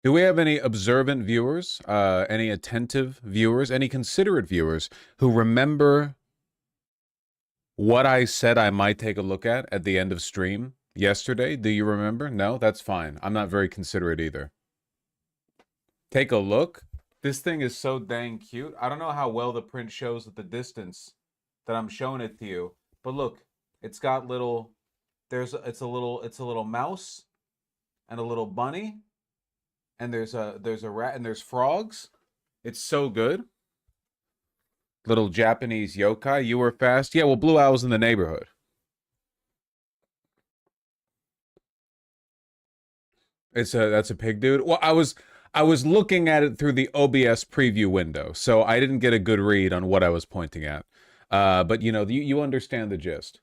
Do we have any observant viewers, any attentive viewers, any considerate viewers who remember what I said I might take a look at the end of stream yesterday? Do you remember? No, that's fine. I'm not very considerate either. Take a look. This thing is so dang cute. I don't know how well the print shows at the distance that I'm showing it to you, but look, it's got little. It's a little mouse and a little bunny, and there's a rat and there's frogs. It's so good. Little Japanese yokai. You were fast. Yeah, well, Blue Owl's in the neighborhood. That's a pig dude. Well, I was looking at it through the OBS preview window, so I didn't get a good read on what I was pointing at. But you know, you understand the gist.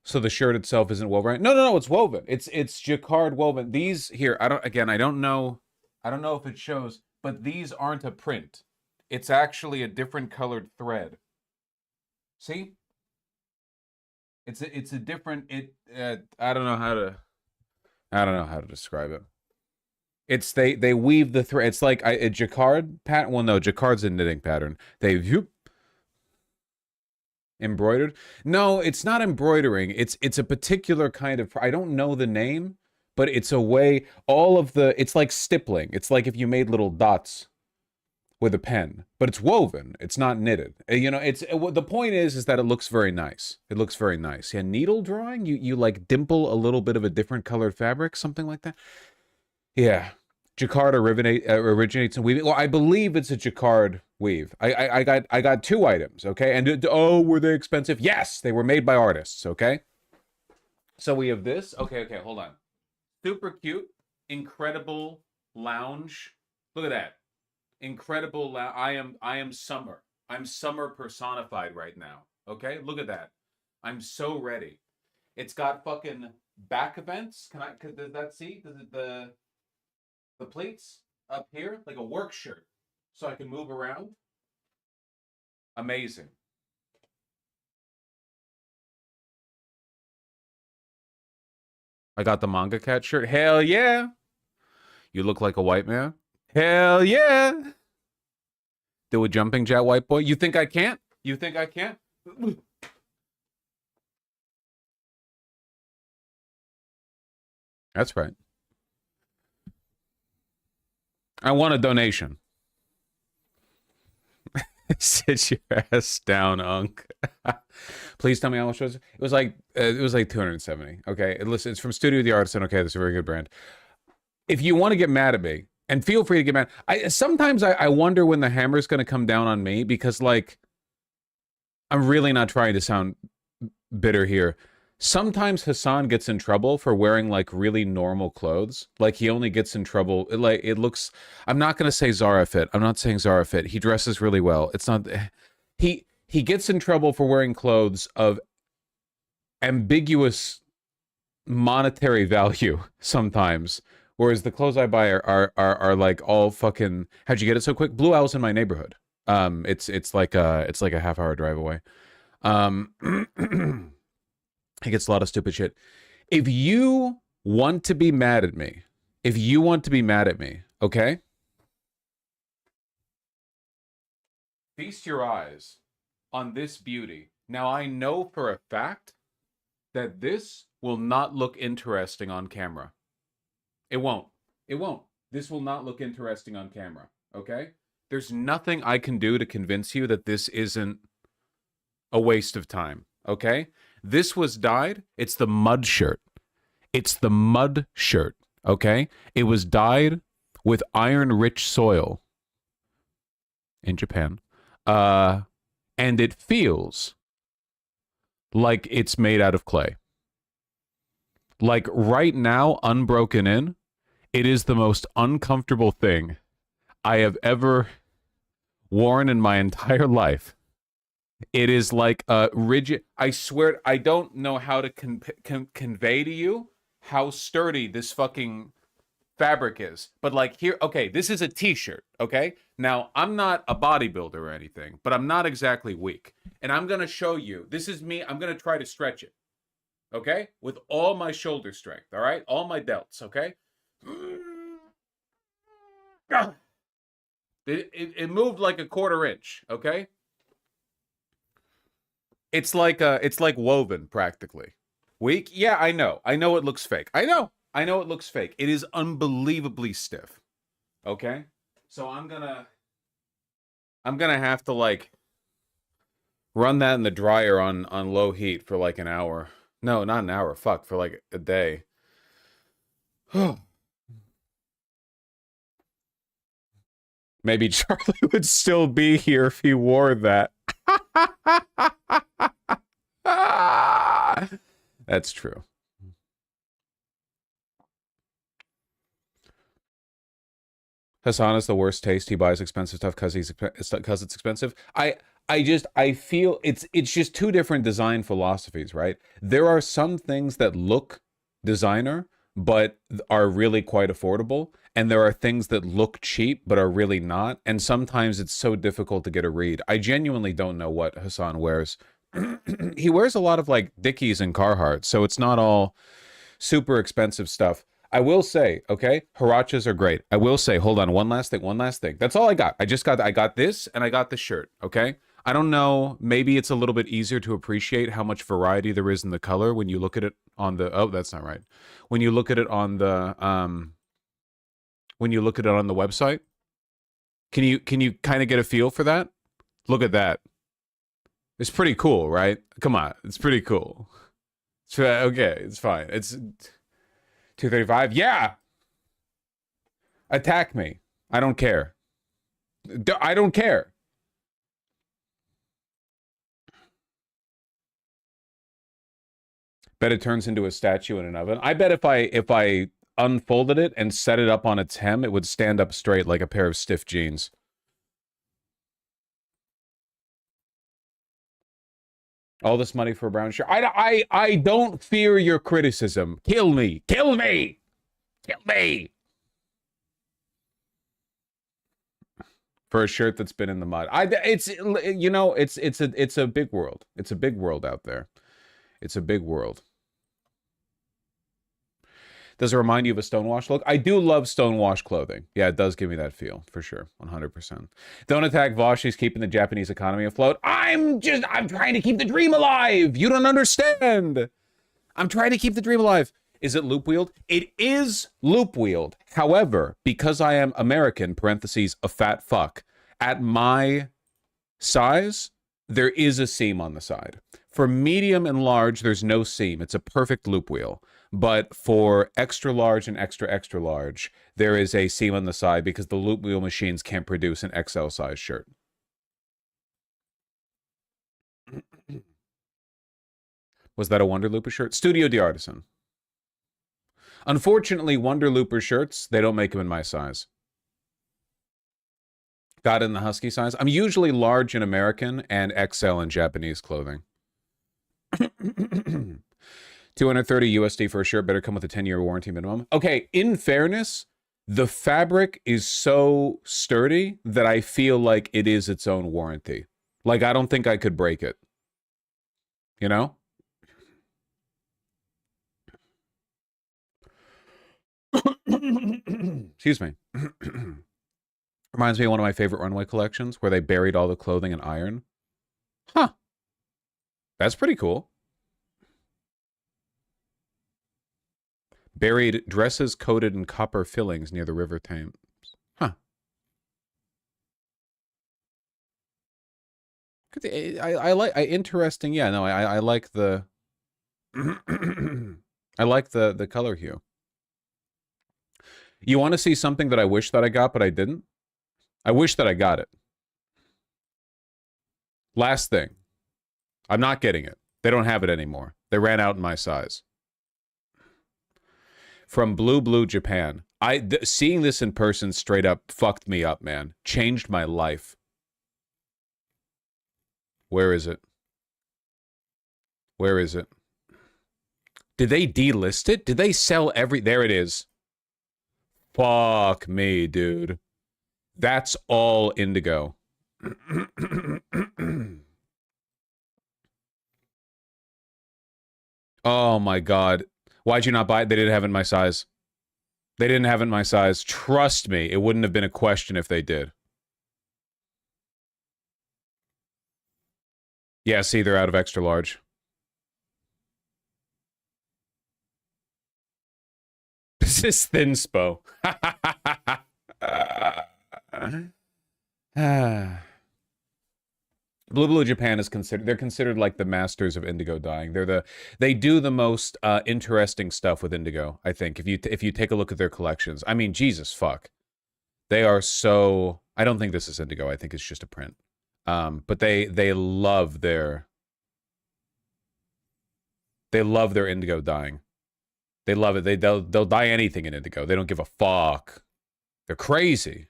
So the shirt itself isn't woven, right? No, it's woven. It's jacquard woven. These here, I don't know if it shows, but these aren't a print. It's actually a different colored thread. See? It's a different I don't know how to describe it. It's they weave the thread. It's like a jacquard pattern. Well, no, jacquard's a knitting pattern. They embroidered. No, it's not embroidering. It's a particular kind of. I don't know the name, but it's a way. It's like stippling. It's like if you made little dots with a pen, but it's woven. It's not knitted. You know, the point is that it looks very nice. It looks very nice. Yeah, needle drawing. You like dimple a little bit of a different colored fabric, something like that. Yeah, jacquard originates in weaving. Well, I believe it's a jacquard weave. I got two items. Okay, and oh, were they expensive? Yes, they were made by artists. Okay, so we have this. Okay, hold on. Super cute, incredible lounge. Look at that. Incredible. I am summer. I'm summer personified right now. Okay, look at that. I'm so ready. It's got fucking back events. Does that see? Does it the plates up here like a work shirt, so I can move around? Amazing. I got the manga cat shirt. Hell yeah. You look like a white man. Hell yeah. Do a jumping jack, white boy. You think I can't? You think I can't? That's right. I want a donation. Sit your ass down, Unk. Please tell me how much it was. It was like 270. Okay, listen, it's from Studio the Artisan. Okay, that's a very good brand. If you want to get mad at me, and feel free to get mad. Sometimes I wonder when the hammer's going to come down on me, because like I'm really not trying to sound bitter here. Sometimes Hassan gets in trouble for wearing like really normal clothes. Like he only gets in trouble. It looks. I'm not gonna say Zara fit. I'm not saying Zara fit. He dresses really well. It's not. He gets in trouble for wearing clothes of ambiguous monetary value sometimes. Whereas the clothes I buy are like all fucking. How'd you get it so quick? Blue Owl's in my neighborhood. It's like a half-hour drive away. He gets a lot of stupid shit. If you want to be mad at me, okay? Feast your eyes on this beauty. Now, I know for a fact that this will not look interesting on camera. It won't. This will not look interesting on camera, okay? There's nothing I can do to convince you that this isn't a waste of time, okay? This was dyed. It's the mud shirt. Okay? It was dyed with iron-rich soil in Japan. And it feels like it's made out of clay. Like right now, unbroken in, it is the most uncomfortable thing I have ever worn in my entire life. It is like a rigid. I swear, I don't know how to convey to you how sturdy this fucking fabric is. But like here, okay, this is a t-shirt, okay? Now, I'm not a bodybuilder or anything, but I'm not exactly weak. And I'm going to show you. This is me. I'm going to try to stretch it, okay? With all my shoulder strength, all right? All my delts, okay? It moved like a quarter inch, okay? It's like woven practically. Weak? Yeah, I know. I know it looks fake. I know. I know it looks fake. It is unbelievably stiff. Okay? So I'm gonna have to like run that in the dryer on low heat for like an hour. No, not an hour. Fuck, for like a day. Maybe Charlie would still be here if he wore that. That's true. Hassan is the worst taste. He buys expensive stuff because it's expensive. I feel it's just two different design philosophies, right? There are some things that look designer but are really quite affordable, and there are things that look cheap but are really not. And sometimes it's so difficult to get a read. I genuinely don't know what Hassan wears. He wears a lot of like Dickies and Carhartt, so it's not all super expensive stuff. I will say, okay, Harachas are great. I will say, hold on, one last thing. That's all I got. I got this and I got the shirt, okay? I don't know, maybe it's a little bit easier to appreciate how much variety there is in the color when you look at it on the, oh, that's not right. When you look at it on the, when you look at it on the website. Can you kind of get a feel for that? Look at that. It's pretty cool, right? Come on, it's pretty cool. It's, okay, it's fine. It's 235. Yeah. Attack me. I don't care. I don't care. Bet it turns into a statue in an oven. I bet if I unfolded it and set it up on its hem, it would stand up straight like a pair of stiff jeans. All this money for a brown shirt. I don't fear your criticism. Kill me. Kill me. Kill me. For a shirt that's been in the mud. It's you know, it's a big world. It's a big world out there. It's a big world. Does it remind you of a Stonewash look? I do love Stonewash clothing. Yeah, it does give me that feel, for sure. 100%. Don't attack Vosh. He's keeping the Japanese economy afloat. I'm trying to keep the dream alive. You don't understand. I'm trying to keep the dream alive. Is it loop-wheeled? It is loop-wheeled. However, because I am American, parentheses, a fat fuck, at my size, there is a seam on the side. For medium and large, there's no seam. It's a perfect loop wheel. But for extra large and extra large, there is a seam on the side because the loop wheel machines can't produce an XL size shirt. Was that a Wonder Looper shirt? Studio the Artisan. Unfortunately, Wonder Looper shirts, they don't make them in my size. Got in the husky size. I'm usually large in American and XL in Japanese clothing. 230 USD for a shirt. Better come with a 10-year warranty minimum. Okay, in fairness, the fabric is so sturdy that I feel like it is its own warranty. Like, I don't think I could break it. You know? Excuse me. Reminds me of one of my favorite runway collections where they buried all the clothing in iron. Huh. That's pretty cool. Buried dresses coated in copper fillings near the River Thames. Huh. I like interesting. Yeah, no, I like the I like the color hue. You want to see something that I wish that I got, but I didn't? I wish that I got it. Last thing. I'm not getting it. They don't have it anymore. They ran out in my size. From Blue Japan. Seeing this in person straight up fucked me up, man. Changed my life. Where is it? Where is it? Did they delist it? Did they sell there it is. Fuck me, dude. That's all indigo. Oh my god. Why'd you not buy it? They didn't have it in my size. They didn't have it in my size. Trust me, it wouldn't have been a question if they did. Yeah, see, they're out of extra large. This is thin spo. Blue Japan is they're considered like the masters of indigo dyeing. They do the most interesting stuff with indigo, I think. If you take a look at their collections. I mean, Jesus fuck. They are so I don't think this is indigo. I think it's just a print. But they love their indigo dyeing. They love it. They'll dye anything in indigo. They don't give a fuck. They're crazy.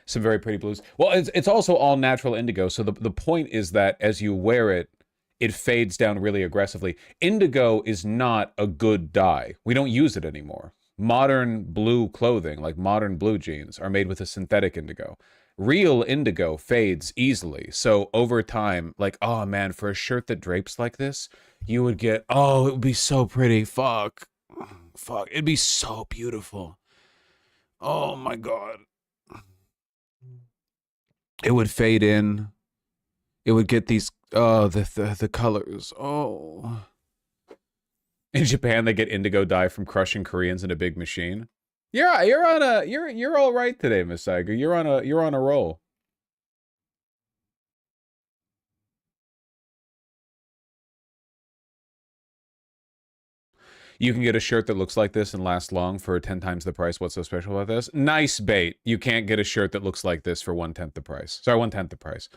Some very pretty blues. Well, it's also all natural indigo. So the point is that as you wear it, it fades down really aggressively. Indigo is not a good dye. We don't use it anymore. Modern blue clothing, like modern blue jeans, are made with a synthetic indigo. Real indigo fades easily. So over time, like, oh man, for a shirt that drapes like this, you would get, oh, it would be so pretty. Fuck. Fuck. It'd be so beautiful. Oh my God. It would fade in. It would get these, oh, the colors. Oh. In Japan, they get indigo dye from crushing Koreans in a big machine. You're all right today, Miss Saiga. You're on a roll. You can get a shirt that looks like this and last long for 10 times the price. What's so special about this? Nice bait. You can't get a shirt that looks like this for 1/10 the price. Sorry, 1/10 the price.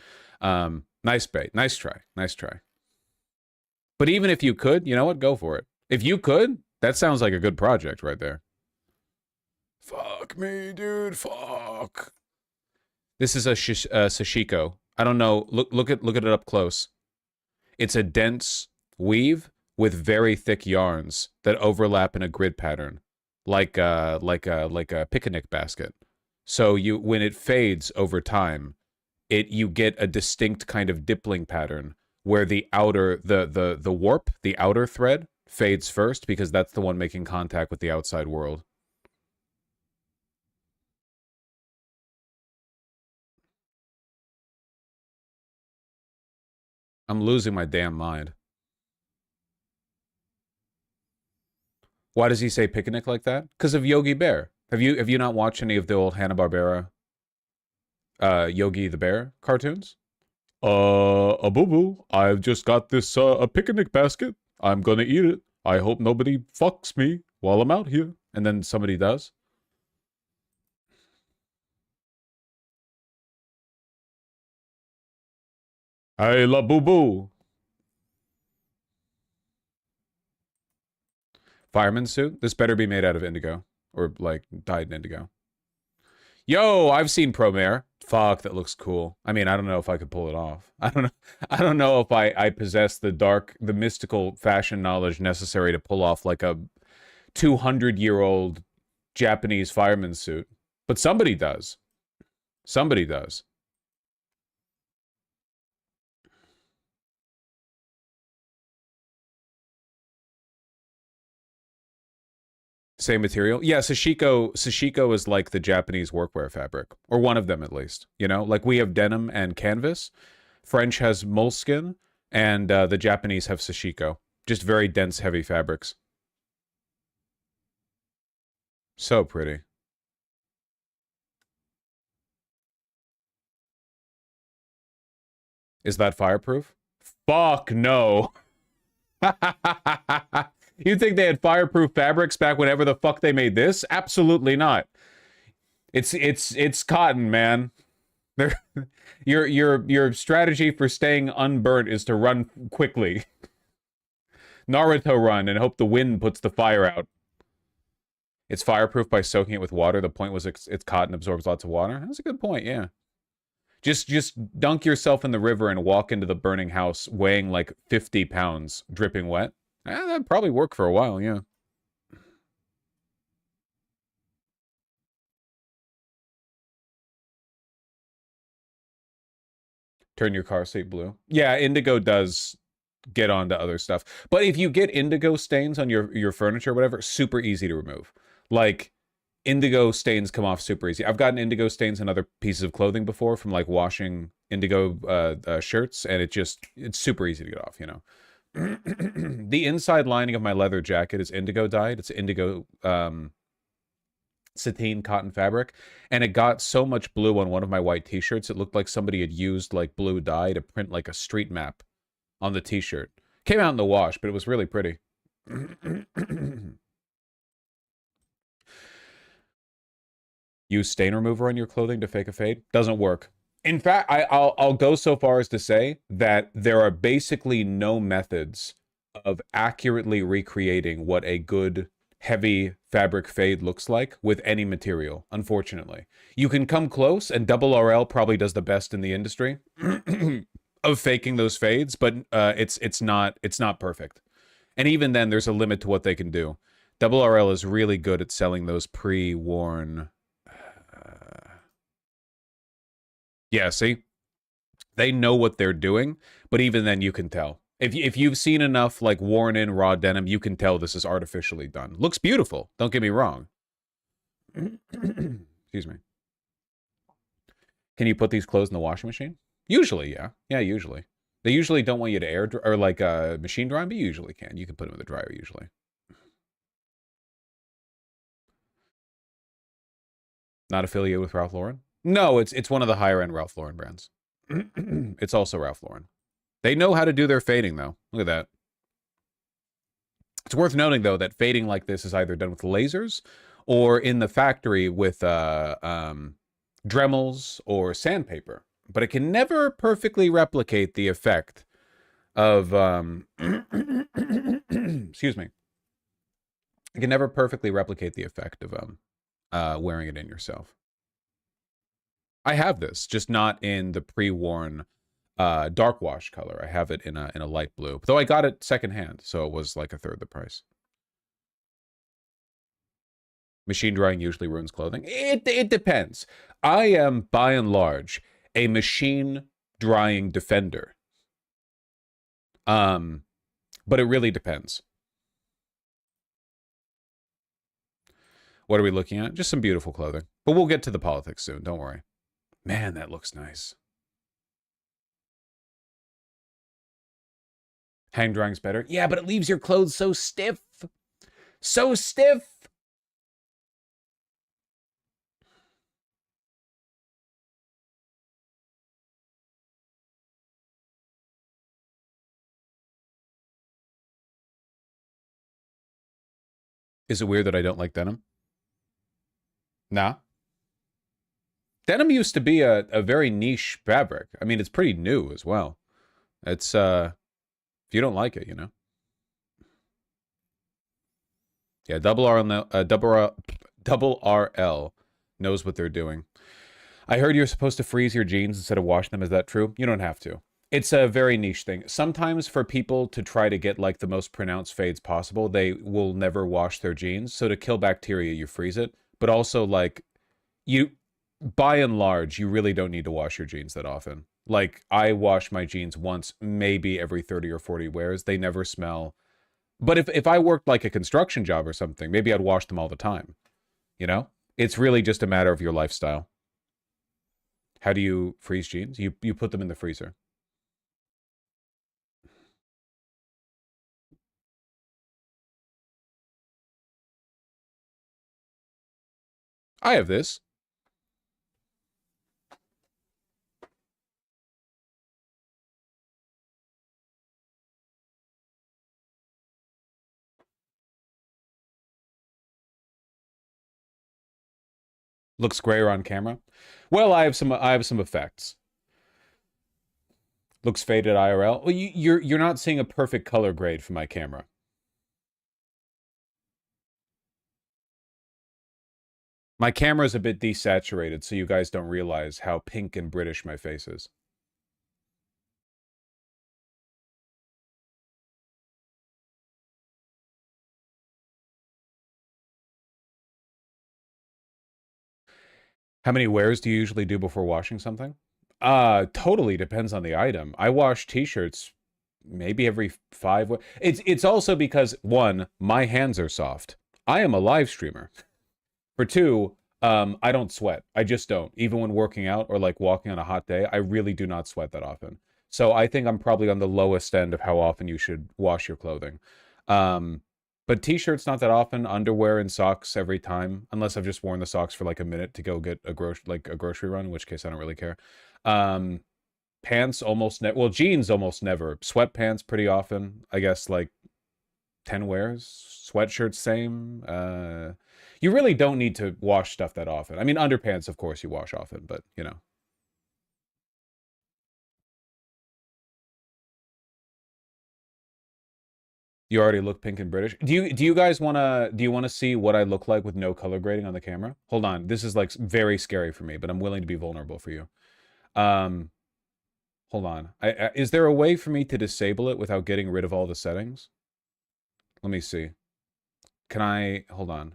Nice bait. Nice try. Nice try. But even if you could, you know what? Go for it. If you could, that sounds like a good project right there. Fuck me, dude. Fuck. This is a sashiko. I don't know. Look at it up close. It's a dense weave with very thick yarns that overlap in a grid pattern, like a picnic basket. So when it fades over time, you get a distinct kind of dippling pattern where the warp, the outer thread, fades first because that's the one making contact with the outside world. I'm losing my damn mind. Why does he say picnic like that? Because of Yogi Bear. Have you not watched any of the old Hanna-Barbera Yogi the Bear cartoons? A boo-boo. I've just got this a picnic basket. I'm gonna eat it. I hope nobody fucks me while I'm out here. And then somebody does. Hey, la boo-boo. Fireman's suit? This better be made out of indigo. Or, like, dyed in indigo. Yo, I've seen Promare. Fuck, that looks cool. I mean, I don't know if I could pull it off. I don't know if I possess the mystical fashion knowledge necessary to pull off, like, a 200-year-old Japanese fireman's suit. But somebody does. Somebody does. Same material? Yeah, sashiko is like the Japanese workwear fabric, or one of them at least. You know, like we have denim and canvas. French has moleskin, and the Japanese have sashiko. Just very dense, heavy fabrics. So pretty. Is that fireproof? Fuck no. You think they had fireproof fabrics back whenever the fuck they made this? Absolutely not. It's cotton, man. Your strategy for staying unburnt is to run quickly. Naruto run and hope the wind puts the fire out. It's fireproof by soaking it with water. The point was it's cotton absorbs lots of water. That's a good point, yeah. Just dunk yourself in the river and walk into the burning house weighing like 50 pounds, dripping wet. That'd probably work for a while, yeah. Turn your car seat blue. Yeah, indigo does get onto other stuff. But if you get indigo stains on your furniture or whatever, super easy to remove. Like, indigo stains come off super easy. I've gotten indigo stains in other pieces of clothing before from like washing indigo shirts, and it's super easy to get off, you know. The inside lining of my leather jacket is indigo dyed. It's indigo sateen cotton fabric, and it got so much blue on one of my white t-shirts it looked like somebody had used like blue dye to print like a street map on the t-shirt. Came out in the wash, but it was really pretty. Use stain remover on your clothing to fake a fade? Doesn't work. In fact, I'll go so far as to say that there are basically no methods of accurately recreating what a good heavy fabric fade looks like with any material, unfortunately. You can come close, and Double RL probably does the best in the industry of faking those fades, but it's not perfect. And even then, there's a limit to what they can do. Double RL is really good at selling those pre-worn... yeah, see? They know what they're doing, but even then you can tell. If you've seen enough like worn in raw denim, you can tell this is artificially done. Looks beautiful, don't get me wrong. Excuse me. Can you put these clothes in the washing machine? Usually, yeah. Yeah, usually. They usually don't want you to air dry, or like machine dry, but you usually can. You can put them in the dryer usually. Not affiliated with Ralph Lauren? No, it's one of the higher end Ralph Lauren brands. It's also Ralph Lauren. They know how to do their fading, though. Look at that. It's worth noting, though, that fading like this is either done with lasers or in the factory with Dremels or sandpaper. But it can never perfectly replicate the effect of... excuse me. It can never perfectly replicate the effect of wearing it in yourself. I have this, just not in the pre-worn dark wash color. I have it in a light blue, though I got it secondhand, so it was like a third the price. Machine drying usually ruins clothing. It depends. I am, by and large, a machine drying defender. But it really depends. What are we looking at? Just some beautiful clothing. But we'll get to the politics soon, don't worry. Man, that looks nice. Hang drying's better. Yeah, but it leaves your clothes so stiff. So stiff. Is it weird that I don't like denim? Nah. Denim used to be a very niche fabric. I mean, it's pretty new as well. It's, if you don't like it, you know. Yeah, double RL knows what they're doing. I heard you're supposed to freeze your jeans instead of wash them. Is that true? You don't have to. It's a very niche thing. Sometimes for people to try to get like the most pronounced fades possible, they will never wash their jeans. So to kill bacteria, you freeze it. But also like by and large, you really don't need to wash your jeans that often. Like I wash my jeans once, maybe every 30 or 40 wears. They never smell. But if I worked like a construction job or something, maybe I'd wash them all the time. You know? It's really just a matter of your lifestyle. How do you freeze jeans? You put them in the freezer. I have this. Looks grayer on camera. Well, I have some effects. Looks faded IRL. Well, you're not seeing a perfect color grade from my camera. My camera's a bit desaturated, so you guys don't realize how pink and British my face is. How many wears do you usually do before washing something? Totally depends on the item. I wash t-shirts maybe every 5. It's also because, one, my hands are soft. I am a live streamer. For two, I don't sweat. I just don't. Even when working out or like walking on a hot day, I really do not sweat that often. So I think I'm probably on the lowest end of how often you should wash your clothing. Um, but t-shirts not that often, underwear and socks every time, unless I've just worn the socks for like a minute to go get a grocery run, in which case I don't really care. Um, Pants almost never, well, jeans almost never. Sweatpants pretty often. I guess like 10 wears. Sweatshirts same. You really don't need to wash stuff that often. I mean, underpants, of course, you wash often, but you know. You already look pink and British. Do you guys wanna see what I look like with no color grading on the camera? Hold on. This is like very scary for me, but I'm willing to be vulnerable for you. Um, hold on. Is there a way for me to disable it without getting rid of all the settings? Let me see. Can I hold on?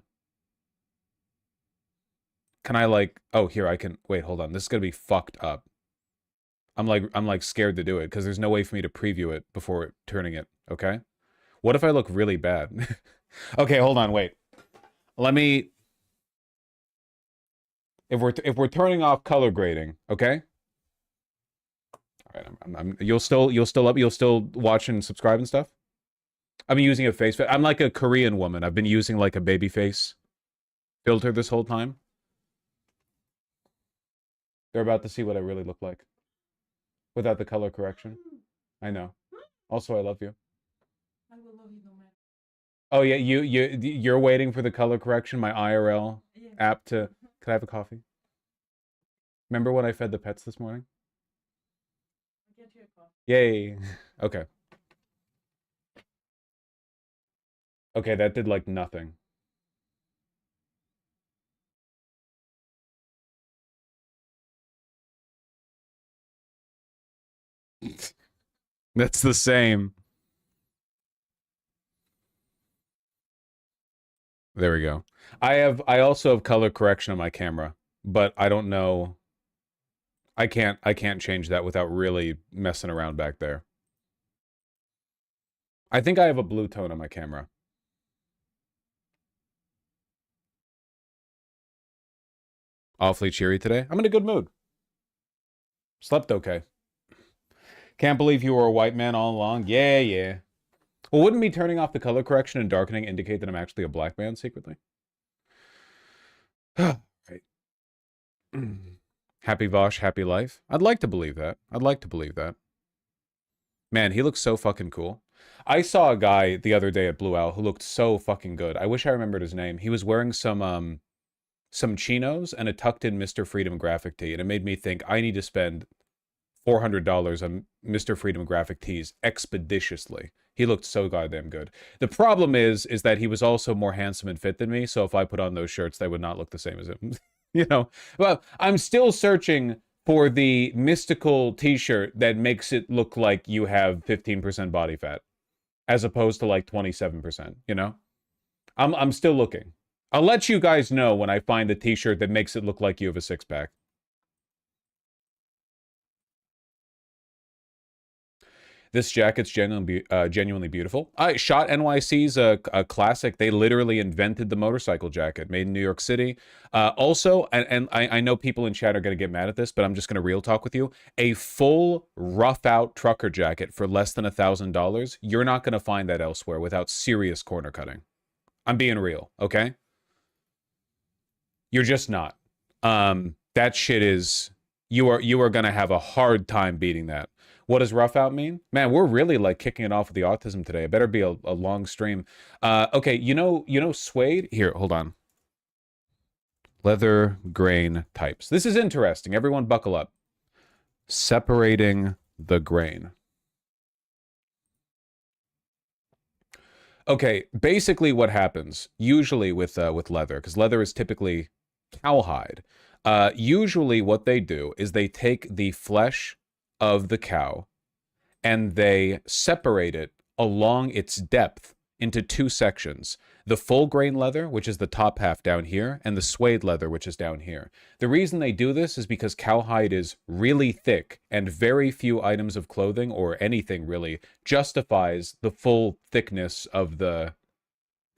Can I like oh here I can wait, hold on. This is gonna be fucked up. I'm like scared to do it because there's no way for me to preview it before turning it, okay? What if I look really bad? Okay, hold on, wait. Let me if we're turning off color grading, okay? All right, you'll still watch and subscribe and stuff? I'm using a face. I'm like a Korean woman. I've been using like a baby face filter this whole time. They're about to see what I really look like without the color correction. I know. Also, I love you. Oh yeah, you're waiting for the color correction, my IRL app to. Can I have a coffee? Remember when I fed the pets this morning? Yay. Okay. Okay, that did like nothing. That's the same. There we go. I also have color correction on my camera, but I don't know. I can't change that without really messing around back there. I think I have a blue tone on my camera. Awfully cheery today. I'm in a good mood. Slept okay. Can't believe you were a white man all along. Yeah, yeah. Well, wouldn't me turning off the color correction and darkening indicate that I'm actually a black man secretly? Right. Happy Vosh, happy life. I'd like to believe that. I'd like to believe that. Man, he looks so fucking cool. I saw a guy the other day at Blue Owl who looked so fucking good. I wish I remembered his name. He was wearing some chinos and a tucked-in Mr. Freedom graphic tee, and it made me think I need to spend $400 on Mr. Freedom graphic tees expeditiously. He looked so goddamn good. The problem is that he was also more handsome and fit than me, so if I put on those shirts, they would not look the same as him. You know? Well, I'm still searching for the mystical t-shirt that makes it look like you have 15% body fat, as opposed to like 27%, you know? I'm still looking. I'll let you guys know when I find the t-shirt that makes it look like you have a six-pack. This jacket's genuinely beautiful. Shot NYC's a classic. They literally invented the motorcycle jacket, made in New York City. Also, and I know people in chat are going to get mad at this, but I'm just going to real talk with you. A full rough-out trucker jacket for less than $1,000, you're not going to find that elsewhere without serious corner cutting. I'm being real, okay? You're just not. That shit is... You are going to have a hard time beating that. What does rough out mean? Man, we're really like kicking it off with the autism today. It better be a long stream. Okay, you know suede? Here, hold on. Leather grain types. This is interesting. Everyone buckle up. Separating the grain. Okay, basically what happens usually with leather, because leather is typically cowhide. Usually what they do is they take the flesh of the cow and they separate it along its depth into two sections. The full grain leather, which is the top half down here, and the suede leather, which is down here. The reason they do this is because cowhide is really thick, and very few items of clothing, or anything really, justifies the full thickness of the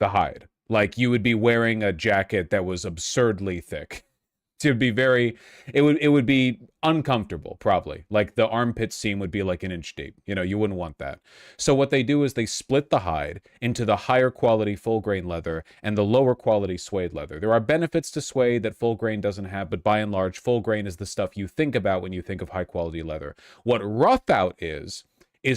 hide. Like you would be wearing a jacket that was absurdly thick. To be very, it would be uncomfortable, probably. Like the armpit seam would be like an inch deep. You know, you wouldn't want that. So what they do is they split the hide into the higher quality full grain leather and the lower quality suede leather. There are benefits to suede that full grain doesn't have, but by and large, full grain is the stuff you think about when you think of high quality leather. What rough out is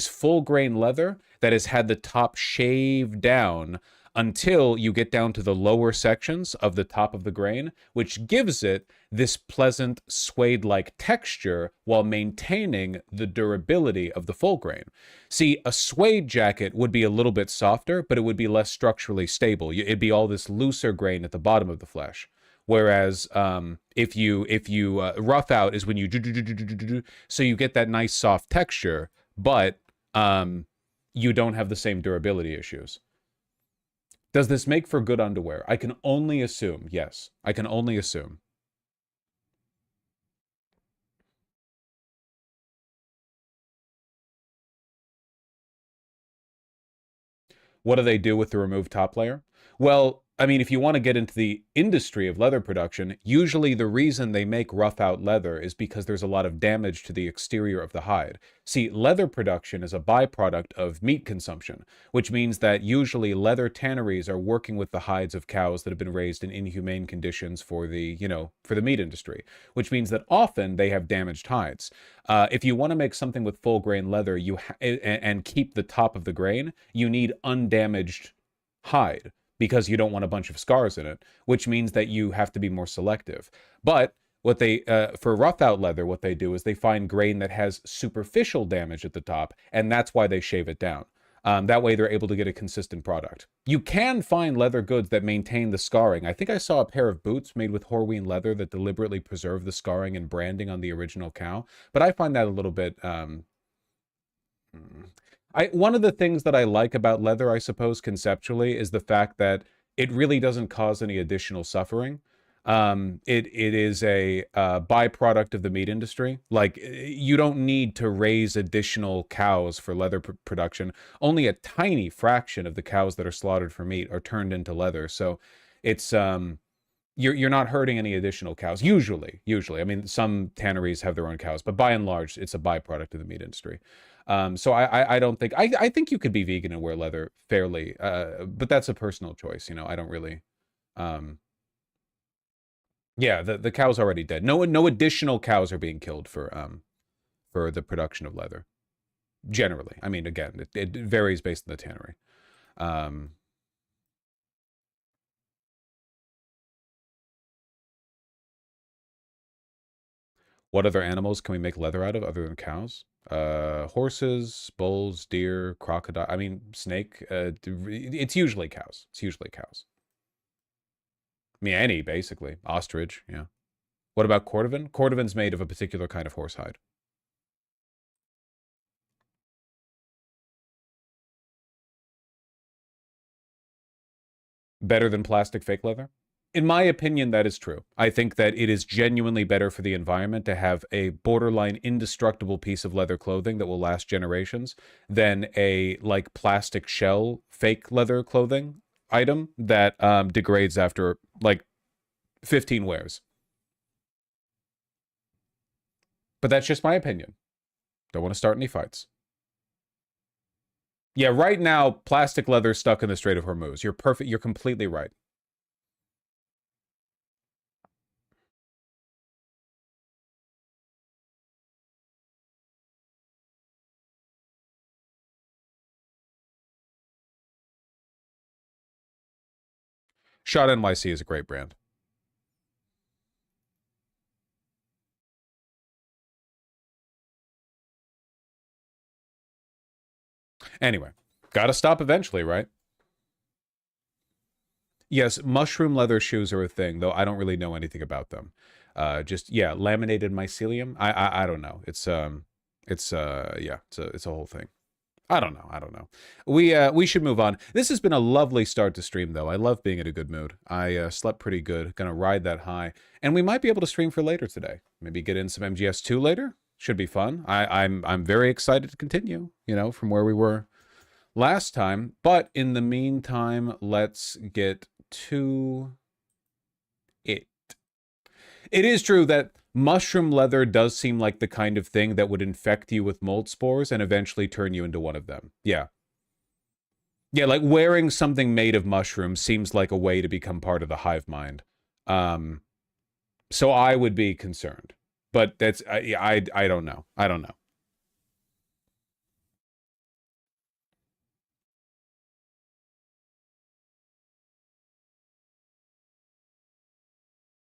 full grain leather that has had the top shaved down until you get down to the lower sections of the top of the grain, which gives it this pleasant suede-like texture while maintaining the durability of the full grain. See, a suede jacket would be a little bit softer, but it would be less structurally stable. It'd be all this looser grain at the bottom of the flesh. Whereas if you rough out is when you so you get that nice soft texture, but you don't have the same durability issues. Does this make for good underwear? I can only assume. Yes, I can only assume. What do they do with the removed top layer? Well, I mean, if you want to get into the industry of leather production, usually the reason they make rough out leather is because there's a lot of damage to the exterior of the hide. See, leather production is a byproduct of meat consumption, which means that usually leather tanneries are working with the hides of cows that have been raised in inhumane conditions for the, for the meat industry, which means that often they have damaged hides. If you want to make something with full grain leather, and keep the top of the grain, you need undamaged hide because you don't want a bunch of scars in it, which means that you have to be more selective. But what they, for rough out leather, what they do is they find grain that has superficial damage at the top, and that's why they shave it down. That way they're able to get a consistent product. You can find leather goods that maintain the scarring. I think I saw a pair of boots made with Horween leather that deliberately preserve the scarring and branding on the original cow, but I find that a little bit, one of the things that I like about leather, I suppose, conceptually, is the fact that it really doesn't cause any additional suffering. It is a byproduct of the meat industry. Like, you don't need to raise additional cows for leather production. Only a tiny fraction of the cows that are slaughtered for meat are turned into leather. So it's you're not hurting any additional cows. Usually. I mean, some tanneries have their own cows, but by and large, it's a byproduct of the meat industry. So I don't think I think you could be vegan and wear leather fairly, but that's a personal choice. I don't really. Yeah, the cow's already dead. No additional cows are being killed for the production of leather. Generally, I mean, again, it varies based on the tannery. Um, what other animals can we make leather out of other than cows? Horses, bulls, deer, crocodile. I mean, snake. It's usually cows. It's usually cows. I mean, any, basically. Ostrich, yeah. What about cordovan? Cordovan's made of a particular kind of horsehide. Better than plastic fake leather? In my opinion, that is true. I think that it is genuinely better for the environment to have a borderline indestructible piece of leather clothing that will last generations than a, like, plastic shell fake leather clothing item that degrades after, like, 15 wears. But that's just my opinion. Don't want to start any fights. Yeah, right now, plastic leather stuck in the Strait of Hormuz. You're perfect. You're completely right. Shot NYC is a great brand. Anyway, gotta stop eventually, right? Yes, mushroom leather shoes are a thing, though I don't really know anything about them. Just yeah, laminated mycelium. I don't know. It's yeah, it's a whole thing. I don't know. We should move on. This has been a lovely start to stream, though. I love being in a good mood. I slept pretty good. Gonna ride that high, and we might be able to stream for later today. Maybe get in some MGS2 later. Should be fun. I'm very excited to continue. From where we were last time. But in the meantime, let's get to it. It is true that mushroom leather does seem like the kind of thing that would infect you with mold spores and eventually turn you into one of them. Yeah. Yeah, like wearing something made of mushrooms seems like a way to become part of the hive mind. So I would be concerned. But that's, I don't know. I don't know.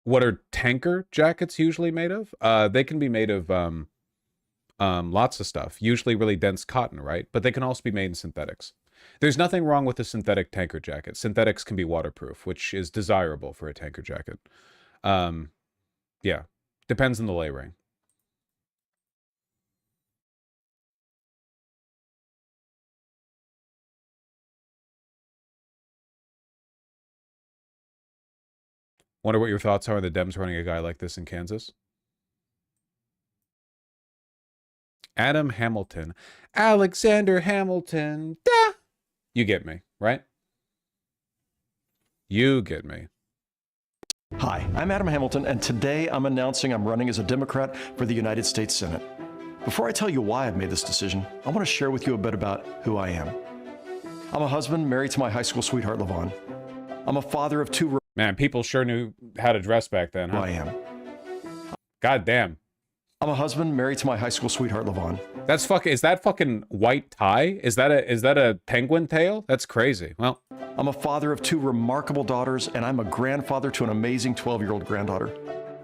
What are tanker jackets usually made of? They can be made of lots of stuff, usually really dense cotton, right? But they can also be made in synthetics. There's nothing wrong with a synthetic tanker jacket. Synthetics can be waterproof, which is desirable for a tanker jacket. Yeah, depends on the layering. Wonder what your thoughts are on the Dems running a guy like this in Kansas? Adam Hamilton. Alexander Hamilton. Da! You get me, right? You get me. Hi, I'm Adam Hamilton, and today I'm announcing I'm running as a Democrat for the United States Senate. Before I tell you why I've made this decision, I want to share with you a bit about who I am. I'm a husband married to my high school sweetheart, LaVon. I'm a father of 2. Man, people sure knew how to dress back then, huh? I am. God damn. I'm a husband married to my high school sweetheart, LaVon. That's fucking, is that fucking white tie? Is that a penguin tail? That's crazy. Well, I'm a father of 2 remarkable daughters, and I'm a grandfather to an amazing 12-year-old granddaughter.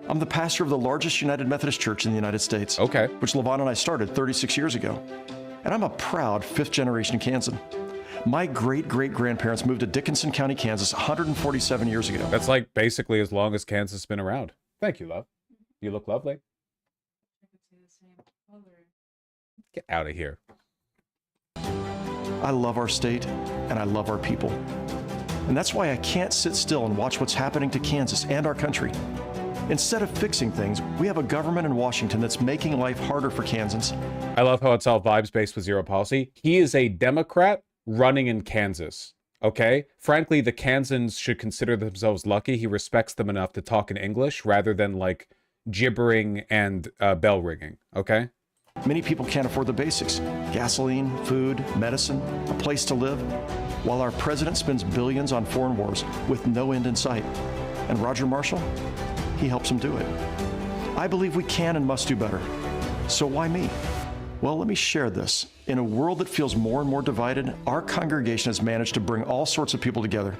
I'm the pastor of the largest United Methodist Church in the United States. Okay. Which LaVon and I started 36 years ago. And I'm a proud 5th-generation Kansan. My great-great-grandparents moved to Dickinson County, Kansas 147 years ago. That's like basically as long as Kansas has been around. Thank you, love. You look lovely. Get out of here. I love our state, and I love our people. And that's why I can't sit still and watch what's happening to Kansas and our country. Instead of fixing things, we have a government in Washington that's making life harder for Kansans. I love how it's all vibes-based with zero policy. He is a Democrat running in Kansas, okay? Frankly, the Kansans should consider themselves lucky. He respects them enough to talk in English rather than, like, gibbering and bell ringing, okay? Many people can't afford the basics: gasoline, food, medicine, a place to live, while our president spends billions on foreign wars with no end in sight. And Roger Marshall, he helps him do it. I believe we can and must do better. So why me? Well, let me share this. In a world that feels more and more divided, our congregation has managed to bring all sorts of people together.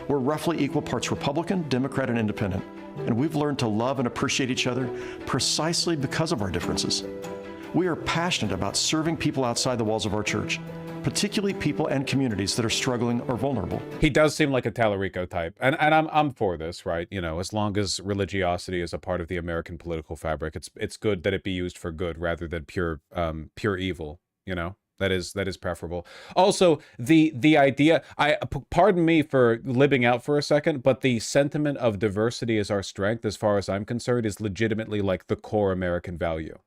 We're roughly equal parts Republican, Democrat, and Independent. And we've learned to love and appreciate each other precisely because of our differences. We are passionate about serving people outside the walls of our church, particularly people and communities that are struggling or vulnerable. He does seem like a Tallarico type, and I'm for this, right? You know, as long as religiosity is a part of the American political fabric, it's good that it be used for good rather than pure evil. You know, that is preferable. Also, the idea, pardon me for libbing out for a second, but the sentiment of diversity is our strength, as far as I'm concerned, is legitimately like the core American value.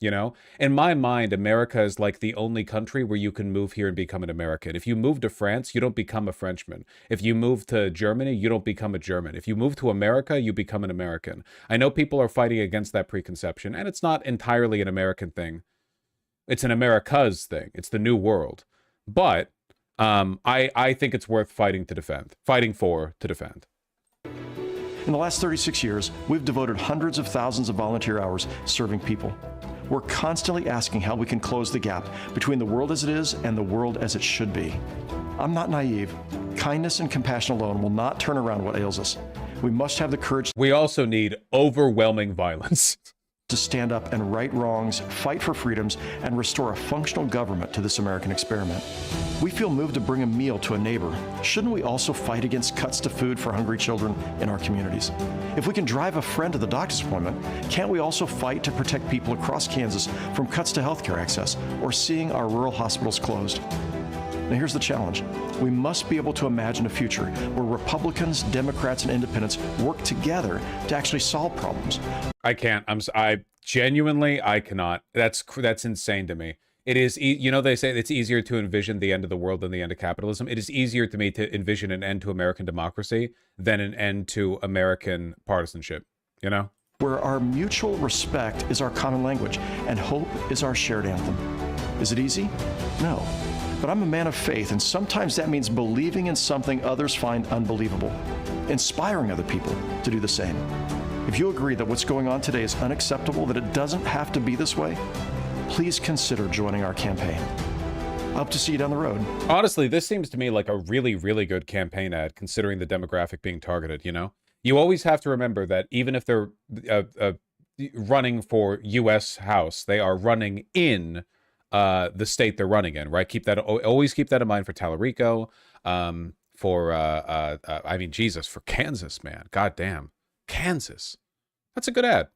You know, in my mind, America is like the only country where you can move here and become an American. If you move to France, you don't become a Frenchman. If you move to Germany, you don't become a German. If you move to America, you become an American. I know people are fighting against that preconception, and it's not entirely an American thing. It's an America's thing. It's the new world. But I think it's worth fighting to defend. Fighting for to defend. In the last 36 years, we've devoted hundreds of thousands of volunteer hours serving people. We're constantly asking how we can close the gap between the world as it is and the world as it should be. I'm not naive. Kindness and compassion alone will not turn around what ails us. We must have the courage. We also need overwhelming violence. To stand up and right wrongs, fight for freedoms, and restore a functional government to this American experiment. We feel moved to bring a meal to a neighbor. Shouldn't we also fight against cuts to food for hungry children in our communities? If we can drive a friend to the doctor's appointment, can't we also fight to protect people across Kansas from cuts to healthcare access or seeing our rural hospitals closed? Now here's the challenge. We must be able to imagine a future where Republicans, Democrats, and Independents work together to actually solve problems. I can't. I genuinely, I cannot. That's insane to me. It is, you know, they say it's easier to envision the end of the world than the end of capitalism. It is easier to me to envision an end to American democracy than an end to American partisanship, you know? Where our mutual respect is our common language and hope is our shared anthem. Is it easy? No. But I'm a man of faith, and sometimes that means believing in something others find unbelievable, inspiring other people to do the same. If you agree that what's going on today is unacceptable, that it doesn't have to be this way, please consider joining our campaign. I hope to see you down the road. Honestly, this seems to me like a really, really good campaign ad, considering the demographic being targeted, you know? You always have to remember that even if they're running for U.S. House, they are running in the state they're running in, right? Always keep that in mind for Tallarico, I mean, Jesus, for Kansas, man. God damn. Kansas. That's a good ad.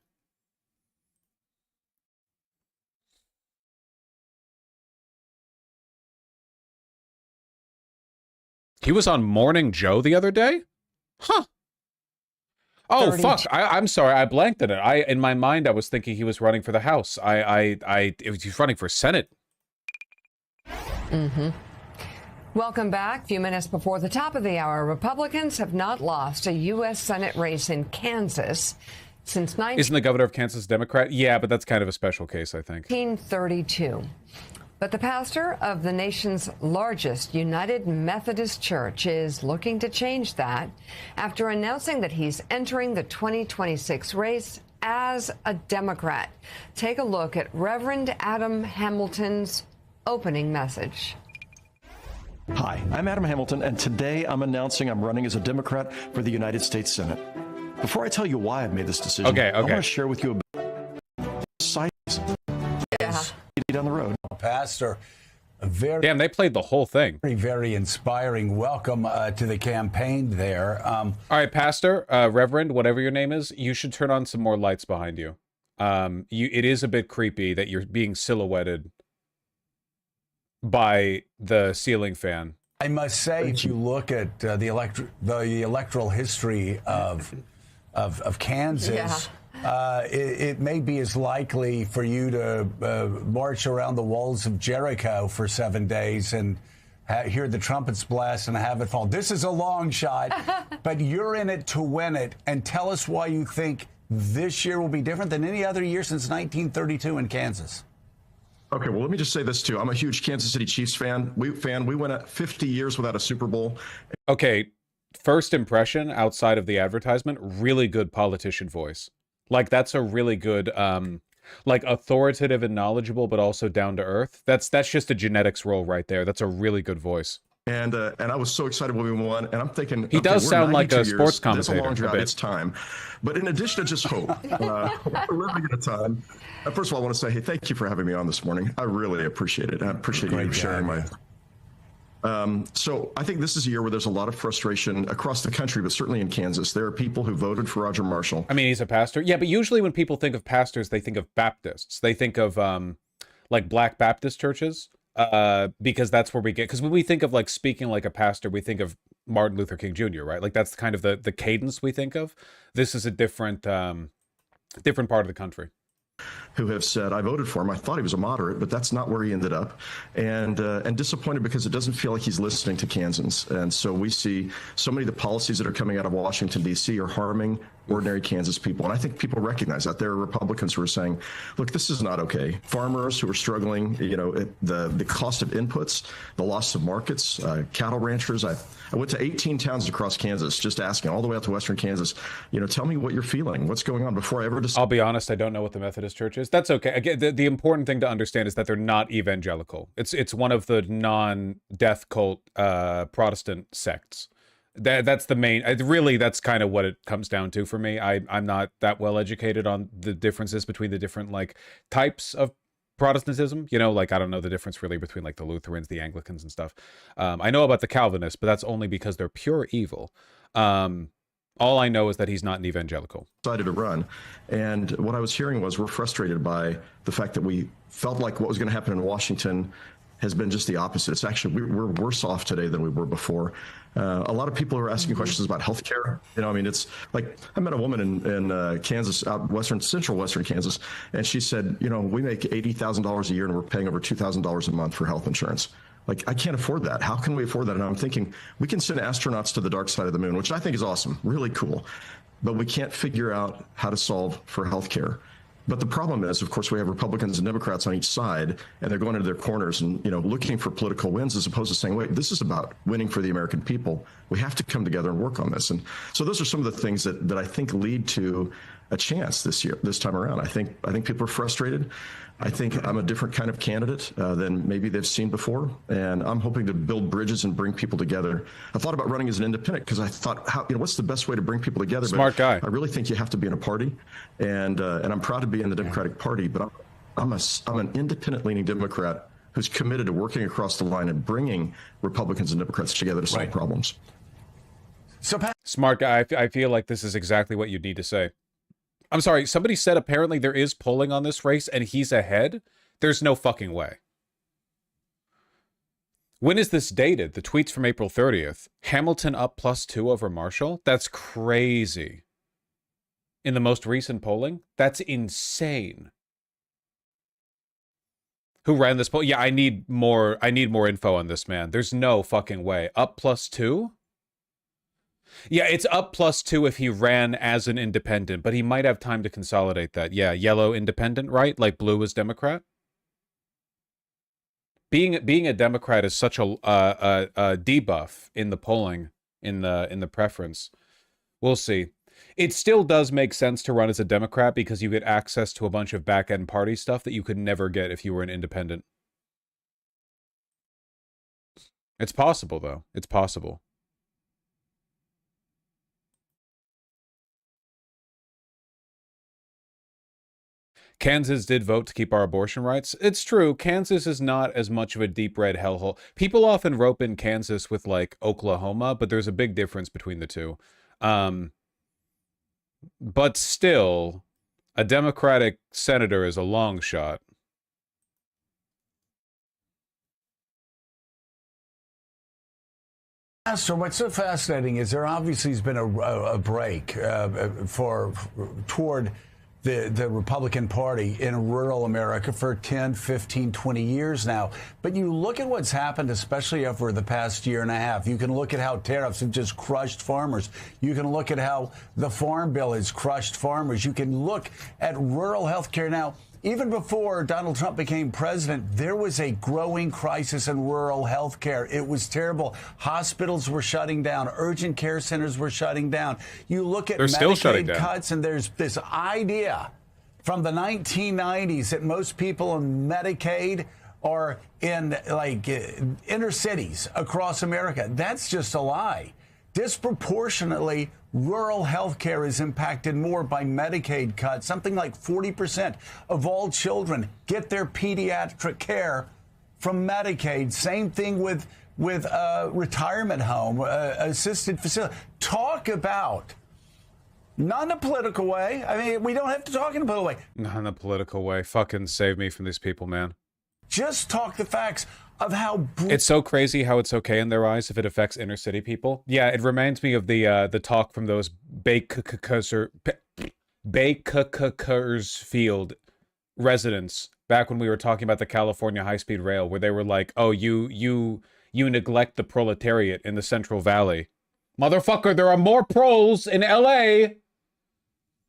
He was on Morning Joe the other day? Huh. Oh, fuck. I'm sorry. I blanked on it. In my mind, I was thinking he was running for the House. He's running for Senate. Mm-hmm. Welcome back. A few minutes before the top of the hour, Republicans have not lost a U.S. Senate race in Kansas since Isn't the governor of Kansas a Democrat? Yeah, but that's kind of a special case, I think. 1932. But the pastor of the nation's largest United Methodist Church is looking to change that after announcing that he's entering the 2026 race as a Democrat. Take a look at Reverend Adam Hamilton's opening message. Hi, I'm Adam Hamilton, and today I'm announcing I'm running as a Democrat for the United States Senate. Before I tell you why I've made this decision, I want to share with you about sites down the road. Pastor, damn, they played the whole thing. Very inspiring. Welcome to the campaign there. All right, Pastor, Reverend, whatever your name is, you should turn on some more lights behind you. It is a bit creepy that you're being silhouetted by the ceiling fan. I must say, if you look at the electoral history of Kansas, it may be as likely for you to march around the walls of Jericho for 7 days and hear the trumpets blast and have it fall. This is a long shot, but you're in it to win it. And tell us why you think this year will be different than any other year since 1932 in Kansas. Okay, well, let me just say this, too. I'm a huge Kansas City Chiefs fan. We went 50 years without a Super Bowl. Okay, first impression outside of the advertisement, really good politician voice. Like, that's a really good, like, authoritative and knowledgeable, but also down to earth. That's just a genetics role right there. That's a really good voice. And I was so excited when we won, and I'm thinking... He does sound like a sports commentator. It's a long drive, it's time. But in addition to just hope, we're living at a time. First of all, I want to say, hey, thank you for having me on this morning. I really appreciate it. I appreciate you sharing my... So I think this is a year where there's a lot of frustration across the country, but certainly in Kansas. There are people who voted for Roger Marshall. I mean, he's a pastor. Yeah, but usually when people think of pastors, they think of Baptists. They think of, like, Black Baptist churches. Because that's where we get, because when we think of like speaking like a pastor, we think of Martin Luther King Jr., right? Like that's kind of the cadence we think of. This is a different part of the country. Who have said, I voted for him. I thought he was a moderate, but that's not where he ended up. And disappointed because it doesn't feel like he's listening to Kansans. And so we see so many of the policies that are coming out of Washington, D.C. are harming ordinary Kansas people. And I think people recognize that. There are Republicans who are saying, look, this is not okay. Farmers who are struggling, you know, the cost of inputs, the loss of markets, cattle ranchers. I went to 18 towns across Kansas just asking, all the way out to western Kansas, you know, tell me what you're feeling. What's going on before I ever decide. I'll be honest, I don't know what the Methodist Church is. That's okay. Again, the important thing to understand is that they're not evangelical. It's one of the non-death cult Protestant sects. That's the main, really, that's kind of what it comes down to for me. I'm not that well educated on the differences between the different like types of Protestantism, you know, like I don't know the difference really between like the Lutherans, the Anglicans and stuff. I know about the Calvinists, but that's only because they're pure evil. All I know is that he's not an evangelical. Decided to run. And what I was hearing was we're frustrated by the fact that we felt like what was going to happen in Washington has been just the opposite. It's actually, we're worse off today than we were before. A lot of people are asking questions about healthcare. You know, I mean, it's like, I met a woman in Kansas, out central western Kansas, and she said, you know, we make $80,000 a year and we're paying over $2,000 a month for health insurance. Like, I can't afford that. How can we afford that? And I'm thinking, we can send astronauts to the dark side of the moon, which I think is awesome, really cool. But we can't figure out how to solve for healthcare. But the problem is, of course, we have Republicans and Democrats on each side, and they're going into their corners and, you know, looking for political wins as opposed to saying, wait, this is about winning for the American people. We have to come together and work on this. And so those are some of the things that I think lead to a chance this time around. I think people are frustrated. I think I'm a different kind of candidate than maybe they've seen before, and I'm hoping to build bridges and bring people together. I thought about running as an independent because I thought, what's the best way to bring people together? Smart guy. I really think you have to be in a party, and I'm proud to be in the Democratic Party, but I'm an independent-leaning Democrat who's committed to working across the line and bringing Republicans and Democrats together to solve problems. So, Smart guy. I feel like this is exactly what you need to say. I'm sorry, somebody said apparently there is polling on this race and he's ahead. There's no fucking way. When is this dated? The tweet's from April 30th. Hamilton up +2 over Marshall? That's crazy. In the most recent polling? That's insane. Who ran this poll? Yeah, I need more info on this, man. There's no fucking way. Up +2? Yeah, it's up +2 if he ran as an independent, but he might have time to consolidate that. Yeah, yellow independent, right? Like blue is Democrat. Being a Democrat is such a debuff in the polling, in the preference. We'll see. It still does make sense to run as a Democrat because you get access to a bunch of back-end party stuff that you could never get if you were an independent. It's possible, though. It's possible. Kansas did vote to keep our abortion rights. It's true. Kansas is not as much of a deep red hellhole. People often rope in Kansas with, like, Oklahoma, but there's a big difference between the two. But still, a Democratic senator is a long shot. So what's so fascinating is there obviously has been a break toward the Republican Party in rural America for 10, 15, 20 years now. But you look at what's happened, especially over the past year and a half. You can look at how tariffs have just crushed farmers. You can look at how the Farm Bill has crushed farmers. You can look at rural health care now. Even before Donald Trump became president, there was a growing crisis in rural health care. It was terrible. Hospitals were shutting down. Urgent care centers were shutting down. You look at Medicaid cuts, and there's this idea from the 1990s that most people in Medicaid are in, like, inner cities across America. That's just a lie. Disproportionately, rural health care is impacted more by Medicaid cuts. Something like 40% of all children get their pediatric care from Medicaid. Same thing with retirement home, assisted facility. Talk about, not in a political way. I mean, we don't have to talk in a political way. Not in a political way. Fucking save me from these people, man. Just talk the facts of how it's so crazy how it's okay in their eyes if it affects inner city people. Yeah, it reminds me of the talk from those Bakersfield residents back when we were talking about the California high-speed rail, where they were like, "Oh, you neglect the proletariat in the Central Valley, motherfucker. There are more proles in L.A."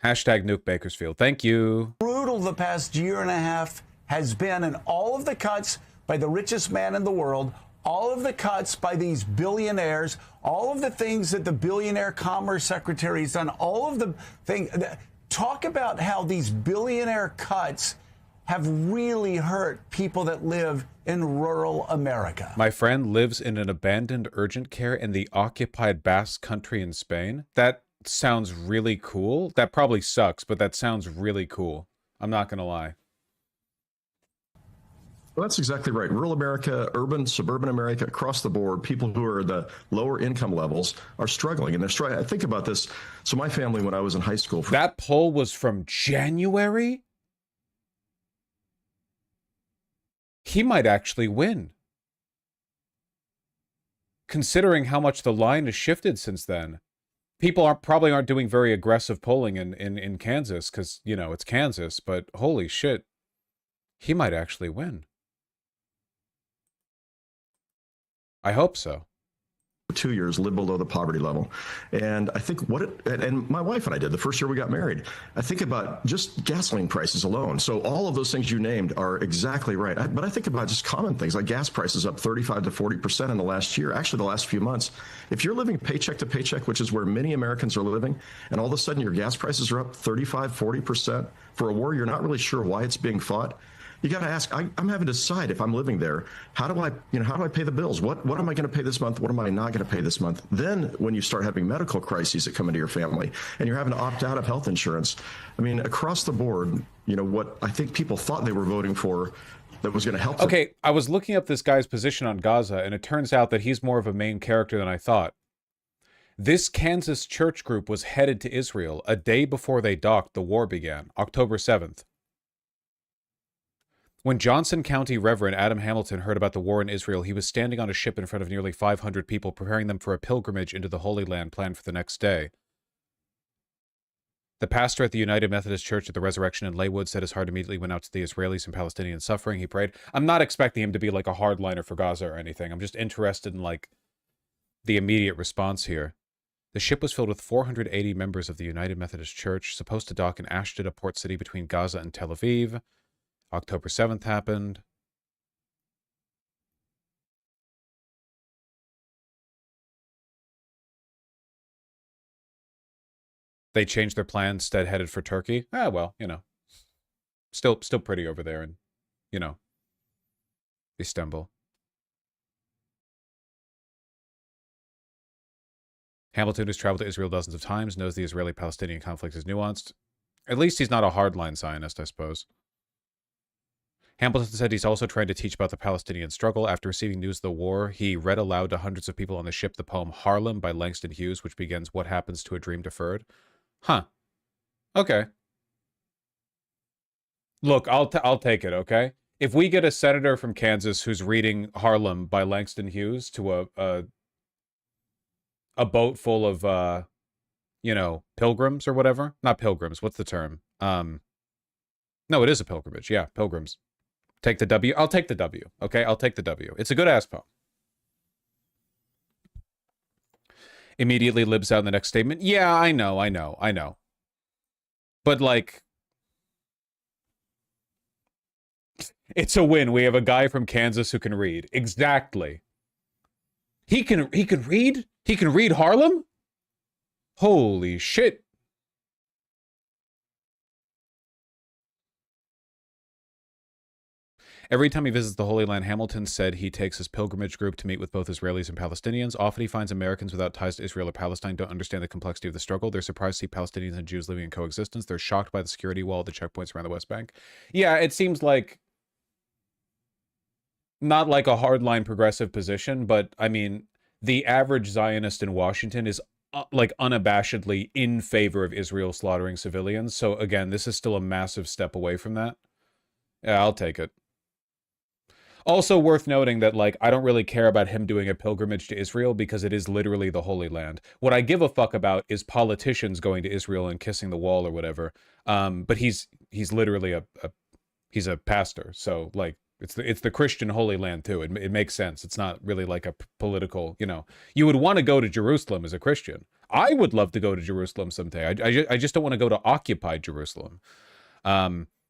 Hashtag nuke Bakersfield. Thank you. Brutal the past year and a half has been, and all of the cuts by the richest man in the world, all of the cuts by these billionaires, all of the things that the billionaire commerce secretary has done, all of the things. Talk about how these billionaire cuts have really hurt people that live in rural America. My friend lives in an abandoned urgent care in the occupied Basque Country in Spain. That sounds really cool. That probably sucks, but that sounds really cool. I'm not going to lie. Well, that's exactly right. Rural America, urban, suburban America, across the board, people who are the lower income levels are struggling. And they're struggling. I think about this. So my family, when I was in high school... That poll was from January? He might actually win. considering how much the line has shifted since then. People probably aren't doing very aggressive polling in Kansas because, you know, it's Kansas, but holy shit, he might actually win. I hope so. 2 years lived below the poverty level. And I think and my wife and I did the first year we got married, I think about just gasoline prices alone. So all of those things you named are exactly right. But I think about just common things like gas prices up 35 to 40% in the last year, actually the last few months. If you're living paycheck to paycheck, which is where many Americans are living, and all of a sudden your gas prices are up 35, 40% for a war you're not really sure why it's being fought, you got to ask, I'm having to decide if I'm living there, how do I pay the bills? What am I going to pay this month? What am I not going to pay this month? Then when you start having medical crises that come into your family and you're having to opt out of health insurance, I mean, across the board, you know, what I think people thought they were voting for that was going to help them. Okay, I was looking up this guy's position on Gaza, and it turns out that he's more of a main character than I thought. This Kansas church group was headed to Israel a day before they docked, the war began, October 7th. When Johnson County Reverend Adam Hamilton heard about the war in Israel, he was standing on a ship in front of nearly 500 people, preparing them for a pilgrimage into the Holy Land planned for the next day. The pastor at the United Methodist Church at the Resurrection in Leywood said his heart immediately went out to the Israelis and Palestinian suffering. He prayed. I'm not expecting him to be like a hardliner for Gaza or anything. I'm just interested in, like, the immediate response here. The ship was filled with 480 members of the United Methodist Church, supposed to dock in Ashdod, a port city between Gaza and Tel Aviv. October 7th happened. They changed their plans, instead headed for Turkey. Ah, well, you know. Still pretty over there in, you know, Istanbul. Hamilton, who's traveled to Israel dozens of times, knows the Israeli-Palestinian conflict is nuanced. At least he's not a hardline Zionist, I suppose. Hamilton said he's also trying to teach about the Palestinian struggle. After receiving news of the war, he read aloud to hundreds of people on the ship the poem Harlem by Langston Hughes, which begins, "What happens to a dream deferred?" Huh. Okay. Look, I'll take it, okay? If we get a senator from Kansas who's reading Harlem by Langston Hughes to a boat full of, you know, pilgrims or whatever. Not pilgrims, what's the term? No, it is a pilgrimage. Yeah, pilgrims. Take the W. I'll take the W. Okay, I'll take the W. It's a good ass poem. Immediately libs out in the next statement. Yeah, I know. But, like, it's a win. We have a guy from Kansas who can read. Exactly. He can read? He can read Harlem? Holy shit. Every time he visits the Holy Land, Hamilton said he takes his pilgrimage group to meet with both Israelis and Palestinians. Often he finds Americans without ties to Israel or Palestine don't understand the complexity of the struggle. They're surprised to see Palestinians and Jews living in coexistence. They're shocked by the security wall, the checkpoints around the West Bank. Yeah, it seems like not like a hardline progressive position, but I mean, the average Zionist in Washington is like unabashedly in favor of Israel slaughtering civilians. So again, this is still a massive step away from that. Yeah, I'll take it. Also worth noting that, like, I don't really care about him doing a pilgrimage to Israel because it is literally the Holy Land. What I give a fuck about is politicians going to Israel and kissing the wall or whatever. But he's literally he's a pastor, so like it's the Christian Holy Land too. It makes sense. It's not really like a political, you know. You would want to go to Jerusalem as a Christian. I would love to go to Jerusalem someday. I just don't want to go to occupied Jerusalem.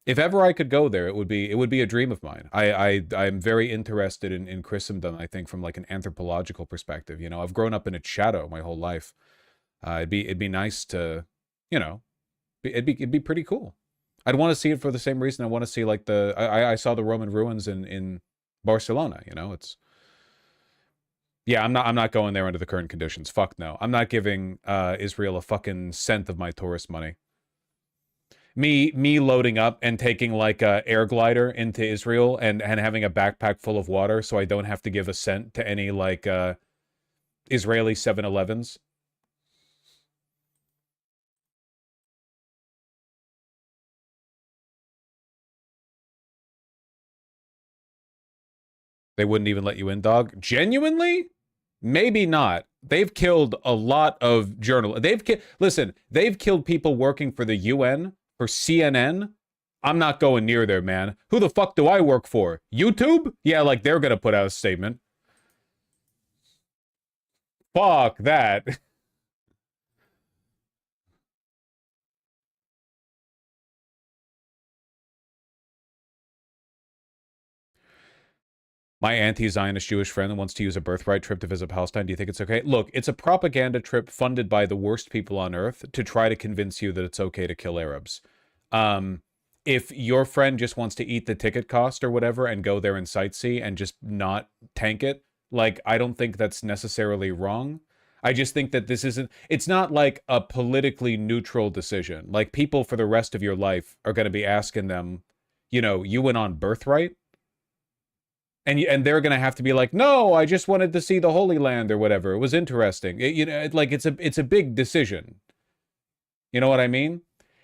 If ever I could go there, it would be a dream of mine. I'm very interested in Christendom, I think, from like an anthropological perspective. You know, I've grown up in its shadow my whole life. It'd be nice to, you know, it'd be pretty cool. I'd want to see it for the same reason I want to see like I saw the Roman ruins in Barcelona. You know, it's yeah. I'm not going there under the current conditions. Fuck no. I'm not giving Israel a fucking cent of my tourist money. Me loading up and taking like a air glider into Israel and having a backpack full of water so I don't have to give a cent to any like Israeli 7-Elevens. They wouldn't even let you in, dog. Genuinely? Maybe not. They've killed a lot of journalists. Listen, they've killed people working for the UN, for CNN. I'm not going near there, man. Who the fuck do I work for? YouTube? Yeah, like they're gonna put out a statement. Fuck that. My anti-Zionist Jewish friend wants to use a birthright trip to visit Palestine. Do you think it's okay? Look, it's a propaganda trip funded by the worst people on earth to try to convince you that it's okay to kill Arabs. If your friend just wants to eat the ticket cost or whatever and go there and sightsee and just not tank it, like, I don't think that's necessarily wrong. I just think that it's not like a politically neutral decision. Like, people for the rest of your life are going to be asking them, you know, you went on birthright? And they're going to have to be like, no, I just wanted to see the Holy Land or whatever. It was interesting. It's a big decision. You know what I mean?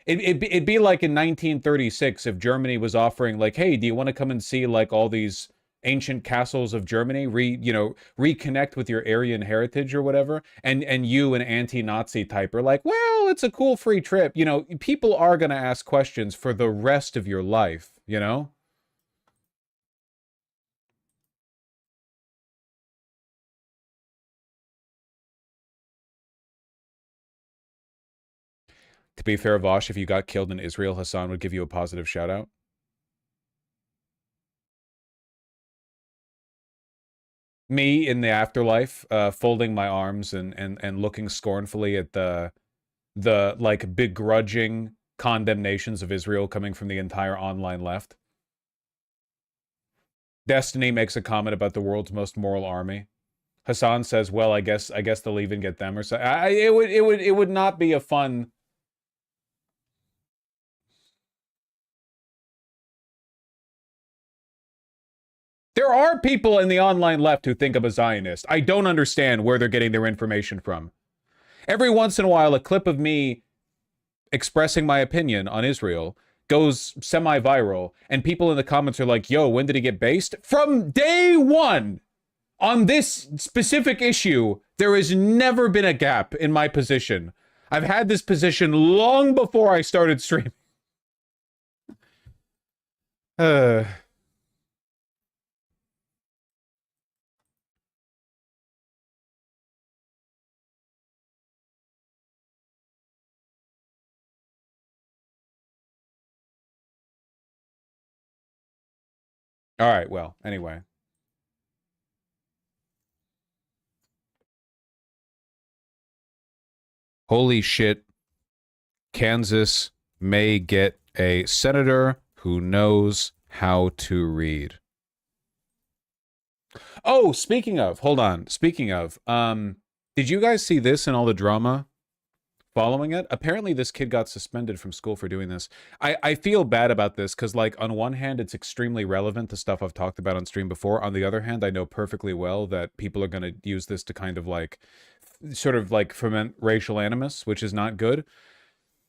It'd be like in 1936 if Germany was offering like, hey, do you want to come and see like all these ancient castles of Germany, reconnect with your Aryan heritage or whatever, and you, an anti-Nazi type, are like, well, it's a cool free trip. You know, people are going to ask questions for the rest of your life, you know? To be fair, Vosh, if you got killed in Israel, Hassan would give you a positive shout out. Me in the afterlife, folding my arms and looking scornfully at the like begrudging condemnations of Israel coming from the entire online left. Destiny makes a comment about the world's most moral army. Hassan says, "Well, I guess they'll even get them or so." It would not be a fun. There are people in the online left who think I'm a Zionist. I don't understand where they're getting their information from. Every once in a while, a clip of me expressing my opinion on Israel goes semi-viral, and people in the comments are like, yo, when did he get based? From day one, on this specific issue, there has never been a gap in my position. I've had this position long before I started streaming. All right, well, anyway. Holy shit. Kansas may get a senator who knows how to read. Oh, speaking of, hold on. Speaking of, did you guys see this and all the drama following it? Apparently this kid got suspended from school for doing this. I feel bad about this because, like, on one hand, it's extremely relevant to stuff I've talked about on stream before. On the other hand, I know perfectly well that people are going to use this to kind of, like, sort of, like, foment racial animus, which is not good.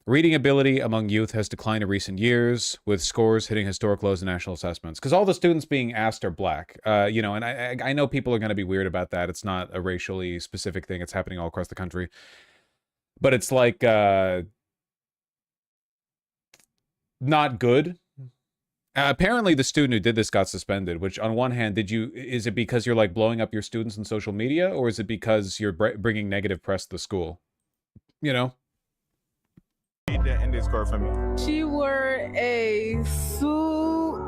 Reading ability among youth has declined in recent years, with scores hitting historic lows in national assessments. Because all the students being asked are black. You know, and I know people are going to be weird about that. It's not a racially specific thing. It's happening all across the country. But it's like, not good. Apparently the student who did this got suspended, which on one hand, is it because you're like blowing up your students on social media, or is it because you're bringing negative press to the school? You know? Read the end score for me. She wore a suit,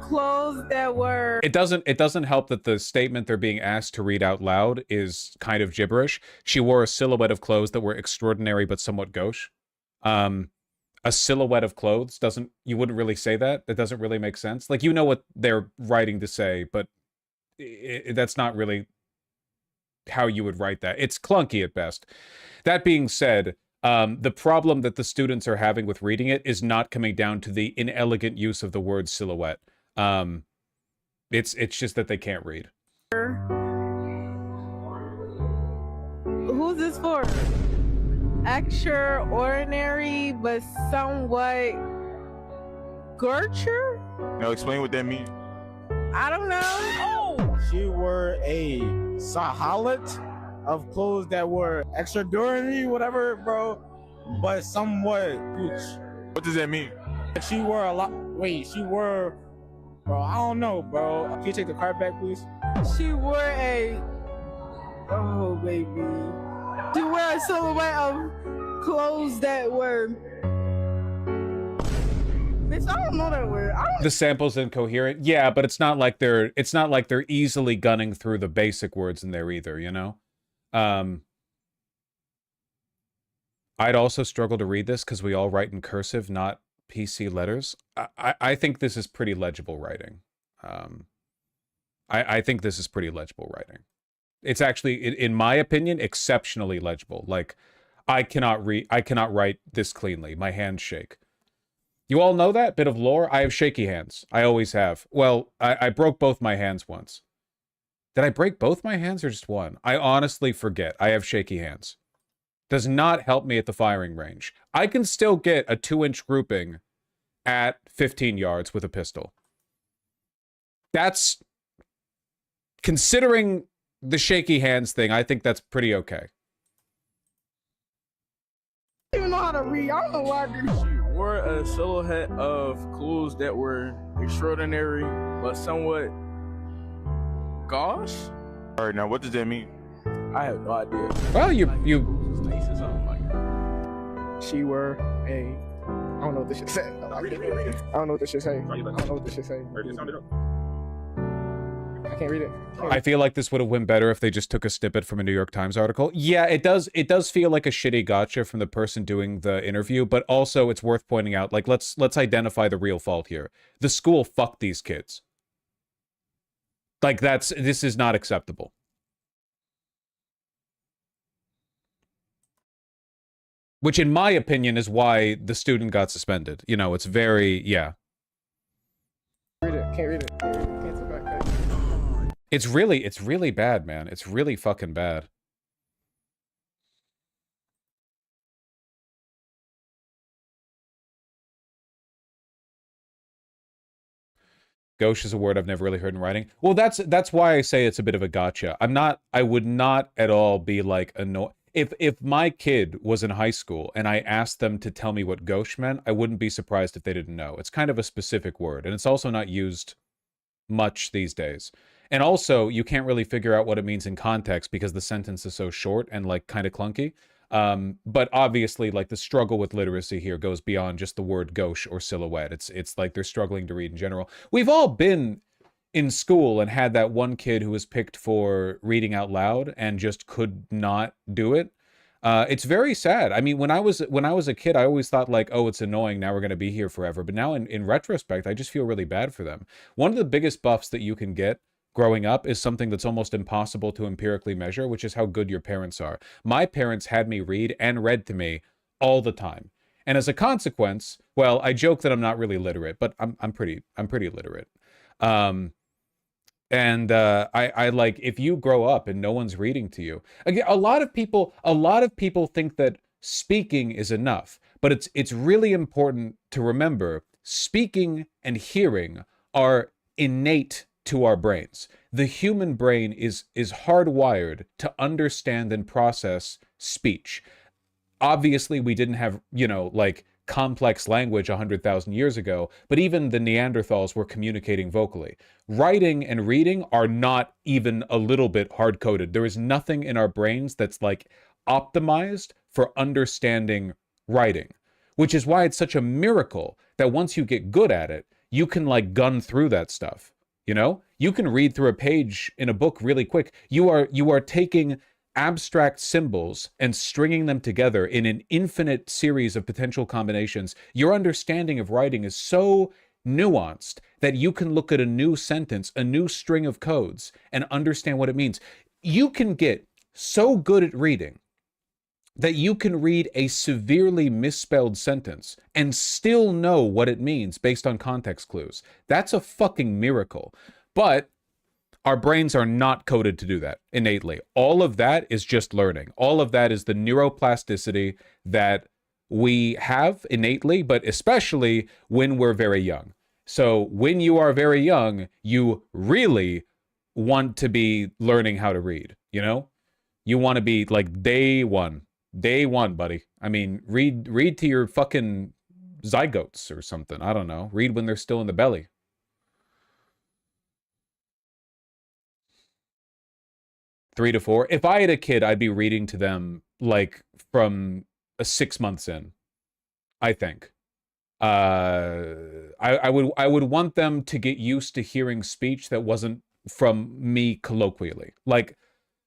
clothes that were... It doesn't help that the statement they're being asked to read out loud is kind of gibberish. She wore a silhouette of clothes that were extraordinary but somewhat gauche. A silhouette of clothes you wouldn't really say that. That doesn't really make sense. Like, you know what they're writing to say, but that's not really how you would write that. It's clunky at best. That being said, the problem that the students are having with reading it is not coming down to the inelegant use of the word silhouette. It's just that they can't read. Who's this for? Extraordinary, but somewhat Gertrude? No, explain what that means. I don't know. She wore a sahalat of clothes that were extraordinary, whatever, bro, but somewhat gooch. What does that mean? She wore a lot. Wait, she wore. Bro, I don't know, bro. Can you take the card back, please? She wore a. Oh, baby. She wore a silhouette of clothes that were. Bitch, I don't know that word. The sample's incoherent. Yeah, but it's not like they're easily gunning through the basic words in there either, you know? I'd also struggle to read this because we all write in cursive, not PC letters. I think this is pretty legible writing. I think this is pretty legible writing. It's actually, in my opinion, exceptionally legible. Like, I cannot write this cleanly. My hands shake. You all know that bit of lore? I have shaky hands. I always have. Well, I broke both my hands once. Did I break both my hands or just one? I honestly forget. I have shaky hands. Does not help me at the firing range. I can still get a 2-inch grouping at 15 yards with a pistol. That's, considering the shaky hands thing, I think that's pretty okay. I don't even know how to read. I don't know why I did. She wore a silhouette of clothes that were extraordinary, but somewhat gauche. All right, now what does that mean? I have no idea. Well, you Face or something like that. She were a. I don't know what this shit say. I don't know what this shit say. I don't know what this shit say. I can't read it. I feel like this would have went better if they just took a snippet from a New York Times article. Yeah, it does feel like a shitty gotcha from the person doing the interview, but also it's worth pointing out, like, let's identify the real fault here. The school fucked these kids. Like, this is not acceptable. Which, in my opinion, is why the student got suspended. You know, it's very, yeah. Read it. Can't read it. Cancel back. It's really bad, man. It's really fucking bad. Gauche is a word I've never really heard in writing. Well, that's why I say it's a bit of a gotcha. I would not at all be like annoyed. If my kid was in high school and I asked them to tell me what gauche meant, I wouldn't be surprised if they didn't know. It's kind of a specific word, and it's also not used much these days. And also, you can't really figure out what it means in context because the sentence is so short and, like, kind of clunky. But obviously, like, the struggle with literacy here goes beyond just the word gauche or silhouette. It's like they're struggling to read in general. We've all been in school and had that one kid who was picked for reading out loud and just could not do it. It's very sad. I mean, when I was a kid, I always thought, like, oh, it's annoying, now we're going to be here forever. But now in retrospect, I just feel really bad for them. One of the biggest buffs that you can get growing up is something that's almost impossible to empirically measure, which is how good your parents are. My parents had me read and read to me all the time. And as a consequence, well, I joke that I'm not really literate, but I'm pretty literate. I like, if you grow up and no one's reading to you, again, a lot of people think that speaking is enough, but it's really important to remember speaking and hearing are innate to our brains. The human brain is hardwired to understand and process speech. Obviously, we didn't have, you know, like, complex language 100,000 years ago, but even the Neanderthals were communicating vocally. Writing and reading are not even a little bit hard-coded. There is nothing in our brains that's, like, optimized for understanding writing, which is why it's such a miracle that once you get good at it, you can, like, gun through that stuff. You know, you can read through a page in a book really quick. You are taking abstract symbols and stringing them together in an infinite series of potential combinations. Your understanding of writing is so nuanced that you can look at a new sentence, a new string of codes, and understand what it means. You can get so good at reading that you can read a severely misspelled sentence and still know what it means based on context clues. That's a fucking miracle. But our brains are not coded to do that innately. All of that is just learning. All of that is the neuroplasticity that we have innately, but especially when we're very young. So when you are very young, you really, want to be learning how to read, you know? You want to be like day one. Day one, buddy. I mean, read to your fucking zygotes or something. I don't know. Read when they're still in the belly. Three to four. If I had a kid, I'd be reading to them like from 6 months in, I think. I would want them to get used to hearing speech that wasn't from me colloquially. Like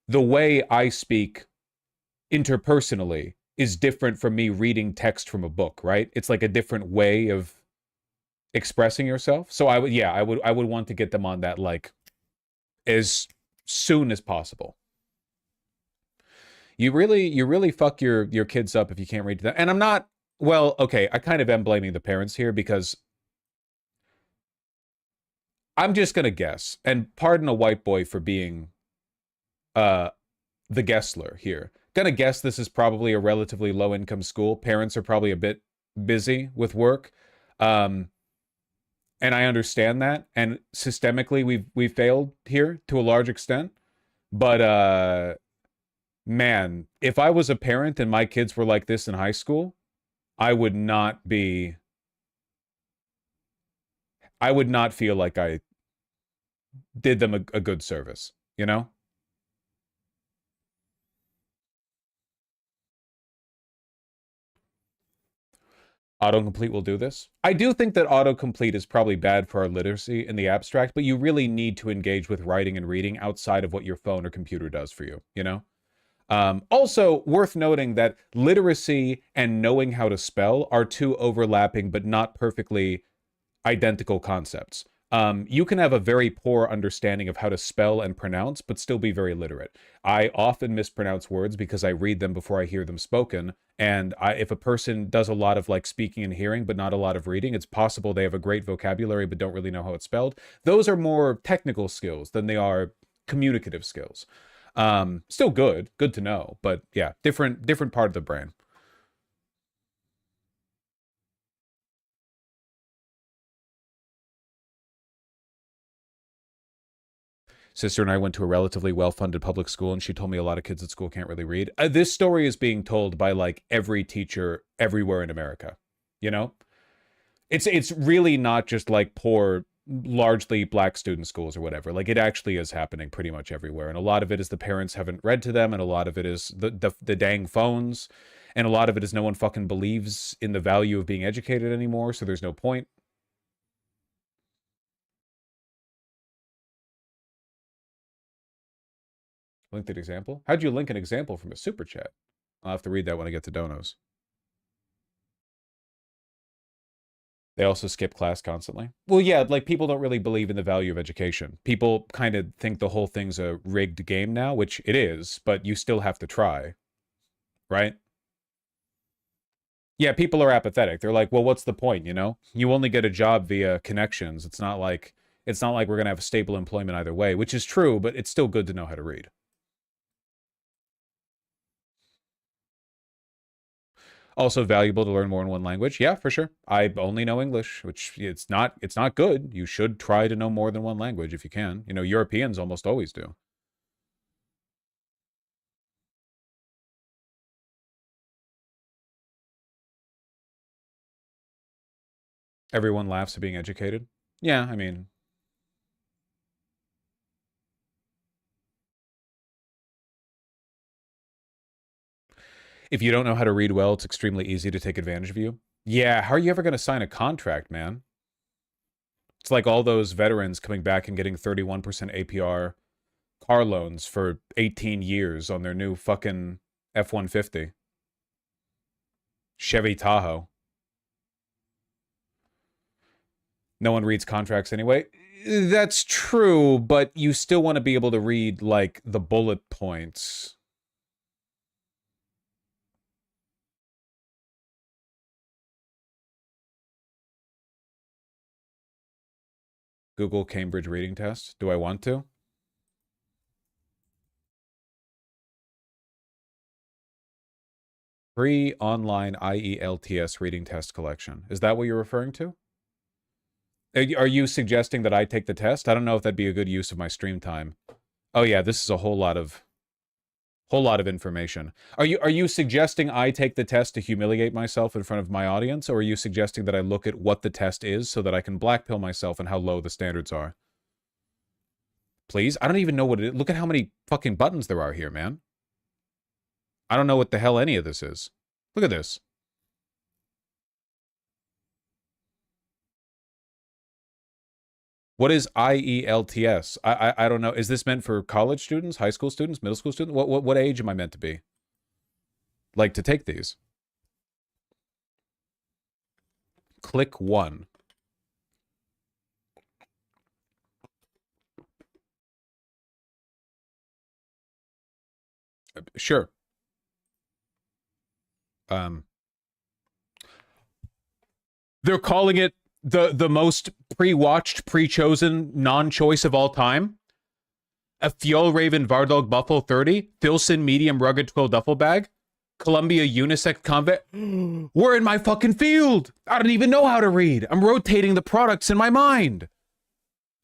the way I speak interpersonally is different from me reading text from a book, right? It's like a different way of expressing yourself. So I would want to get them on that like as soon as possible. You really fuck your kids up if you can't read to them. And I'm not, well, okay, I kind of am blaming the parents here because I'm just gonna guess, and pardon a white boy for being the guessler here. Gonna guess this is probably a relatively low income school. Parents are probably a bit busy with work. And I understand that. And systemically we've failed here to a large extent. But man, if I was a parent and my kids were like this in high school, I would not feel like I did them a good service, you know? Autocomplete will do this. I do think that autocomplete is probably bad for our literacy in the abstract, but you really need to engage with writing and reading outside of what your phone or computer does for you, you know? Also, worth noting that literacy and knowing how to spell are two overlapping but not perfectly identical concepts. You can have a very poor understanding of how to spell and pronounce, but still be very literate. I often mispronounce words because I read them before I hear them spoken. And if a person does a lot of like speaking and hearing, but not a lot of reading, it's possible they have a great vocabulary, but don't really know how it's spelled. Those are more technical skills than they are communicative skills. Still good to know, but yeah, different part of the brain. Sister and I went to a relatively well-funded public school, and she told me a lot of kids at school can't really read. This story is being told by like every teacher everywhere in America. You know, it's really not just like poor, largely black student schools or whatever. Like it actually is happening pretty much everywhere, and a lot of it is the parents haven't read to them, and a lot of it is the dang phones, and a lot of it is no one fucking believes in the value of being educated anymore, so there's no point. Link that example? How'd you link an example from a super chat? I'll have to read that when I get to donos. They also skip class constantly. Well, yeah, like people don't really believe in the value of education. People kind of think the whole thing's a rigged game now, which it is, but you still have to try, right? Yeah, people are apathetic. They're like, well, what's the point, you know? You only get a job via connections. It's not like we're gonna have stable employment either way, which is true, but it's still good to know how to read. Also valuable to learn more than one language. Yeah, for sure. I only know English, which it's not good. You should try to know more than one language if you can. You know, Europeans almost always do. Everyone laughs at being educated. Yeah, I mean, if you don't know how to read well, it's extremely easy to take advantage of you. Yeah, how are you ever going to sign a contract, man? It's like all those veterans coming back and getting 31% APR car loans for 18 years on their new fucking F-150. Chevy Tahoe. No one reads contracts anyway. That's true, but you still want to be able to read, like, the bullet points. Google Cambridge reading test. Do I want to? Free online IELTS reading test collection. Is that what you're referring to? Are you suggesting that I take the test? I don't know if that'd be a good use of my stream time. Oh yeah, this is a whole lot of information. Are you suggesting I take the test to humiliate myself in front of my audience, or are you suggesting that I look at what the test is so that I can blackpill myself and how low the standards are? Please? I don't even know what it is. Look at how many fucking buttons there are here, man. I don't know what the hell any of this is. Look at this. What is IELTS? I don't know. Is this meant for college students, high school students, middle school students? What age am I meant to be? Like to take these? Click 1. Sure. They're calling it the most pre-watched, pre-chosen non-choice of all time. A Fjallraven Vardog Buffalo 30, Filson Medium Rugged Twill Duffel Bag, Columbia Unisex Convet. We're in my fucking field. I don't even know how to read. I'm rotating the products in my mind.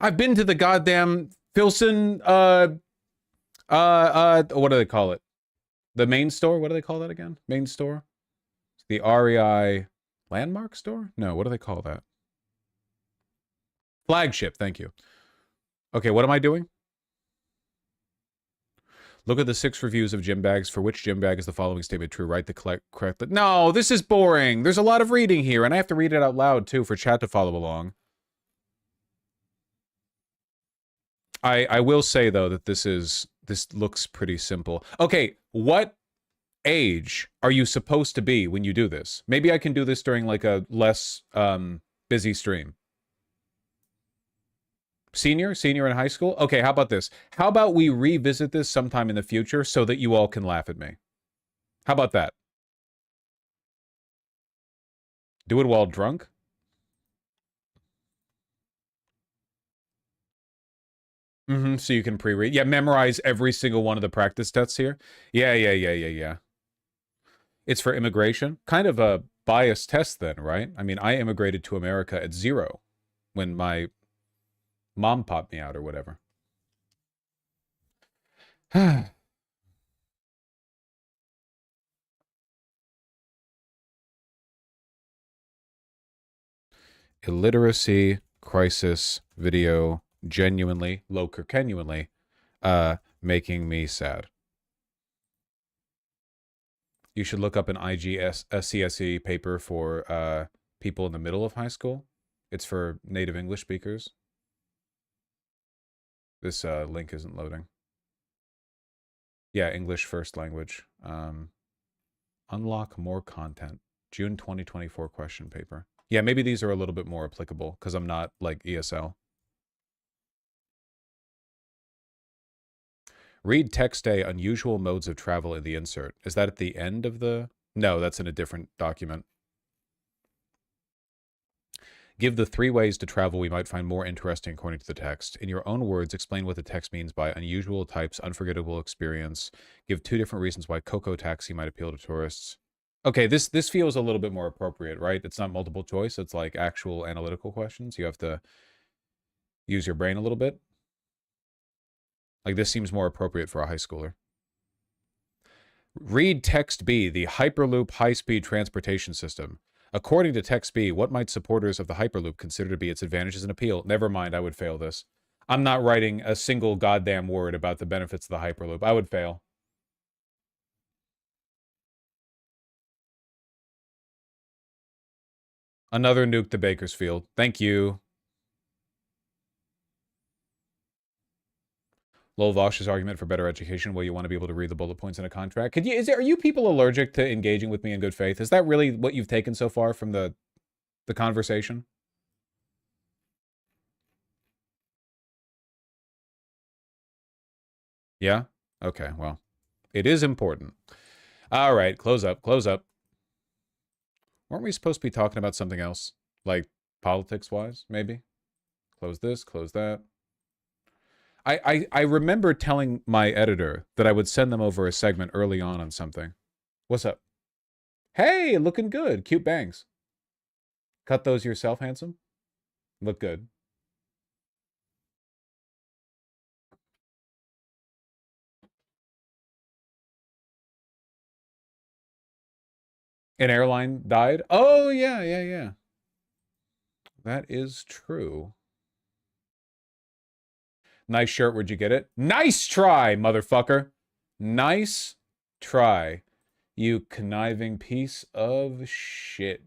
I've been to the goddamn Filson, what do they call it? The main store? What do they call that again? Main store? The REI Landmark store? No, what do they call that? Flagship, thank you. Okay, what am I doing? Look at the 6 reviews of gym bags. For which gym bag is the following statement true? Write the correct... No, this is boring. There's a lot of reading here, and I have to read it out loud, too, for chat to follow along. I will say, though, that this looks pretty simple. Okay, what age are you supposed to be when you do this? Maybe I can do this during, like, a less busy stream. Senior in high school? Okay, how about this? How about we revisit this sometime in the future so that you all can laugh at me? How about that? Do it while drunk? So you can pre-read. Yeah, memorize every single one of the practice tests here. Yeah. It's for immigration. Kind of a biased test then, right? I mean, I immigrated to America at 0 when my mom popped me out or whatever. Illiteracy crisis video genuinely, genuinely, making me sad. You should look up an CSE paper for people in the middle of high school. It's for native English speakers. This link isn't loading. Yeah, English first language. Unlock more content. June 2024 question paper. Yeah, maybe these are a little bit more applicable because I'm not like ESL. Read text A, unusual modes of travel in the insert. Is that at the end of the... No, that's in a different document. Give the 3 ways to travel we might find more interesting according to the text. In your own words, explain what the text means by unusual types, unforgettable experience. Give 2 different reasons why Coco Taxi might appeal to tourists. Okay, this feels a little bit more appropriate, right? It's not multiple choice. It's like actual analytical questions. You have to use your brain a little bit. Like, this seems more appropriate for a high schooler. Read text B, the Hyperloop high-speed transportation system. According to text B, what might supporters of the Hyperloop consider to be its advantages and appeal? Never mind, I would fail this. I'm not writing a single goddamn word about the benefits of the Hyperloop. I would fail. Another nuke to Bakersfield. Thank you. Lowell Vosh's argument for better education, well, you want to be able to read the bullet points in a contract. Are you people allergic to engaging with me in good faith? Is that really what you've taken so far from the conversation? Yeah? Okay, well, it is important. All right, close up. Weren't we supposed to be talking about something else? Like politics-wise, maybe? Close this, close that. I remember telling my editor that I would send them over a segment early on something. What's up? Hey, looking good. Cute bangs. Cut those yourself, handsome? Look good. An airline died? Oh, yeah, yeah, yeah. That is true. Nice shirt. Where'd you get it? Nice try, motherfucker. Nice try. You conniving piece of shit.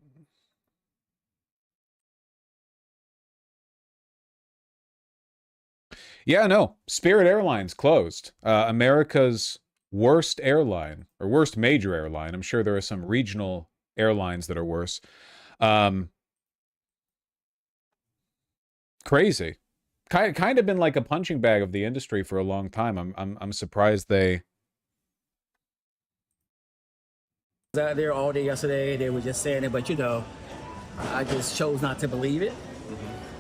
Yeah, no. Spirit Airlines closed. America's worst airline, or worst major airline. I'm sure there are some regional airlines that are worse. Crazy. Kind of been like a punching bag of the industry for a long time. I'm surprised they... I was out there all day yesterday. They were just saying it, but you know, I just chose not to believe it.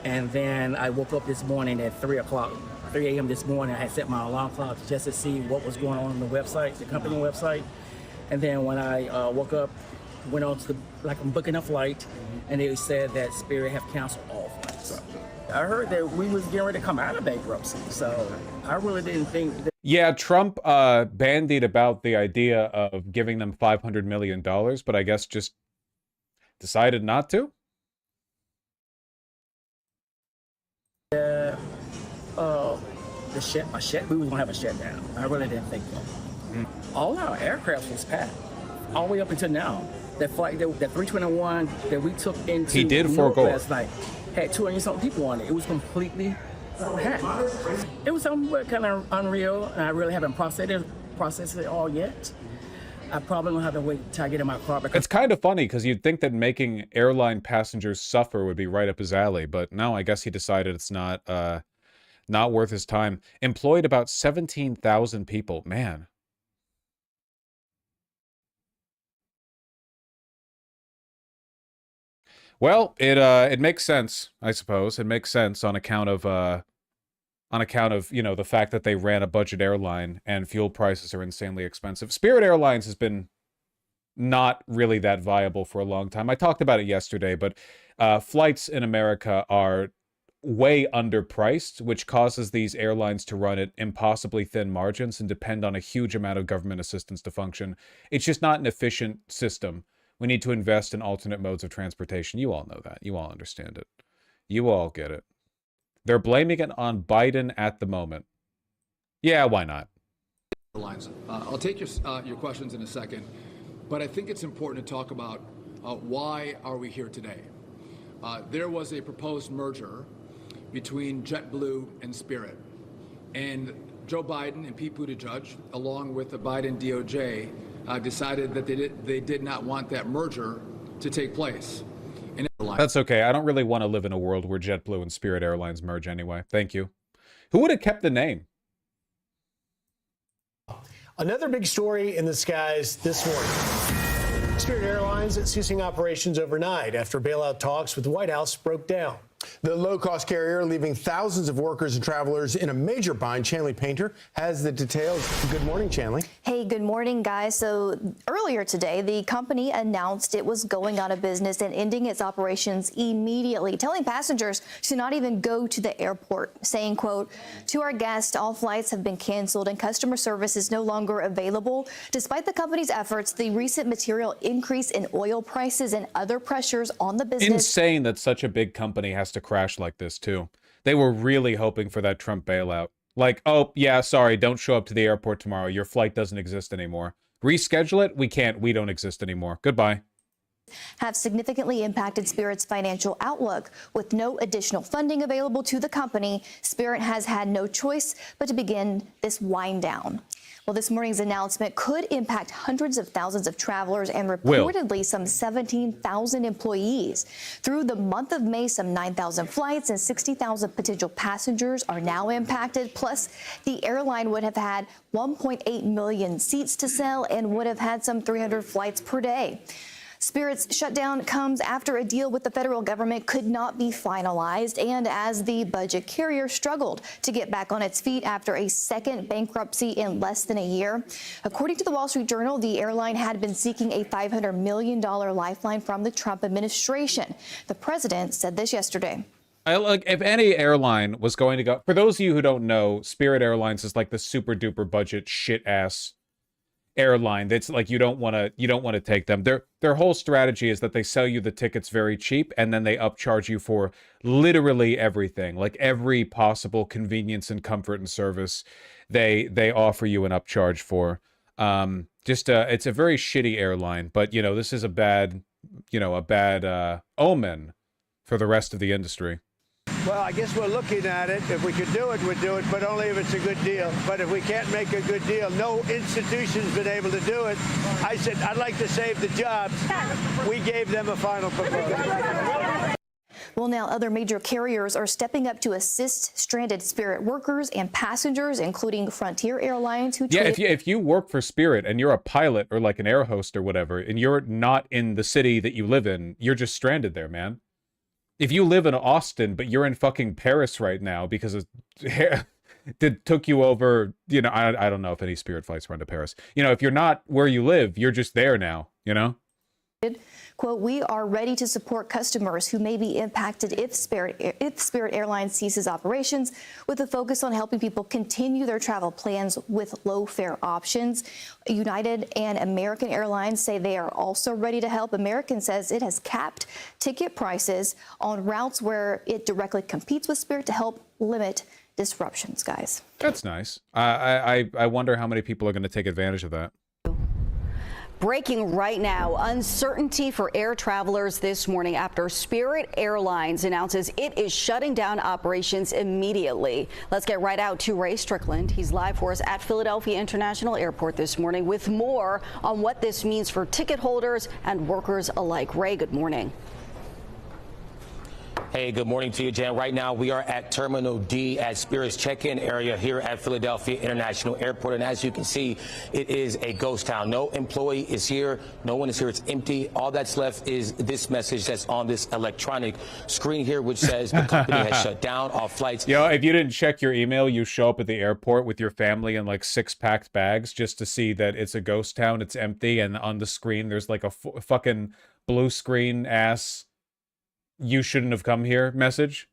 And then I woke up this morning at 3 a.m. this morning. I had set my alarm clock just to see what was going on the website, the company website. And then when I woke up, went on to like I'm booking a flight, and they said that Spirit have canceled all flights. I heard that we was getting ready to come out of bankruptcy, so I really didn't think that. Yeah, Trump bandied about the idea of giving them $500 million, but I guess just decided not to. We was gonna have a shutdown. I really didn't think so. All our aircraft was packed, all the way up until now. That flight, that 321 that we took into He did New York forego last night, had 200-something people on it. It was completely packed. It was somewhat kind of unreal, and I really haven't processed it all yet. I probably will have to wait till I get in my car. It's kind of funny because you'd think that making airline passengers suffer would be right up his alley, but no, I guess he decided it's not worth his time. Employed about 17,000 people. Man. Well, it makes sense, I suppose. It makes sense on account of you know, the fact that they ran a budget airline and fuel prices are insanely expensive. Spirit Airlines has been not really that viable for a long time. I talked about it yesterday, but flights in America are way underpriced, which causes these airlines to run at impossibly thin margins and depend on a huge amount of government assistance to function. It's just not an efficient system. We need to invest in alternate modes of transportation. You all know that. You all understand it. You all get it. They're blaming it on Biden at the moment. Yeah, why not? I'll take your questions in a second, but I think it's important to talk about why are we here today. There was a proposed merger between JetBlue and Spirit, and Joe Biden and Pete Buttigieg, along with the Biden DOJ, decided that they did not want that merger to take place. That's okay. I don't really want to live in a world where JetBlue and Spirit Airlines merge anyway. Thank you. Who would have kept the name? Another big story in the skies this morning. Spirit Airlines ceasing operations overnight after bailout talks with the White House broke down. The low-cost carrier leaving thousands of workers and travelers in a major bind. Chanley Painter has the details. Good morning, Chanley. Hey, good morning, guys. So earlier today, the company announced it was going out of business and ending its operations immediately, telling passengers to not even go to the airport, saying, quote, "To our guests, all flights have been canceled and customer service is no longer available." Despite the company's efforts, the recent material increase in oil prices and other pressures on the business. Insane that such a big company has to crash like this too. They were really hoping for that Trump bailout. Like, oh yeah, sorry, don't show up to the airport tomorrow. Your flight doesn't exist anymore. Reschedule it. We can't. We don't exist anymore. Goodbye. Have significantly impacted Spirit's financial outlook. With no additional funding available to the company, Spirit has had no choice but to begin this wind down. Well, this morning's announcement could impact hundreds of thousands of travelers and reportedly some 17,000 employees. Through the month of May, some 9,000 flights and 60,000 potential passengers are now impacted. Plus, the airline would have had 1.8 million seats to sell and would have had some 300 flights per day. Spirit's shutdown comes after a deal with the federal government could not be finalized and as the budget carrier struggled to get back on its feet after a second bankruptcy in less than a year. According to the Wall Street Journal, the airline had been seeking a $500 million lifeline from the Trump administration. The president said this yesterday. I like if any airline was going to go. For those of you who don't know, Spirit Airlines is like the super duper budget shit ass airline. That's like you don't want to take them. Their whole strategy is that they sell you the tickets very cheap and then they upcharge you for literally everything, like every possible convenience and comfort and service they offer you an upcharge for. It's a very shitty airline, but you know, this is a bad omen for the rest of the industry. Well, I guess we're looking at it. If we could do it, we'd do it, but only if it's a good deal. But if we can't make a good deal, no institution's been able to do it. I said, I'd like to save the jobs. We gave them a final proposal. Well, now other major carriers are stepping up to assist stranded Spirit workers and passengers, including Frontier Airlines, who if you work for Spirit and you're a pilot or like an air host or whatever, and you're not in the city that you live in, you're just stranded there, man. If you live in Austin, but you're in fucking Paris right now because it took you over, you know, I don't know if any Spirit flights run to Paris. You know, if you're not where you live, you're just there now, you know? Quote, we are ready to support customers who may be impacted if Spirit Airlines ceases operations, with a focus on helping people continue their travel plans with low fare options. United and American Airlines say they are also ready to help. American says it has capped ticket prices on routes where it directly competes with Spirit to help limit disruptions, guys. That's nice. I wonder how many people are going to take advantage of that. Breaking right now, uncertainty for air travelers this morning after Spirit Airlines announces it is shutting down operations immediately. Let's get right out to Ray Strickland. He's live for us at Philadelphia International Airport this morning with more on what this means for ticket holders and workers alike. Ray, good morning. Hey, good morning to you, Jan. Right now, we are at Terminal D at Spirit's check-in area here at Philadelphia International Airport. And as you can see, it is a ghost town. No employee is here. No one is here. It's empty. All that's left is this message that's on this electronic screen here, which says the company has shut down all flights. Yo, if you didn't check your email, you show up at the airport with your family in like 6 packed bags just to see that it's a ghost town. It's empty. And on the screen, there's like a fucking blue screen ass "you shouldn't have come here" message.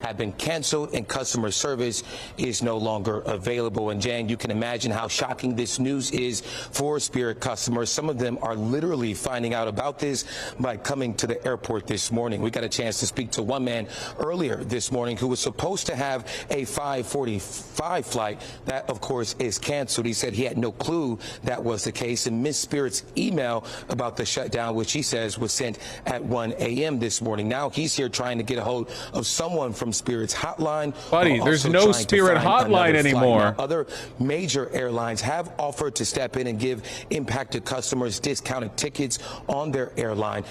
Have been canceled and customer service is no longer available. And Jan, you can imagine how shocking this news is for Spirit customers. Some of them are literally finding out about this by coming to the airport this morning. We got a chance to speak to one man earlier this morning who was supposed to have a 5:45 flight. That, of course, is canceled. He said he had no clue that was the case and missed Spirit's email about the shutdown, which he says was sent at 1 a.m. this morning. Now he's here trying to get a hold of someone from Spirit's hotline. Buddy, there's no Spirit hotline anymore. Now, other major airlines have offered to step in and give impacted customers discounted tickets on their airline.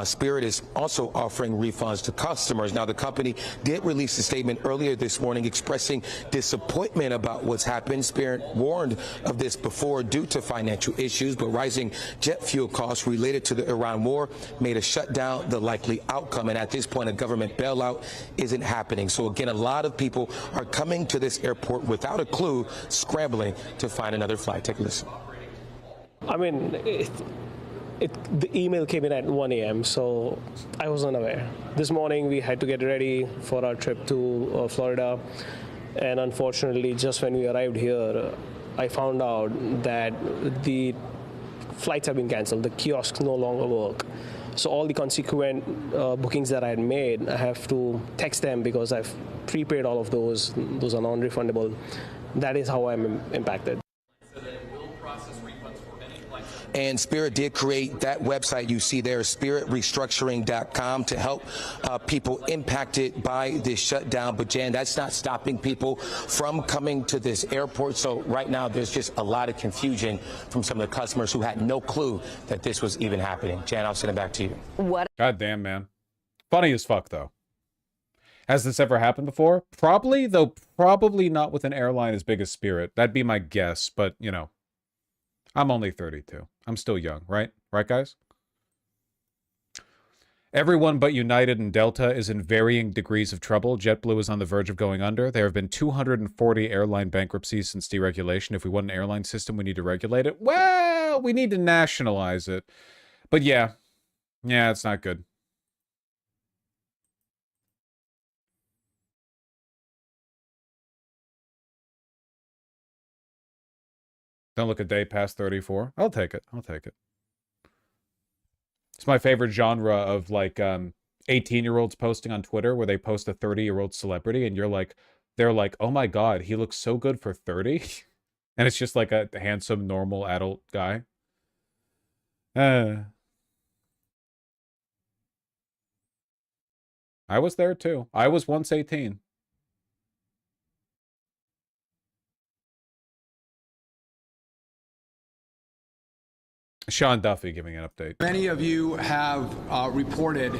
Spirit is also offering refunds to customers. Now, the company did release a statement earlier this morning expressing disappointment about what's happened. Spirit warned of this before due to financial issues, but rising jet fuel costs related to the Iran war made a shutdown the likely outcome. And at this point, a government bailout isn't happening. So again, a lot of people are coming to this airport without a clue, scrambling to find another flight. Take a listen. I mean, the email came in at 1 a.m., so I was unaware. This morning, we had to get ready for our trip to Florida. And unfortunately, just when we arrived here, I found out that the flights have been canceled. The kiosks no longer work. So all the consequent bookings that I had made, I have to text them because I've prepaid all of those. Those are non-refundable. That is how I'm impacted. And Spirit did create that website you see there, spiritrestructuring.com, to help people impacted by this shutdown. But Jan, that's not stopping people from coming to this airport. So right now, there's just a lot of confusion from some of the customers who had no clue that this was even happening. Jan, I'll send it back to you. What? God damn, man. Funny as fuck, though. Has this ever happened before? Probably, though probably not with an airline as big as Spirit. That'd be my guess, but, you know, I'm only 32. I'm still young, right? Right, guys? Everyone but United and Delta is in varying degrees of trouble. JetBlue is on the verge of going under. There have been 240 airline bankruptcies since deregulation. If we want an airline system, we need to regulate it. Well, we need to nationalize it. But yeah, it's not good. Don't look a day past 34. I'll take it. I'll take it. It's my favorite genre of like 18-year-olds posting on Twitter where they post a 30-year-old celebrity and they're like, oh my God, he looks so good for 30. And it's just like a handsome, normal adult guy. I was there too. I was once 18. Sean Duffy giving an update. Many of you have reported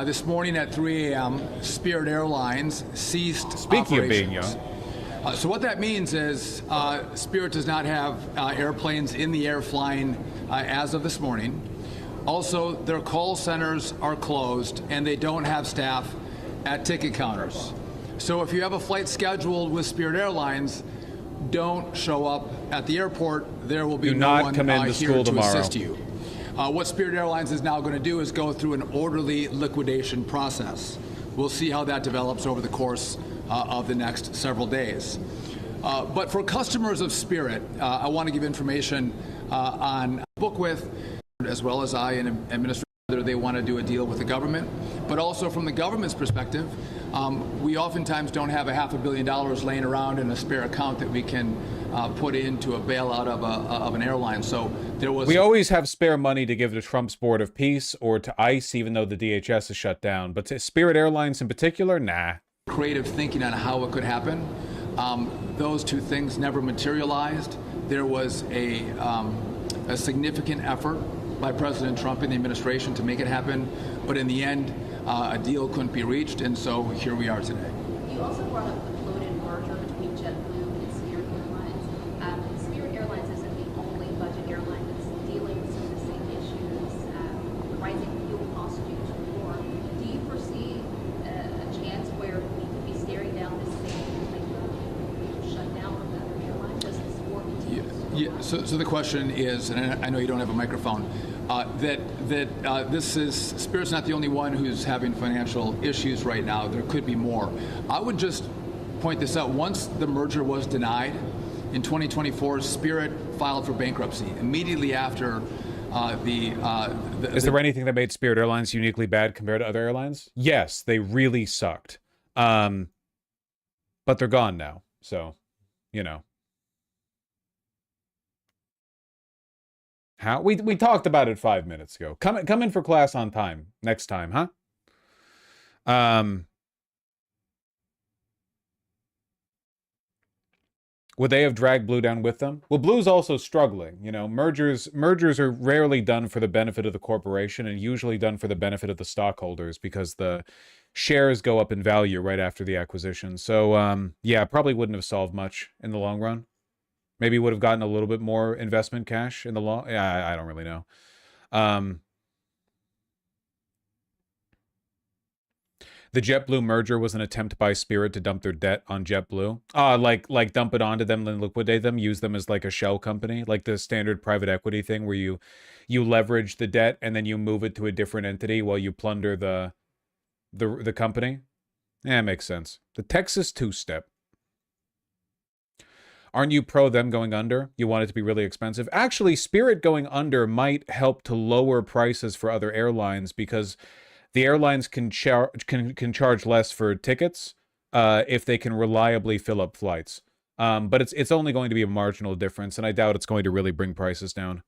this morning at 3 a.m. Spirit Airlines ceased Speaking of being operations. young. So what that means is Spirit does not have airplanes in the air flying as of this morning. Also, their call centers are closed and they don't have staff at ticket counters. So if you have a flight scheduled with Spirit Airlines, don't show up at the airport. There will be no one here to assist you. What Spirit Airlines is now going to do is go through an orderly liquidation process. We'll see how that develops over the course of the next several days. But for customers of Spirit, I want to give information on book with, as well as I and administration, whether they want to do a deal with the government. But also from the government's perspective, we oftentimes don't have $500 million laying around in a spare account that we can put into a bailout of an airline. So there was. We always have spare money to give to Trump's Board of Peace or to ICE, even though the DHS is shut down. But to Spirit Airlines in particular, nah. Creative thinking on how it could happen. Those two things never materialized. There was a significant effort by President Trump and the administration to make it happen, but in the end, a deal couldn't be reached, and so here we are today. You also brought up the floated merger between JetBlue and Spirit Airlines. Spirit Airlines isn't the only budget airline that's dealing with some of the same issues, the rising fuel costs due to war. Do you foresee a chance where we could be staring down this same shutdown of other airlines as this war continues? Yeah. So the question is, and I know you don't have a microphone, this is Spirit's not the only one who's having financial issues right now. There could be more. I would just point this out. Once the merger was denied in 2024, Spirit filed for bankruptcy immediately after Is there anything that made Spirit Airlines uniquely bad compared to other airlines? Yes, they really sucked. But they're gone now, so you know. How we talked about it 5 minutes ago. Come in for class on time next time, huh? Would they have dragged Blue down with them? Well, Blue's also struggling. You know, mergers are rarely done for the benefit of the corporation and usually done for the benefit of the stockholders because the shares go up in value right after the acquisition. So yeah, probably wouldn't have solved much in the long run. Maybe would have gotten a little bit more investment cash in the long. Yeah, I don't really know. The JetBlue merger was an attempt by Spirit to dump their debt on JetBlue. Like dump it onto them, then liquidate them, use them as like a shell company, like the standard private equity thing where you leverage the debt and then you move it to a different entity while you plunder the company. Yeah, it makes sense. The Texas two-step. Aren't you pro them going under? You want it to be really expensive? Actually, Spirit going under might help to lower prices for other airlines because the airlines can charge less for tickets if they can reliably fill up flights. But it's only going to be a marginal difference, and I doubt it's going to really bring prices down.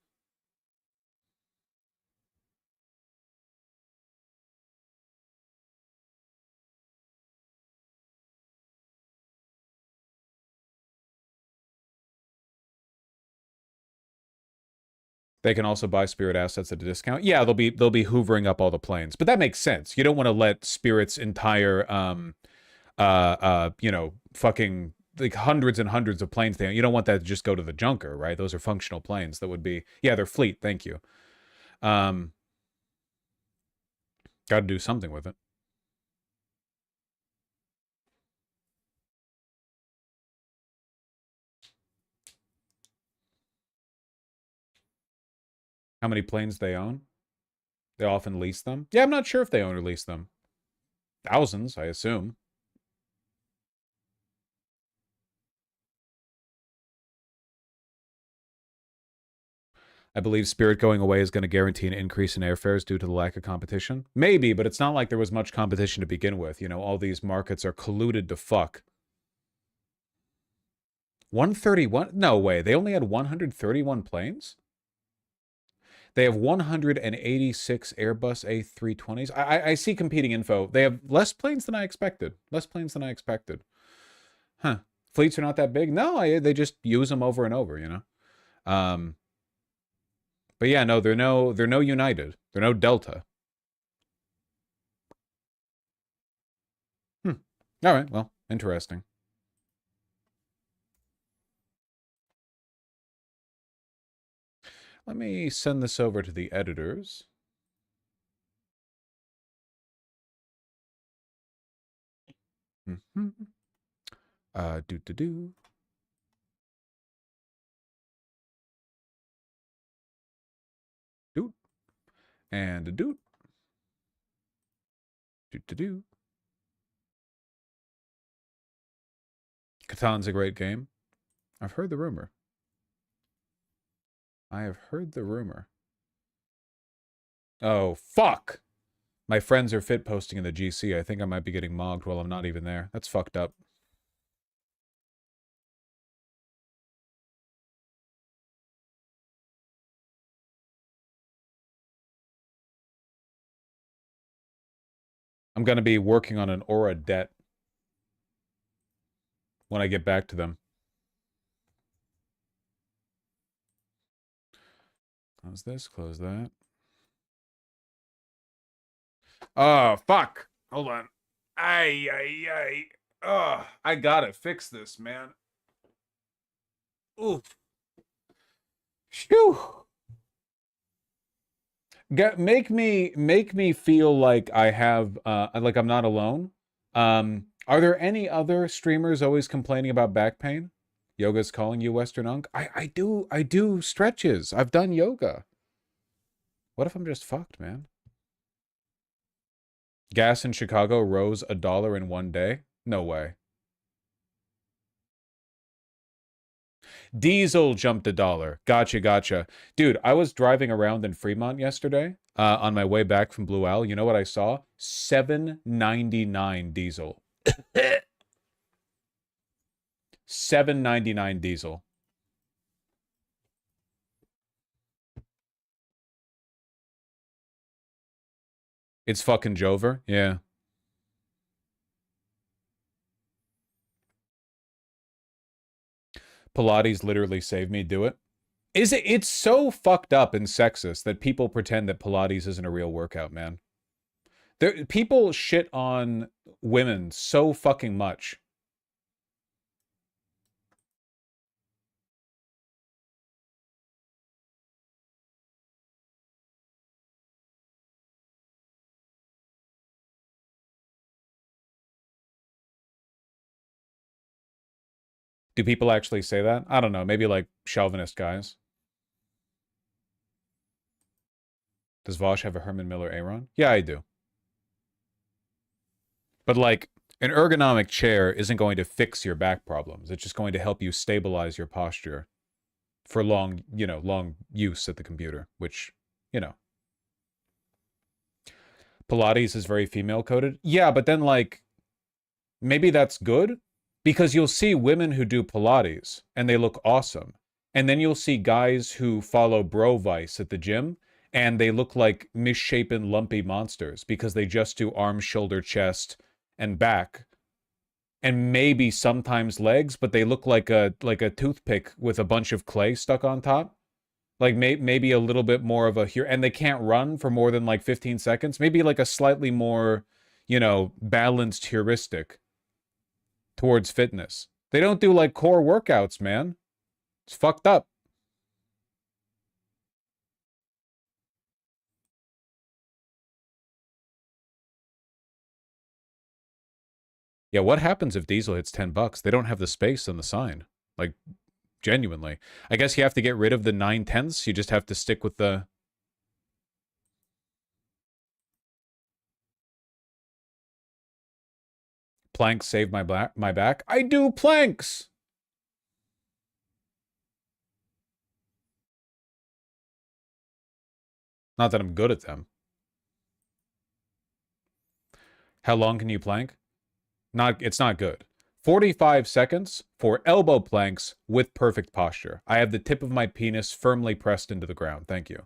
They can also buy Spirit assets at a discount. Yeah, they'll be hoovering up all the planes, but that makes sense. You don't want to let Spirit's entire you know, fucking like hundreds and hundreds of planes there. You don't want that to just go to the junker, right? Those are functional planes. That would be, yeah, they're fleet. Thank you. Got to do something with it. How many planes they own? They often lease them. Yeah, I'm not sure if they own or lease them. Thousands, I assume. I believe Spirit going away is going to guarantee an increase in airfares due to the lack of competition. Maybe, but it's not like there was much competition to begin with. You know, all these markets are colluded to fuck. 131? No way. They only had 131 planes? They have 186 Airbus A320s. I see competing info. They have less planes than I expected. Less planes than I expected. Huh. Fleets are not that big? No, they just use them over and over, you know? But yeah, no, they're no United. They're no Delta. All right, well, interesting. Let me send this over to the editors. Do. Doot. And a doot. Do. Catan's a great game. I've heard the rumor. I have heard the rumor. Oh, fuck! My friends are fit posting in the GC. I think I might be getting mogged while I'm not even there. That's fucked up. I'm going to be working on an aura debt when I get back to them. Close this, close that. Oh, fuck. Hold on. Ay. Oh, I gotta fix this, man. Oof. Phew. Make me feel like I have like I'm not alone. Are there any other streamers always complaining about back pain? Yoga's calling you Western Unk? I do stretches. I've done yoga. What if I'm just fucked, man? Gas in Chicago rose $1 in one day? No way. Diesel jumped $1. Gotcha. Dude, I was driving around in Fremont yesterday on my way back from Blue Owl. You know what I saw? $7.99 diesel. $7.99 diesel. It's fucking Jover. Yeah. Pilates literally saved me. Do it. It's so fucked up and sexist that people pretend that Pilates isn't a real workout, man. People shit on women so fucking much. Do people actually say that? I don't know. Maybe like chauvinist guys. Does Vosh have a Herman Miller Aeron? Yeah, I do. But like, an ergonomic chair isn't going to fix your back problems. It's just going to help you stabilize your posture for long use at the computer, which, you know. Pilates is very female coded. Yeah, but then like, maybe that's good because you'll see women who do Pilates and they look awesome. And then you'll see guys who follow Bro Vice at the gym and they look like misshapen, lumpy monsters because they just do arm, shoulder, chest, and back. And maybe sometimes legs, but they look like a toothpick with a bunch of clay stuck on top. Like maybe a little bit more of a here, and they can't run for more than like 15 seconds. Maybe like a slightly more, balanced heuristic towards fitness. They don't do like core workouts, man. It's fucked up. Yeah, what happens if diesel hits $10? They don't have the space on the sign. Like, genuinely. I guess you have to get rid of the 9/10ths. You just have to stick with the... Planks save my back. I do planks! Not that I'm good at them. How long can you plank? It's not good. 45 seconds for elbow planks with perfect posture. I have the tip of my penis firmly pressed into the ground. Thank you.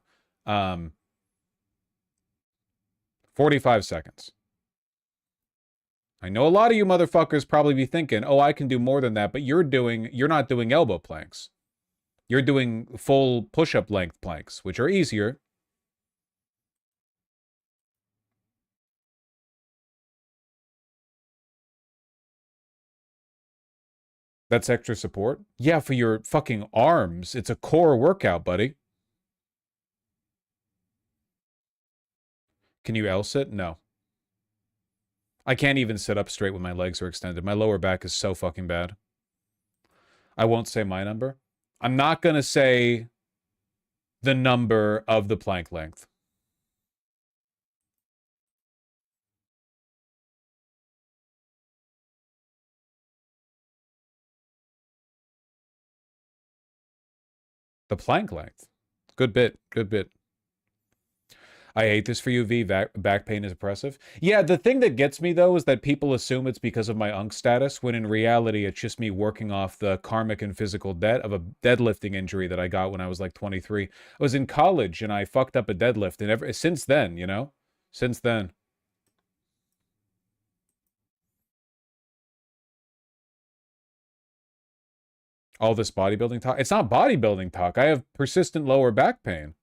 45 seconds. I know a lot of you motherfuckers probably be thinking, oh, I can do more than that, but you're not doing elbow planks. You're doing full push-up length planks, which are easier. That's extra support? Yeah, for your fucking arms. It's a core workout, buddy. Can you L-sit? No. I can't even sit up straight when my legs are extended. My lower back is so fucking bad. I won't say my number. I'm not going to say the number of the plank length. The plank length. Good bit. Good bit. I hate this for you, V. Back pain is oppressive. Yeah, the thing that gets me, though, is that people assume it's because of my UNC status, when in reality, it's just me working off the karmic and physical debt of a deadlifting injury that I got when I was like 23. I was in college, and I fucked up a deadlift, and since then, you know? Since then. All this bodybuilding talk. It's not bodybuilding talk. I have persistent lower back pain.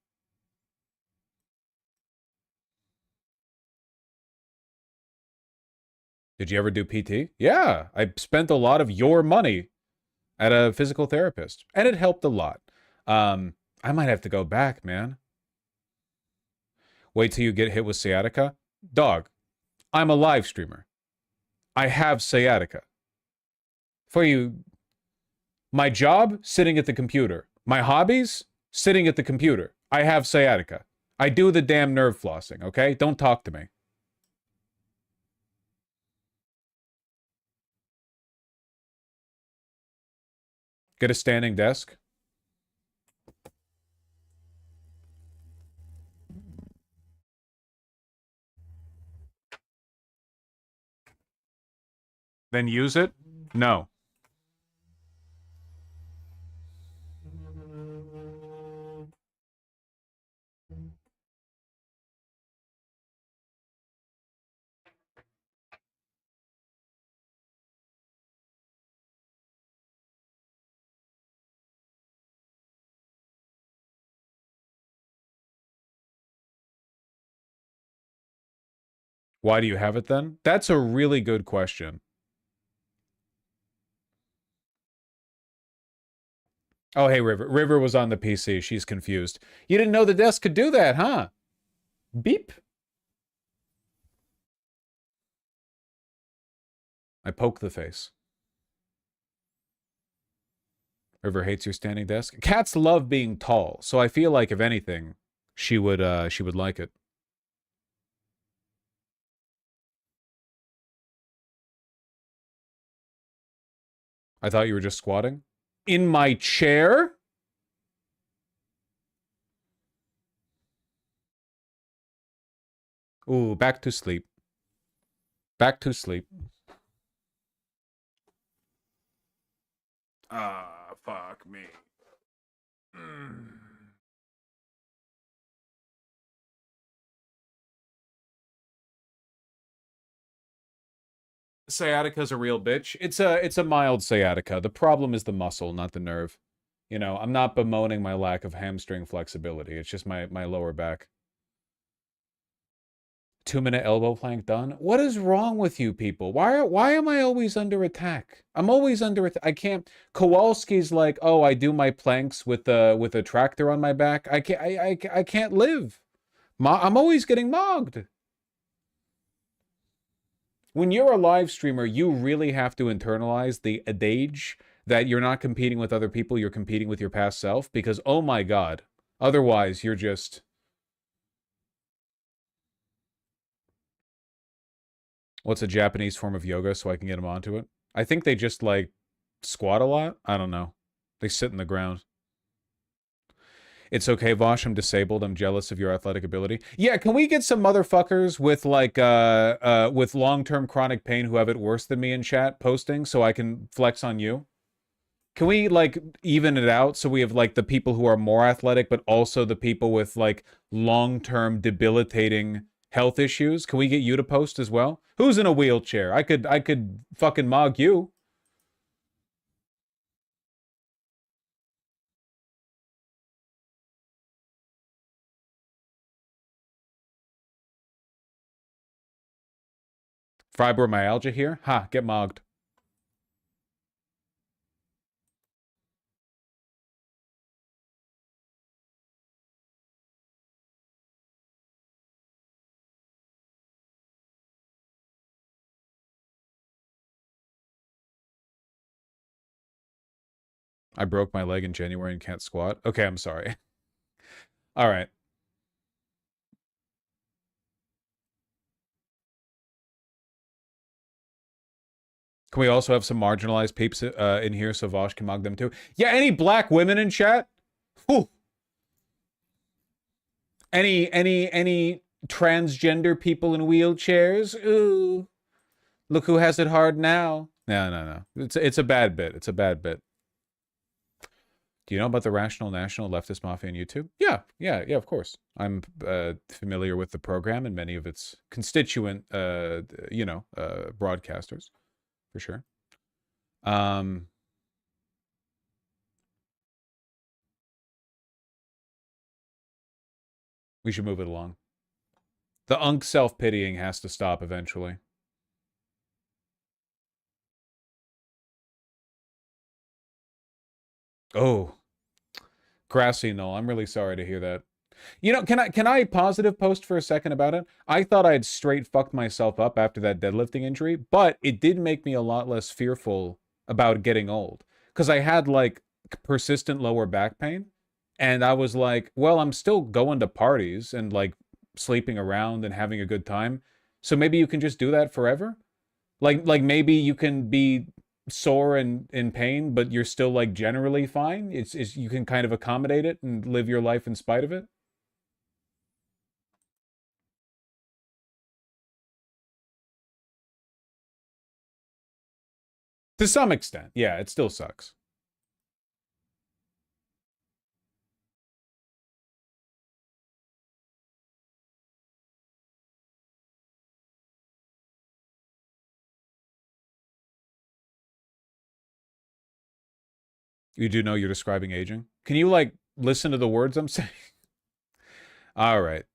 Did you ever do PT? Yeah, I spent a lot of your money at a physical therapist, and it helped a lot. I might have to go back, man. Wait till you get hit with sciatica? Dog, I'm a live streamer. I have sciatica. For you, my job, sitting at the computer. My hobbies, sitting at the computer. I have sciatica. I do the damn nerve flossing, okay? Don't talk to me. Get a standing desk. Then use it? No. Why do you have it then? That's a really good question. Oh, hey, River. River was on the PC. She's confused. You didn't know the desk could do that, huh? Beep. I poke the face. River hates your standing desk. Cats love being tall, so I feel like if anything, she would like it. I thought you were just squatting. In my chair? Ooh, back to sleep. Back to sleep. Ah, fuck me. Sciatica's a real bitch. It's a mild sciatica. The problem is the muscle, not the nerve. You know, I'm not bemoaning my lack of hamstring flexibility. It's just my lower back. 2-minute elbow plank done. What is wrong with you people? Why am I always under attack? I'm always under attack. I can't. Kowalski's like, oh, I do my planks with a tractor on my back. I can't live. I'm always getting mogged. When you're a live streamer, you really have to internalize the adage that you're not competing with other people, you're competing with your past self, because, oh my god, otherwise you're just... What's a Japanese form of yoga so I can get them onto it? I think they just, like, squat a lot? I don't know. They sit in the ground. It's okay, Vosh, I'm disabled. I'm jealous of your athletic ability. Yeah, can we get some motherfuckers with like with long-term chronic pain who have it worse than me in chat posting so I can flex on you? Can we like even it out so we have like the people who are more athletic but also the people with like long-term debilitating health issues? Can we get you to post as well? Who's in a wheelchair? I could fucking mog you. Fibromyalgia here? Ha, get mogged. I broke my leg in January and can't squat. Okay, I'm sorry. All right. Can we also have some marginalized peeps in here so Vosh can mog them too? Yeah, any black women in chat? Whew. Any transgender people in wheelchairs? Ooh. Look who has it hard now. No. It's a bad bit. It's a bad bit. Do you know about the Rational National Leftist Mafia on YouTube? Yeah, of course. I'm familiar with the program and many of its constituent, broadcasters, for sure. We should move it along. The unk self-pitying has to stop eventually. Oh. Grassy Knoll, I'm really sorry to hear that. You know, can I positive post for a second about it? I thought I had straight fucked myself up after that deadlifting injury, but it did make me a lot less fearful about getting old. Because I had, like, persistent lower back pain, and I was like, well, I'm still going to parties and, like, sleeping around and having a good time, so maybe you can just do that forever? Like maybe you can be sore and in pain, but you're still like generally fine. It's you can kind of accommodate it and live your life in spite of it. To some extent, yeah, it still sucks. You do know you're describing aging? Can you like listen to the words I'm saying? All right.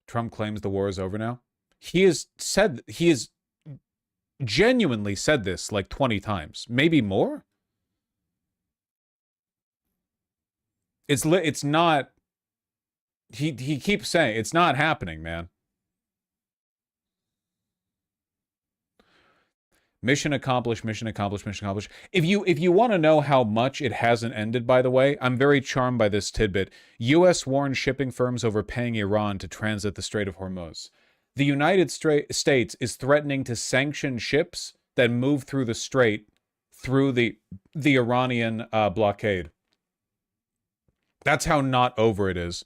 Trump claims the war is over now. He has genuinely said this like 20 times, maybe more. It's not. He keeps saying it's not happening, man. Mission accomplished, mission accomplished, mission accomplished. If you want to know how much it hasn't ended, by the way, I'm very charmed by this tidbit. U.S. warns shipping firms over paying Iran to transit the Strait of Hormuz. The United States is threatening to sanction ships that move through the strait through the Iranian blockade. That's how not over it is.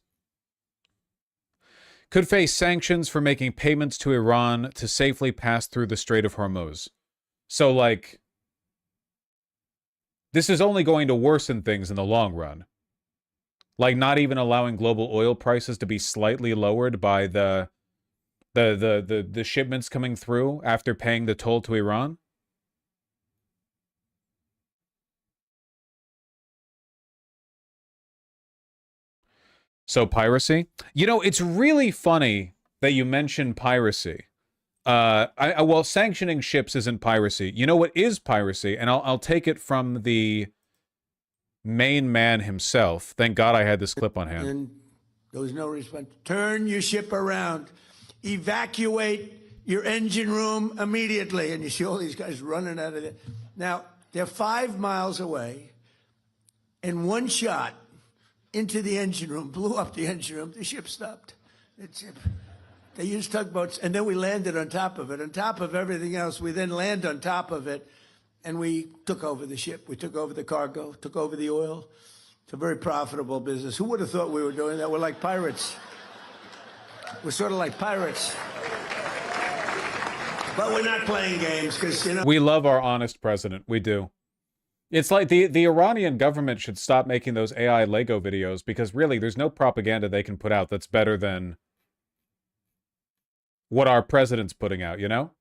Could face sanctions for making payments to Iran to safely pass through the Strait of Hormuz. So, like, this is only going to worsen things in the long run. Like, not even allowing global oil prices to be slightly lowered by the shipments coming through after paying the toll to Iran. So, piracy? You know, it's really funny that you mentioned piracy. Well, sanctioning ships isn't piracy. You know what is piracy? And I'll take it from the main man himself. Thank God I had this clip on hand. And there was no response. Turn your ship around. Evacuate your engine room immediately. And you see all these guys running out of there. Now, they're 5 miles away. And one shot into the engine room blew up the engine room. The ship stopped. They used tugboats, and then we landed on top of it. On top of everything else, we then land on top of it, and we took over the ship. We took over the cargo, took over the oil. It's a very profitable business. Who would have thought we were doing that? We're like pirates. We're sort of like pirates. But we're not playing games because, you know. We love our honest president. We do. It's like the Iranian government should stop making those AI Lego videos because really there's no propaganda they can put out that's better than what our president's putting out, you know?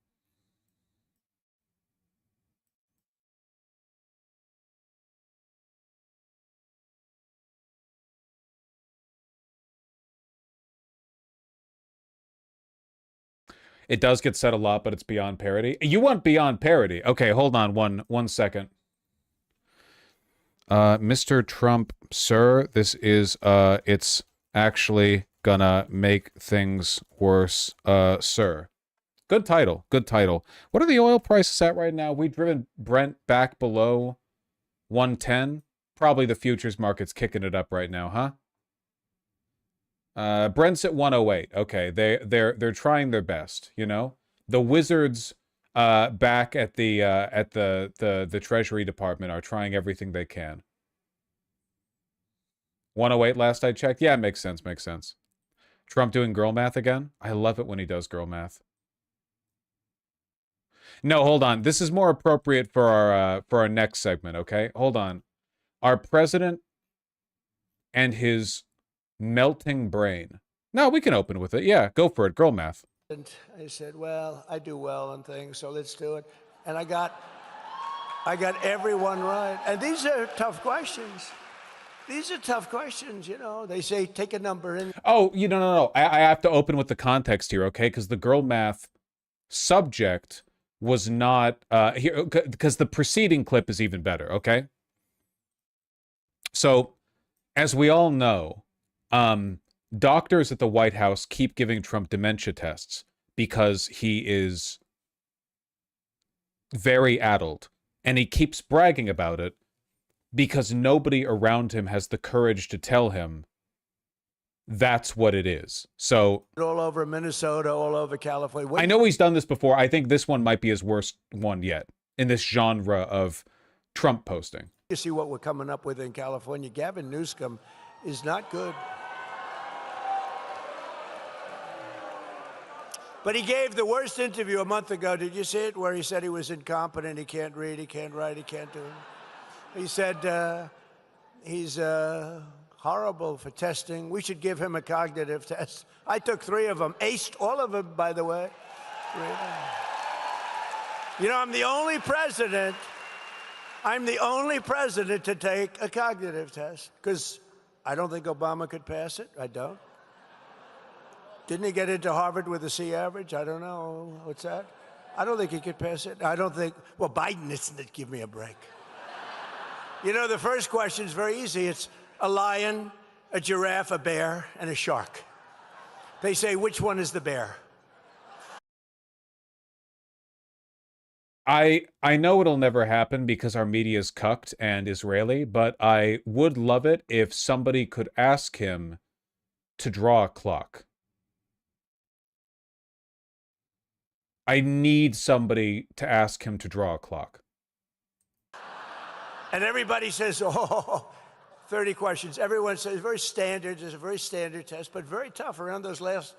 It does get said a lot, but it's beyond parody. You want beyond parody. Okay, hold on one second. Mr. Trump, sir, this is, it's actually gonna make things worse, sir. Good title, good title. What are the oil prices at right now? We've driven Brent back below 110. Probably the futures market's kicking it up right now, huh? Brent's at 108. Okay, they're trying their best, you know? The wizards back at the Treasury Department are trying everything they can. 108 last I checked. Yeah, makes sense, makes sense. Trump doing girl math again? I love it when he does girl math. No, hold on. This is more appropriate for our next segment, okay? Hold on. Our president and his melting brain. No, we can open with it. Yeah, go for it. Girl math. And I said, well, I do well on things, so let's do it. And I got everyone right. And these are tough questions. These are tough questions, you know. They say take a number in. Oh, no. I have to open with the context here, okay? Because the girl math subject was not here, because the preceding clip is even better, okay? So, as we all know, doctors at the White House keep giving Trump dementia tests because he is very addled, and he keeps bragging about it because nobody around him has the courage to tell him that's what it is. So all over Minnesota, all over California. I know he's done this before. I think this one might be his worst one yet in this genre of Trump posting. You see what we're coming up with in California. Gavin Newsom is not good. But he gave the worst interview a month ago. Did you see it? Where he said he was incompetent, he can't read, he can't write, he can't do it. He said he's horrible for testing. We should give him a cognitive test. I took 3 of them, aced all of them, by the way. 3 of them. You know, I'm the only president to take a cognitive test because I don't think Obama could pass it. I don't. Didn't he get into Harvard with a C average? I don't know. What's that? I don't think he could pass it. I don't think, well, Biden isn't. Give me a break. You know, the first question is very easy. It's a lion, a giraffe, a bear, and a shark. They say, which one is the bear? I know it'll never happen because our media is cucked and Israeli, but I would love it if somebody could ask him to draw a clock. I need somebody to ask him to draw a clock. And everybody says, oh, 30 questions. Everyone says very standard. It's a very standard test, but very tough around those last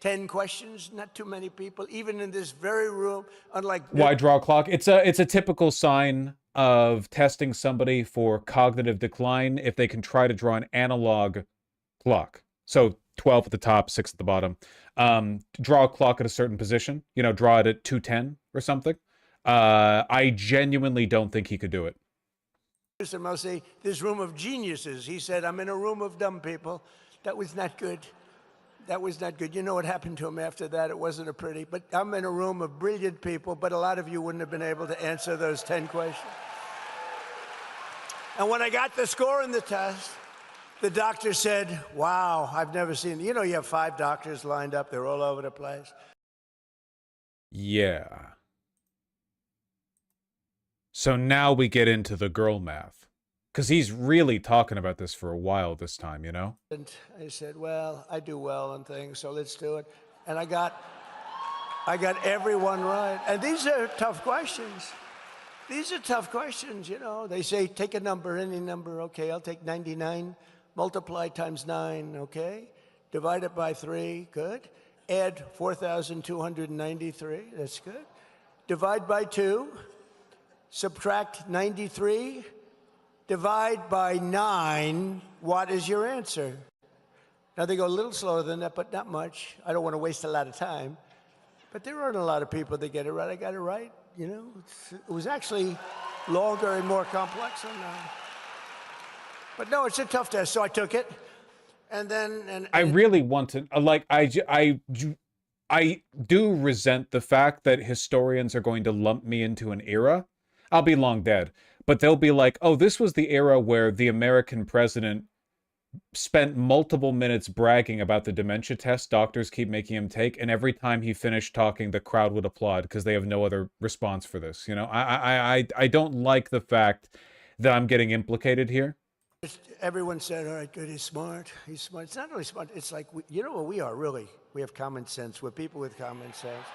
10 questions. Not too many people, even in this very room, unlike... Why draw a clock? It's a typical sign of testing somebody for cognitive decline if they can try to draw an analog clock. So 12 at the top, 6 at the bottom. Draw a clock at a certain position. You know, draw it at 2:10 or something. I genuinely don't think he could do it. I'll say, this room of geniuses. He said, I'm in a room of dumb people. That was not good. That was not good. You know what happened to him after that? It wasn't a pretty, but I'm in a room of brilliant people, but a lot of you wouldn't have been able to answer those 10 questions. And when I got the score in the test, the doctor said, wow, I've never seen, you know, you have 5 doctors lined up. They're all over the place. Yeah. So now we get into the girl math. Because he's really talking about this for a while this time, you know? And I said, well, I do well on things, so let's do it. and I got everyone right. And these are tough questions. These are tough questions, you know. They say, take a number, any number. Okay, I'll take 99, multiply times 9, okay? Divide it by 3, good. Add 4,293, that's good. Divide by 2, subtract 93, divide by 9, what is your answer? Now, they go a little slower than that, but not much. I don't want to waste a lot of time. But there aren't a lot of people that get it right. I got it right, you know. It was actually longer and more complex than that. But no, it's a tough test, so I took it. And then... I really want to... Like, I do resent the fact that historians are going to lump me into an era. I'll be long dead. But they'll be like, oh, this was the era where the American president spent multiple minutes bragging about the dementia test doctors keep making him take, and every time he finished talking, the crowd would applaud because they have no other response for this. You know, I don't like the fact that I'm getting implicated here. Everyone said, all right, good, he's smart. He's smart. It's not really smart. It's like, you know what we are, really? We have common sense. We're people with common sense.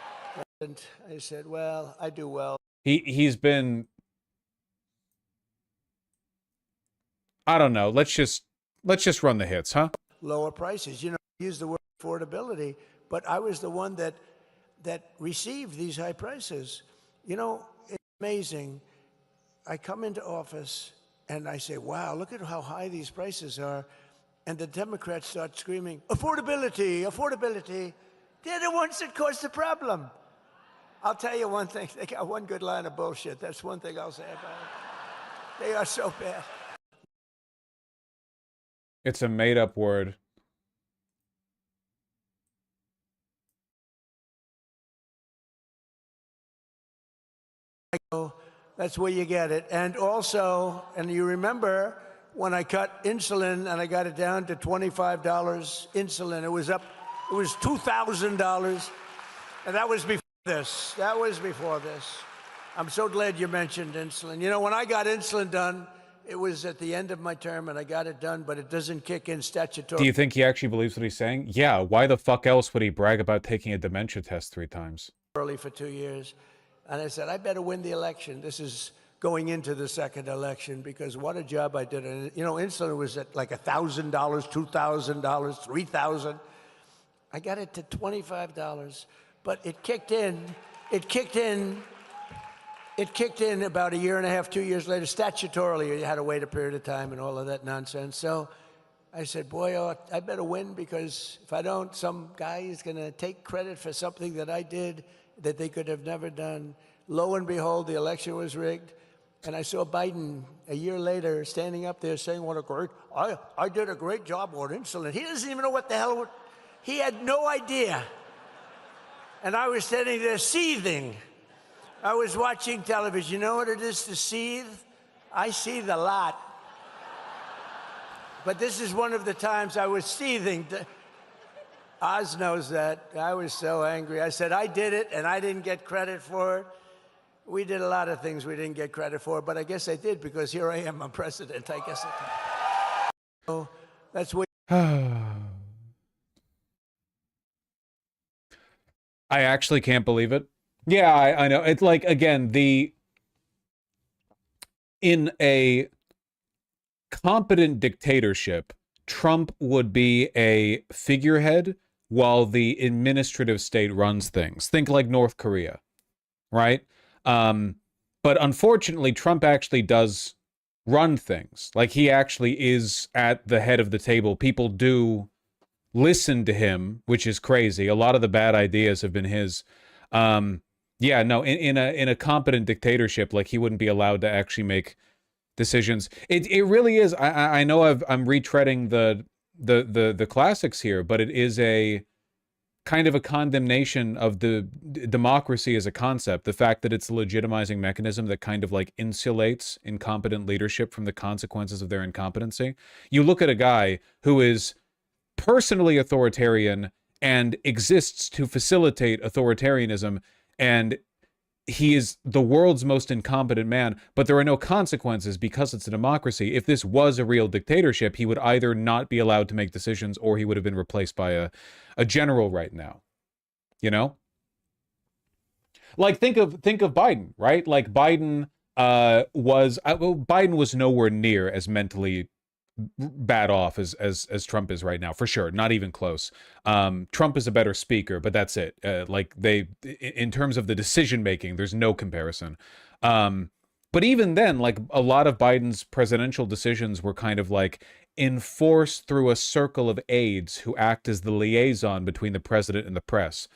And I said, well, I do well. He's been... I don't know. Let's just run the hits, huh? Lower prices. You know, I use the word affordability, but I was the one that received these high prices. You know, it's amazing. I come into office and I say, wow, look at how high these prices are. And the Democrats start screaming, affordability, affordability. They're the ones that caused the problem. I'll tell you one thing. They got one good line of bullshit. That's one thing I'll say about it. They are so bad. It's a made-up word. That's where you get it. And also, and you remember when I cut insulin and I got it down to $25 insulin, it was $2,000. And that was before this. That was before this. I'm so glad you mentioned insulin. You know, when I got insulin done, it was at the end of my term, and I got it done, but it doesn't kick in statutory. Do you think he actually believes what he's saying? Yeah, why the fuck else would he brag about taking a dementia test 3 times? Early for 2 years. And I said, I better win the election. This is going into the second election, because what a job I did. And, you know, insulin was at like $1,000, $2,000, $3,000. I got it to $25, but it kicked in. It kicked in about 1.5 years, 2 years later. Statutorily, you had to wait a period of time and all of that nonsense. So I said, boy, I better win, because if I don't, some guy is going to take credit for something that I did that they could have never done. Lo and behold, the election was rigged. And I saw Biden a year later standing up there saying, what a great, I did a great job on insulin. He doesn't even know what the hell, he had no idea. And I was standing there seething. I was watching television. You know what it is to seethe? I seethe a lot. But this is one of the times I was seething. Oz knows that. I was so angry. I said, I did it, and I didn't get credit for it. We did a lot of things we didn't get credit for, but I guess I did, because here I am, I'm president. I guess I did. So that's what... I actually can't believe it. Yeah, I know. It's like, again, in a competent dictatorship, Trump would be a figurehead while the administrative state runs things. Think like North Korea, right? But unfortunately, Trump actually does run things. Like, he actually is at the head of the table. People do listen to him, which is crazy. A lot of the bad ideas have been his. Yeah, no, in a competent dictatorship, like, he wouldn't be allowed to actually make decisions. It really is. I know I'm retreading the classics here, but it is a kind of a condemnation of the democracy as a concept. The fact that it's a legitimizing mechanism that kind of like insulates incompetent leadership from the consequences of their incompetency. You look at a guy who is personally authoritarian and exists to facilitate authoritarianism, and he is the world's most incompetent man, but there are no consequences because it's a democracy. If this was a real dictatorship, he would either not be allowed to make decisions, or he would have been replaced by a general right now. You know? Like think of Biden, right? Like Biden Biden was nowhere near as mentally bad off as Trump is right now, for sure. Not even close. Trump is a better speaker, but that's it. Like in terms of the decision making, there's no comparison. But even then, like a lot of Biden's presidential decisions were kind of like enforced through a circle of aides who act as the liaison between the president and the press.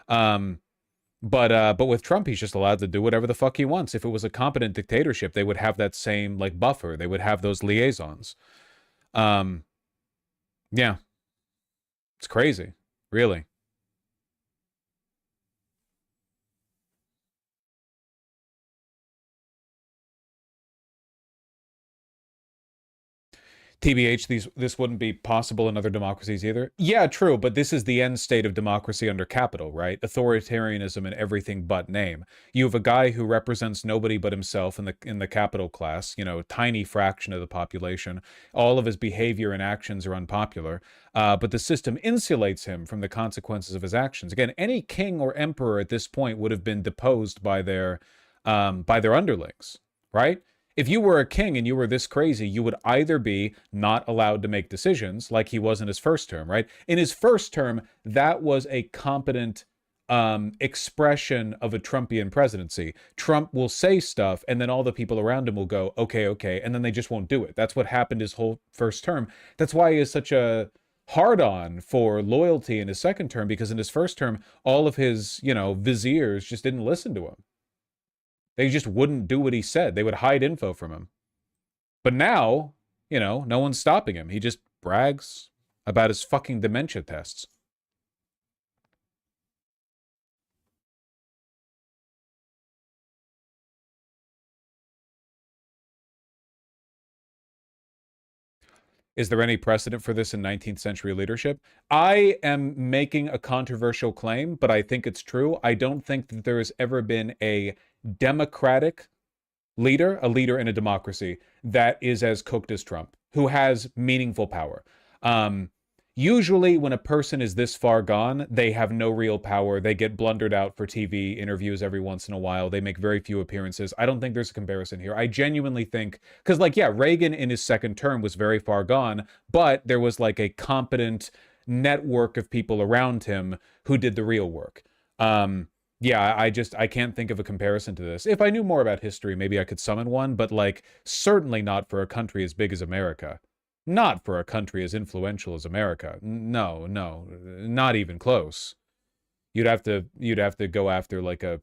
But with Trump, he's just allowed to do whatever the fuck he wants. If it was a competent dictatorship, they would have that same like buffer. They would have those liaisons. Yeah, it's crazy, really. TBH, this wouldn't be possible in other democracies either. Yeah, true, but this is the end state of democracy under capital, right? Authoritarianism in everything but name. You have a guy who represents nobody but himself in the capital class, you know, tiny fraction of the population. All of his behavior and actions are unpopular, but the system insulates him from the consequences of his actions. Again, any king or emperor at this point would have been deposed by their underlings, right? If you were a king and you were this crazy, you would either be not allowed to make decisions like he was in his first term, right? In his first term, that was a competent expression of a Trumpian presidency. Trump will say stuff and then all the people around him will go, okay, okay, and then they just won't do it. That's what happened his whole first term. That's why he is such a hard-on for loyalty in his second term, because in his first term, all of his, you know, viziers just didn't listen to him. They just wouldn't do what he said. They would hide info from him. But now, you know, no one's stopping him. He just brags about his fucking dementia tests. Is there any precedent for this in 19th century leadership? I am making a controversial claim, but I think it's true. I don't think that there has ever been a democratic leader, a leader in a democracy, that is as cooked as Trump, who has meaningful power. Usually when a person is this far gone, they have no real power. They get blundered out for TV interviews every once in a while. They make very few appearances. I don't think there's a comparison here. I genuinely think, because like, yeah, Reagan in his second term was very far gone, but there was like a competent network of people around him who did the real work. Yeah, I can't think of a comparison to this. If I knew more about history, maybe I could summon one, but like certainly not for a country as big as America. Not for a country as influential as America. No, not even close. You'd have to go after like a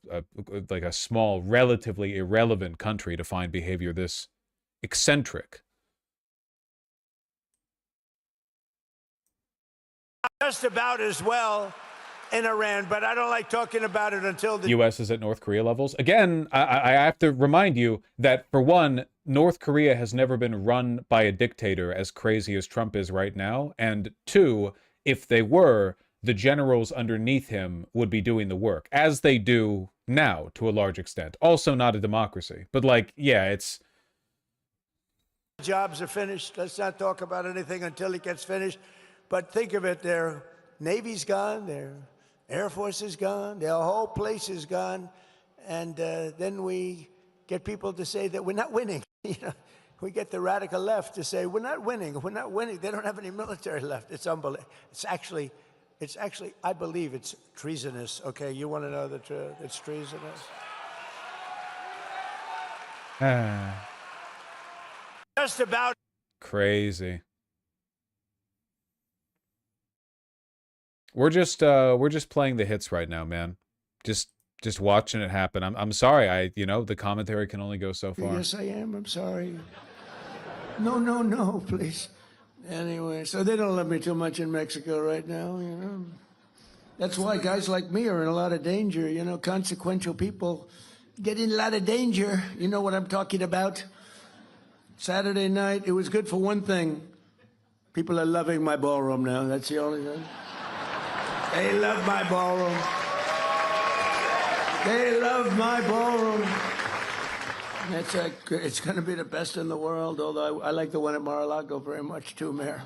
small, relatively irrelevant country to find behavior this eccentric. Just about as well in Iran, but I don't like talking about it until the U.S. is at North Korea levels. Again, I have to remind you that, for one, North Korea has never been run by a dictator as crazy as Trump is right now. And two, if they were, the generals underneath him would be doing the work, as they do now to a large extent. Also not a democracy. But like, yeah, it's... jobs are finished. Let's not talk about anything until it gets finished. But think of it, their Navy's gone, their Air Force is gone, their whole place is gone. And then we get people to say that we're not winning. You know, we get the radical left to say, we're not winning. They don't have any military left. It's unbelievable. It's actually, I believe it's treasonous. Okay, you want to know the truth? It's treasonous. Just about. Crazy. We're just playing the hits right now, man. Just watching it happen. I'm sorry. The commentary can only go so far. Yes, I am. I'm sorry. No, please. Anyway, so they don't love me too much in Mexico right now, you know. That's why guys like me are in a lot of danger, you know. Consequential people get in a lot of danger. You know what I'm talking about? Saturday night, it was good for one thing. People are loving my ballroom now. That's the only thing. They love my ballroom. They love my ballroom. It's going to be the best in the world, although I like the one at Mar-a-Lago very much too, Mayor.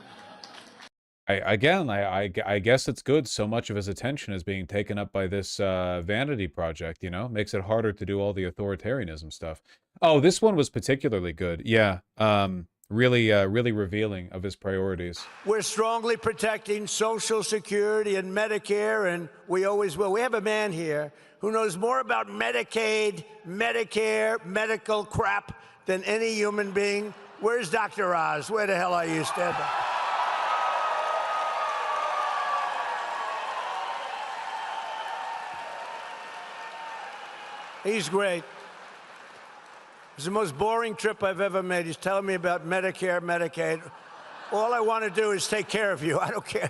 I guess it's good. So much of his attention is being taken up by this vanity project, you know? Makes it harder to do all the authoritarianism stuff. Oh, this one was particularly good. Yeah. Really revealing of his priorities. We're strongly protecting Social Security and Medicare, and we always will. We have a man here who knows more about Medicaid, Medicare, medical crap than any human being. Where's Dr. Oz? Where the hell are you? Stand up. He's great. It's the most boring trip I've ever made. He's telling me about Medicare, Medicaid. All I want to do is take care of you. I don't care.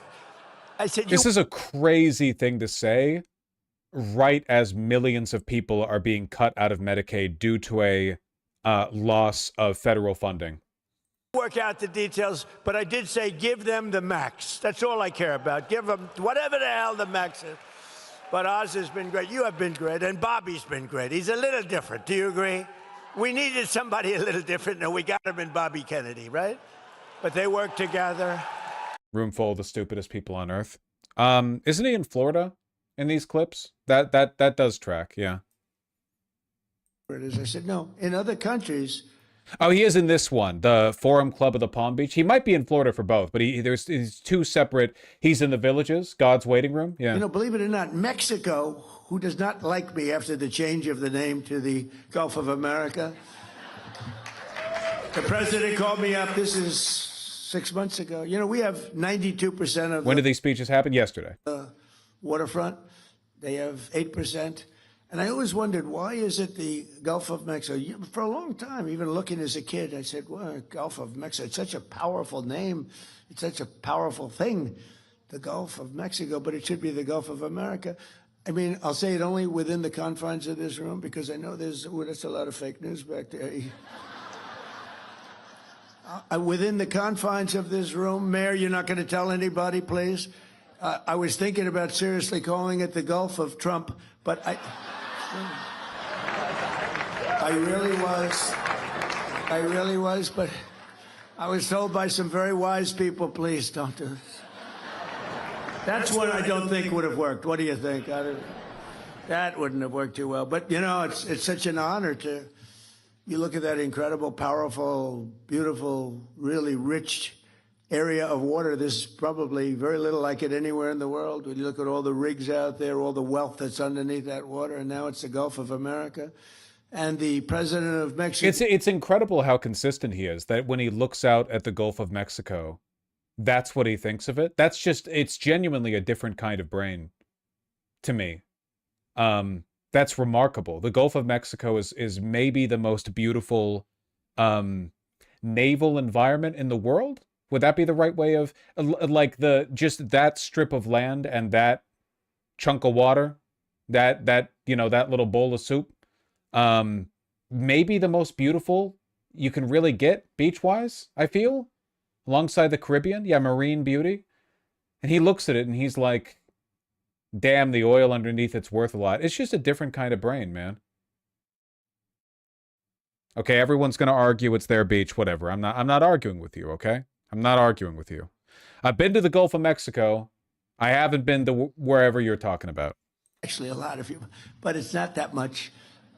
I said, This is a crazy thing to say, right as millions of people are being cut out of Medicaid due to a loss of federal funding. work out the details, but I did say give them the max. That's all I care about. Give them whatever the hell the max is. But Oz has been great. You have been great. And Bobby's been great. He's a little different. Do you agree? We needed somebody a little different, and we got him in Bobby Kennedy, right? But they work together. Room full of the stupidest people on earth. Isn't he in Florida in these clips? That does track, yeah. It is. I said, no. In other countries. Oh, he is in this one, the Forum Club of the Palm Beach. He might be in Florida for both, but he's two separate. He's in the Villages, God's Waiting Room. Yeah. You know, believe it or not, Mexico, who does not like me after the change of the name to the Gulf of America. The president called me up. This is 6 months ago. You know, we have 92% of. When did these speeches happen? Yesterday. Waterfront. They have 8%. And I always wondered, why is it the Gulf of Mexico? For a long time, even looking as a kid, I said, well, Gulf of Mexico, it's such a powerful name. It's such a powerful thing, the Gulf of Mexico, but it should be the Gulf of America. I mean, I'll say it only within the confines of this room, because I know that's a lot of fake news back there. Within the confines of this room, Mayor, you're not going to tell anybody, please? I was thinking about seriously calling it the Gulf of Trump, but I really was, but I was told by some very wise people, please don't do this. That's one I don't think would have worked. What do you think? That wouldn't have worked too well. But, you know, it's such an honor to, you look at that incredible, powerful, beautiful, really rich area of water. There's probably very little like it anywhere in the world. When you look at all the rigs out there, all the wealth that's underneath that water, and now it's the Gulf of America. And the president of Mexico. It's incredible how consistent he is, that when he looks out at the Gulf of Mexico, that's what he thinks of it. That's just, it's genuinely a different kind of brain to me. That's remarkable. The Gulf of Mexico is maybe the most beautiful naval environment in the world. Would that be the right way of, like, just that strip of land and that chunk of water, that you know, that little bowl of soup, maybe the most beautiful you can really get beach-wise, I feel, alongside the Caribbean. Yeah, marine beauty. And he looks at it and he's like, damn, the oil underneath it's worth a lot. It's just a different kind of brain, man. Okay, everyone's going to argue it's their beach, whatever. I'm not arguing with you, okay? I'm not arguing with you. I've been to the Gulf of Mexico. I haven't been to wherever you're talking about. Actually, a lot of you, but it's not that much.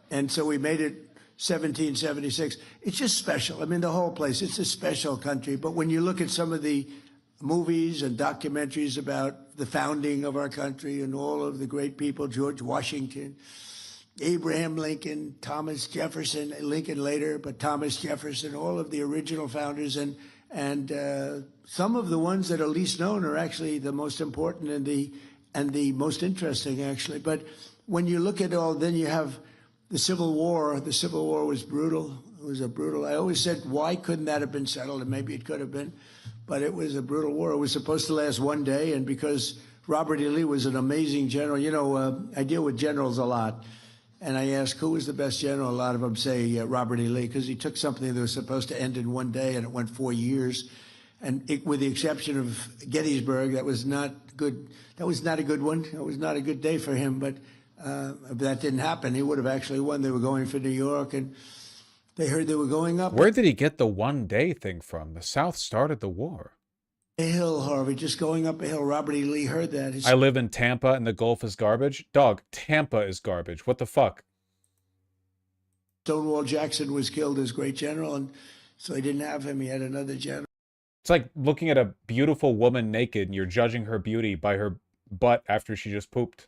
And so we made it 1776. It's just special. I mean, the whole place, it's a special country. But when you look at some of the movies and documentaries about the founding of our country and all of the great people, George Washington, Abraham Lincoln, Thomas Jefferson, Lincoln later, but Thomas Jefferson, all of the original founders, and some of the ones that are least known are actually the most important and the most interesting, actually. But when you look at all, then you have the Civil War. The Civil War was brutal. It was a brutal. I always said, why couldn't that have been settled? And maybe it could have been, but it was a brutal war. It was supposed to last one day, and because Robert E. Lee was an amazing general. You know, I deal with generals a lot. And I ask, who was the best general? A lot of them say Robert E. Lee, because he took something that was supposed to end in one day, and it went 4 years. And with the exception of Gettysburg, that was not good. That was not a good one. It was not a good day for him. But that didn't happen. He would have actually won. They were going for New York, and they heard they were going up. Where did he get the one-day thing from? The South started the war. a hill, Harvey, just going up a hill. Robert E. Lee heard that. I live in Tampa and the Gulf is garbage. Dog, Tampa is garbage. What the fuck? Stonewall Jackson was killed as great general, and so he didn't have him. He had another general. It's like looking at a beautiful woman naked and you're judging her beauty by her butt after she just pooped.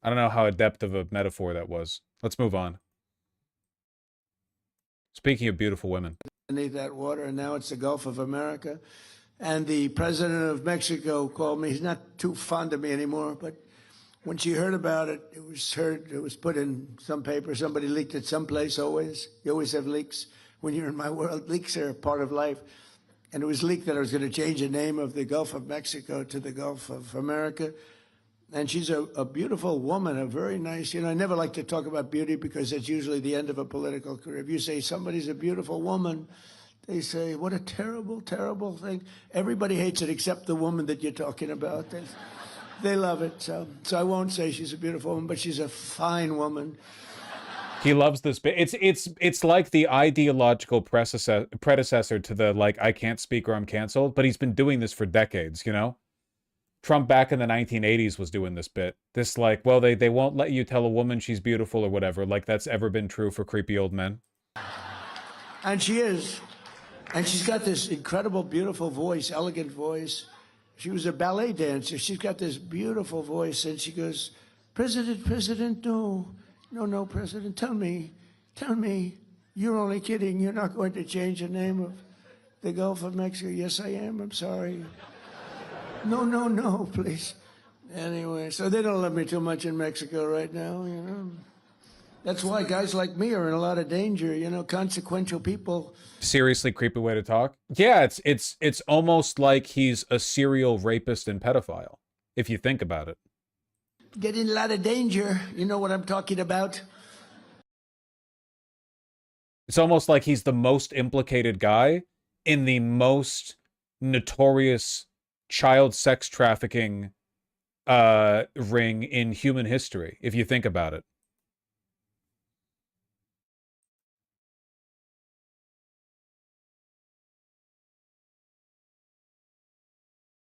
I don't know how adept of a metaphor that was. Let's move on. Speaking of beautiful women. Beneath that water, and now it's the Gulf of America. And the president of Mexico called me. He's not too fond of me anymore, but when she heard about it, it was put in some paper. Somebody leaked it someplace always. You always have leaks. When you're in my world, leaks are a part of life. And it was leaked that I was going to change the name of the Gulf of Mexico to the Gulf of America. And she's a beautiful woman, a very nice, I never like to talk about beauty because it's usually the end of a political career. If you say somebody's a beautiful woman, they say, what a terrible, terrible thing. Everybody hates it except the woman that you're talking about. They love it. So I won't say she's a beautiful woman, but she's a fine woman. He loves this bit. It's like the ideological predecessor to the, like, I can't speak or I'm canceled, but he's been doing this for decades, Trump back in the 1980s was doing this bit. This, like, well, they won't let you tell a woman she's beautiful or whatever. Like, that's ever been true for creepy old men. And she is. And she's got this incredible, beautiful voice, elegant voice. She was a ballet dancer. She's got this beautiful voice. And she goes, President, no, President, tell me, you're only kidding. You're not going to change the name of the Gulf of Mexico. Yes, I am. I'm sorry. No, please. Anyway, so they don't love me too much in Mexico right now, That's why guys like me are in a lot of danger, consequential people. Seriously creepy way to talk. Yeah, it's almost like he's a serial rapist and pedophile, if you think about it. Get in a lot of danger. You know what I'm talking about. It's almost like he's the most implicated guy in the most notorious child sex trafficking ring in human history, if you think about it.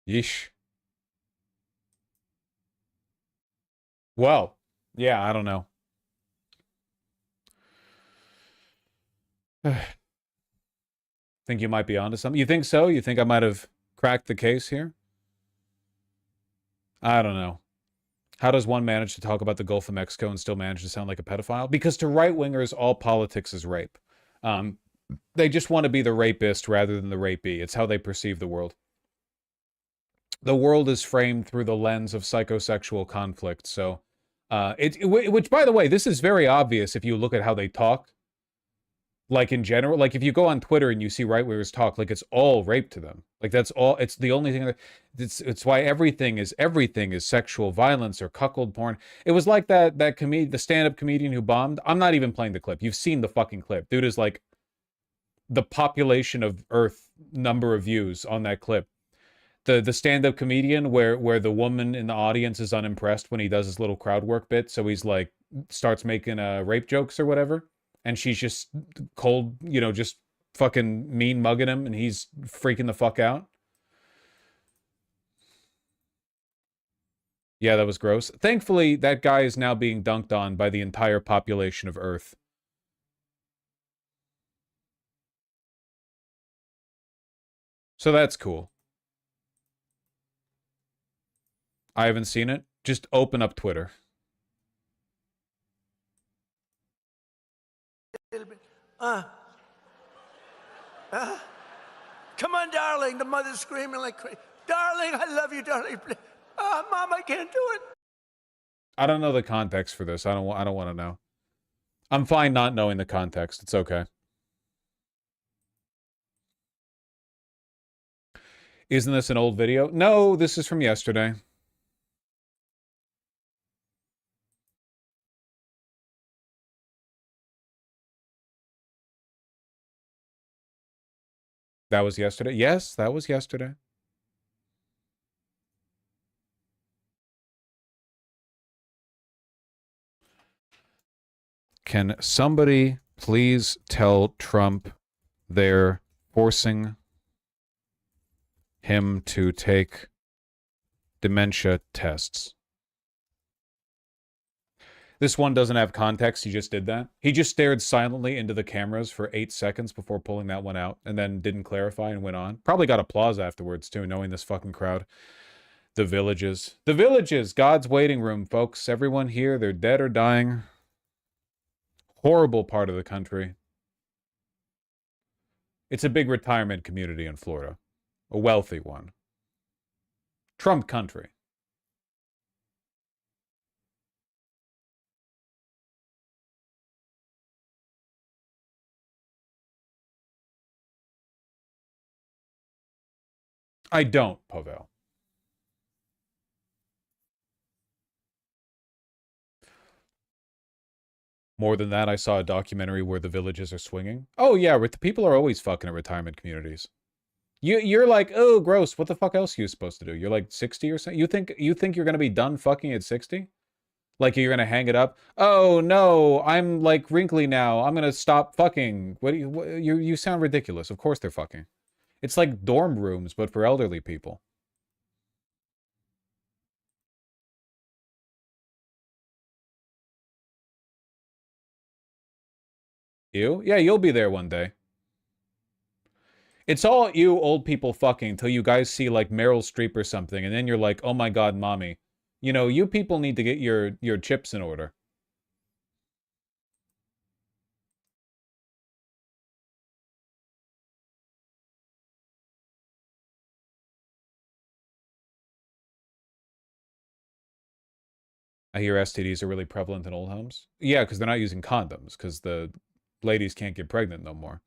Yeesh. Well, yeah, I don't know. Think you might be onto something? You think so? You think I might have cracked the case here? I don't know. How does one manage to talk about the Gulf of Mexico and still manage to sound like a pedophile? Because to right-wingers, all politics is rape. They just want to be the rapist rather than the rapee. It's how they perceive the world. The world is framed through the lens of psychosexual conflict. So, which, by the way, this is very obvious if you look at how they talk. Like, in general, like, if you go on Twitter and you see right-wingers talk, like, it's all rape to them. Like, that's all, it's the only thing that, it's why everything is sexual violence or cuckold porn. It was like the stand-up comedian who bombed. I'm not even playing the clip. You've seen the fucking clip. Dude is like the population of Earth number of views on that clip. The stand-up comedian where the woman in the audience is unimpressed when he does his little crowd work bit, so he's like, starts making rape jokes or whatever. And she's just cold, just fucking mean mugging him, and he's freaking the fuck out. Yeah, that was gross. Thankfully, that guy is now being dunked on by the entire population of Earth. So that's cool. I haven't seen it. Just open up Twitter. Come on, darling. The mother's screaming like crazy. Darling, I love you, darling. Mom, I can't do it. I don't know the context for this. I don't want to know. I'm fine not knowing the context. It's okay. Isn't this an old video? No, this is from yesterday. That was yesterday? Yes, that was yesterday. Can somebody please tell Trump they're forcing him to take dementia tests. This one doesn't have context. He just did that. He just stared silently into the cameras for 8 seconds before pulling that one out and then didn't clarify and went on. Probably got applause afterwards, too, knowing this fucking crowd. The Villages. The Villages! God's waiting room, folks. Everyone here, they're dead or dying. Horrible part of the country. It's a big retirement community in Florida. A wealthy one. Trump country. I don't, Pavel. More than that, I saw a documentary where the villages are swinging. Oh yeah, the people are always fucking at retirement communities. You're like, oh, gross. What the fuck else are you supposed to do? You're like 60 or something. You think you're gonna be done fucking at 60? Like you're gonna hang it up? Oh no, I'm like wrinkly now. I'm gonna stop fucking. You sound ridiculous. Of course they're fucking. It's like dorm rooms, but for elderly people. You? Yeah, you'll be there one day. It's all you old people fucking until you guys see like Meryl Streep or something, and then you're like, oh my god, mommy. You know, you people need to get your chips in order. I hear STDs are really prevalent in old homes. Yeah, because they're not using condoms, because the ladies can't get pregnant no more.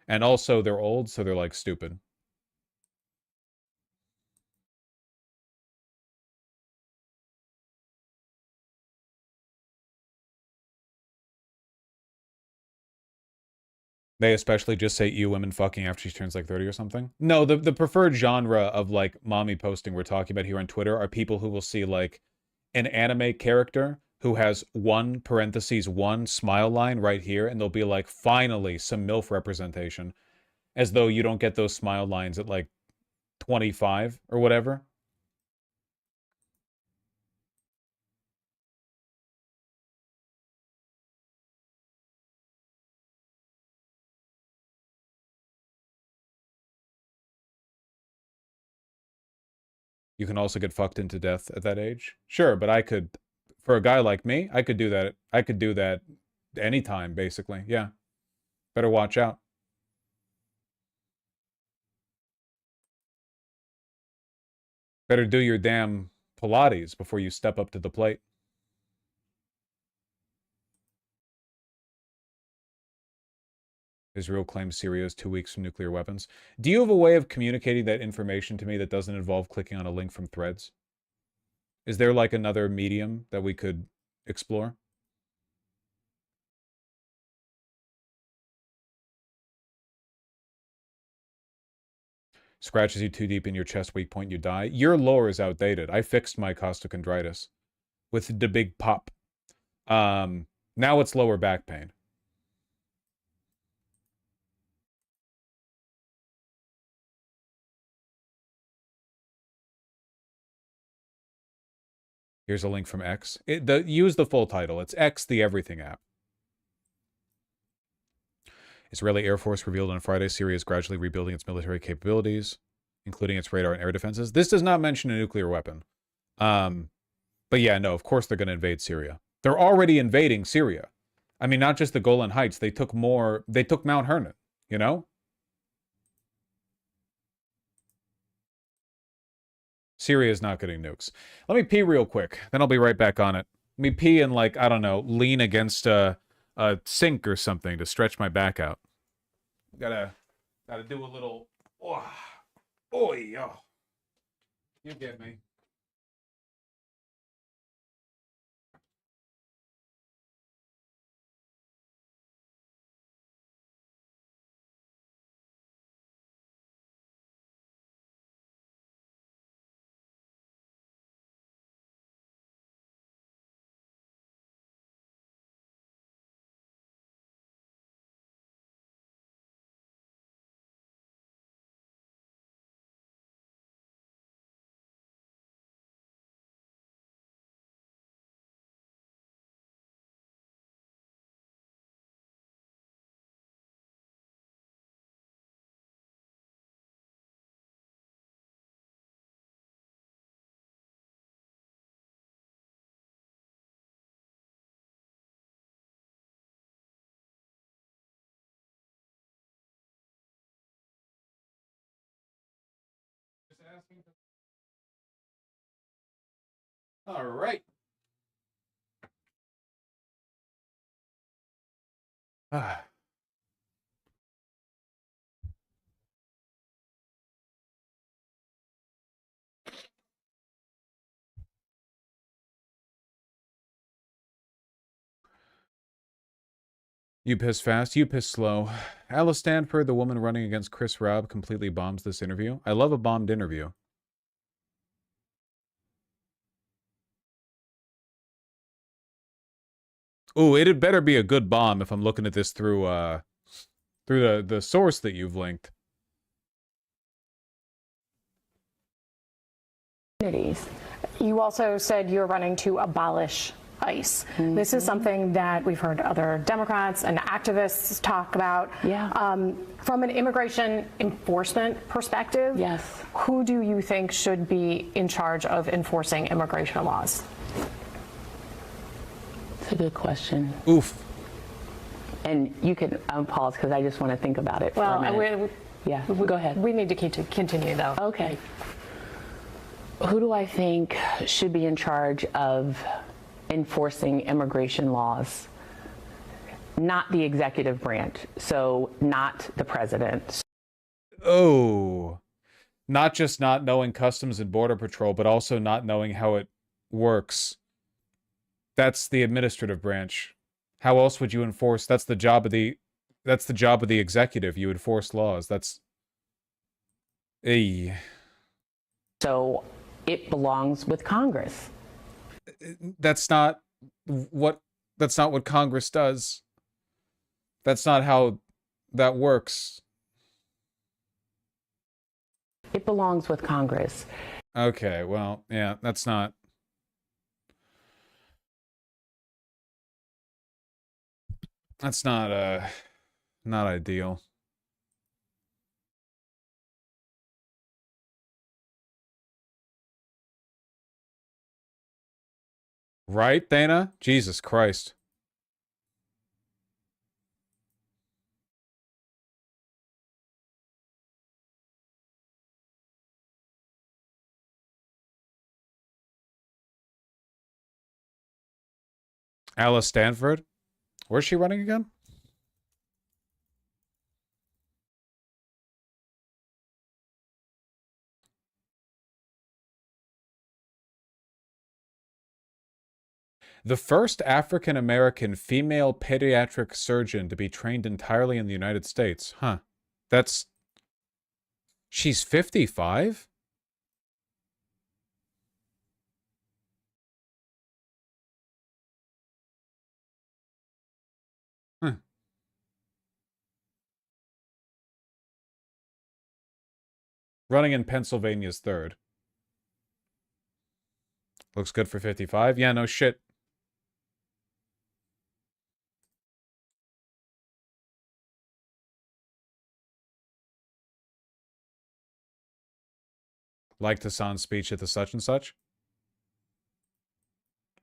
And also, they're old, so they're like stupid. They especially just say ew women fucking after she turns like 30 or something. No, the preferred genre of like mommy posting we're talking about here on Twitter are people who will see like an anime character who has one smile line right here, and they'll be like, finally, some MILF representation. As though you don't get those smile lines at like 25 or whatever. You can also get fucked into death at that age. Sure, but I could, for a guy like me, I could do that. I could do that anytime, basically. Yeah. Better watch out. Better do your damn Pilates before you step up to the plate. Israel claims Syria is 2 weeks from nuclear weapons. Do you have a way of communicating that information to me that doesn't involve clicking on a link from Threads? Is there like another medium that we could explore? Scratches you too deep in your chest, weak point, you die. Your lore is outdated. I fixed my costochondritis with the big pop. Now it's lower back pain. Here's a link from X. Use the full title. It's X, the Everything app. Israeli Air Force revealed on Friday Syria is gradually rebuilding its military capabilities, including its radar and air defenses. This does not mention a nuclear weapon. But yeah, no, of course they're going to invade Syria. They're already invading Syria. I mean, not just the Golan Heights. They took Mount Hermon, you know? Syria is not getting nukes. Let me pee real quick, then I'll be right back on it. Let me pee and, like, I don't know, lean against a sink or something to stretch my back out. Gotta do a little... Oh, yeah. You get me. All right. Ah. You piss fast, you piss slow. Alice Stanford, the woman running against Chris Robb, completely bombs this interview. I love a bombed interview. Ooh, it had better be a good bomb if I'm looking at this through the source that you've linked. You also said you're running to abolish ICE. This is something that we've heard other Democrats and activists talk about. Yeah. From an immigration enforcement perspective, yes. Who do you think should be in charge of enforcing immigration laws? It's a good question. Oof. And you can pause because I just want to think about it for a minute. Go ahead. We need to continue, though. Okay. Who do I think should be in charge of enforcing immigration laws? Not the executive branch, so not the president. Oh. Not just not knowing Customs and Border Patrol, but also not knowing how it works. That's the administrative branch. How else would you enforce? That's the job of the executive. You enforce laws. That's So it belongs with Congress. That's not what Congress does. That's not how that works. It belongs with Congress. Okay, well, yeah, that's not not ideal. Right, Dana? Jesus Christ. Alice Stanford? Where's she running again? The first African-American female pediatric surgeon to be trained entirely in the United States. Huh. She's 55? Huh. Running in Pennsylvania's 3rd. Looks good for 55. Yeah, no shit. Liked Hassan's speech at the such and such.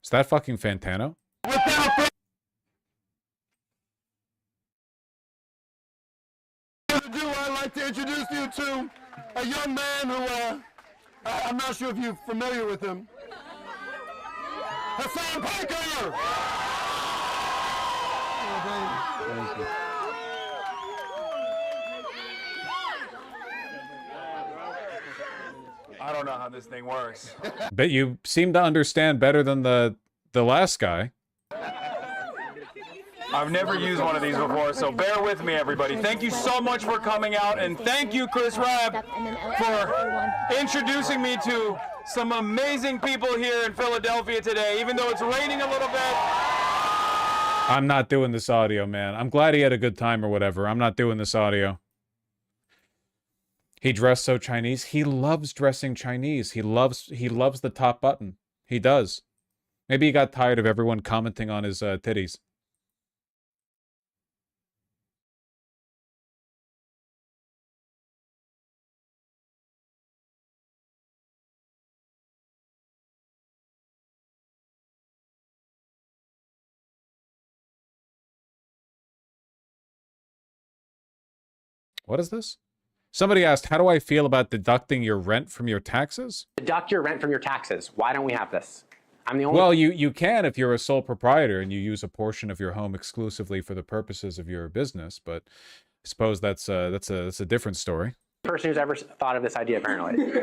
Is that fucking Fantano? I'd like to introduce you to a young man who, I'm not sure if you're familiar with him. Hassan Piker! Thank you. I don't know how this thing works. Bet you seem to understand better than the last guy. I've never used one of these before, so bear with me, everybody. Thank you so much for coming out, and thank you, Chris Rabb, for introducing me to some amazing people here in Philadelphia today, even though it's raining a little bit. I'm not doing this audio, man. I'm glad he had a good time or whatever. I'm not doing this audio. He dressed so Chinese. He loves dressing Chinese. He loves the top button. He does. Maybe he got tired of everyone commenting on his titties. What is this? Somebody asked, how do I feel about deducting your rent from your taxes? Deduct your rent from your taxes. Why don't we have this? I'm the only. Well, you can if you're a sole proprietor and you use a portion of your home exclusively for the purposes of your business, but I suppose that's a different story. Person who's ever thought of this idea, apparently.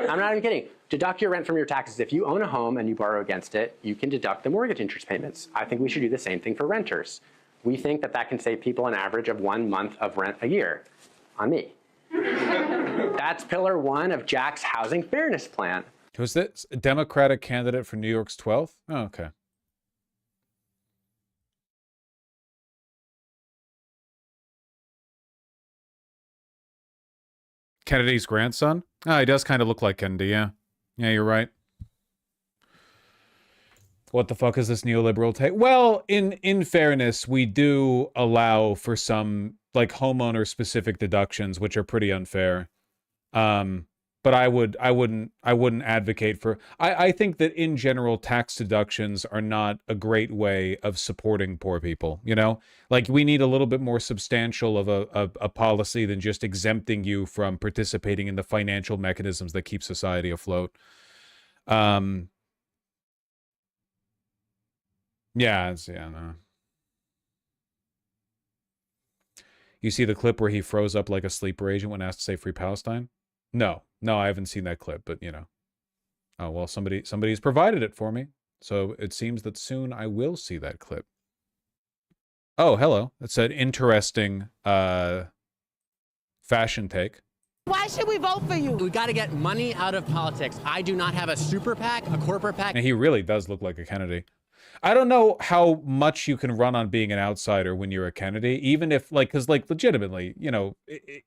I'm not even kidding. Deduct your rent from your taxes. If you own a home and you borrow against it, you can deduct the mortgage interest payments. I think we should do the same thing for renters. We think that that can save people an average of 1 month of rent a year. On me. That's pillar 1 of Jack's housing fairness plan. Was this a Democratic candidate for New York's 12th? Oh, okay. Kennedy's grandson? Oh, he does kind of look like Kennedy, yeah. Yeah, you're right. What the fuck is this neoliberal take? Well, in fairness, we do allow for some like homeowner specific deductions, which are pretty unfair. But I wouldn't advocate for. I think that in general, tax deductions are not a great way of supporting poor people. You know, like we need a little bit more substantial of a policy than just exempting you from participating in the financial mechanisms that keep society afloat. Yeah, no. You see the clip where he froze up like a sleeper agent when asked to say Free Palestine? No, I haven't seen that clip, but you know. Oh, well, somebody's provided it for me. So it seems that soon I will see that clip. Oh, hello. That's an interesting fashion take. Why should we vote for you? We got to get money out of politics. I do not have a super PAC, a corporate PAC. And he really does look like a Kennedy. I don't know how much you can run on being an outsider when you're a Kennedy, even if, like, because, like, legitimately, you know,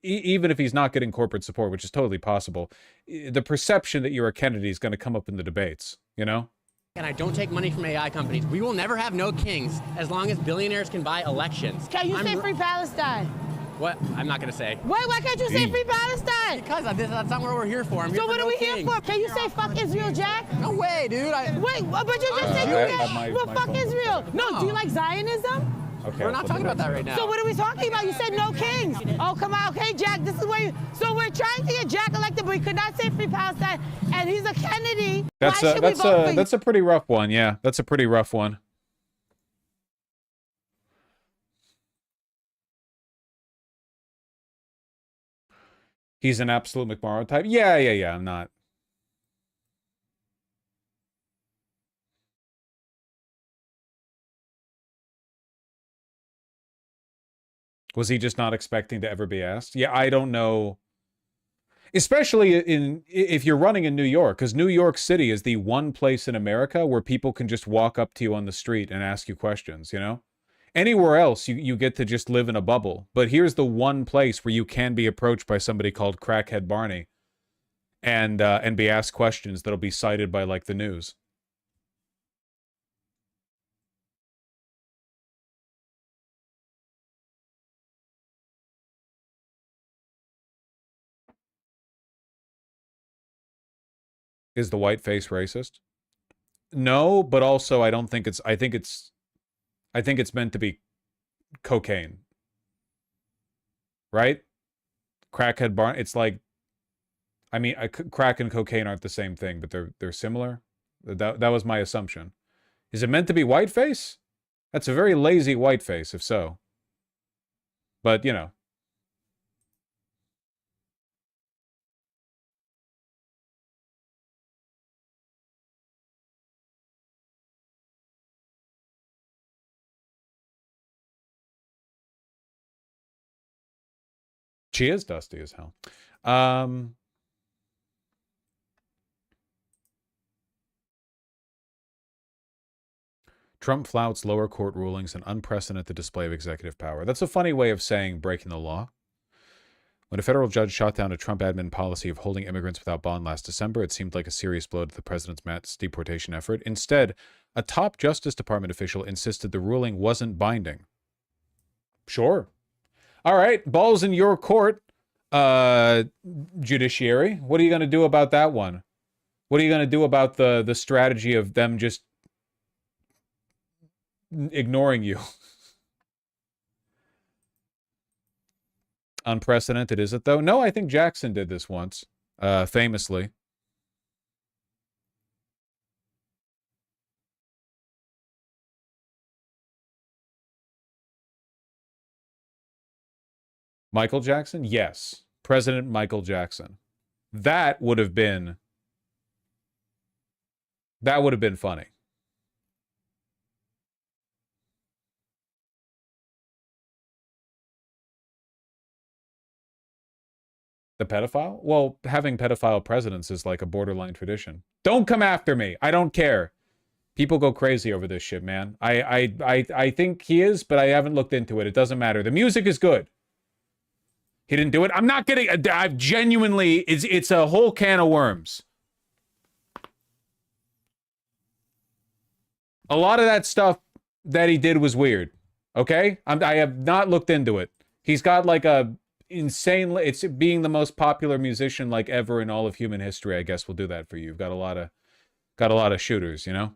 even if he's not getting corporate support, which is totally possible, the perception that you're a Kennedy is going to come up in the debates, you know? And I don't take money from AI companies. We will never have no kings as long as billionaires can buy elections. Can you say Free Palestine? What? I'm not going to say. Why can't you say Free Palestine? Because that's not what we're here for. So what are we here for? Can you say fuck Israel, Jack? No way, dude. Wait, but you just said you can't. Well, fuck Israel. No, do you like Zionism? Okay, we're not talking about that right now. So what are we talking about? You said no kings. Oh, come on. Okay, Jack, this is where you... So we're trying to get Jack elected, but we could not say Free Palestine, and he's a Kennedy. That's a pretty rough one, yeah. That's a pretty rough one. He's an absolute McMorrow type. Yeah. I'm not. Was he just not expecting to ever be asked? Yeah, I don't know. Especially if you're running in New York, because New York City is the one place in America where people can just walk up to you on the street and ask you questions, you know? Anywhere else, you get to just live in a bubble. But here's the one place where you can be approached by somebody called Crackhead Barney and be asked questions that'll be cited by, like, the news. Is the white face racist? No, but also I don't think it's... I think it's meant to be cocaine. Right? Crackhead Barn. It's like, I mean, crack and cocaine aren't the same thing, but they're similar. That was my assumption. Is it meant to be whiteface? That's a very lazy whiteface, if so. But, you know. She is dusty as hell. Trump flouts lower court rulings and unprecedented display of executive power. That's a funny way of saying breaking the law. When a federal judge shot down a Trump admin policy of holding immigrants without bond last December, it seemed like a serious blow to the president's mass deportation effort. Instead, a top Justice Department official insisted the ruling wasn't binding. Sure. All right, ball's in your court, judiciary. What are you going to do about that one? What are you going to do about the strategy of them just ignoring you? Unprecedented, is it though? No, I think Jackson did this once, famously. Michael Jackson? Yes. President Michael Jackson. That would have been funny. The pedophile? Well, having pedophile presidents is like a borderline tradition. Don't come after me. I don't care. People go crazy over this shit, man. I think he is, but I haven't looked into it. It doesn't matter. The music is good. He didn't do it. I'm not getting. I've genuinely. It's a whole can of worms. A lot of that stuff that he did was weird. Okay, I have not looked into it. He's got like a insane. It's being the most popular musician like ever in all of human history. I guess will do that for you. You've got a lot of shooters. You know.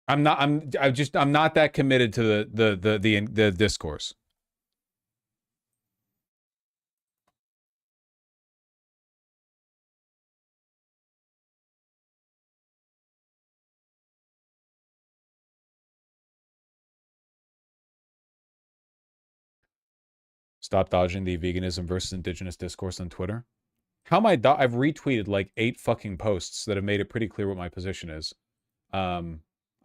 I'm not that committed to the discourse. Stop dodging the veganism versus indigenous discourse on Twitter. How am I? I've retweeted like 8 fucking posts that have made it pretty clear what my position is.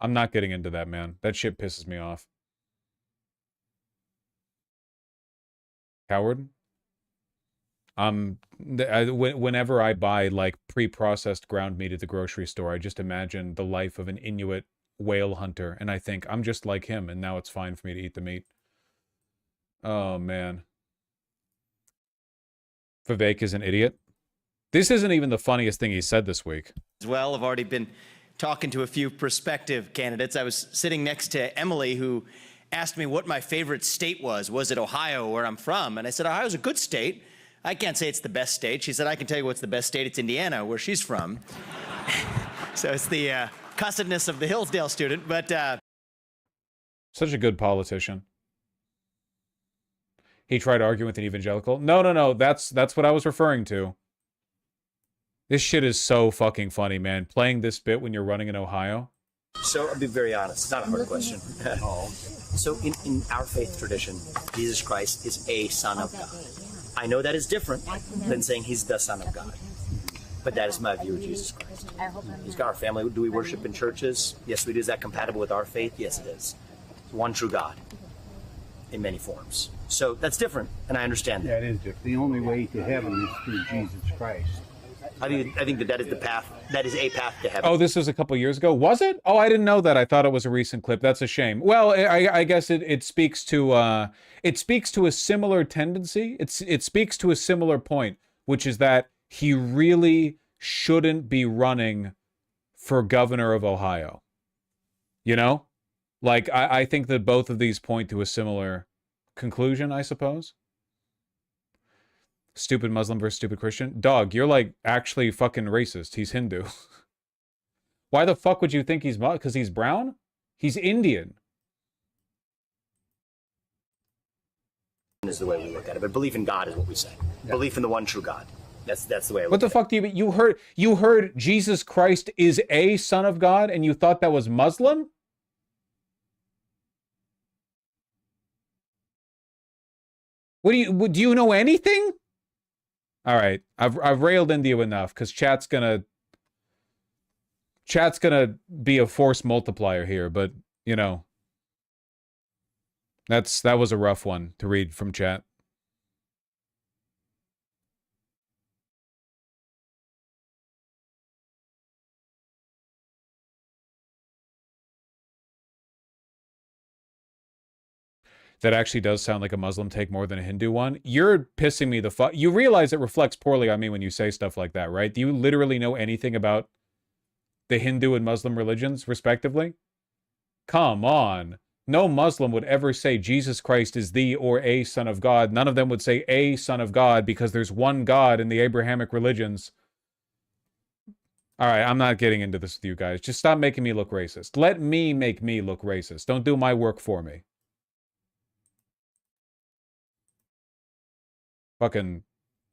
I'm not getting into that, man. That shit pisses me off. Coward. Whenever I buy like pre-processed ground meat at the grocery store, I just imagine the life of an Inuit whale hunter, and I think I'm just like him, and now it's fine for me to eat the meat. Oh man. Vivek is an idiot. This isn't even the funniest thing he said this week. As well, I've already been talking to a few prospective candidates. I was sitting next to Emily, who asked me what my favorite state was. Was it Ohio, where I'm from? And I said, Ohio's a good state. I can't say it's the best state. She said, I can tell you what's the best state. It's Indiana, where she's from. So it's the cussedness of the Hillsdale student, but... Such a good politician. He tried arguing with an evangelical. No. That's what I was referring to. This shit is so fucking funny, man. Playing this bit when you're running in Ohio. So I'll be very honest. It's not a hard question. So in our faith tradition, Jesus Christ is a son of God. I know that is different than saying he's the son of God. But that is my view of Jesus Christ. He's got our family. Do we worship in churches? Yes, we do. Is that compatible with our faith? Yes, it is. One true God in many forms. So that's different, and I understand that. That is different. The only way to heaven is through Jesus Christ. I think that is the path. That is a path to heaven. Oh, this was a couple years ago, was it? Oh, I didn't know that. I thought it was a recent clip. That's a shame. Well, I guess it speaks to a similar tendency. It speaks to a similar point, which is that he really shouldn't be running for governor of Ohio. You know, like I think that both of these point to a similar conclusion, I suppose. Stupid Muslim versus stupid Christian. Dog, you're like actually fucking racist. He's Hindu. Why the fuck would you think he's Muslim? Because he's brown? He's Indian. Is the way we look at it, but belief in God is what we say. Yeah. Belief in the one true God. That's the way I look What the at fuck do you heard Jesus Christ is a son of God and you thought that was Muslim? Do you know anything? All right, I've railed into you enough because chat's gonna be a force multiplier here, but you know, that was a rough one to read from chat. That actually does sound like a Muslim take more than a Hindu one. You're pissing me the fuck. You realize it reflects poorly on me when you say stuff like that, right? Do you literally know anything about the Hindu and Muslim religions, respectively? Come on. No Muslim would ever say Jesus Christ is the or a son of God. None of them would say a son of God because there's one God in the Abrahamic religions. All right, I'm not getting into this with you guys. Just stop making me look racist. Let me make me look racist. Don't do my work for me. Fucking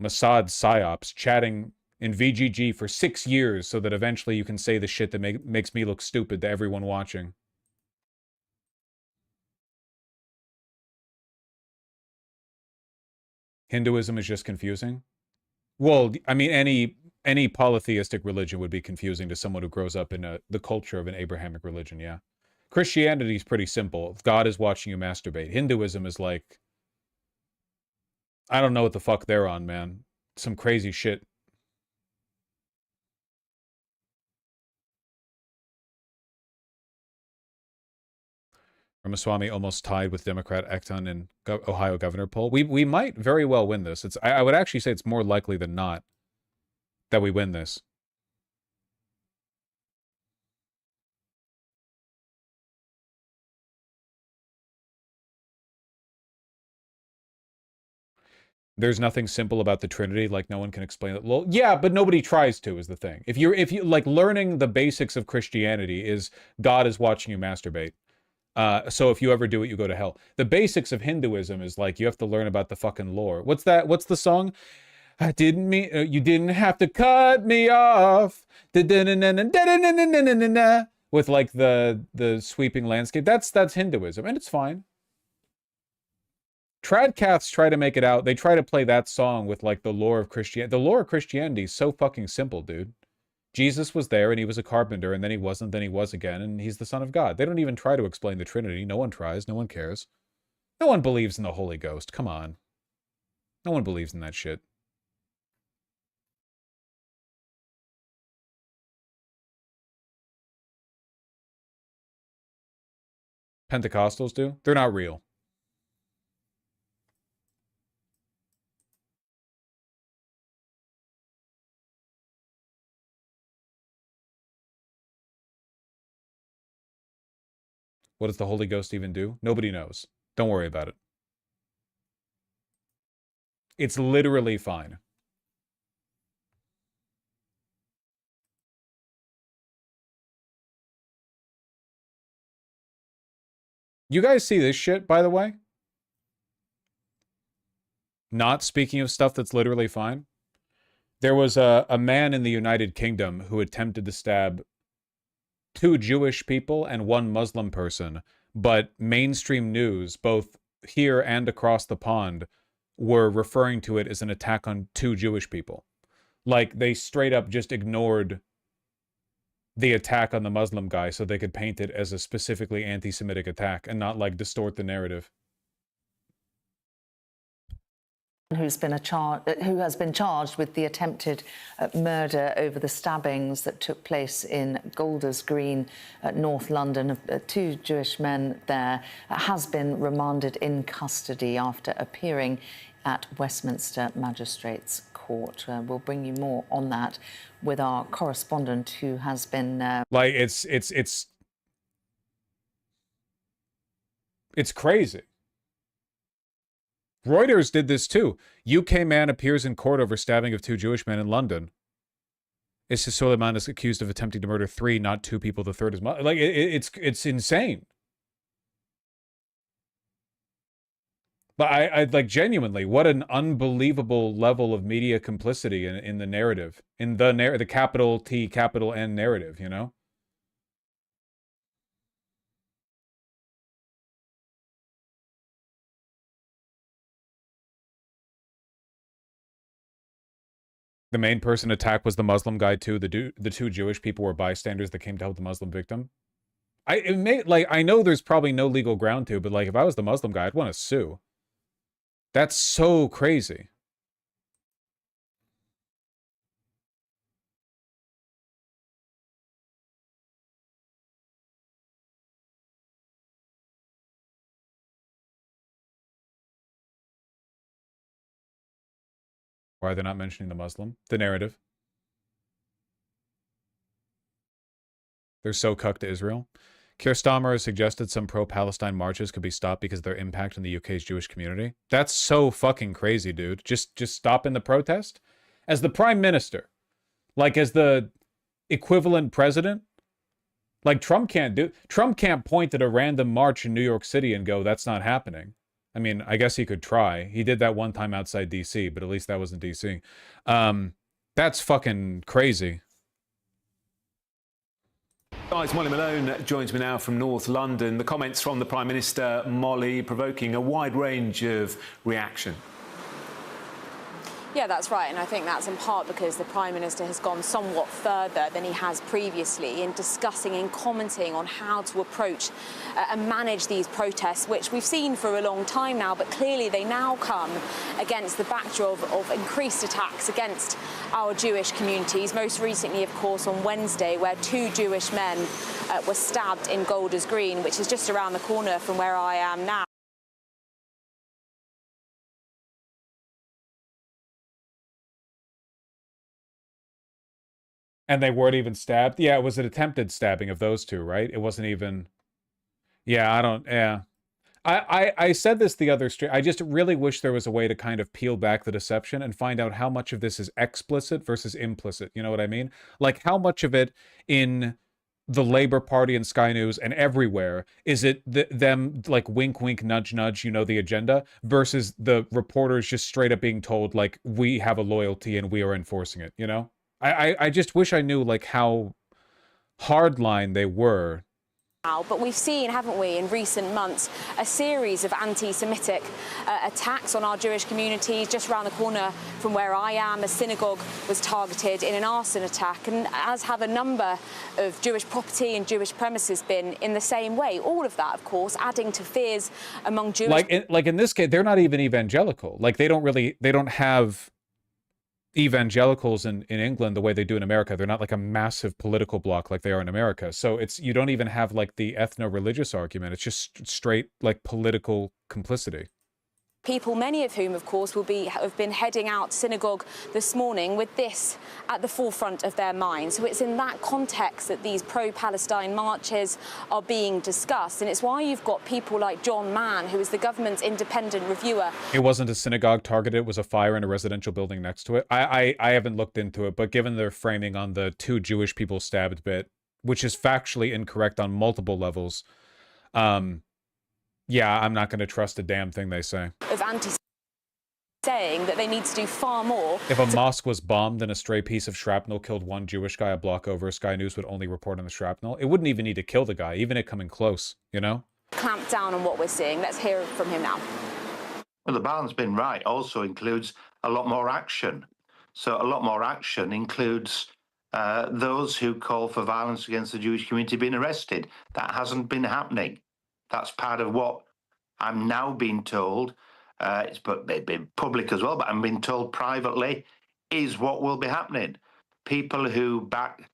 Mossad psyops chatting in VGG for 6 years so that eventually you can say the shit that makes me look stupid to everyone watching. Hinduism is just confusing? Well, I mean, any polytheistic religion would be confusing to someone who grows up in the culture of an Abrahamic religion, yeah. Christianity is pretty simple. God is watching you masturbate. Hinduism is like, I don't know what the fuck they're on, man. Some crazy shit. Ramaswamy almost tied with Democrat Ekton in Ohio governor poll. We might very well win this. I would actually say it's more likely than not that we win this. There's nothing simple about the Trinity, like no one can explain it. Well, yeah, but nobody tries to, is the thing. If you like, learning the basics of Christianity is God is watching you masturbate. So if you ever do it, you go to hell. The basics of Hinduism is like, you have to learn about the fucking lore. What's that? What's the song? I didn't mean, you didn't have to cut me off. With like the sweeping landscape. That's Hinduism, and it's fine. Tradcaths try to make it out. They try to play that song with like the lore of Christianity. The lore of Christianity is so fucking simple, dude. Jesus was there and he was a carpenter, and then he wasn't, then he was again, and he's the Son of God. They don't even try to explain the Trinity. No one tries. No one cares. No one believes in the Holy Ghost. Come on. No one believes in that shit. Pentecostals do. They're not real. What does the Holy Ghost even do? Nobody knows. Don't worry about it. It's literally fine. You guys see this shit, by the way? Not speaking of stuff that's literally fine. There was a man in the United Kingdom who attempted to stab 2 Jewish people and 1 Muslim person, but mainstream news, both here and across the pond, were referring to it as an attack on 2 Jewish people. Like, they straight up just ignored the attack on the Muslim guy so they could paint it as a specifically anti-Semitic attack and not, like, distort the narrative. Who has been charged with the attempted murder over the stabbings that took place in Golders Green, North London. 2 Jewish men there, has been remanded in custody after appearing at Westminster Magistrates Court. We'll bring you more on that with our correspondent who has been... Like, it's crazy. Reuters did this too. UK man appears in court over stabbing of 2 Jewish men in London. Issa Suleiman is accused of attempting to murder 3, not 2 people. The third is like it's insane. But I like, genuinely, what an unbelievable level of media complicity in the narrative, in the capital T, capital N narrative, you know? The main person attacked was the Muslim guy too. The 2 Jewish people were bystanders that came to help the Muslim victim. I know there's probably no legal ground to, but like, if I was the Muslim guy, I'd want to sue. That's so crazy. Why are they not mentioning the Muslim? The narrative. They're so cucked to Israel. Keir Starmer has suggested some pro-Palestine marches could be stopped because of their impact on the UK's Jewish community. That's so fucking crazy, dude. Just stopping the protest? As the Prime Minister, like as the equivalent president? Like Trump can't point at a random march in New York City and go, that's not happening. I mean, I guess he could try. He did that one time outside DC, but at least that wasn't DC. That's fucking crazy. Guys, Molly Malone joins me now from North London. The comments from the Prime Minister, Molly, provoking a wide range of reaction. Yeah, that's right, and I think that's in part because the Prime Minister has gone somewhat further than he has previously in discussing and commenting on how to approach and manage these protests, which we've seen for a long time now, but clearly they now come against the backdrop of increased attacks against our Jewish communities, most recently, of course, on Wednesday, where 2 Jewish men were stabbed in Golders Green, which is just around the corner from where I am now. And they weren't even stabbed? Yeah, it was an attempted stabbing of those 2, right? It wasn't even... Yeah, I don't... Yeah. I said this the other stream. I just really wish there was a way to kind of peel back the deception and find out how much of this is explicit versus implicit. You know what I mean? Like, how much of it in the Labour Party and Sky News and everywhere is it them, like, wink, wink, nudge, nudge, you know, the agenda, versus the reporters just straight up being told, like, we have a loyalty and we are enforcing it, you know? I just wish I knew, like, how hardline they were. But we've seen, haven't we, in recent months, a series of anti-Semitic attacks on our Jewish communities. Just around the corner from where I am, a synagogue was targeted in an arson attack, and as have a number of Jewish property and Jewish premises been in the same way. All of that, of course, adding to fears among Jewish... Like in this case, they're not even evangelical. Like, they don't have evangelicals in England the way they do in America. They're not like a massive political bloc like they are in America. So you don't even have like the ethno-religious argument. It's just straight like political complicity. People, many of whom, of course, have been heading out synagogue this morning with this at the forefront of their minds. So it's in that context that these pro-Palestine marches are being discussed. And it's why you've got people like John Mann, who is the government's independent reviewer. It wasn't a synagogue targeted. It was a fire in a residential building next to it. I haven't looked into it, but given their framing on the 2 Jewish people stabbed bit, which is factually incorrect on multiple levels, yeah, I'm not going to trust a damn thing they say. Of saying that they need to do far more. If a mosque was bombed and a stray piece of shrapnel killed one Jewish guy a block over, Sky News would only report on the shrapnel. It wouldn't even need to kill the guy, even it coming close, you know? Clamp down on what we're seeing. Let's hear from him now. Well, the balance being right also includes a lot more action. So a lot more action includes those who call for violence against the Jewish community being arrested. That hasn't been happening. That's part of what I'm now being told. It's been public as well, but I'm being told privately is what will be happening. People who back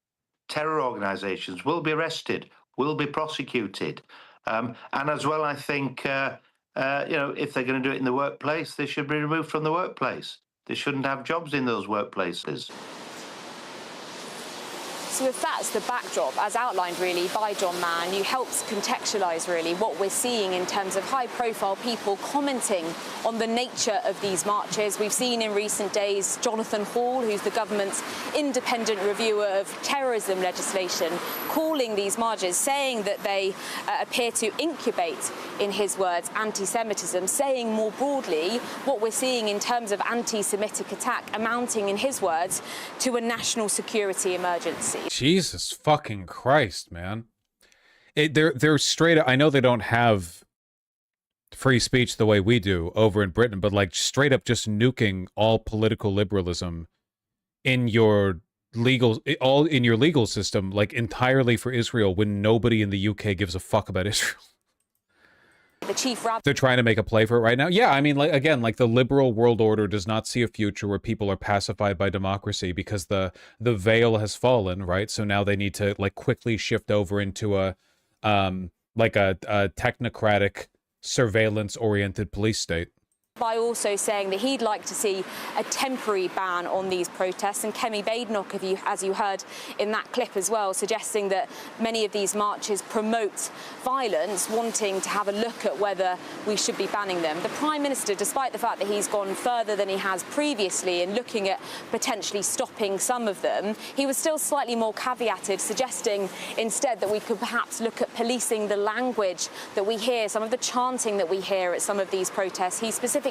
terror organisations will be arrested, will be prosecuted. And as well, I think, if they're going to do it in the workplace, they should be removed from the workplace. They shouldn't have jobs in those workplaces. So if that's the backdrop, as outlined really by John Mann, you helps contextualise really what we're seeing in terms of high-profile people commenting on the nature of these marches. We've seen in recent days Jonathan Hall, who's the government's independent reviewer of terrorism legislation, calling these marches, saying that they appear to incubate, in his words, anti-Semitism, saying more broadly what we're seeing in terms of anti-Semitic attack amounting, in his words, to a national security emergency. Jesus fucking Christ, man. They're straight up, I know they don't have free speech the way we do over in Britain, but like straight up just nuking all political liberalism in your legal system, like entirely for Israel, when nobody in the UK gives a fuck about Israel. The chief rabbi. They're trying to make a play for it right now. Yeah, I mean, like, again, like the liberal world order does not see a future where people are pacified by democracy because the veil has fallen, right? So now they need to like quickly shift over into a technocratic, surveillance-oriented police state. By also saying that he'd like to see a temporary ban on these protests. And Kemi Badenoch, as you heard in that clip as well, suggesting that many of these marches promote violence, wanting to have a look at whether we should be banning them. The Prime Minister, despite the fact that he's gone further than he has previously in looking at potentially stopping some of them, he was still slightly more caveated, suggesting instead that we could perhaps look at policing the language that we hear, some of the chanting that we hear at some of these protests. He specifically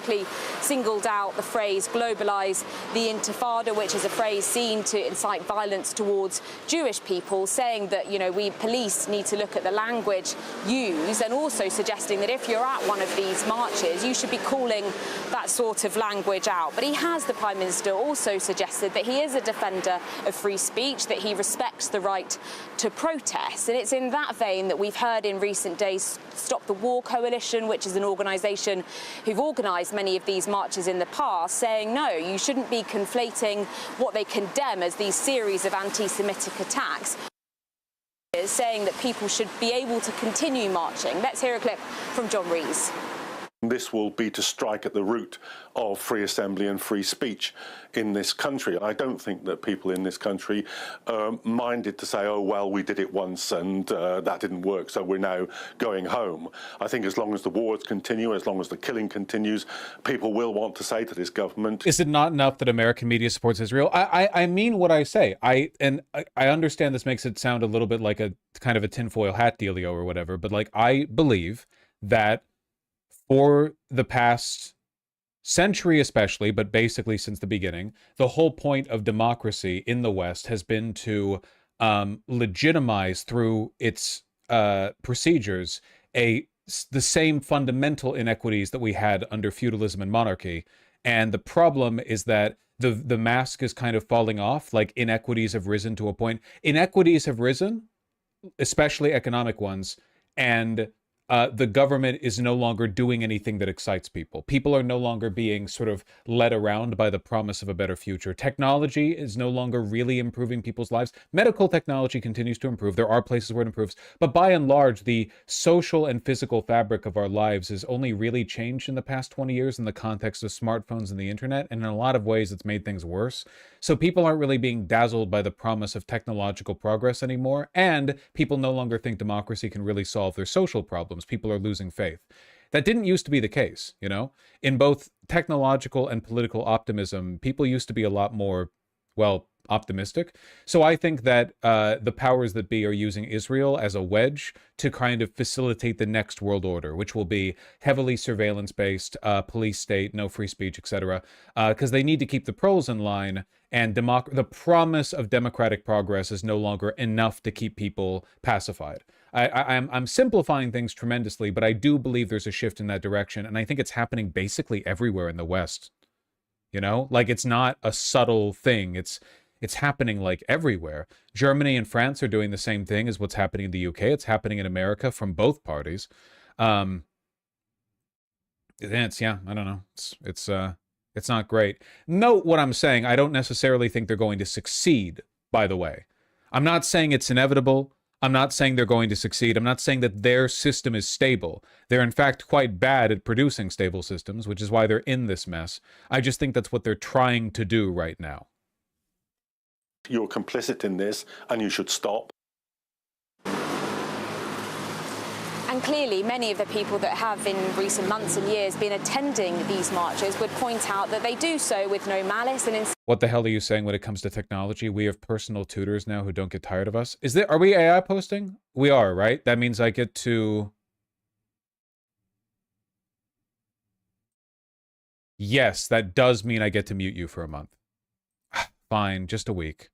singled out the phrase globalise the intifada, which is a phrase seen to incite violence towards Jewish people, saying that, you know, we police need to look at the language used, and also suggesting that if you're at one of these marches, you should be calling that sort of language out. But he has, the Prime Minister, also suggested that he is a defender of free speech, that he respects the right to protest. And it's in that vein that we've heard in recent days Stop the War Coalition, which is an organisation who've organised many of these marches in the past, saying no, you shouldn't be conflating what they condemn as these series of anti-Semitic attacks, saying that people should be able to continue marching. Let's hear a clip from John Rees. This will be to strike at the root of free assembly and free speech in this country. I don't think that people in this country minded to say, oh, well, we did it once and that didn't work, so we're now going home. I think as long as the wars continue, as long as the killing continues, people will want to say to this government... Is it not enough that American media supports Israel? I mean what I say. I understand this makes it sound a little bit like a kind of a tinfoil hat dealio or whatever, but like I believe that for the past century especially, but basically since the beginning, the whole point of democracy in the West has been to legitimize through its procedures the same fundamental inequities that we had under feudalism and monarchy. And the problem is that the mask is kind of falling off, like inequities have risen to a point. Inequities have risen, especially economic ones, and the government is no longer doing anything that excites people. People are no longer being sort of led around by the promise of a better future. Technology is no longer really improving people's lives. Medical technology continues to improve. There are places where it improves. But by and large, the social and physical fabric of our lives has only really changed in the past 20 years in the context of smartphones and the internet. And in a lot of ways, it's made things worse. So people aren't really being dazzled by the promise of technological progress anymore. And people no longer think democracy can really solve their social problems. People are losing faith. That didn't used to be the case, you know? In both technological and political optimism, people used to be a lot more, well, optimistic. So I think that the powers that be are using Israel as a wedge to kind of facilitate the next world order, which will be heavily surveillance-based, police state, no free speech, etc., because they need to keep the proles in line, and the promise of democratic progress is no longer enough to keep people pacified. I'm simplifying things tremendously, but I do believe there's a shift in that direction, and I think it's happening basically everywhere in the West. You know, like it's not a subtle thing. It's happening like everywhere. Germany and France are doing the same thing as what's happening in the UK. It's happening in America from both parties. Yeah, I don't know. It's not great. Note what I'm saying. I don't necessarily think they're going to succeed, by the way. I'm not saying it's inevitable. I'm not saying they're going to succeed. I'm not saying that their system is stable. They're in fact quite bad at producing stable systems, which is why they're in this mess. I just think that's what they're trying to do right now. You're complicit in this, and you should stop. And clearly, many of the people that have in recent months and years been attending these marches would point out that they do so with no malice and What the hell are you saying when it comes to technology? We have personal tutors now who don't get tired of us. Are we AI posting? We are, right? That means I get to... Yes, that does mean I get to mute you for a month. Fine, just a week.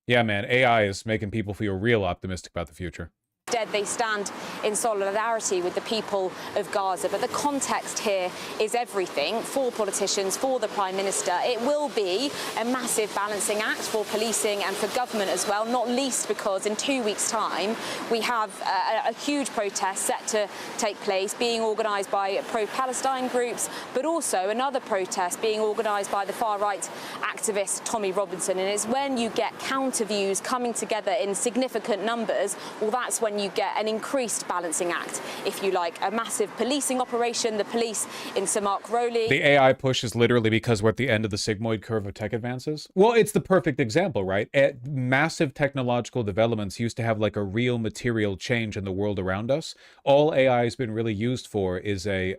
Yeah, man, AI is making people feel real optimistic about the future. Instead, they stand in solidarity with the people of Gaza. But the context here is everything for politicians, for the Prime Minister. It will be a massive balancing act for policing and for government as well, not least because in 2 weeks' time, we have a huge protest set to take place, being organised by pro-Palestine groups, but also another protest being organised by the far-right activist Tommy Robinson. And it's when you get counter views coming together in significant numbers, well, that's when you get an increased balancing act, if you like, a massive policing operation, the police in Sir Mark Rowley. The AI push is literally because we're at the end of the sigmoid curve of tech advances. Well, it's the perfect example, right? Massive technological developments used to have like a real material change in the world around us. All AI has been really used for is a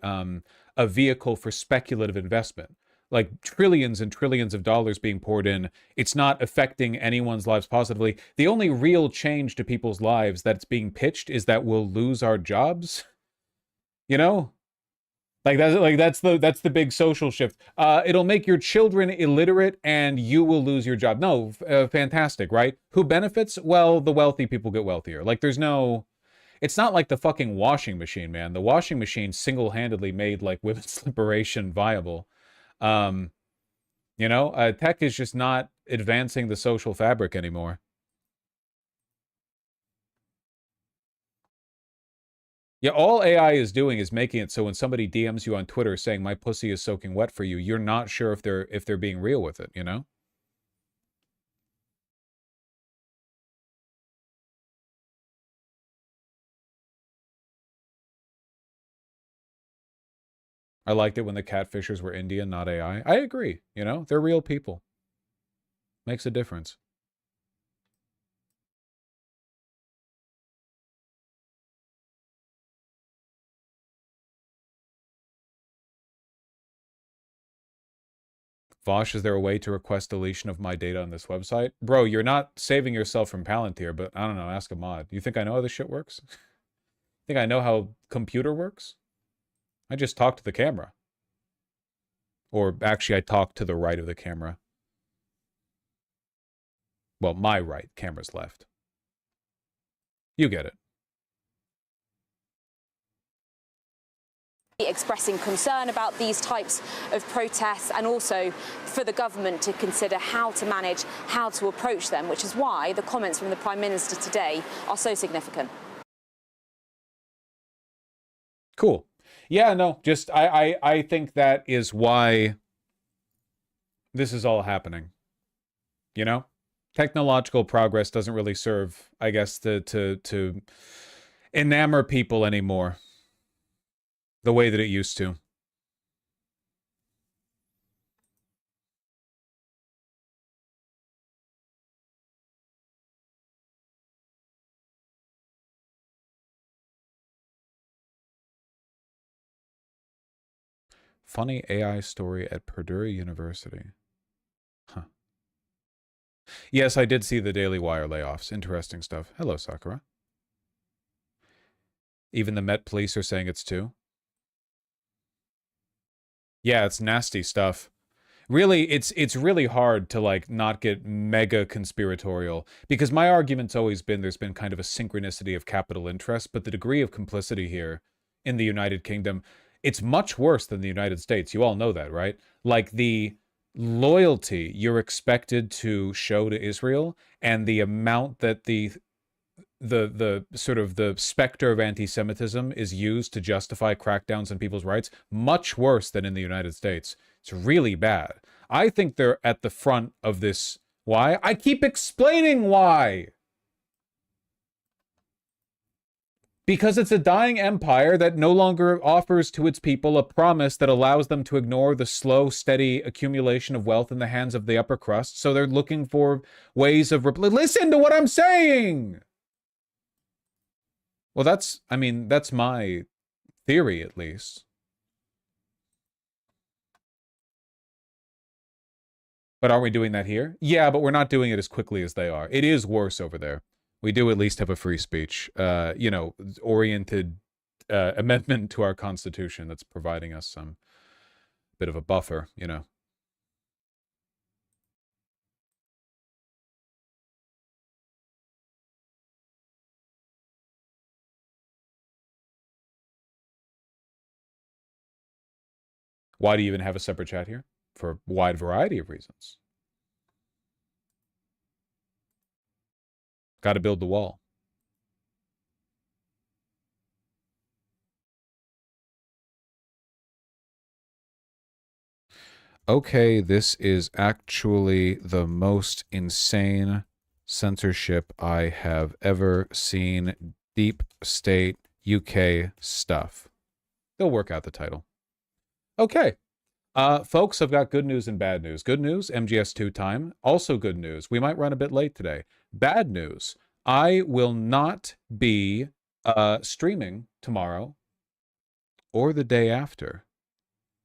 vehicle for speculative investment. Like trillions and trillions of dollars being poured in. It's not affecting anyone's lives positively. The only real change to people's lives that's being pitched is that we'll lose our jobs. You know? That's the big social shift. It'll make your children illiterate and you will lose your job. No, fantastic, right? Who benefits? Well, the wealthy people get wealthier. Like there's no... It's not like the fucking washing machine, man. The washing machine single-handedly made like women's liberation viable. You know, tech is just not advancing the social fabric anymore. Yeah, all AI is doing is making it so when somebody DMs you on Twitter saying my pussy is soaking wet for you, you're not sure if they're being real with it, you know? I liked it when the catfishers were Indian, not AI. I agree, you know? They're real people. Makes a difference. Vosh, is there a way to request deletion of my data on this website? Bro, you're not saving yourself from Palantir, but I don't know, ask a mod. You think I know how this shit works? Think I know how computer works? I just talk to the camera. Or actually, I talk to the right of the camera. Well, my right, camera's left. You get it. Expressing concern about these types of protests, and also for the government to consider how to manage, how to approach them, which is why the comments from the Prime Minister today are so significant. Cool. Yeah, no, just I think that is why this is all happening. You know? Technological progress doesn't really serve, I guess, to enamor people anymore the way that it used to. Funny AI story at Purdue University. Huh. Yes, I did see the Daily Wire layoffs. Interesting stuff. Hello, Sakura. Even the Met Police are saying it's too. Yeah, it's nasty stuff. Really, it's really hard to like not get mega conspiratorial, because my argument's always been there's been kind of a synchronicity of capital interest, but the degree of complicity here in the United Kingdom, it's much worse than the United States. You all know that, right? Like the loyalty you're expected to show to Israel and the amount that the sort of the specter of anti-Semitism is used to justify crackdowns on people's rights, much worse than in the United States. It's really bad. I think they're at the front of this. Why? I keep explaining why. Because it's a dying empire that no longer offers to its people a promise that allows them to ignore the slow, steady accumulation of wealth in the hands of the upper crust. So they're looking for ways of... Listen to what I'm saying! Well, that's my theory, at least. But are we doing that here? Yeah, but we're not doing it as quickly as they are. It is worse over there. We do at least have a free speech, you know, oriented amendment to our Constitution that's providing us some bit of a buffer, you know. Why do you even have a separate chat here? For a wide variety of reasons. Got to build the wall. Okay, this is actually the most insane censorship I have ever seen. Deep State UK stuff. They'll work out the title. Okay. Folks, I've got good news and bad news. Good news, MGS2 time. Also good news, we might run a bit late today. Bad news, I will not be streaming tomorrow or the day after.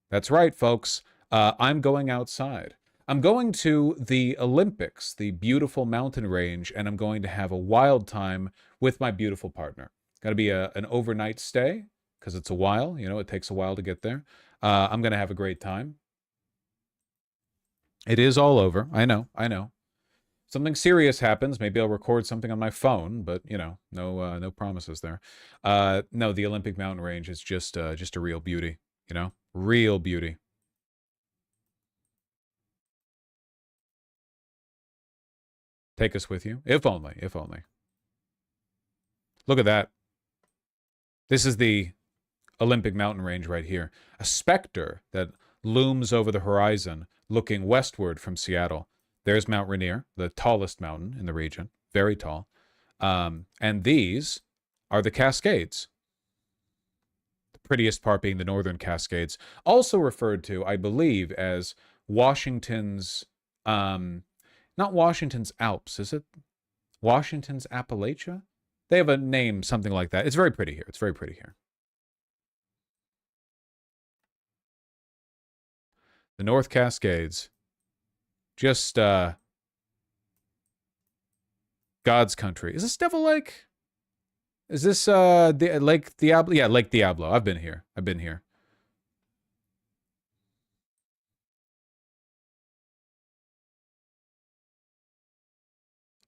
That's right, folks. I'm going outside. I'm going to the Olympics, the beautiful mountain range, and I'm going to have a wild time with my beautiful partner. It's got to be an overnight stay because it's a while. You know, it takes a while to get there. I'm going to have a great time. It is all over. I know. Something serious happens, maybe I'll record something on my phone, but, you know, no promises there. No, the Olympic mountain range is just a real beauty, you know? Real beauty. Take us with you. If only, if only. Look at that. This is the Olympic mountain range right here. A specter that looms over the horizon, looking westward from Seattle. There's Mount Rainier, the tallest mountain in the region. Very tall. And these are the Cascades. The prettiest part being the Northern Cascades. Also referred to, I believe, as Washington's... not Washington's Alps, is it? Washington's Appalachia? They have a name, something like that. It's very pretty here. It's very pretty here. The North Cascades. Just, God's country. Is this Devil Lake? Is this, Lake Diablo? Yeah, Lake Diablo. I've been here. I've been here.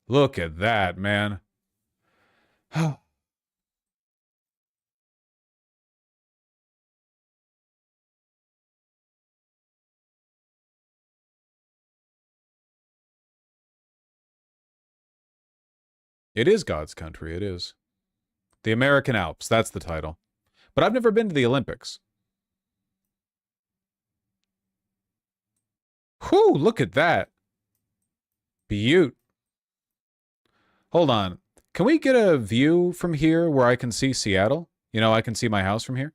Look at that, man. It is God's country, it is. The American Alps, that's the title. But I've never been to the Olympics. Whew, look at that. Beaut. Hold on. Can we get a view from here where I can see Seattle? You know, I can see my house from here.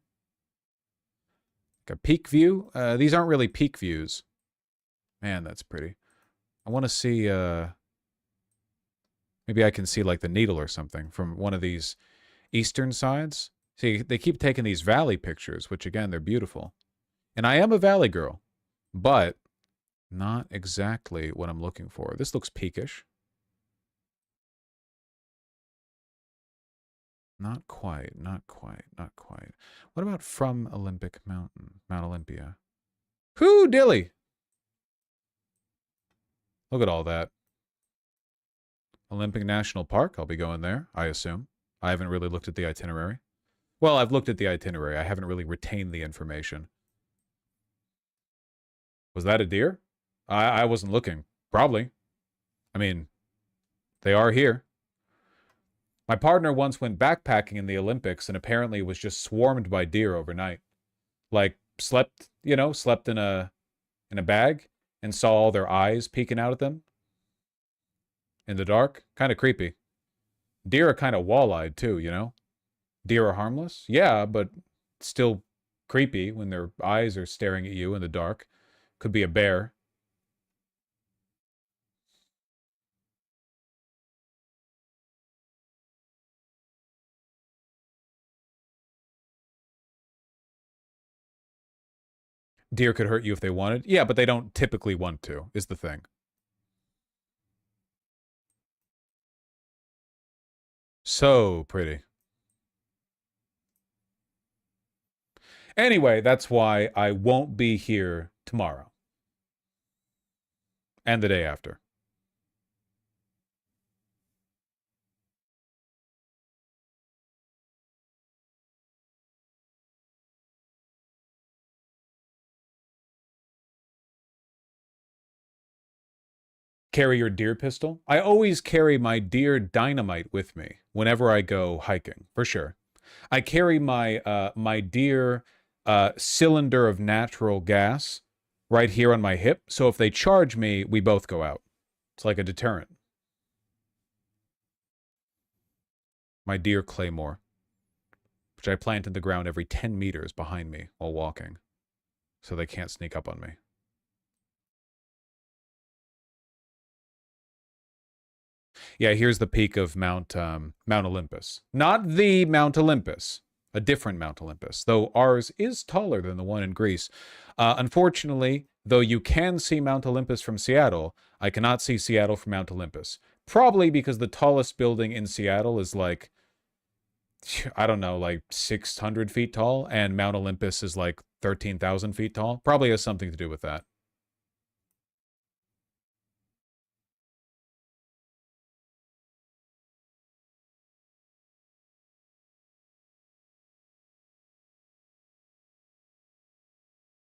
Like a peak view? These aren't really peak views. Man, that's pretty. I want to see, maybe I can see like the Needle or something from one of these eastern sides. See, they keep taking these valley pictures, which again, they're beautiful. And I am a valley girl, but not exactly what I'm looking for. This looks peakish. Not quite, not quite, not quite. What about from Olympic Mountain, Mount Olympia? Whoo, dilly! Look at all that. Olympic National Park, I'll be going there, I assume. I haven't really looked at the itinerary. Well, I've looked at the itinerary. I haven't really retained the information. Was that a deer? I wasn't looking. Probably. I mean, they are here. My partner once went backpacking in the Olympics and apparently was just swarmed by deer overnight. Like, slept in a bag and saw all their eyes peeking out at them in the dark. Kind of creepy. Deer are kind of wall-eyed too, you know? Deer are harmless? Yeah, but still creepy when their eyes are staring at you in the dark. Could be a bear. Deer could hurt you if they wanted. Yeah, but they don't typically want to, is the thing. So pretty. Anyway, that's why I won't be here tomorrow. And the day after. Carry your deer pistol? I always carry my deer dynamite with me whenever I go hiking, for sure. I carry my my deer cylinder of natural gas right here on my hip, so if they charge me, we both go out. It's like a deterrent. My deer claymore, which I plant in the ground every 10 meters behind me while walking, so they can't sneak up on me. Yeah, here's the peak of Mount Olympus. Not the Mount Olympus, a different Mount Olympus, though ours is taller than the one in Greece. Unfortunately, though you can see Mount Olympus from Seattle, I cannot see Seattle from Mount Olympus. Probably because the tallest building in Seattle is like, I don't know, like 600 feet tall, and Mount Olympus is like 13,000 feet tall. Probably has something to do with that.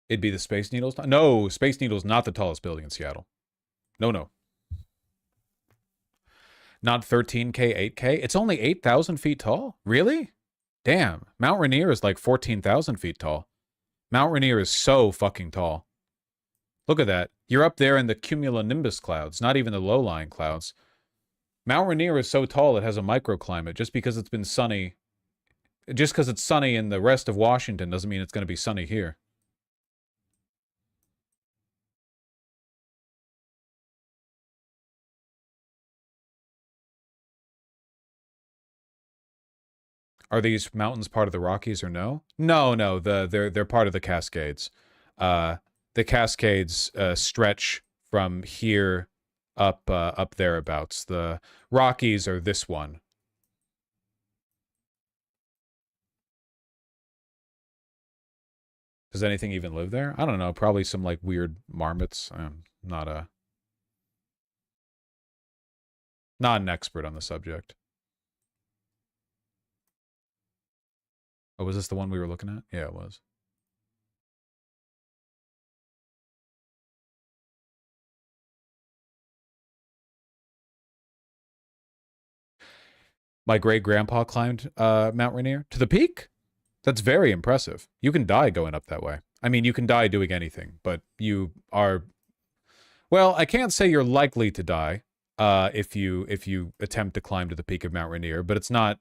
It'd be the Space Needle's. No, Space Needle's not the tallest building in Seattle. No, no. Not 13K, 8K. It's only 8,000 feet tall. Really? Damn. Mount Rainier is like 14,000 feet tall. Mount Rainier is so fucking tall. Look at that. You're up there in the cumulonimbus clouds, not even the low-lying clouds. Mount Rainier is so tall it has a microclimate. Just because it's been sunny, just because it's sunny in the rest of Washington doesn't mean it's going to be sunny here. Are these mountains part of the Rockies or no? No, no. They're part of the Cascades. The Cascades stretch from here up thereabouts. The Rockies are this one. Does anything even live there? I don't know. Probably some like weird marmots. Not an expert on the subject. Oh, was this the one we were looking at? Yeah, it was. My great-grandpa climbed Mount Rainier to the peak? That's very impressive. You can die going up that way. I mean, you can die doing anything, but you are... Well, I can't say you're likely to die if you attempt to climb to the peak of Mount Rainier, but it's not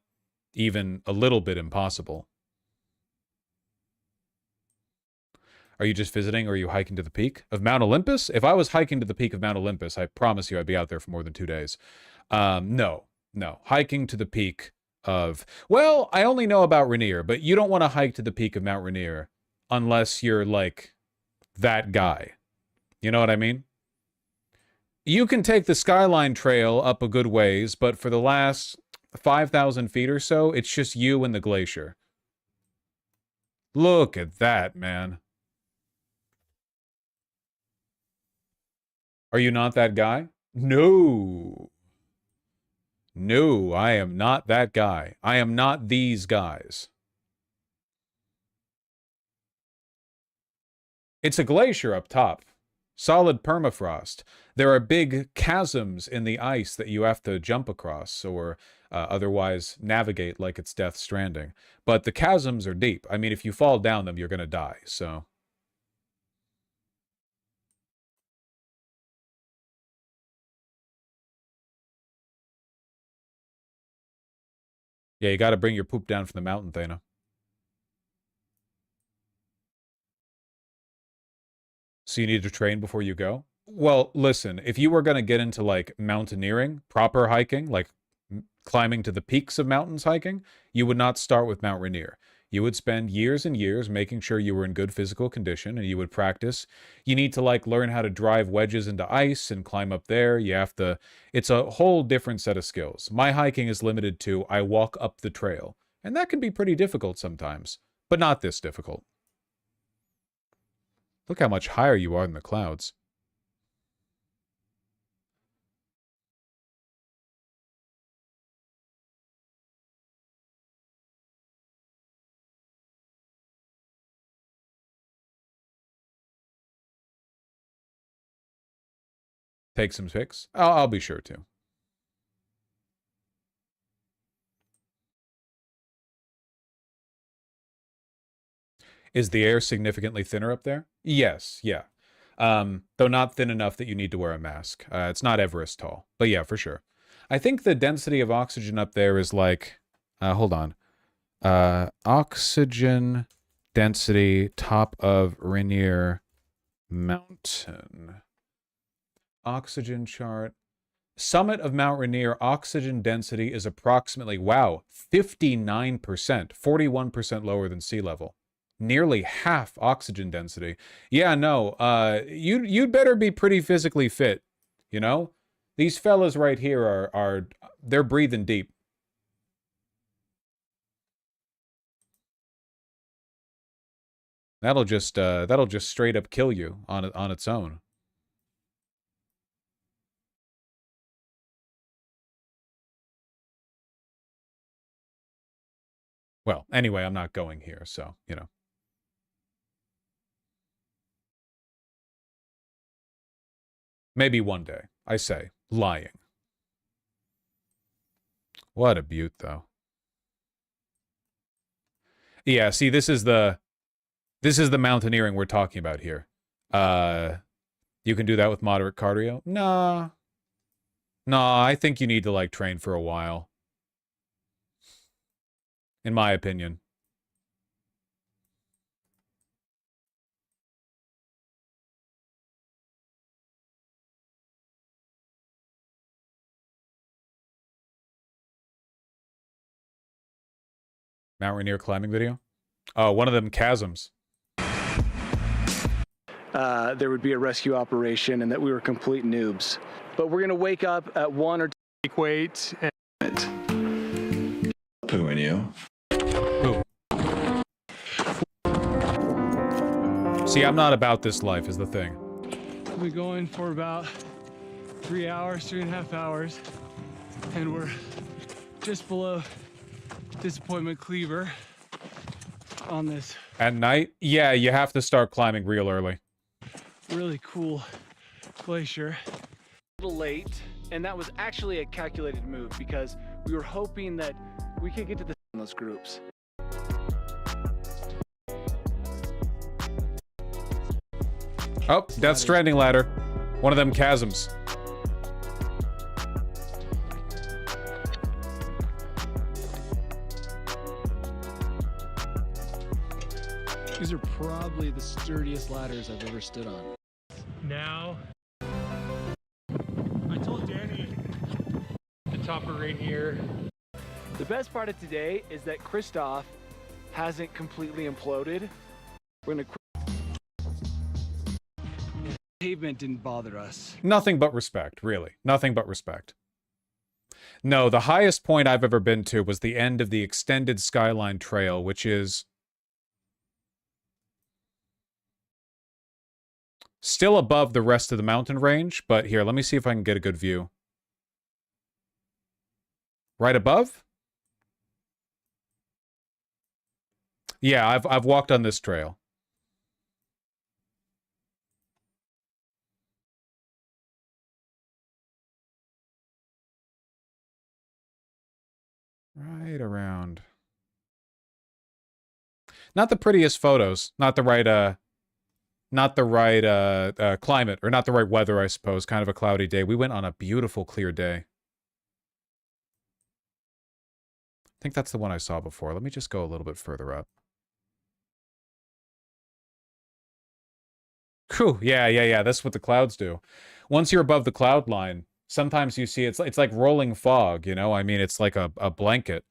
even a little bit impossible. Are you just visiting or are you hiking to the peak of Mount Olympus? If I was hiking to the peak of Mount Olympus, I promise you I'd be out there for more than 2 days. No. Hiking to the peak of... Well, I only know about Rainier, but you don't want to hike to the peak of Mount Rainier unless you're, like, that guy. You know what I mean? You can take the Skyline Trail up a good ways, but for the last 5,000 feet or so, it's just you and the glacier. Look at that, man. Are you not that guy? No. No, I am not that guy. I am not these guys. It's a glacier up top. Solid permafrost. There are big chasms in the ice that you have to jump across or otherwise navigate like it's Death Stranding. But the chasms are deep. I mean, if you fall down them, you're going to die, so... Yeah, you got to bring your poop down from the mountain, Thana. So you need to train before you go? Well, listen, if you were going to get into, like, mountaineering, proper hiking, like climbing to the peaks of mountains hiking, you would not start with Mount Rainier. You would spend years and years making sure you were in good physical condition, and you would practice. You need to, like, learn how to drive wedges into ice and climb up there. You have to... It's a whole different set of skills. My hiking is limited to I walk up the trail. And that can be pretty difficult sometimes, but not this difficult. Look how much higher you are than the clouds. Take some pics? I'll be sure to. Is the air significantly thinner up there? Yes, yeah. Though not thin enough that you need to wear a mask. It's not Everest tall, but yeah, for sure. I think the density of oxygen up there is like Hold on. Oxygen density, top of Rainier Mountain. Oxygen chart. Summit of Mount Rainier, oxygen density is approximately, wow, 59%, 41% lower than sea level. Nearly half oxygen density. Yeah, no, you'd better be pretty physically fit, you know? These fellas right here are they're breathing deep. That'll just straight up kill you on its own. Well, anyway, I'm not going here, so, you know. Maybe one day, I say, lying. What a beaut, though. Yeah, see, this is the mountaineering we're talking about here. You can do that with moderate cardio? Nah. Nah, I think you need to, like, train for a while. In my opinion. Mount Rainier climbing video? Oh, one of them chasms. There would be a rescue operation and that we were complete noobs. But we're going to wake up at 1 or 2 weight and poo in you. Poo. See, I'm not about this life is the thing. We've been going for about 3 hours, 3.5 hours, and we're just below Disappointment Cleaver on this. At night? Yeah, you have to start climbing real early. Really cool glacier. a little late, and that was actually a calculated move because we were hoping that we could get to those groups. Oh, Death Stranding ladder. One of them chasms. These are probably the sturdiest ladders I've ever stood on. Now, I told Danny the topper right here. The best part of today is that Christoph hasn't completely imploded. We're gonna pavement didn't bother us. Nothing but respect, really. Nothing but respect. No, the highest point I've ever been to was the end of the extended Skyline Trail, which is still above the rest of the mountain range, but here, let me see if I can get a good view. Right above? Yeah, I've walked on this trail. Right around. Not the prettiest photos, not the right climate, or not the right weather, I suppose. Kind of a cloudy day. We went on a beautiful, clear day. I think that's the one I saw before. Let me just go a little bit further up. Whew, yeah. That's what the clouds do. Once you're above the cloud line, sometimes you see it's like rolling fog, you know? I mean, it's like a blanket.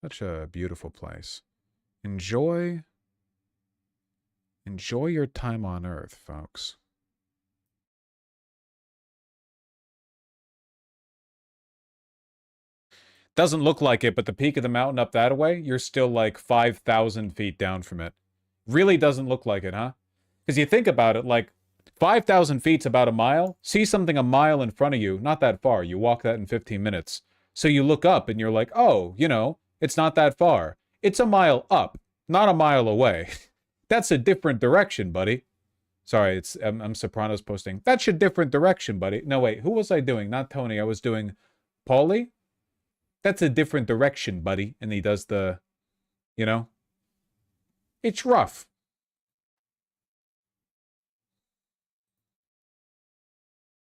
Such a beautiful place. Enjoy your time on Earth, folks. Doesn't look like it, but the peak of the mountain up that way, you're still like 5,000 feet down from it. Really doesn't look like it, huh? Because you think about it, like 5,000 feet's about a mile. See something a mile in front of you, not that far. You walk that in 15 minutes. So you look up and you're like, oh, you know, it's not that far. It's a mile up, not a mile away. That's a different direction, buddy. Sorry, it's I'm Sopranos posting. That's a different direction, buddy. No, wait, who was I doing? Not Tony. I was doing Paulie. That's a different direction, buddy. And he does the, you know. It's rough.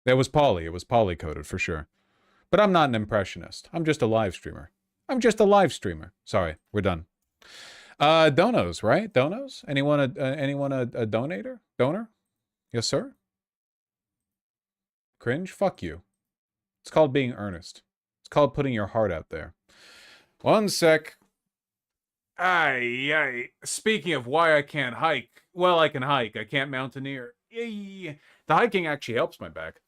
It was poly. It was poly-coded for sure. But I'm not an impressionist. I'm just a live streamer. I'm just a live streamer. Sorry, we're done. Donos, right? Donos? Anyone a donator? Donor? Yes, sir? Cringe? Fuck you. It's called being earnest. It's called putting your heart out there. One sec. Aye. Speaking of why I can't hike. Well, I can hike. I can't mountaineer. Yay. The hiking actually helps my back.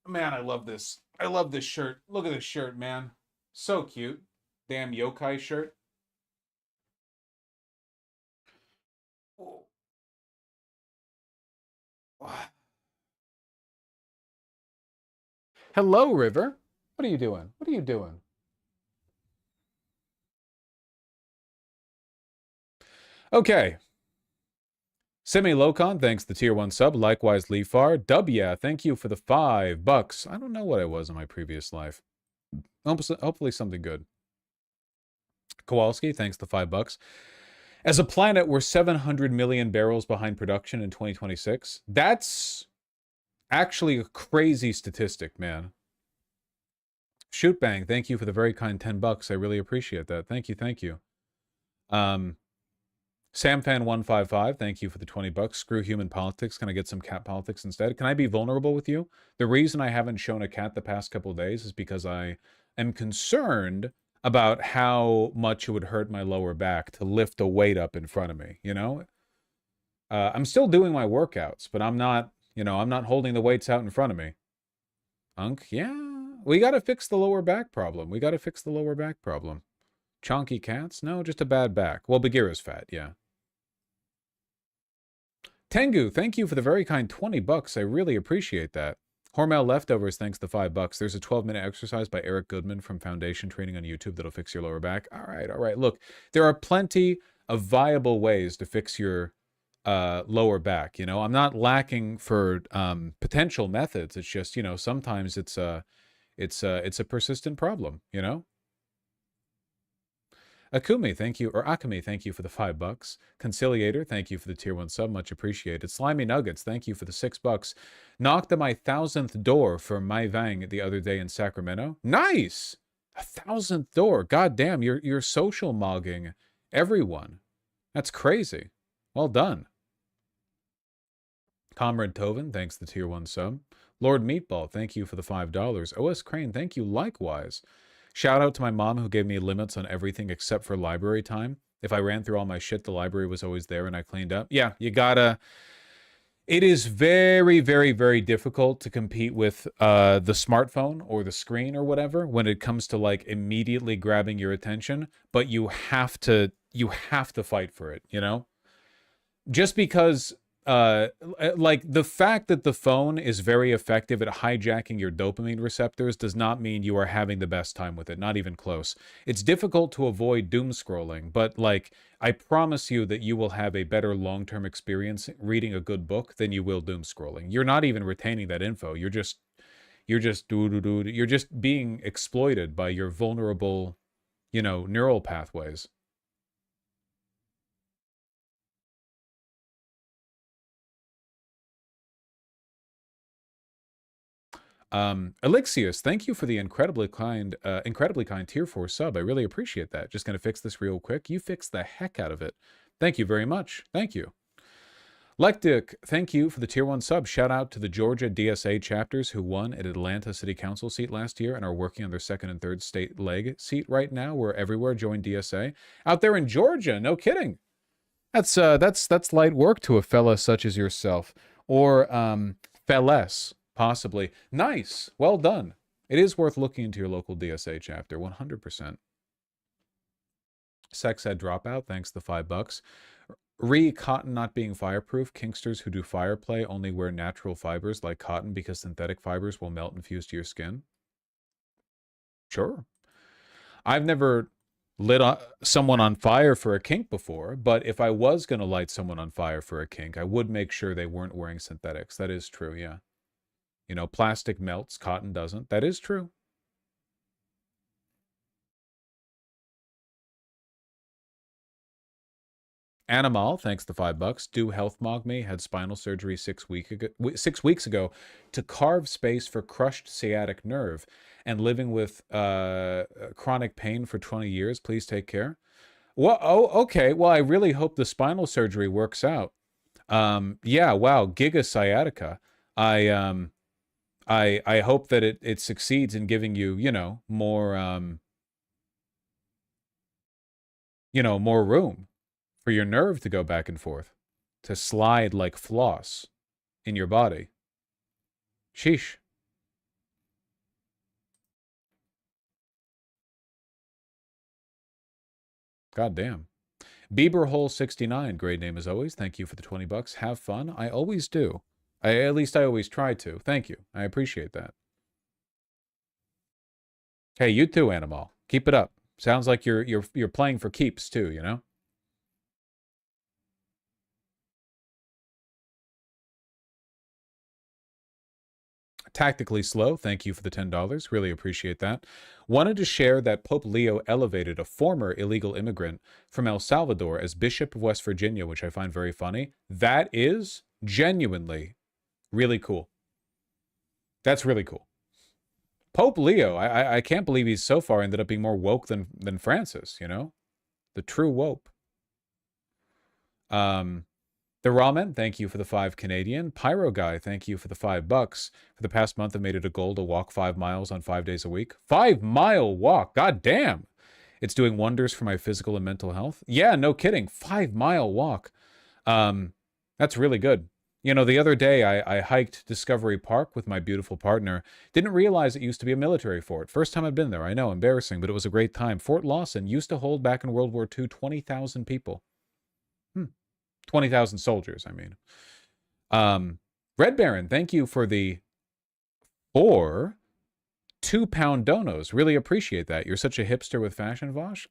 Man, I love this. I love this shirt. Look at this shirt, man. So cute. Damn yokai shirt. Hello, River. What are you doing? What are you doing? Okay. Semi-Locon, thanks the tier 1 sub. Likewise, Leafar. W, thank you for the $5. I don't know what I was in my previous life. Hopefully something good. Kowalski, thanks the $5. As a planet, we're 700 million barrels behind production in 2026. That's actually a crazy statistic, man. Shootbang, thank you for the very kind $10. I really appreciate that. Thank you, thank you. Samfan155, thank you for the $20. Screw human politics. Can I get some cat politics instead? Can I be vulnerable with you? The reason I haven't shown a cat the past couple of days is because I am concerned about how much it would hurt my lower back to lift a weight up in front of me, you know? I'm still doing my workouts, but I'm not, you know, I'm not holding the weights out in front of me. Unk, yeah. We got to fix the lower back problem. We got to fix the lower back problem. Chonky cats? No, just a bad back. Well, Bagheera's fat, yeah. Tengu, thank you for the very kind $20. I really appreciate that. Hormel Leftovers, thanks the $5. There's a 12-minute exercise by Eric Goodman from Foundation Training on YouTube that'll fix your lower back. All right. Look, there are plenty of viable ways to fix your lower back. You know, I'm not lacking for potential methods. It's just, you know, sometimes it's a persistent problem, you know? Akumi, thank you, or Akami, thank you for the $5. Conciliator, thank you for the tier 1 sub, much appreciated. Slimy Nuggets, thank you for the $6. Knocked on my 1000th door for Mai Vang the other day in Sacramento. Nice! 1000th door. God damn, you're social mogging everyone. That's crazy. Well done. Comrade Tovin, thanks the tier 1 sub. Lord Meatball, thank you for the $5. OS Crane, thank you likewise. Shout out to my mom who gave me limits on everything except for library time. If I ran through all my shit, the library was always there and I cleaned up. Yeah, you gotta... It is very, very, very difficult to compete with the smartphone or the screen or whatever when it comes to like immediately grabbing your attention, but you have to fight for it, you know? Just because like the fact that the phone is very effective at hijacking your dopamine receptors does not mean you are having the best time with it, not even close. It's difficult to avoid doom scrolling, but like I promise you that you will have a better long-term experience reading a good book than you will doom scrolling. You're not even retaining that info. You're just being exploited by your vulnerable, you know, neural pathways. Elixius, thank you for the incredibly kind tier 4 sub. I really appreciate that. Just gonna fix this real quick. You fixed the heck out of it. Thank you very much. Thank you. Lectic, thank you for the tier 1 sub. Shout out to the Georgia DSA chapters who won an Atlanta City Council seat last year and are working on their second and third state leg seat right now. We're everywhere. Join DSA. Out there in Georgia, no kidding. That's light work to a fella such as yourself. Or fellas. Possibly. Nice. Well done. It is worth looking into your local DSA chapter. 100%. Sex Ed Dropout. Thanks the $5. Cotton not being fireproof. Kinksters who do fire play only wear natural fibers like cotton because synthetic fibers will melt and fuse to your skin. Sure. I've never lit someone on fire for a kink before, but if I was going to light someone on fire for a kink, I would make sure they weren't wearing synthetics. That is true, yeah. You know, plastic melts, cotton doesn't. That is true. Animal, thanks the $5. Do Health Mog me had spinal surgery 6 weeks ago to carve space for crushed sciatic nerve and living with chronic pain for 20 years. Please take care. Well, oh, okay. Well, I really hope the spinal surgery works out. Yeah, wow, giga sciatica. I hope that it succeeds in giving you, more more room for your nerve to go back and forth, to slide like floss in your body. Sheesh. God damn. Bieberhole69, great name as always. Thank you for the $20. Have fun. I always do. At least I always try to. Thank you. I appreciate that. Hey, you too, Animal. Keep it up. Sounds like you're playing for keeps too, you know? Tactically Slow, thank you for the $10. Really appreciate that. Wanted to share that Pope Leo elevated a former illegal immigrant from El Salvador as Bishop of West Virginia, which I find very funny. That is genuinely really cool. That's really cool. Pope Leo, I can't believe he's so far ended up being more woke than Francis, you know? The true woke. The Ramen, thank you for the 5 Canadian. Pyro Guy, thank you for the $5. For the past month, I've made it a goal to walk 5 miles on 5 days a week. 5-mile walk, god damn! It's doing wonders for my physical and mental health. Yeah, no kidding, 5-mile walk. That's really good. You know, the other day I hiked Discovery Park with my beautiful partner. Didn't realize it used to be a military fort. First time I'd been there, I know, embarrassing, but it was a great time. Fort Lawson used to hold, back in World War II, 20,000 people. 20,000 soldiers, I mean. Red Baron, thank you for the 4 2-pound donos. Really appreciate that. You're such a hipster with fashion, Vosh.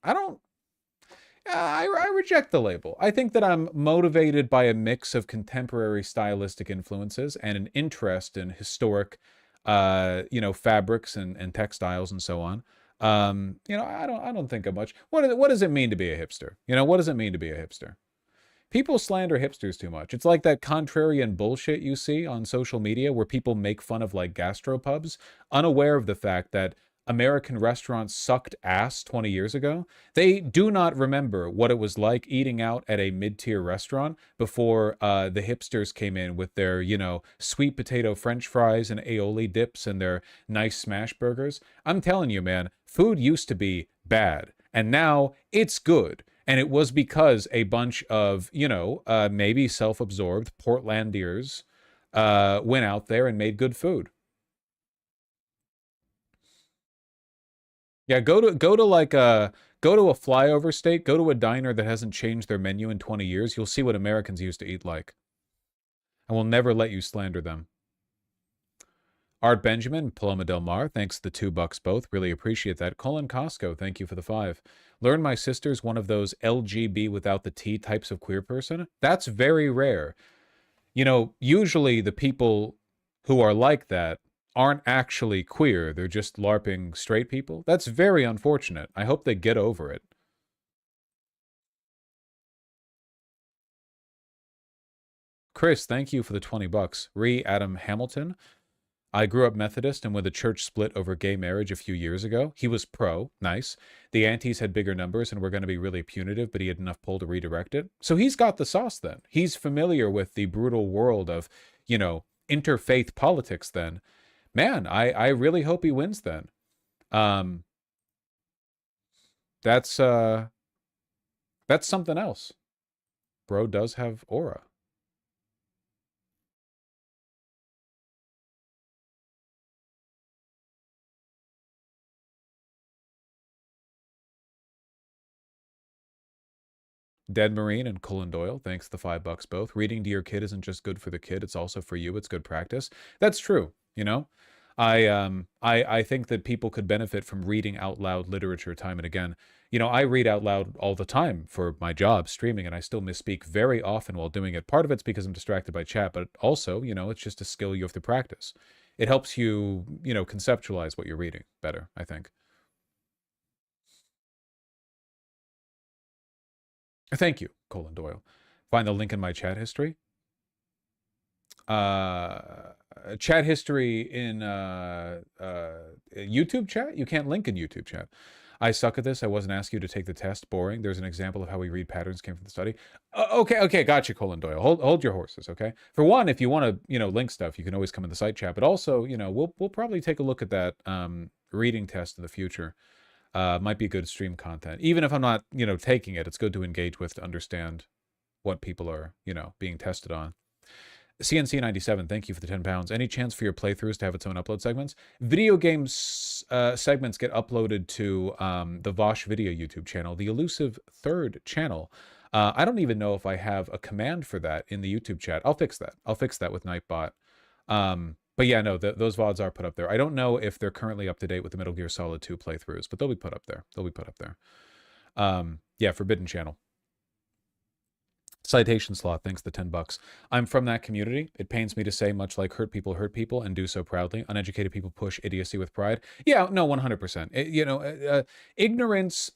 I reject the label. I think that I'm motivated by a mix of contemporary stylistic influences and an interest in historic, fabrics and textiles and so on. I don't think of much. What does it mean to be a hipster? What does it mean to be a hipster? People slander hipsters too much. It's like that contrarian bullshit you see on social media where people make fun of like gastropubs, unaware of the fact that American restaurants sucked ass 20 years ago. They do not remember what it was like eating out at a mid-tier restaurant before the hipsters came in with their, sweet potato French fries and aioli dips and their nice smash burgers. I'm telling you, man, food used to be bad, and now it's good. And it was because a bunch of, maybe self-absorbed Portlandiers went out there and made good food. Yeah, go to a flyover state, go to a diner that hasn't changed their menu in 20 years. You'll see what Americans used to eat like. I will never let you slander them. Art Benjamin, Paloma Del Mar, thanks the $2 both. Really appreciate that. Colin Costco, thank you for the 5. Learn my sister's one of those LGB without the T types of queer person. That's very rare. Usually the people who are like that aren't actually queer. They're just LARPing straight people. That's very unfortunate. I hope they get over it. Chris, thank you for the $20. Adam Hamilton. I grew up Methodist, and when the church split over gay marriage a few years ago, he was pro, nice. The antis had bigger numbers and were going to be really punitive, but he had enough pull to redirect it. So he's got the sauce then. He's familiar with the brutal world of, interfaith politics then. Man, I really hope he wins then. That's something else. Bro does have aura. Dead Marine and Colin Doyle, thanks the $5 both. Reading to your kid isn't just good for the kid, it's also for you. It's good practice. That's true, I think that people could benefit from reading out loud literature time and again. I read out loud all the time for my job, streaming, and I still misspeak very often while doing it. Part of it's because I'm distracted by chat, but also, it's just a skill you have to practice. It helps you, conceptualize what you're reading better, I think. Thank you, Colin Doyle. Find the link in my chat history. Chat history in YouTube chat? You can't link in YouTube chat. I suck at this. I wasn't asking you to take the test. Boring. There's an example of how we read patterns came from the study. Okay, gotcha, Colin Doyle. Hold your horses, okay? For one, if you want to, link stuff, you can always come in the site chat. But also, we'll probably take a look at that reading test in the future. Might be good stream content. Even if I'm not, taking it, it's good to engage with to understand what people are, being tested on. CNC97, thank you for the 10 pounds. Any chance for your playthroughs to have its own upload segments? Video games segments get uploaded to the Vosh Video YouTube channel, the elusive third channel. I don't even know if I have a command for that in the YouTube chat. I'll fix that. I'll fix that with Nightbot. But yeah, no, those VODs are put up there. I don't know if they're currently up to date with the Metal Gear Solid 2 playthroughs, but they'll be put up there. They'll be put up there. Yeah, Forbidden Channel. Citation slot, thanks the $10. I'm from that community. It pains me to say, much like hurt people and do so proudly. Uneducated people push idiocy with pride. Yeah, no, 100%. Ignorance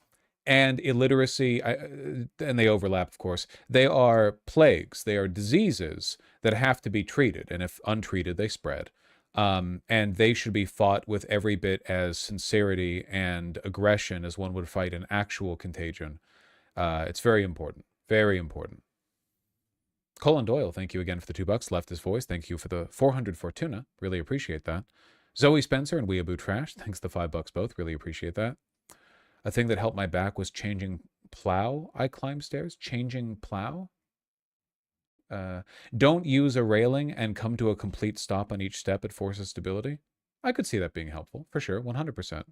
and illiteracy, and they overlap, of course. They are plagues. They are diseases that have to be treated. And if untreated, they spread. And they should be fought with every bit as sincerity and aggression as one would fight an actual contagion. It's very important. Very important. Colin Doyle, thank you again for the $2. Left his voice. Thank you for the 400 Fortuna. Really appreciate that. Zoe Spencer and Weeaboo Trash. Thanks the $5 both. Really appreciate that. A thing that helped my back was changing plow. I climb stairs. Changing plow. Don't use a railing and come to a complete stop on each step. It forces stability. I could see that being helpful. For sure. 100%.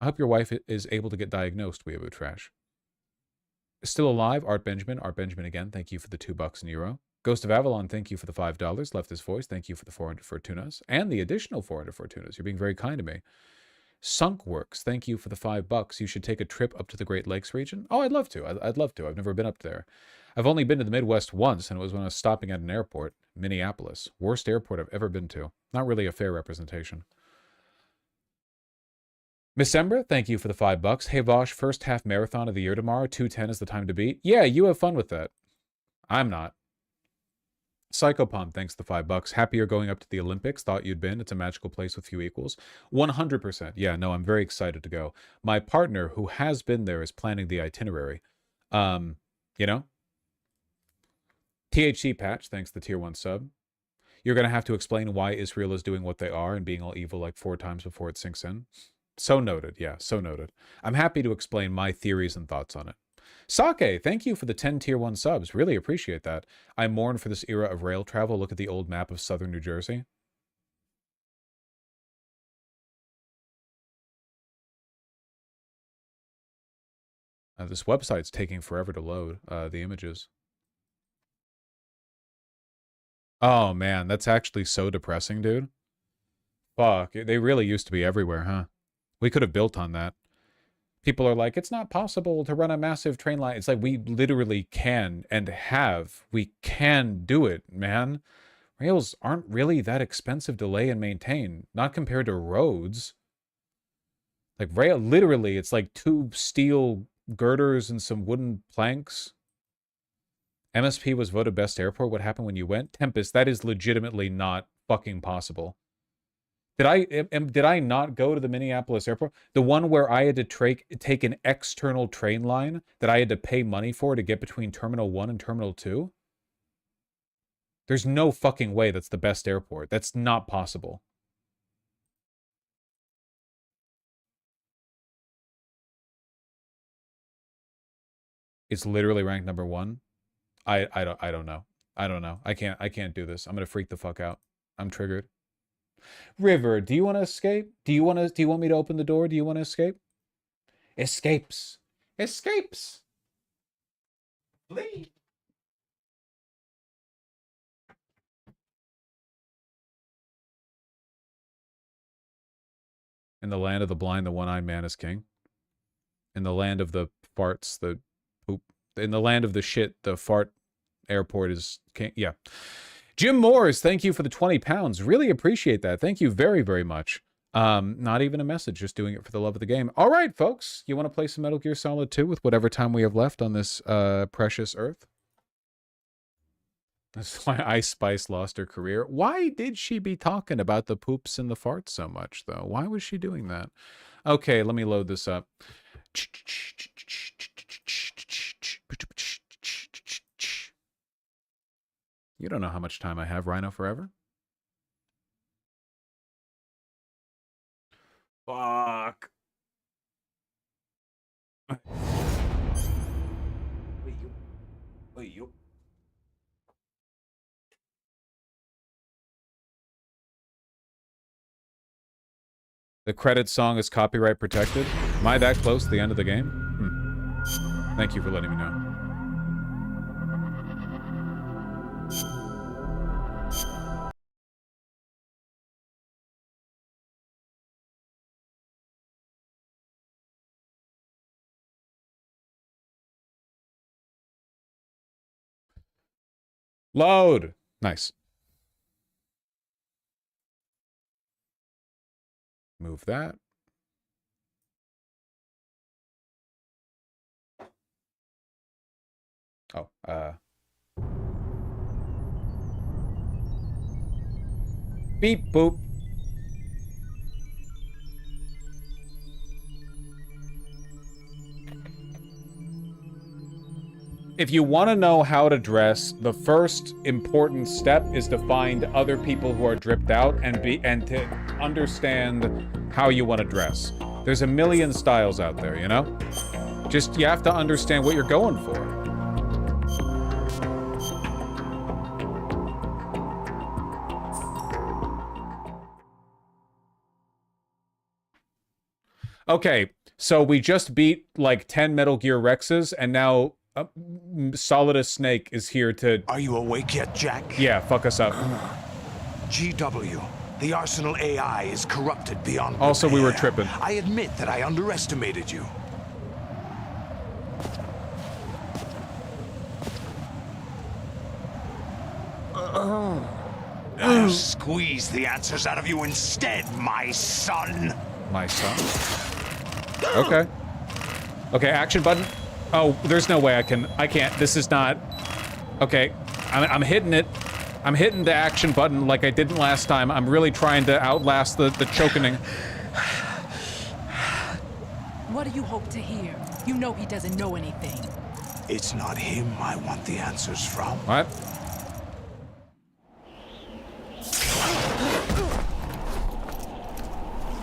I hope your wife is able to get diagnosed, Weeaboo Trash. Still alive, Art Benjamin again, thank you for the $2 in euro. Ghost of Avalon, thank you for the $5. Left his voice, thank you for the 400 Fortunas. And the additional 400 Fortunas. You're being very kind to me. Sunk Works, thank you for the $5. You should take a trip up to the Great Lakes region. Oh, I'd love to. I'd love to. I've never been up there. I've only been to the Midwest once, and it was when I was stopping at an airport, Minneapolis. Worst airport I've ever been to. Not really a fair representation. Miss Embra, thank you for the $5. Hey Vosh, first half marathon of the year tomorrow. 2:10 is the time to beat. Yeah, you have fun with that. I'm not. Psychopomp, thanks the $5. Happy you're going up to the Olympics. Thought you'd been. It's a magical place with few equals. 100%. Yeah, no, I'm very excited to go. My partner, who has been there, is planning the itinerary. THC Patch, thanks the tier 1 sub. You're going to have to explain why Israel is doing what they are and being all evil like 4 times before it sinks in. So noted. Yeah, so noted. I'm happy to explain my theories and thoughts on it. Sake, thank you for the 10 tier 1 subs. Really appreciate that. I mourn for this era of rail travel. Look at the old map of southern New Jersey. This website's taking forever to load the images. Oh man, that's actually so depressing, dude. Fuck, they really used to be everywhere, huh? We could have built on that. People are like, it's not possible to run a massive train line. It's like, we literally can and have. We can do it, man. Rails aren't really that expensive to lay and maintain, not compared to roads. Like rail, literally, it's like 2 steel girders and some wooden planks. MSP was voted best airport. What happened when you went? Tempest, that is legitimately not fucking possible. Did I not go to the Minneapolis airport? The one where I had to take an external train line that I had to pay money for to get between Terminal 1 and Terminal 2? There's no fucking way that's the best airport. That's not possible. It's literally ranked number 1. I don't know. I don't know. I can't do this. I'm gonna freak the fuck out. I'm triggered. River, do you want to escape? Do you want me to open the door? Do you want to escape? Escapes. Escapes. Flee. In the land of the blind, the one-eyed man is king. In the land of the farts, the poop. In the land of the shit, the fart airport is king. Yeah. Jim Moores, thank you for the 20 pounds. Really appreciate that. Thank you very, very much. Not even a message, just doing it for the love of the game. All right, folks, you want to play some Metal Gear Solid 2 with whatever time we have left on this precious earth? That's why Ice Spice lost her career. Why did she be talking about the poops and the farts so much, though? Why was she doing that? Okay, let me load this up. You don't know how much time I have, Rhino Forever. Fuck. The credit song is copyright protected. Am I that close to the end of the game? Thank you for letting me know. Load. Nice. Move that. Oh, beep boop. If you want to know how to dress, the first important step is to find other people who are dripped out and to understand how you want to dress. There's a million styles out there, you know? Just, you have to understand what you're going for. Okay, so we just beat like 10 Metal Gear Rexes, and now Solidus Snake is here to... Are you awake yet, Jack? Yeah, fuck us up. GW, the Arsenal AI is corrupted beyond Also, repair. we were tripping. I admit that I underestimated you. I'll squeeze the answers out of you instead, my son. My son? Okay. Okay, action button. Oh, there's no way I can't. This is not... Okay, I'm hitting it. I'm hitting the action button like I didn't last time. I'm really trying to outlast the choking. What do you hope to hear? You know he doesn't know anything. It's not him I want the answers from. What?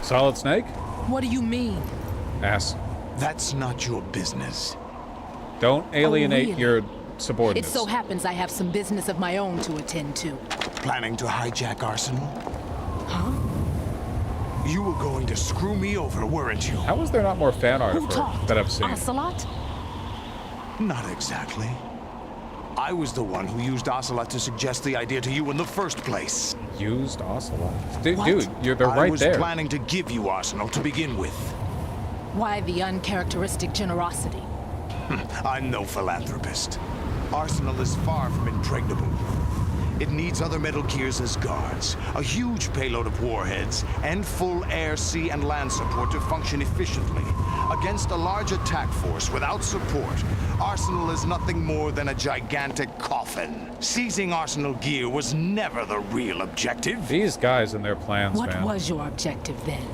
Solid Snake? What do you mean? Ass. That's not your business. Don't alienate really? your subordinates. It so happens I have some business of my own to attend to. Planning to hijack Arsenal? Huh? You were going to screw me over, weren't you? How is there not more fan art Who of her talked? that I've seen? Ocelot? Not exactly. I was the one who used Ocelot to suggest the idea to you in the first place. Used Ocelot? Dude, What? they're right I was there. planning to give you Arsenal to begin with. Why the uncharacteristic generosity? I'm no philanthropist. Arsenal is far from impregnable. It needs other Metal Gears as guards, a huge payload of warheads, and full air, sea, and land support to function efficiently. Against a large attack force without support, Arsenal is nothing more than a gigantic coffin. Seizing Arsenal gear was never the real objective. These guys and their plans, What man. was your objective then?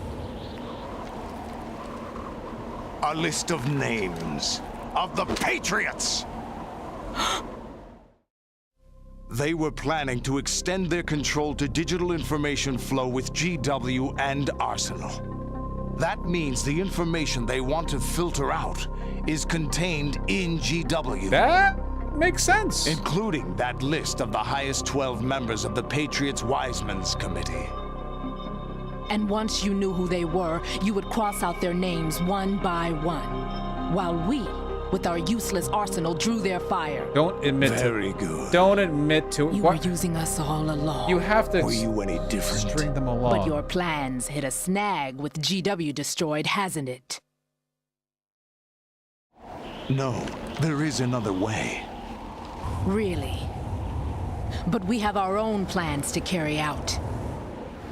A list of names of the Patriots. They were planning to extend their control to digital information flow with GW and Arsenal. That means the information they want to filter out is contained in GW. That makes sense. Including that list of the highest 12 members of the Patriots Wiseman's Committee. And once you knew who they were, you would cross out their names one by one. While we, with our useless arsenal, drew their fire. Don't admit Very to good. Don't admit to it. You were using us all along. You have to Were you any different? string them along. But your plans hit a snag with GW destroyed, hasn't it? No, there is another way. Really? But we have our own plans to carry out.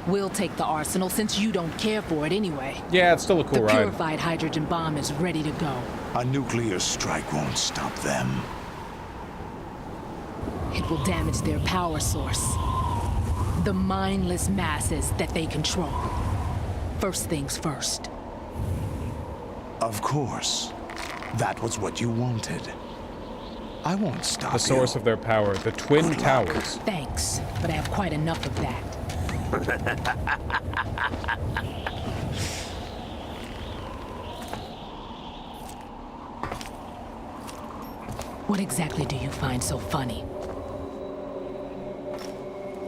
We'll take the arsenal since you don't care for it anyway. Yeah, it's still a cool The ride. purified hydrogen bomb is ready to go. A nuclear strike won't stop them. It will damage their power source. The mindless masses that they control. First things first. Of course. That was what you wanted. I won't stop The source of their power, the Twin Towers. Thanks, but I have quite enough of that. What exactly do you find so funny?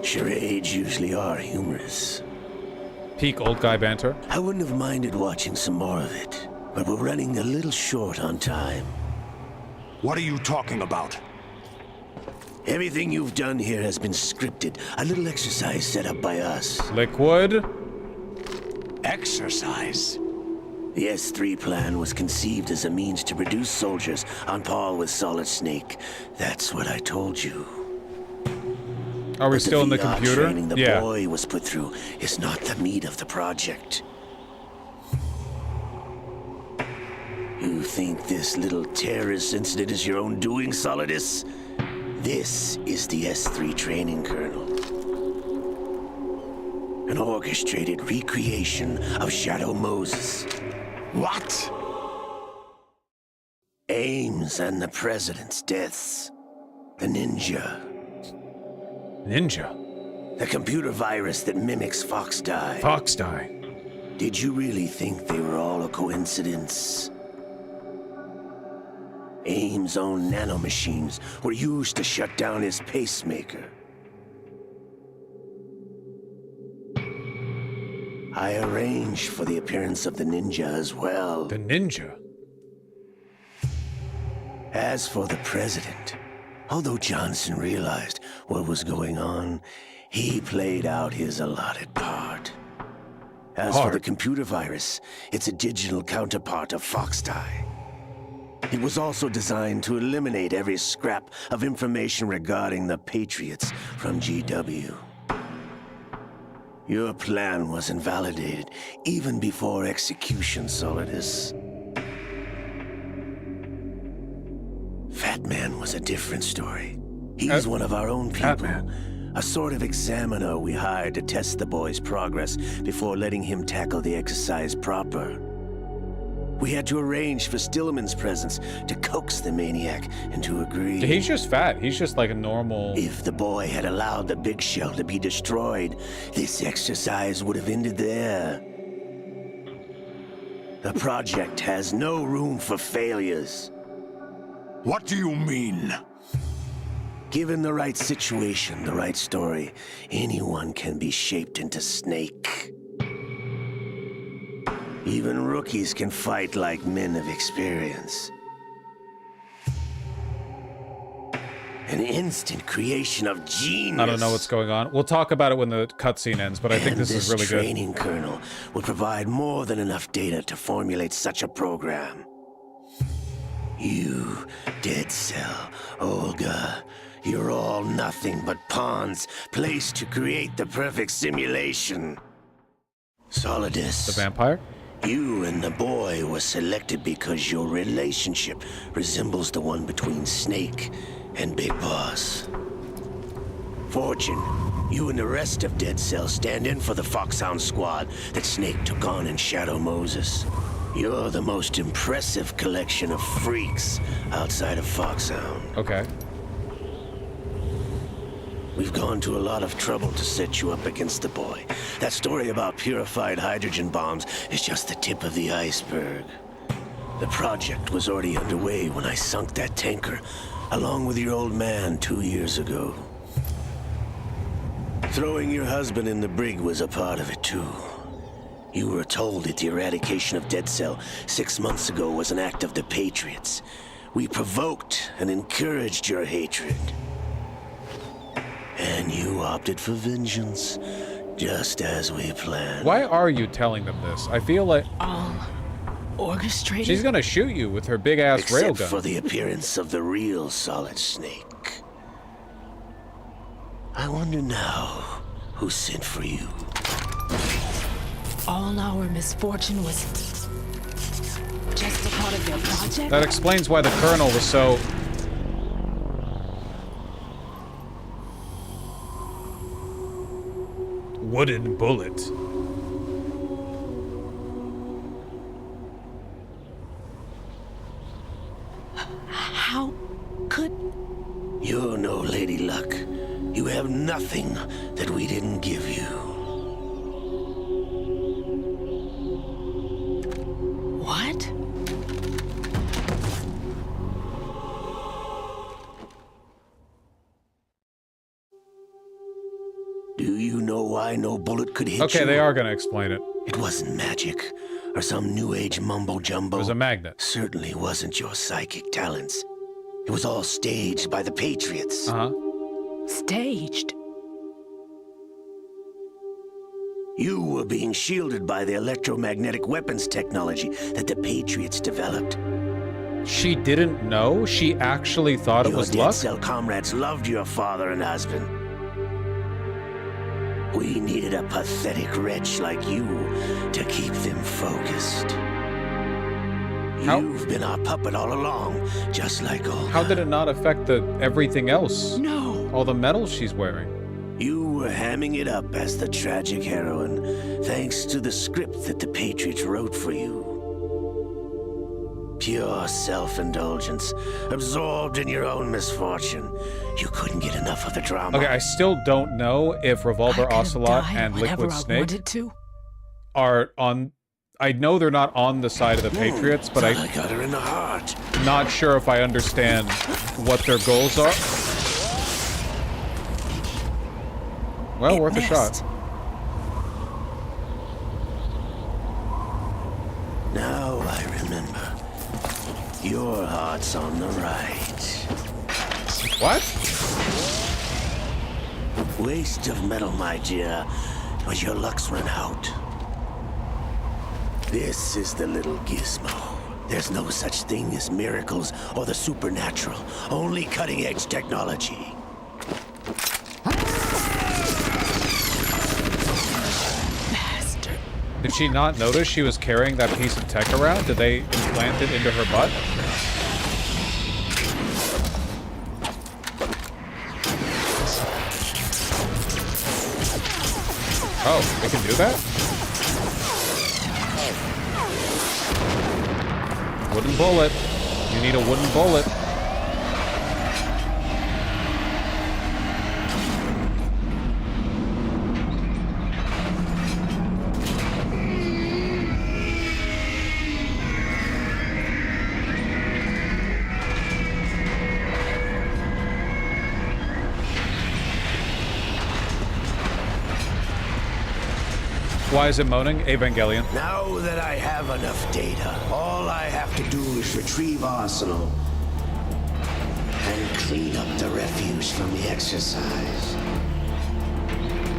Charades usually are humorous. Peak old guy banter. I wouldn't have minded watching some more of it, but we're running a little short on time. What are you talking about? Everything you've done here has been scripted. A little exercise set up by us. Liquid? Exercise? The S3 plan was conceived as a means to produce soldiers on par with Solid Snake. That's what I told you. Are we But still in the VR computer? training the Yeah. boy was put through is not the meat of the project. You think this little terrorist incident is your own doing, Solidus? This is the S3 training kernel. An orchestrated recreation of Shadow Moses. What? Ames and the president's deaths. The ninja. Ninja? The computer virus that mimics Foxdie. Foxdie. Did you really think they were all a coincidence? Ames' own nanomachines were used to shut down his pacemaker. I arranged for the appearance of the ninja as well. The ninja? As for the president, although Johnson realized what was going on, he played out his allotted part. As for the computer virus, it's a digital counterpart of Foxdie. It was also designed to eliminate every scrap of information regarding the Patriots from GW. Your plan was invalidated even before execution, Solidus. Fat Man was a different story. He's one of our own people. A sort of examiner we hired to test the boy's progress before letting him tackle the exercise proper. We had to arrange for Stillman's presence to coax the maniac into agreeing. He's just fat. He's just like a normal... If the boy had allowed the big shell to be destroyed, this exercise would have ended there. The project has no room for failures. What do you mean? Given the right situation, the right story, anyone can be shaped into Snake. Even rookies can fight like men of experience. An instant creation of genius. I don't know what's going on. We'll talk about it when the cutscene ends, but I think this is really good. This training kernel will provide more than enough data to formulate such a program. You, Dead Cell, Olga, you're all nothing but pawns placed to create the perfect simulation. Solidus. The vampire? You and the boy were selected because your relationship resembles the one between Snake and Big Boss. Fortune, you and the rest of Dead Cell stand in for the Foxhound squad that Snake took on in Shadow Moses. You're the most impressive collection of freaks outside of Foxhound. Okay. We've gone to a lot of trouble to set you up against the boy. That story about purified hydrogen bombs is just the tip of the iceberg. The project was already underway when I sunk that tanker, along with your old man 2 years ago. Throwing your husband in the brig was a part of it too. You were told that the eradication of Dead Cell 6 months ago was an act of the Patriots. We provoked and encouraged your hatred. And you opted for vengeance, just as we planned. Why are you telling them this? I feel like... Orchestrated? She's gonna shoot you with her big-ass Except railgun. for the appearance of the real Solid Snake. I wonder now who sent for you. all our misfortune was just a part of their project? That explains why the Colonel was so... wooden bullet. How could... You're no Lady Luck. You have nothing that we didn't give you. What? Do you know why no bullet could hit you? Okay, they are going to explain it. It wasn't magic or some new age mumbo jumbo. It was a magnet. Certainly wasn't your psychic talents. It was all staged by the Patriots. Staged? You were being shielded by the electromagnetic weapons technology that the Patriots developed. She didn't know? She actually thought it was Your luck? dead cell comrades loved your father and husband. We needed a pathetic wretch like you to keep them focused. You've been our puppet all along, just like all. How did it not affect the everything else? No. All the medals she's wearing. You were hamming it up as the tragic heroine, thanks to the script that the Patriots wrote for you. Pure self-indulgence, absorbed in your own misfortune. You couldn't get enough of the drama. Okay, I still don't know if Revolver Ocelot and Liquid Snake are on... I know they're not on the side of the Patriots, but I got her in the heart. Not sure if I understand what their goals are. Well, worth a shot. Now I remember. Your heart's on the right. What? Waste of metal, my dear, but your luck's run out. This is the little gizmo. There's no such thing as miracles or the supernatural, only cutting-edge technology. Bastard. Did she not notice she was carrying that piece of tech around? Did they implant it into her butt? Oh, they can do that? Wooden bullet. You need a wooden bullet. Why is it moaning? Evangelion. Now that I have enough data, all I have to do is retrieve Arsenal and clean up the refuse from the exercise.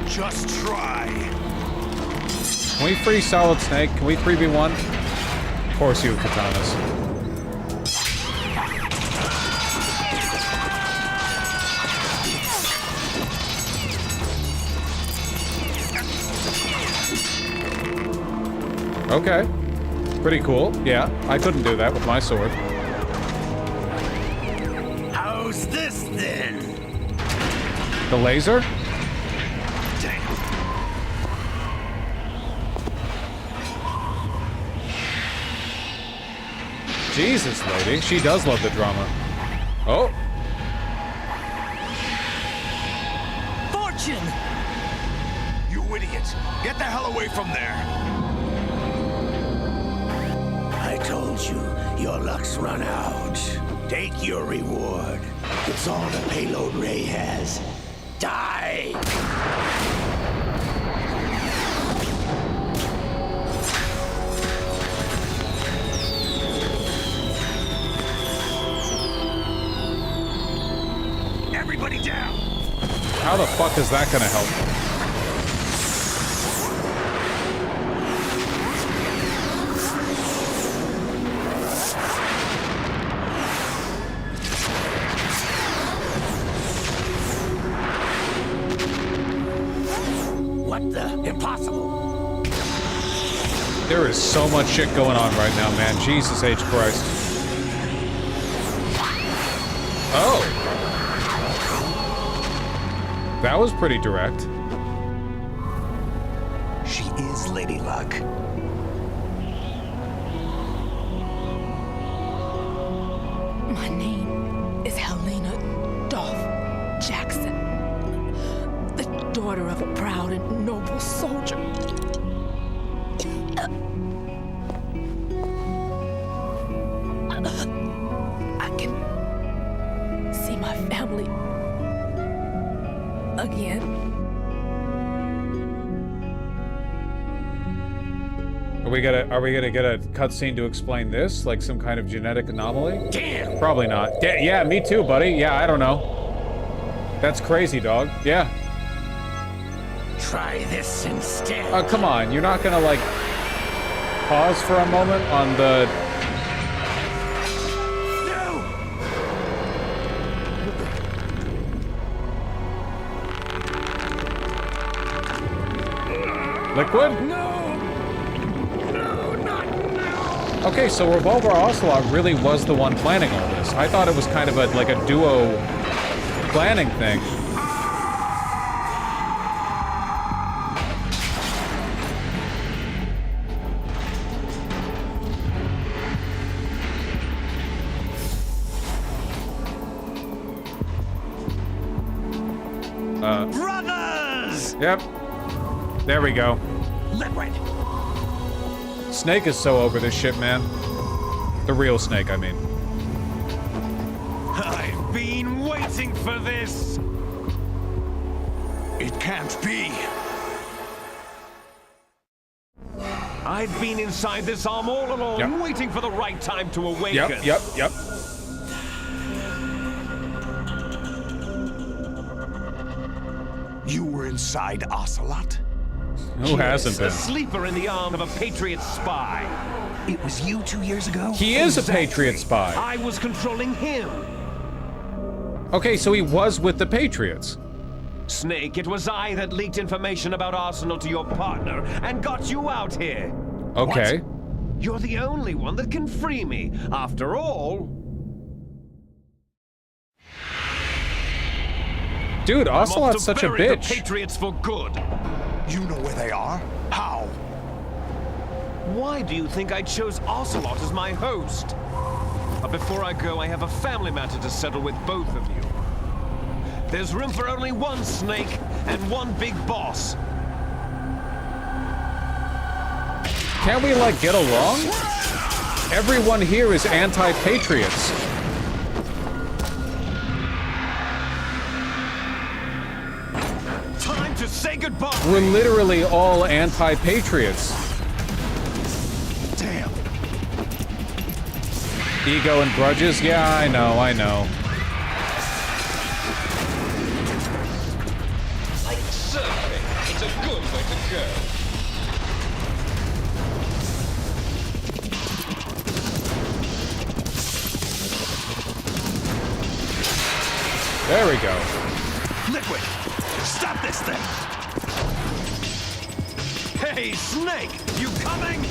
Just try. Can we free Solid Snake? Can we 3v1? Of course you have katanas. Okay. Pretty cool. Yeah, I couldn't do that with my sword. How's this then? The laser? Damn. Jesus, lady. She does love the drama. Oh. Fortune! You idiot! Get the hell away from there! I told you, your luck's run out. Take your reward. It's all the payload Ray has. Die! Everybody down! How the fuck is that gonna help? What the? Impossible! There is so much shit going on right now, man. Jesus H. Christ. Oh. That was pretty direct. She is Lady Luck. My name is Helena Dolph Jackson, the daughter of a proud and noble soldier. I can see my family again. Are we gonna get a cutscene to explain this? Like some kind of genetic anomaly? Damn! Probably not. Yeah, me too, buddy. Yeah, I don't know. That's crazy, dog. Yeah. Try this instead. Oh, come on. You're not gonna, like, pause for a moment on the... Liquid? Okay, so Revolver Ocelot really was the one planning all this. I thought it was kind of like a duo planning thing. Brothers! Yep. There we go. Liquid. Snake is so over this shit, man. The real Snake, I mean. I've been waiting for this. It can't be. I've been inside this arm all along, waiting for the right time to awaken. Yep. You were inside Ocelot? Who hasn't been? A sleeper in the arm of a Patriot spy. It was you 2 years ago? He is a Patriot spy. I was controlling him. Okay, so he was with the Patriots. Snake, it was I that leaked information about Arsenal to your partner and got you out here. Okay. What? You're the only one that can free me. After all... Dude, Ocelot's such a bury the bitch. Patriots for good. You know where they are? How? Why do you think I chose Ocelot as my host? But before I go, I have a family matter to settle with both of you. There's room for only one Snake and one big boss. Can't we, like, get along? Everyone here is anti-Patriots. Time to say goodbye. We're literally all anti-Patriots. Damn. Ego and grudges? Yeah, I know. Like surfing, it's a good way to go. There we go. Liquid, stop this thing! Hey, Snake, you coming?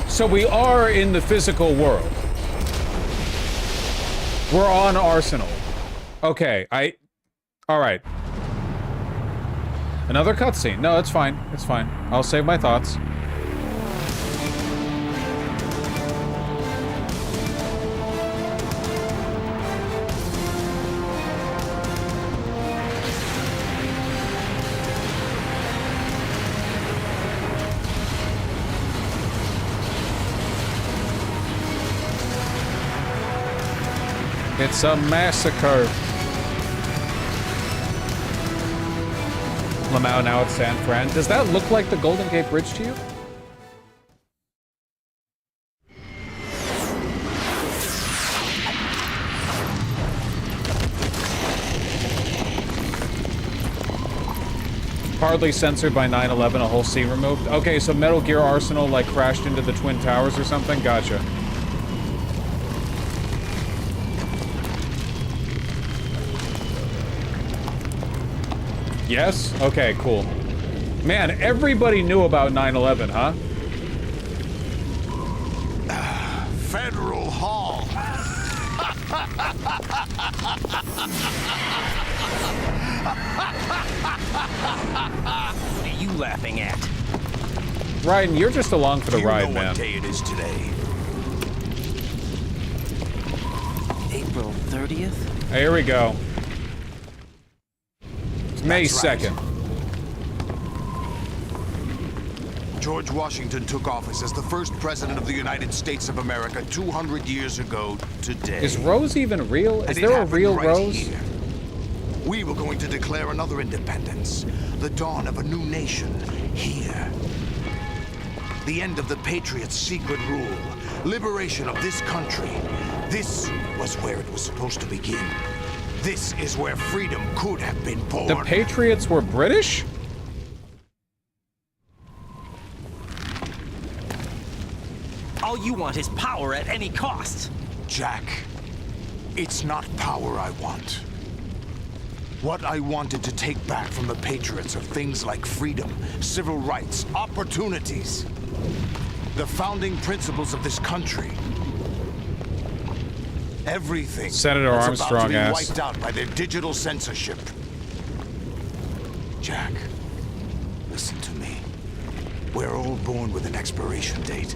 So we are in the physical world. We're on Arsenal. Okay, all right. Another cutscene. No, it's fine. It's fine. I'll save my thoughts. It's a massacre. Lamau now at San Fran. Does that look like the Golden Gate Bridge to you? Partly censored by 9/11, a whole scene removed. Okay, so Metal Gear Arsenal like crashed into the Twin Towers or something? Gotcha. Yes? Okay, cool. Man, everybody knew about 9/11, huh? Federal Hall. What are you laughing at? Ryan, you're just along for the ride, You know man. what day it is today. April 30th? Here we go. It's May That's right. 2nd. George Washington took office as the first president of the United States of America 200 years ago today. Is Rose even real? Is And it there a happened real right Rose? here. We were going to declare another independence, the dawn of a new nation here. The end of the Patriots' secret rule, liberation of this country. This was where it was supposed to begin. This is where freedom could have been born. The Patriots were British? All you want is power at any cost. Jack, it's not power I want. What I wanted to take back from the Patriots are things like freedom, civil rights, opportunities. The founding principles of this country. Everything Senator that's Armstrong about to be asked. wiped out by their digital censorship. Jack, listen to me. We're all born with an expiration date.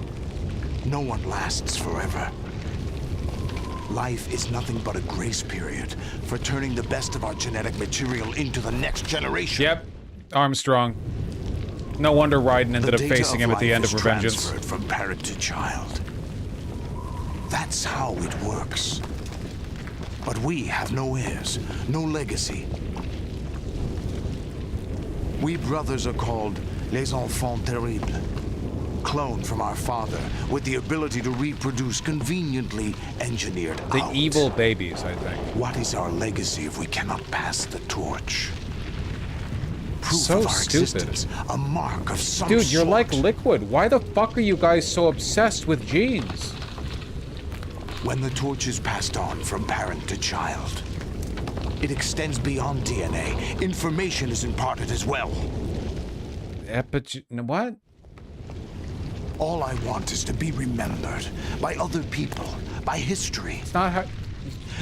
No one lasts forever. Life is nothing but a grace period for turning the best of our genetic material into the next generation. Yep. Armstrong. No wonder Raiden ended up facing him at the end of Revengeance. Transferred from parent to child. That's how it works. But we have no heirs, no legacy. We brothers are called les enfants terribles. Cloned from our father with the ability to reproduce conveniently engineered The out. evil babies, I think. What is our legacy if we cannot pass the torch? Proof So of our stupid. existence, a mark of some Dude, you're sort. like Liquid. Why the fuck are you guys so obsessed with genes? When the torch is passed on from parent to child, it extends beyond DNA. Information is imparted as well. What? All I want is to be remembered by other people, by history. It's not how...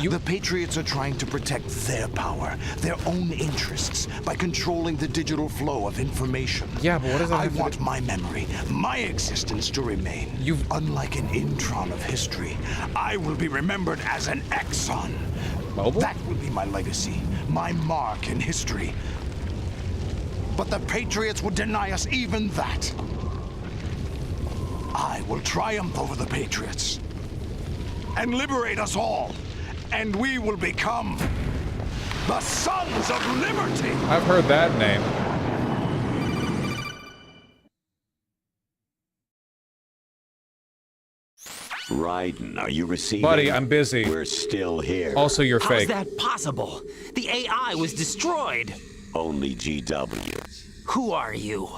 The Patriots are trying to protect their power, their own interests, by controlling the digital flow of information. Yeah, but what does that I have to want do- my memory, my existence to remain. Unlike an intron of history, I will be remembered as an exon. Mobile? That will be my legacy, my mark in history. But the Patriots would deny us even that. I will triumph over the Patriots and liberate us all, and we will become the Sons of Liberty. I've heard that name. Raiden, are you receiving? Buddy, I'm busy. We're still here. Also, you're How's fake. that possible? The AI was destroyed. Only GW. Who are you?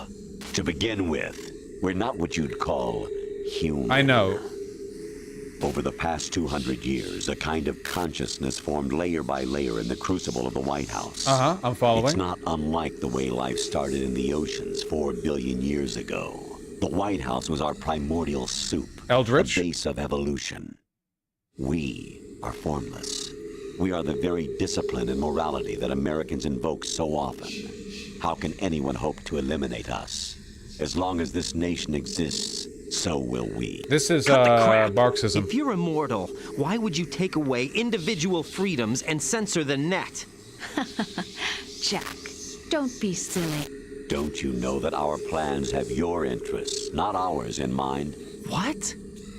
To begin with, we're not what you'd call human. I know. Over the past 200 years, a kind of consciousness formed layer by layer in the crucible of the White House. Uh-huh, I'm following. It's not unlike the way life started in the oceans 4 billion years ago. The White House was our primordial soup. Eldritch? The base of evolution. We are formless. We are the very discipline and morality that Americans invoke so often. How can anyone hope to eliminate us? As long as this nation exists, so will we. This is Cut the crap. Marxism. If you're immortal, why would you take away individual freedoms and censor the net? Jack, don't be silly. Don't you know that our plans have your interests, not ours, in mind? What?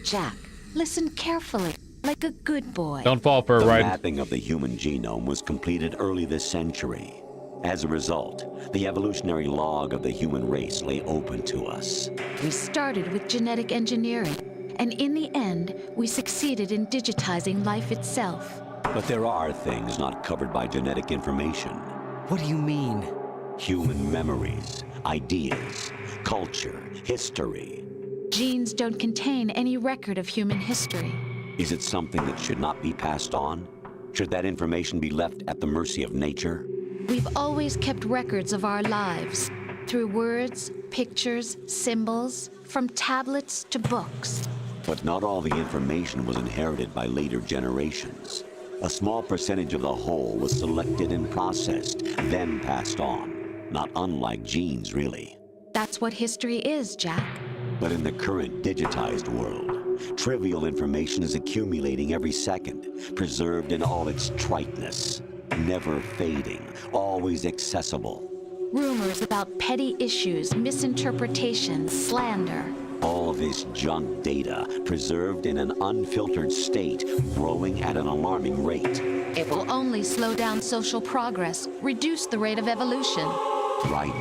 Jack, listen carefully, like a good boy. Don't fall for it, The Raiden. mapping of the human genome was completed early this century. As a result, the evolutionary log of the human race lay open to us. We started with genetic engineering, and in the end, we succeeded in digitizing life itself. But there are things not covered by genetic information. What do you mean? Human memories, ideas, culture, history. Genes don't contain any record of human history. Is it something that should not be passed on? Should that information be left at the mercy of nature? We've always kept records of our lives, through words, pictures, symbols, from tablets to books. But not all the information was inherited by later generations. A small percentage of the whole was selected and processed, then passed on. Not unlike genes, really. That's what history is, Jack. But in the current digitized world, trivial information is accumulating every second, preserved in all its triteness, never fading, always accessible. Rumors about petty issues, misinterpretations, slander. All this junk data, preserved in an unfiltered state, growing at an alarming rate. It will only slow down social progress, reduce the rate of evolution. Right.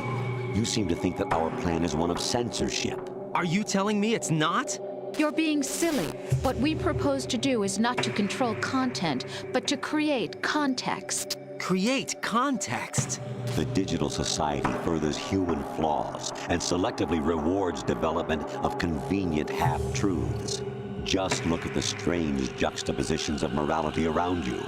You seem to think that our plan is one of censorship. Are you telling me it's not? You're being silly. What we propose to do is not to control content, but to create context. Create context? The digital society furthers human flaws and selectively rewards development of convenient half-truths. Just look at the strange juxtapositions of morality around you.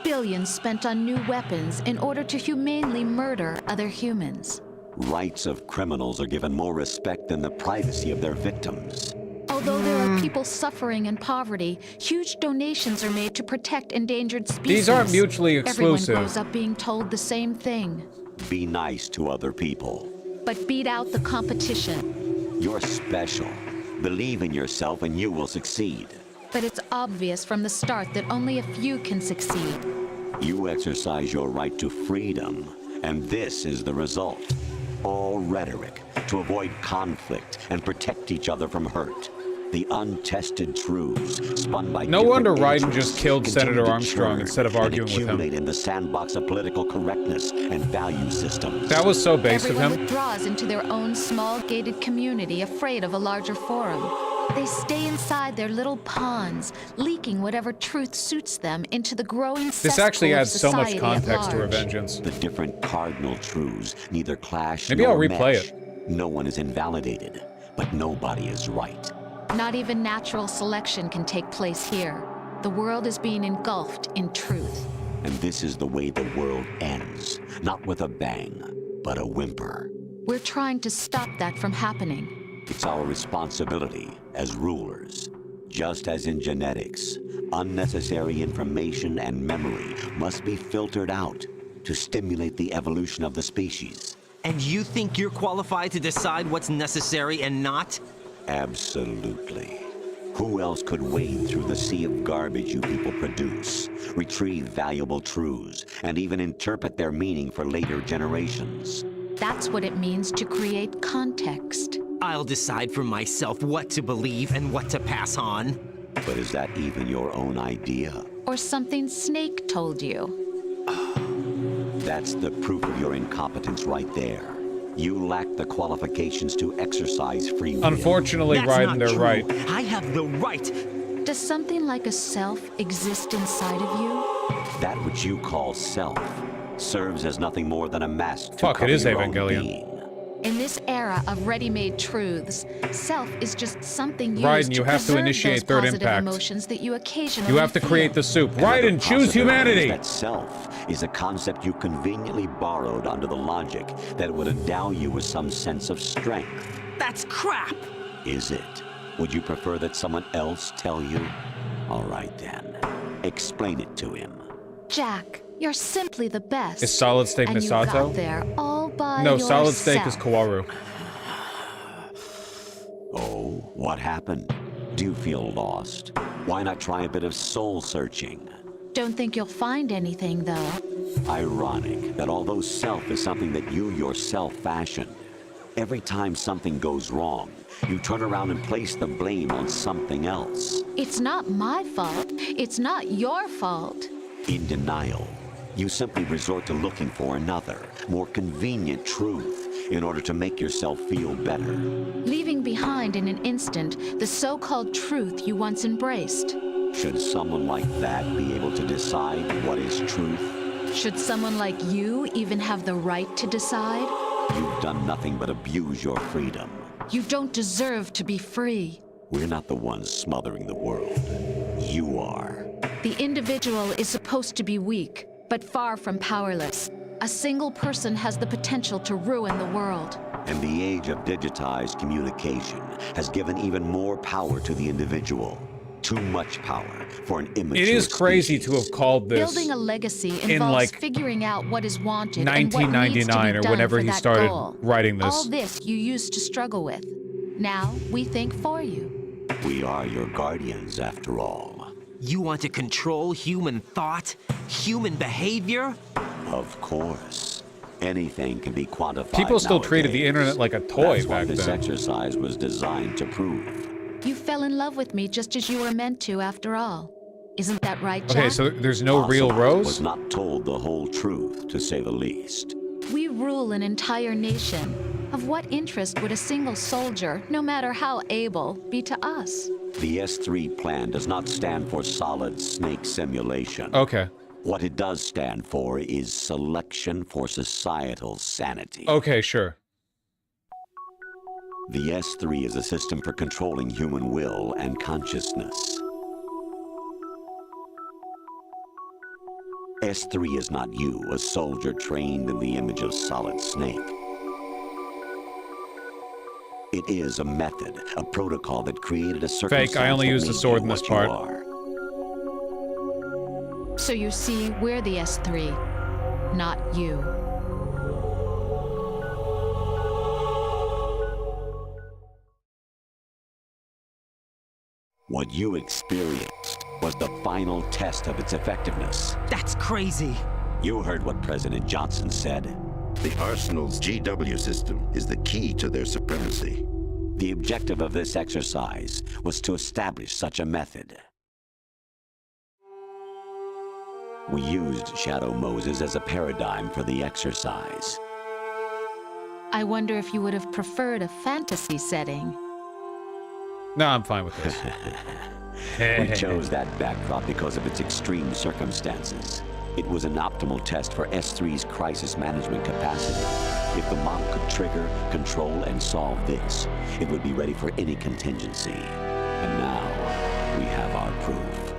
Billions spent on new weapons in order to humanely murder other humans. Rights of criminals are given more respect than the privacy of their victims. Although there are people suffering in poverty, huge donations are made to protect endangered species. These aren't mutually exclusive. Everyone grows up being told the same thing. Be nice to other people. But beat out the competition. You're special. Believe in yourself and you will succeed. But it's obvious from the start that only a few can succeed. You exercise your right to freedom, and this is the result. All rhetoric to avoid conflict and protect each other from hurt. The untested truths spun by no wonder Ryden interests just killed Senator Armstrong instead of arguing with him. Accumulate in the sandbox of political correctness and value systems. That was so base of him. Everyone withdraws into their own small gated community, afraid of a larger forum. They stay inside their little ponds, leaking whatever truth suits them into the growing This actually adds so much society context to at large. Revengeance. The different cardinal truths neither clash Maybe nor I'll replay mesh. it. No one is invalidated, but nobody is right. Not even natural selection can take place here. The world is being engulfed in truth. And this is the way the world ends. Not with a bang, but a whimper. We're trying to stop that from happening. It's our responsibility as rulers. Just as in genetics, unnecessary information and memory must be filtered out to stimulate the evolution of the species. And you think you're qualified to decide what's necessary and not? Absolutely. Who else could wade through the sea of garbage you people produce, retrieve valuable truths, and even interpret their meaning for later generations? That's what it means to create context. I'll decide for myself what to believe and what to pass on. But is that even your own idea? Or something Snake told you? That's the proof of your incompetence right there. You lack the qualifications to exercise free will. Unfortunately, Ryden, they're right. I have the right. Does something like a self exist inside of you? That which you call self serves as nothing more than a mask to Fuck, cover it is your own Evangelion. being. In this era of ready-made truths, self is just something used Ryden, you have to preserve initiate those Third positive Impact. emotions that you occasionally You have to create the soup. Ryden, choose humanity! That self is a concept you conveniently borrowed under the logic that it would endow you with some sense of strength. That's crap! Is it? Would you prefer that someone else tell you? All right then. Explain it to him. Jack, you're simply the best. Is Solid Steak and you Misato? got there all by No, yourself. Solid Steak is Kawaru. Oh, what happened? Do you feel lost? Why not try a bit of soul searching? Don't think you'll find anything, though. Ironic that although self is something that you yourself fashioned, every time something goes wrong, you turn around and place the blame on something else. It's not my fault. It's not your fault. In denial, you simply resort to looking for another, more convenient truth in order to make yourself feel better. Leaving behind in an instant the so-called truth you once embraced. Should someone like that be able to decide what is truth? Should someone like you even have the right to decide? You've done nothing but abuse your freedom. You don't deserve to be free. We're not the ones smothering the world. You are. The individual is supposed to be weak, but far from powerless. A single person has the potential to ruin the world. And the age of digitized communication has given even more power to the individual. Too much power for an immature It is crazy to have called this Building a legacy in involves like figuring out what is wanted and what needs to be 1999 or done whenever for he that started goal. writing this. All this you used to struggle with. Now we think for you. We are your guardians, after all. You want to control human thought, human behavior? Of course. Anything can be quantified. People still nowadays. treated the internet like a toy That's back what this then. exercise was designed to prove. You fell in love with me just as you were meant to, after all. Isn't that right, Jack? Okay, so there's no real Ocelot Rose? was not told the whole truth, to say the least. We rule an entire nation. Of what interest would a single soldier, no matter how able, be to us? The S3 plan does not stand for solid snake simulation. Okay. What it does stand for is selection for societal sanity. Okay, sure. The S3 is a system for controlling human will and consciousness. S3 is not you, a soldier trained in the image of Solid Snake. It is a method, a protocol that created a circumstance. Fake, I only that used the made sword you in this what you part. are. So you see, we're the S3, not you. What you experienced was the final test of its effectiveness. That's crazy. You heard what President Johnson said. The Arsenal's GW system is the key to their supremacy. The objective of this exercise was to establish such a method. We used Shadow Moses as a paradigm for the exercise. I wonder if you would have preferred a fantasy setting. No, I'm fine with this. We chose that backdrop because of its extreme circumstances. It was an optimal test for S3's crisis management capacity. If the model could trigger, control, and solve this, it would be ready for any contingency. And now, we have our proof.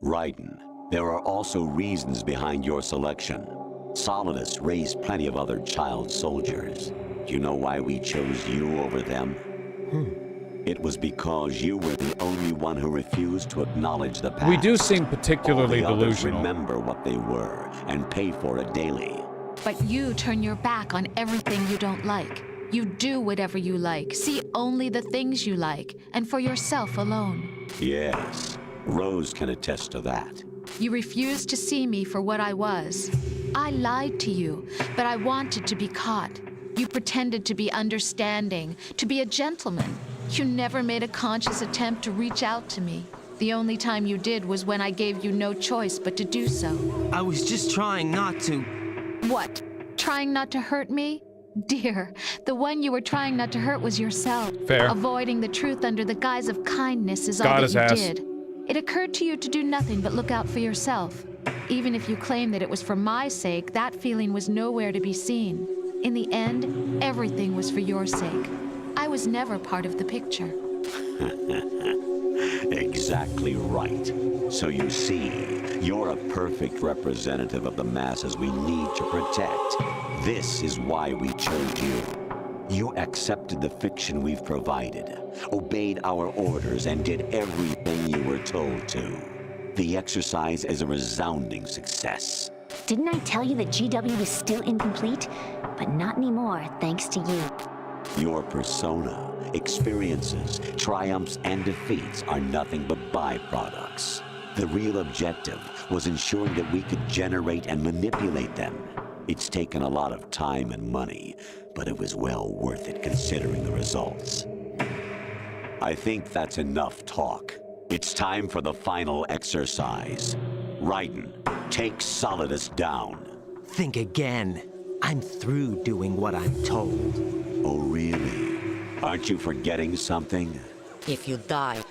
Raiden, there are also reasons behind your selection. Solidus raised plenty of other child soldiers. Do you know why we chose you over them? It was because you were the only one who refused to acknowledge the past. We do seem particularly All the others delusional. remember what they were and pay for it daily. But you turn your back on everything you don't like. You do whatever you like, see only the things you like, and for yourself alone. Yes, Rose can attest to that. You refused to see me for what I was. I lied to you, but I wanted to be caught. You pretended to be understanding, to be a gentleman. You never made a conscious attempt to reach out to me. The only time you did was when I gave you no choice but to do so. I was just trying not to. What? Trying not to hurt me? Dear, the one you were trying not to hurt was yourself. Fair. Avoiding the truth under the guise of kindness is all Got that his you ass. did. It occurred to you to do nothing but look out for yourself. Even if you claim that it was for my sake, that feeling was nowhere to be seen. In the end, everything was for your sake. I was never part of the picture. Exactly right. So you see, you're a perfect representative of the masses we need to protect. This is why we chose you. You accepted the fiction we've provided, obeyed our orders, and did everything you were told to. The exercise is a resounding success. Didn't I tell you that GW was still incomplete? But not anymore, thanks to you. Your persona, experiences, triumphs, and defeats are nothing but byproducts. The real objective was ensuring that we could generate and manipulate them. It's taken a lot of time and money, but it was well worth it considering the results. I think that's enough talk. It's time for the final exercise. Raiden, take Solidus down. Think again. I'm through doing what I'm told. Oh, really? Aren't you forgetting something? If you die,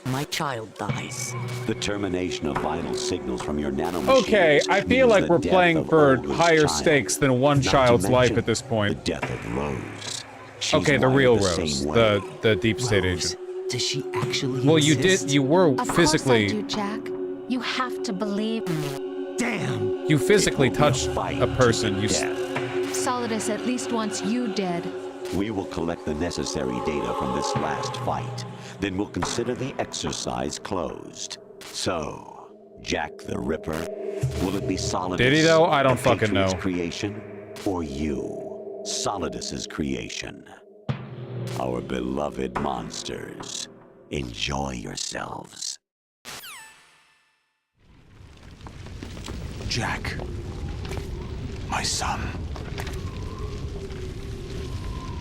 my child dies. The termination of vital signals from your nanomachines. Okay, I feel means like the we're death playing of for Olga's higher child. stakes than one Not to child's life mention at this point. The death of Rose. She's Okay, the wired real the Rose, same way. the deep state agent. Does she actually Well, exist? you were Of physically, course I do, Jack. You have to believe. Damn! you physically touched a person. You Solidus at least wants you dead. We will collect the necessary data from this last fight. Then we'll consider the exercise closed. So, Jack the Ripper, will it be Solidus? Did he though? I don't the fucking Patriot's know. Creation, or you, Solidus's creation? Our beloved monsters, enjoy yourselves. Jack, my son.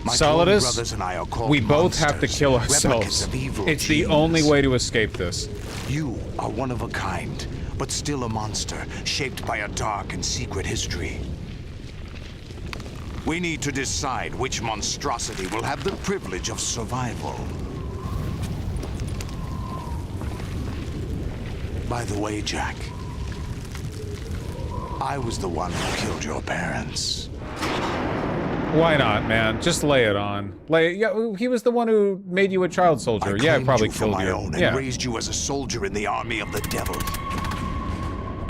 My twin Solidus, brothers and I are called we both have to monsters, kill replicas ourselves. of evil It's the genes. only way to escape this. You are one of a kind, but still a monster, shaped by a dark and secret history. We need to decide which monstrosity will have the privilege of survival. By the way, Jack, I was the one who killed your parents. Why not, man? Just lay it on. Yeah, he was the one who made you a child soldier. Yeah, I probably you for killed my you. own and Yeah. raised you as a soldier in the army of the devil.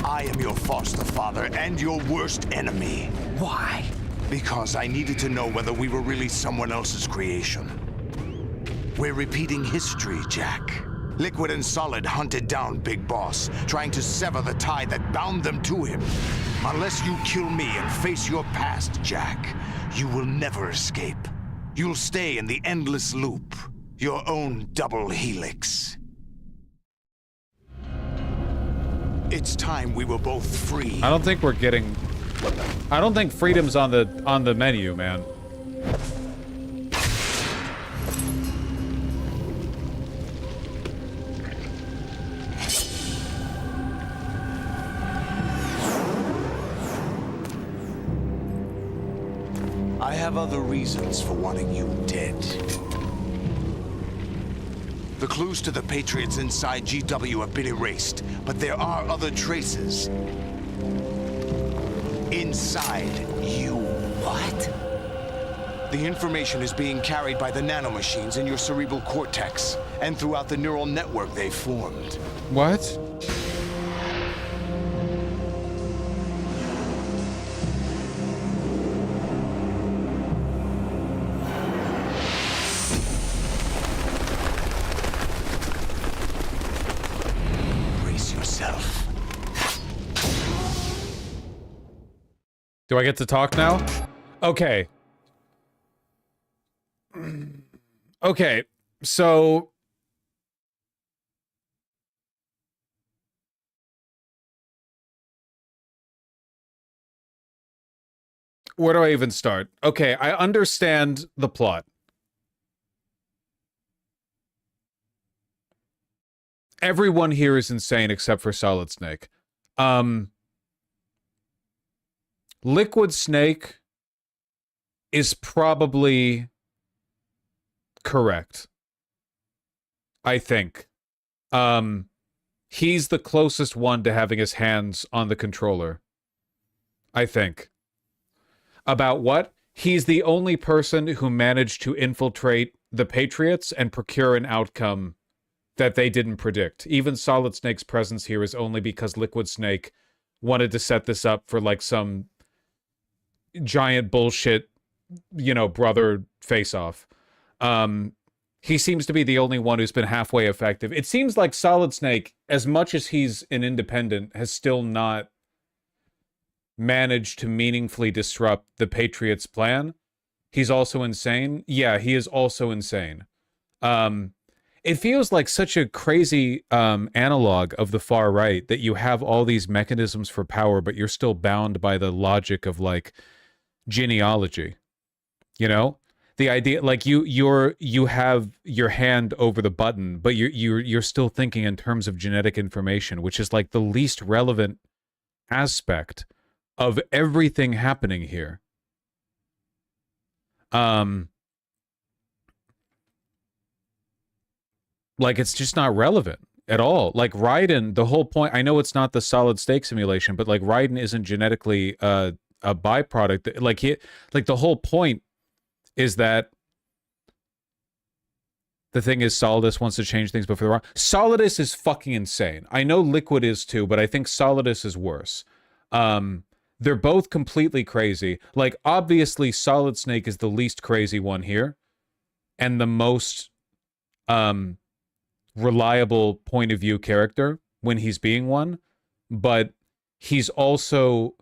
I am your foster father and your worst enemy. Why? Because I needed to know whether we were really someone else's creation. We're repeating history, Jack. Liquid and Solid hunted down Big Boss, trying to sever the tie that bound them to him. Unless you kill me and face your past, Jack, you will never escape. You'll stay in the endless loop, your own double helix. It's time we were both free. I don't think we're getting. I don't think freedom's on the menu, man. I have other reasons for wanting you dead. The clues to the Patriots inside GW have been erased, but there are other traces. Inside you. What? The information is being carried by the nanomachines in your cerebral cortex, and throughout the neural network they formed. What? Brace yourself. Do I get to talk now? Okay. Okay, so where do I even start? Okay, I understand the plot. Everyone here is insane except for Solid Snake. Liquid Snake is probably correct. I think. He's the closest one to having his hands on the controller. I think. About what? He's the only person who managed to infiltrate the Patriots and procure an outcome that they didn't predict. Even Solid Snake's presence here is only because Liquid Snake wanted to set this up for like some giant bullshit, you know, brother face-off. He seems to be the only one who's been halfway effective. It seems like Solid Snake, as much as he's an independent, has still not managed to meaningfully disrupt the Patriots' plan. He's also insane. Yeah, he is also insane. It feels like such a crazy analog of the far right that you have all these mechanisms for power, but you're still bound by the logic of like genealogy. You know? The idea, like you have your hand over the button, but you're still thinking in terms of genetic information, which is like the least relevant aspect of everything happening here. Like, it's just not relevant at all. Like, Raiden, the whole point, I know it's not the solid state simulation, but like Raiden isn't genetically a byproduct. Like the whole point is that the thing is, Solidus wants to change things before the wrong. Solidus is fucking insane. I know Liquid is too, but I think Solidus is worse. They're both completely crazy. Like, obviously, Solid Snake is the least crazy one here, and the most reliable point of view character when he's being one, but he's also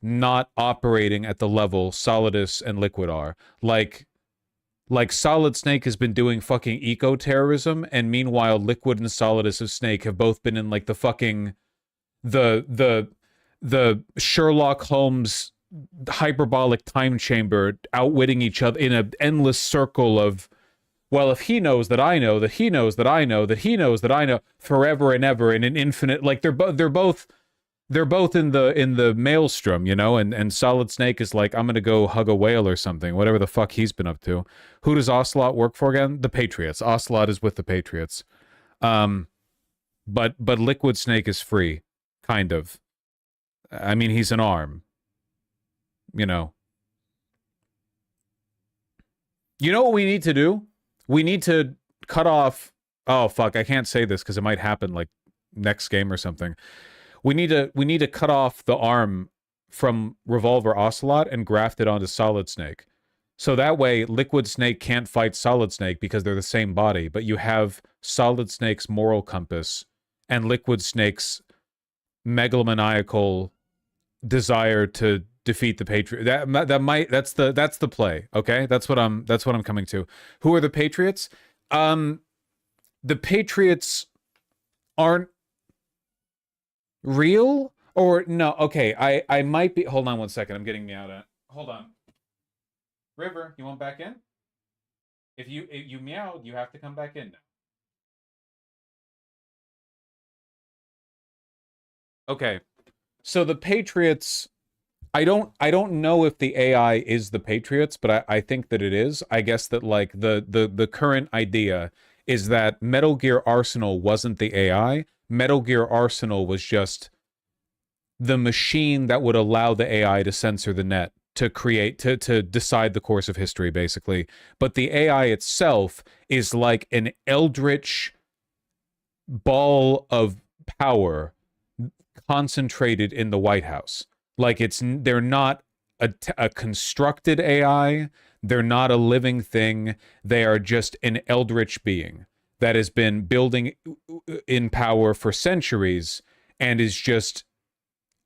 not operating at the level Solidus and Liquid are. Like Solid Snake has been doing fucking eco-terrorism, and meanwhile Liquid and Solidus of Snake have both been in like the fucking the Sherlock Holmes hyperbolic time chamber, outwitting each other in an endless circle of, well, if he knows that I know, that he knows that I know, that he knows that I know, forever and ever in an infinite, like they're both in the maelstrom, you know, and Solid Snake is like, I'm gonna go hug a whale or something, whatever the fuck he's been up to. Who does Ocelot work for again? The Patriots. Ocelot is with the Patriots. But Liquid Snake is free, kind of. I mean, he's an arm. You know. You know what we need to do? We need to cut off... Oh, fuck, I can't say this because it might happen, like, next game or something. We need to cut off the arm from Revolver Ocelot and graft it onto Solid Snake. So that way, Liquid Snake can't fight Solid Snake because they're the same body, but you have Solid Snake's moral compass and Liquid Snake's megalomaniacal desire to defeat the Patriot. That's the play, okay? That's what I'm coming to. Who are the Patriots? The Patriots aren't real, or no? Okay, I might be. Hold on one second. I'm getting meowed at. Hold on. River, you want back in? If you meowed, you have to come back in now. Okay, so the Patriots. I don't know if the AI is the Patriots, but I think that it is. I guess that like the current idea is that Metal Gear Arsenal wasn't the AI. Metal Gear Arsenal was just the machine that would allow the AI to censor the net, to create, to decide the course of history, basically. But the AI itself is like an eldritch ball of power concentrated in the White House. Like they're not a constructed AI. They're not a living thing. They are just an eldritch being that has been building in power for centuries and is just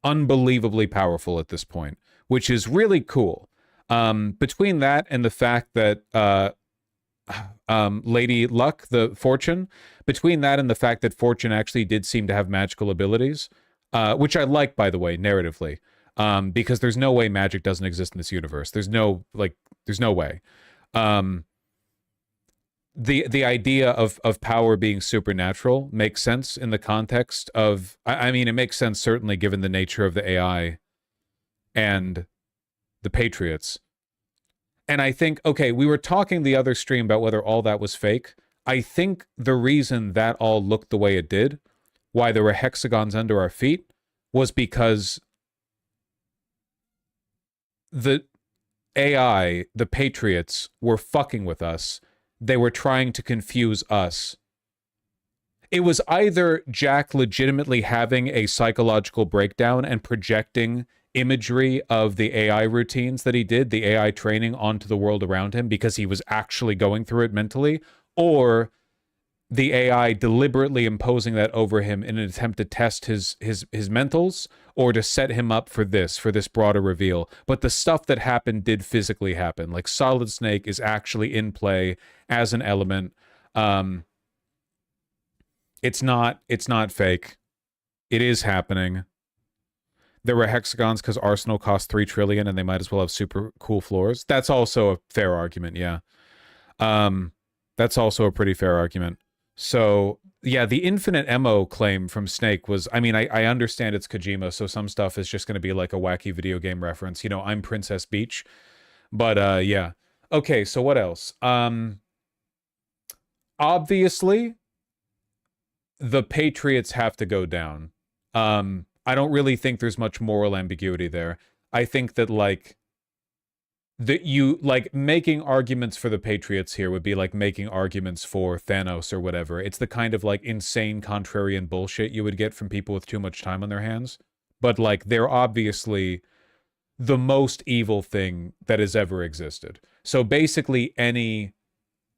unbelievably powerful at this point, which is really cool. Between that and the fact that Lady Luck, the Fortune, between that and the fact that Fortune actually did seem to have magical abilities, which I like, by the way, narratively. Because there's no way magic doesn't exist in this universe. There's no way. The idea of power being supernatural makes sense in the context of, I mean, it makes sense certainly given the nature of the AI and the Patriots. And I think, okay, we were talking the other stream about whether all that was fake. I think the reason that all looked the way it did, why there were hexagons under our feet, was because the AI, the Patriots, were fucking with us. They were trying to confuse us. It was either Jack legitimately having a psychological breakdown and projecting imagery of the AI routines that he did, the AI training, onto the world around him because he was actually going through it mentally, or the AI deliberately imposing that over him in an attempt to test his mentals, or to set him up for this broader reveal. But the stuff that happened did physically happen. Like, Solid Snake is actually in play as an element. It's not fake. It is happening. There were hexagons because Arsenal cost 3 trillion and they might as well have super cool floors. That's also a fair argument, yeah. That's also a pretty fair argument. So, yeah, the infinite ammo claim from Snake was, I mean, I understand it's Kojima, so some stuff is just going to be like a wacky video game reference. You know, I'm Princess Beach. But, yeah. Okay, so what else? Obviously, the Patriots have to go down. I don't really think there's much moral ambiguity there. I think that like making arguments for the Patriots here would be like making arguments for Thanos or whatever. It's the kind of like insane contrarian bullshit you would get from people with too much time on their hands. But like they're obviously the most evil thing that has ever existed. So basically any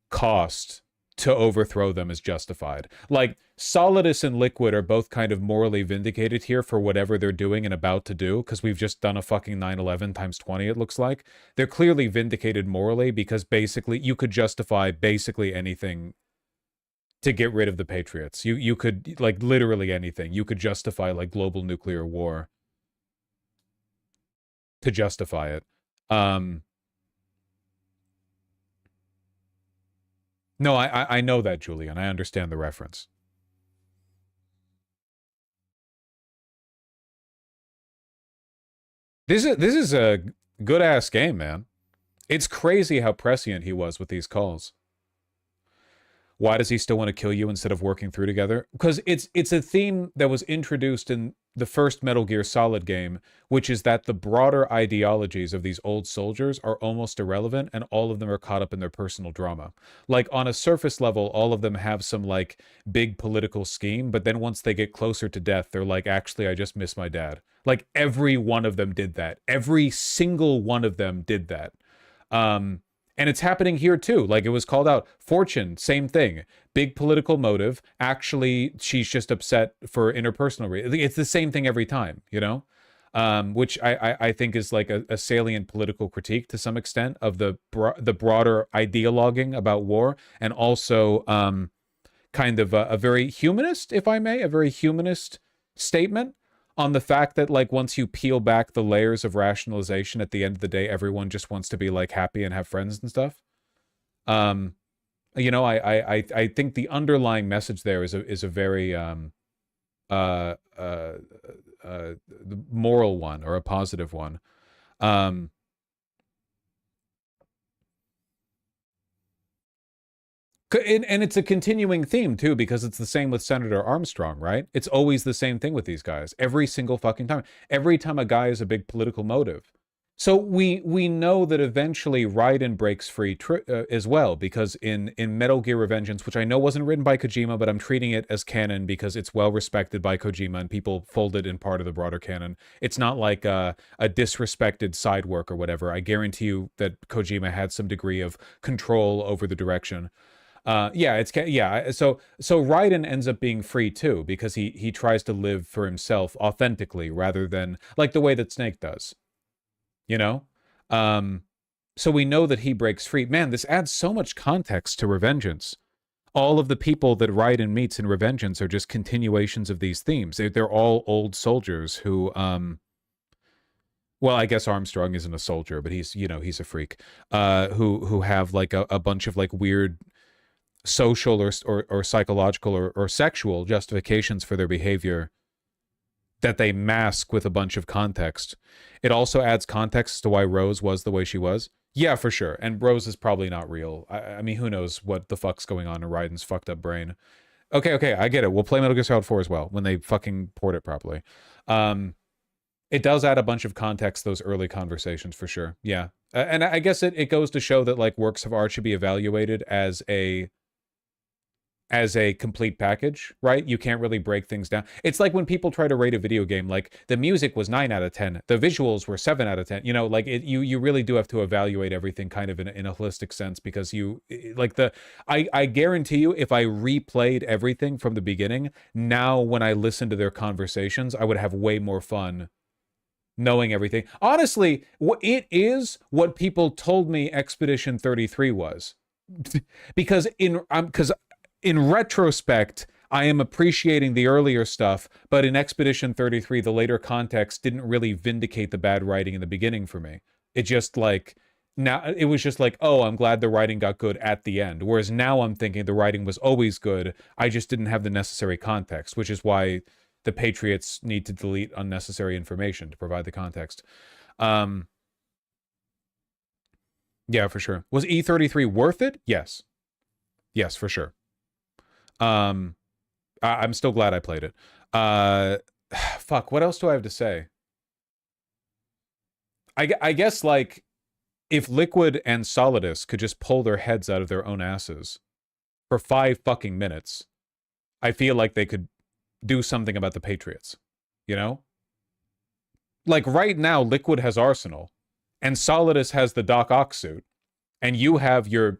cost to overthrow them is justified. Like, Solidus and Liquid are both kind of morally vindicated here for whatever they're doing and about to do, because we've just done a fucking 9/11 times 20, it looks like. They're clearly vindicated morally because basically you could justify basically anything to get rid of the Patriots. You could, like, literally anything. You could justify, like, global nuclear war to justify it. No, I know that, Julian. I understand the reference. This is a good-ass game, man. It's crazy how prescient he was with these calls. Why does he still want to kill you instead of working through together? Because it's a theme that was introduced in the first Metal Gear Solid game, which is that the broader ideologies of these old soldiers are almost irrelevant, and all of them are caught up in their personal drama. Like, on a surface level, all of them have some, like, big political scheme, but then once they get closer to death, they're like, actually, I just miss my dad. Like, every one of them did that. Every single one of them did that. And it's happening here too. Like, it was called out. Fortune, same thing. Big political motive. Actually, she's just upset for interpersonal reasons. It's the same thing every time, you know? Which I think is like a salient political critique to some extent of the broader ideologuing about war, and also kind of a very humanist, if I may, a very humanist statement on the fact that, like, once you peel back the layers of rationalization, at the end of the day, everyone just wants to be, like, happy and have friends and stuff. You know, I think the underlying message there is a very moral one, or a positive one. And it's a continuing theme, too, because it's the same with Senator Armstrong, right? It's always the same thing with these guys. Every single fucking time. Every time a guy has a big political motive. So we know that eventually Raiden breaks free as well, because in Metal Gear Revengeance, which I know wasn't written by Kojima, but I'm treating it as canon because it's well respected by Kojima and people fold it in part of the broader canon. It's not like a disrespected side work or whatever. I guarantee you that Kojima had some degree of control over the direction. So Raiden ends up being free too, because he tries to live for himself authentically rather than like the way that Snake does, you know. So we know that he breaks free. Man, this adds so much context to Revengeance. All of the people that Raiden meets in Revengeance are just continuations of these themes. They're all old soldiers who well, I guess Armstrong isn't a soldier, but he's a freak, who have like a bunch of like weird social or psychological or sexual justifications for their behavior that they mask with a bunch of context. It also adds context to why Rose was the way she was. Yeah, for sure. And Rose is probably not real. I mean, who knows what the fuck's going on in Raiden's fucked up brain. Okay, I get it. We'll play Metal Gear Solid 4 as well when they fucking port it properly. It does add a bunch of context, those early conversations, for sure. Yeah. And I guess it goes to show that like works of art should be evaluated as a complete package, right? You can't really break things down. It's like when people try to rate a video game, like the music was 9 out of 10, the visuals were 7 out of 10. You know, like you really do have to evaluate everything kind of in a holistic sense, because I guarantee you, if I replayed everything from the beginning, now when I listen to their conversations, I would have way more fun knowing everything. Honestly, it is what people told me Expedition 33 was. because in retrospect, I am appreciating the earlier stuff, but in Expedition 33, the later context didn't really vindicate the bad writing in the beginning for me. It just like, now it was just like, oh, I'm glad the writing got good at the end. Whereas now I'm thinking the writing was always good. I just didn't have the necessary context, which is why the Patriots need to delete unnecessary information to provide the context. Yeah, for sure. Was E33 worth it? Yes. Yes, for sure. I'm still glad I played it. Fuck, what else do I have to say? I guess, like, if Liquid and Solidus could just pull their heads out of their own asses for 5 fucking minutes, I feel like they could do something about the Patriots, you know? Like, right now, Liquid has Arsenal, and Solidus has the Doc Ock suit, and you have your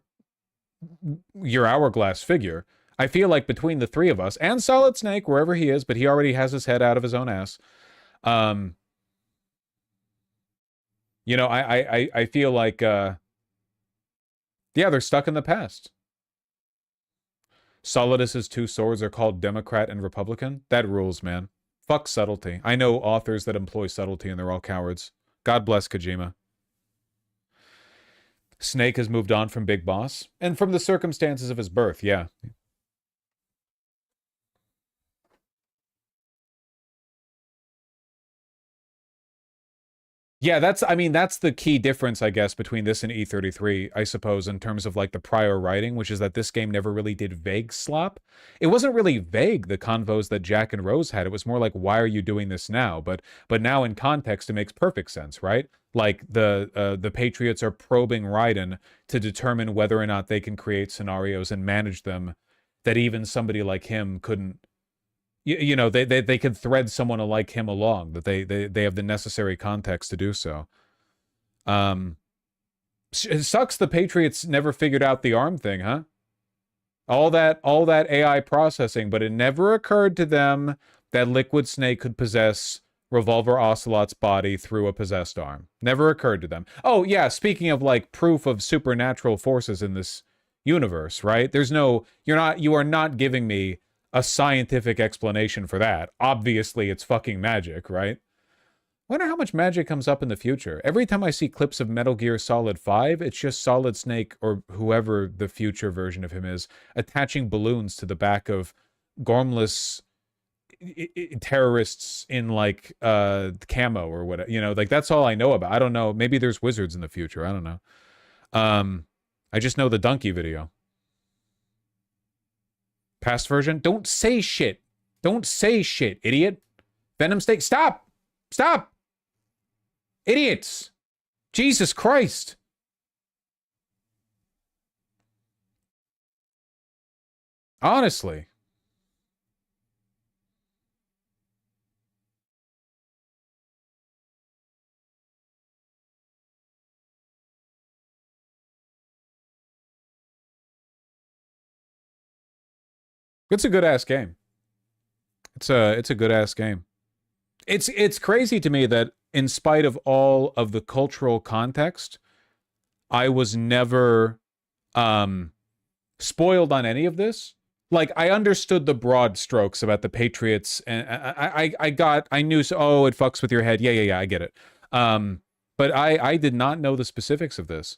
Hourglass figure. I feel like between the 3 of us, and Solid Snake, wherever he is, but he already has his head out of his own ass, you know, I feel like, yeah, they're stuck in the past. Solidus's 2 swords are called Democrat and Republican. That rules, man. Fuck subtlety. I know authors that employ subtlety and they're all cowards. God bless Kojima. Snake has moved on from Big Boss. And from the circumstances of his birth, yeah. Yeah, that's the key difference, I guess, between this and E33, I suppose, in terms of, like, the prior writing, which is that this game never really did vague slop. It wasn't really vague, the convos that Jack and Rose had. It was more like, why are you doing this now? But now in context, it makes perfect sense, right? Like, the Patriots are probing Raiden to determine whether or not they can create scenarios and manage them that even somebody like him couldn't. You know, they can thread someone like him along, that they have the necessary context to do so. It sucks the Patriots never figured out the arm thing, huh? All that AI processing, but it never occurred to them that Liquid Snake could possess Revolver Ocelot's body through a possessed arm. Never occurred to them. Oh yeah, speaking of, like, proof of supernatural forces in this universe, right? You are not giving me a scientific explanation for that. Obviously, it's fucking magic, right? Wonder how much magic comes up in the future. Every time I see clips of Metal Gear Solid 5, it's just Solid Snake, or whoever the future version of him is, attaching balloons to the back of gormless terrorists in, like, camo or whatever. You know, like, that's all I know about. I don't know. Maybe there's wizards in the future. I don't know. I just know the donkey video. Past version? Don't say shit. Don't say shit, idiot. Venom Steak. Stop! Stop! Idiots! Jesus Christ! Honestly. It's a good ass game. It's a good ass game. It's crazy to me that in spite of all of the cultural context, I was never spoiled on any of this. Like, I understood the broad strokes about the Patriots, and I knew, oh, it fucks with your head. Yeah, I get it. But I did not know the specifics of this.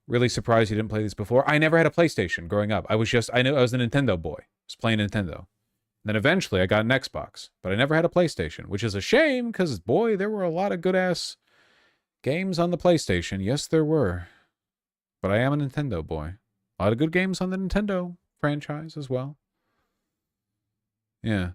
Really surprised you didn't play these before. I never had a PlayStation growing up. I knew I was a Nintendo boy. I was playing Nintendo. And then eventually I got an Xbox, but I never had a PlayStation, which is a shame because, boy, there were a lot of good-ass games on the PlayStation. Yes, there were. But I am a Nintendo boy. A lot of good games on the Nintendo franchise as well. Yeah.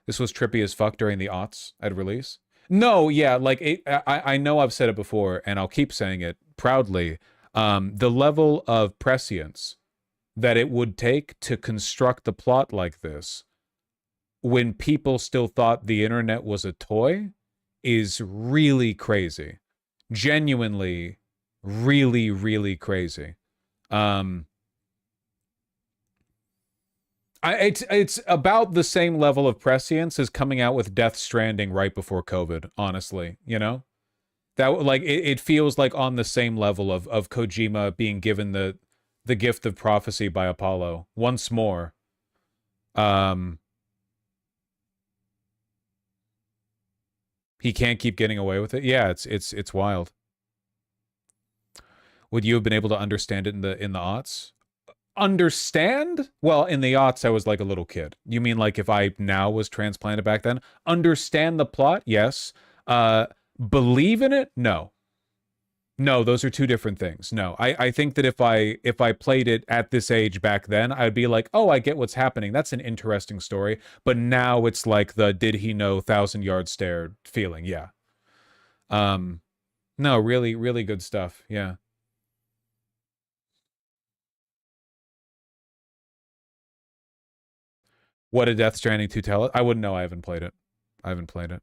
This was trippy as fuck during the aughts at release. No, yeah, like, I know I've said it before, and I'll keep saying it proudly. The level of prescience that it would take to construct a plot like this when people still thought the internet was a toy is really crazy. Genuinely, really, really crazy. It's about the same level of prescience as coming out with Death Stranding right before COVID, honestly, you know? That, like, it feels like on the same level of Kojima being given the gift of prophecy by Apollo once more. He can't keep getting away with it. Yeah, it's wild. Would you have been able to understand it in the aughts? Understand? Well, in the aughts, I was like a little kid. You mean like if I now was transplanted back then? Understand the plot? Yes. Believe in it? No. No, those are two different things. No, I think that if I played it at this age back then, I'd be like, oh, I get what's happening. That's an interesting story. But now it's like the did he know 1,000-yard stare feeling. Yeah. No, really, really good stuff. Yeah. What did Death Stranding 2 tell it? I wouldn't know. I haven't played it. I haven't played it.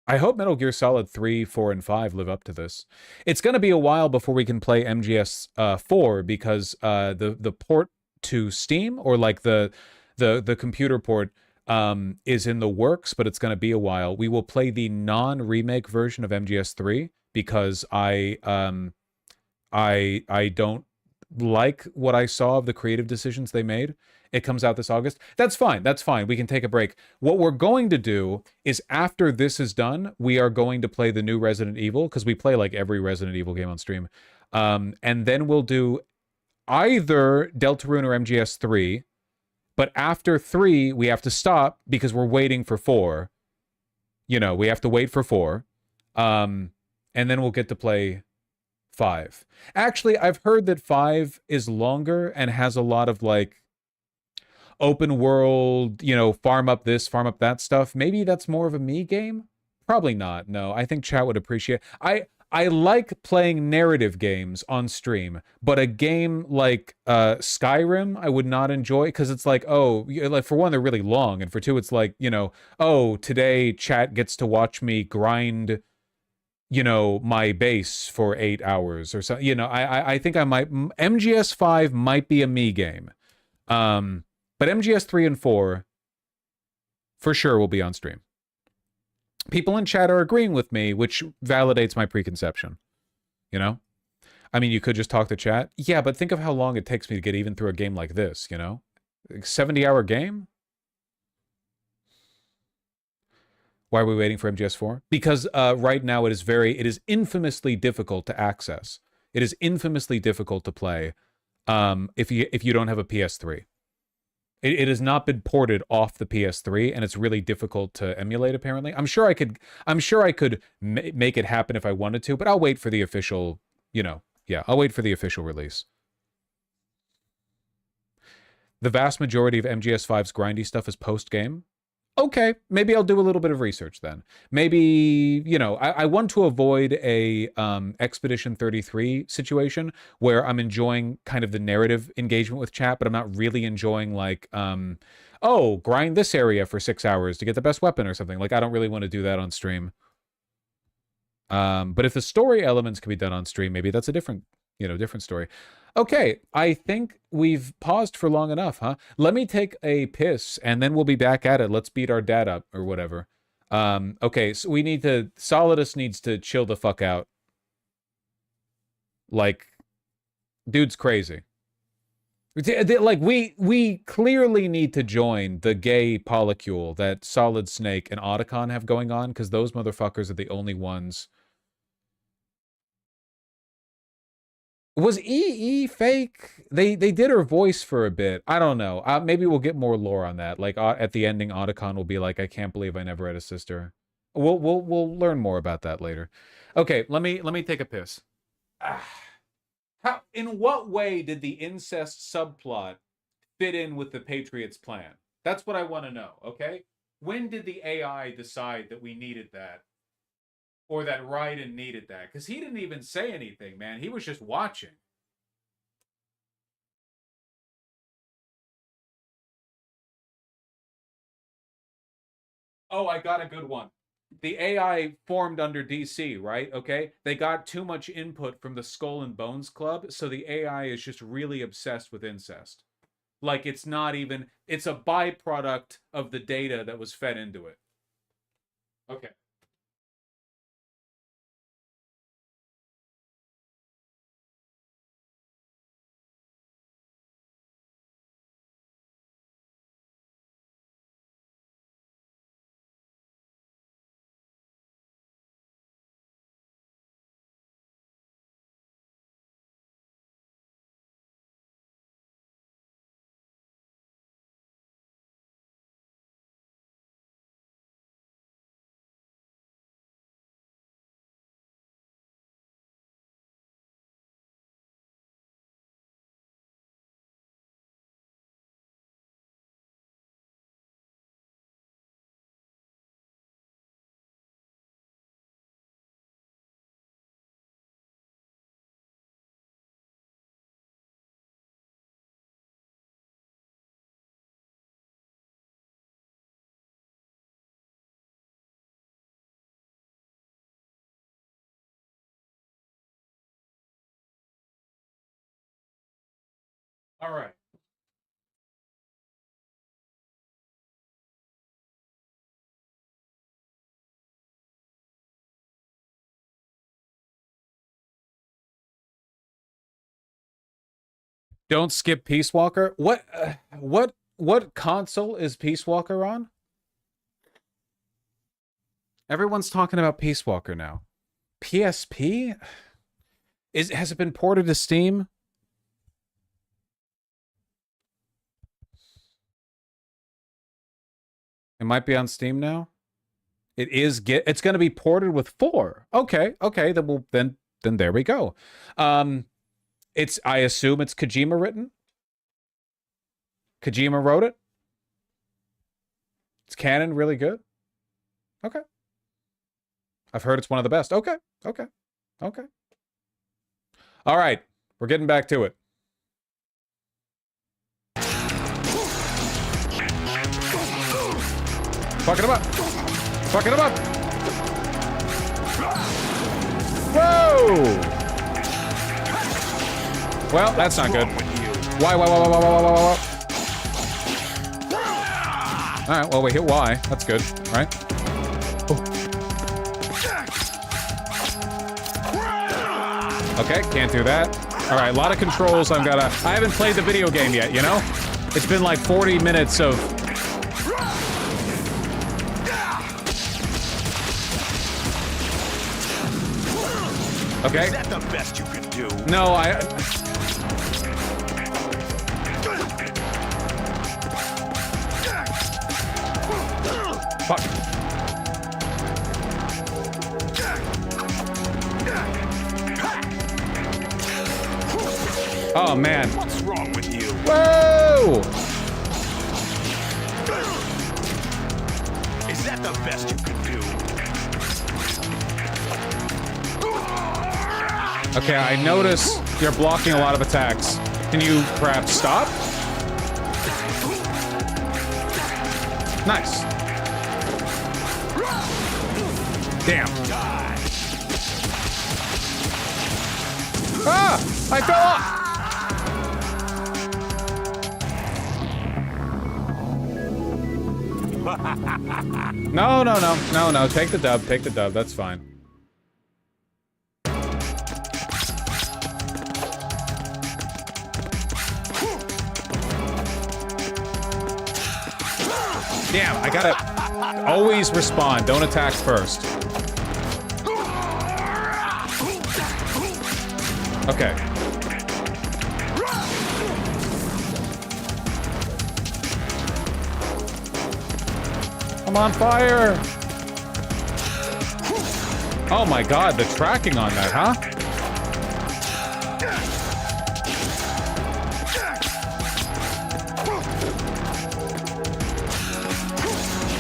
I hope Metal Gear Solid 3, 4, and 5 live up to this. It's going to be a while before we can play MGS 4 because the port to Steam, or like the computer port, is in the works, but it's going to be a while. We will play the non-remake version of MGS 3 because I don't like what I saw of the creative decisions they made. It comes out this August. That's fine. That's fine. We can take a break. What we're going to do is after this is done, we are going to play the new Resident Evil, because we play like every Resident Evil game on stream. And then we'll do either Deltarune or MGS3. But after 3, we have to stop because we're waiting for 4. You know, we have to wait for 4. And then we'll get to play 5. Actually, I've heard that 5 is longer and has a lot of like open world, you know, farm up this, farm up that stuff. Maybe that's more of a me game? Probably not. No, I think chat would appreciate. I like playing narrative games on stream, but a game like Skyrim I would not enjoy, because it's like, oh, like for one, they're really long, and for two, it's like, you know, oh, today chat gets to watch me grind, you know, my base for 8 hours or so. You know, I think I might, MGS 5 might be a me game. But MGS 3 and 4 for sure will be on stream. People in chat are agreeing with me, which validates my preconception. You know? I mean, you could just talk to chat. Yeah, but think of how long it takes me to get even through a game like this, you know? 70-hour game? Why are we waiting for MGS4? Because right now it is infamously difficult to access. It is infamously difficult to play if you don't have a PS3. It has not been ported off the PS3, and it's really difficult to emulate. Apparently, I'm sure I could make it happen if I wanted to, but I'll wait for the official. You know, yeah, I'll wait for the official release. The vast majority of MGS5's grindy stuff is post game. Okay, maybe I'll do a little bit of research then. Maybe, you know, I want to avoid a Expedition 33 situation where I'm enjoying kind of the narrative engagement with chat, but I'm not really enjoying like, oh, grind this area for 6 hours to get the best weapon or something. Like, I don't really want to do that on stream. But if the story elements can be done on stream, maybe that's a different story. Okay, I think we've paused for long enough, huh? Let me take a piss, and then we'll be back at it. Let's beat our dad up, or whatever. Okay, so Solidus needs to chill the fuck out. Like, dude's crazy. Like, we clearly need to join the gay polycule that Solid Snake and Otacon have going on, because those motherfuckers are the only ones. Was EE fake? They did her voice for a bit. I don't know. Maybe we'll get more lore on that. Like at the ending, Otacon will be like, "I can't believe I never had a sister." We'll learn more about that later. Okay, let me take a piss. In what way did the incest subplot fit in with the Patriots' plan? That's what I want to know. Okay, when did the AI decide that we needed that? Or that Raiden needed that? Because he didn't even say anything, man. He was just watching. Oh, I got a good one. The AI formed under DC, right? Okay? They got too much input from the Skull and Bones Club, so the AI is just really obsessed with incest. Like, it's not even... It's a byproduct of the data that was fed into it. Okay. All right. Don't skip Peace Walker. What console is Peace Walker on? Everyone's talking about Peace Walker now. PSP? Has it been ported to Steam? It might be on Steam now. It is it's going to be ported with 4. Okay, then there we go. I assume it's Kojima written. Kojima wrote it. It's canon, really good. Okay. I've heard it's one of the best. Okay. All right, we're getting back to it. Fucking him up. Whoa! Well, that's not good. Why? All right, well, we hit Y. That's good, right? Okay, can't do that. All right, a lot of controls. I haven't played the video game yet, you know? It's been like 40 minutes of... Okay. Is that the best you can do? No, Fuck. Oh, man. What's wrong with you? Whoa! Is that the best you can do? Okay, I notice you're blocking a lot of attacks. Can you perhaps stop? Nice. Damn. Ah! I fell off! No. Take the dub. That's fine. Damn, I gotta always respond. Don't attack first. Okay. I'm on fire! Oh my god, the tracking on that, huh?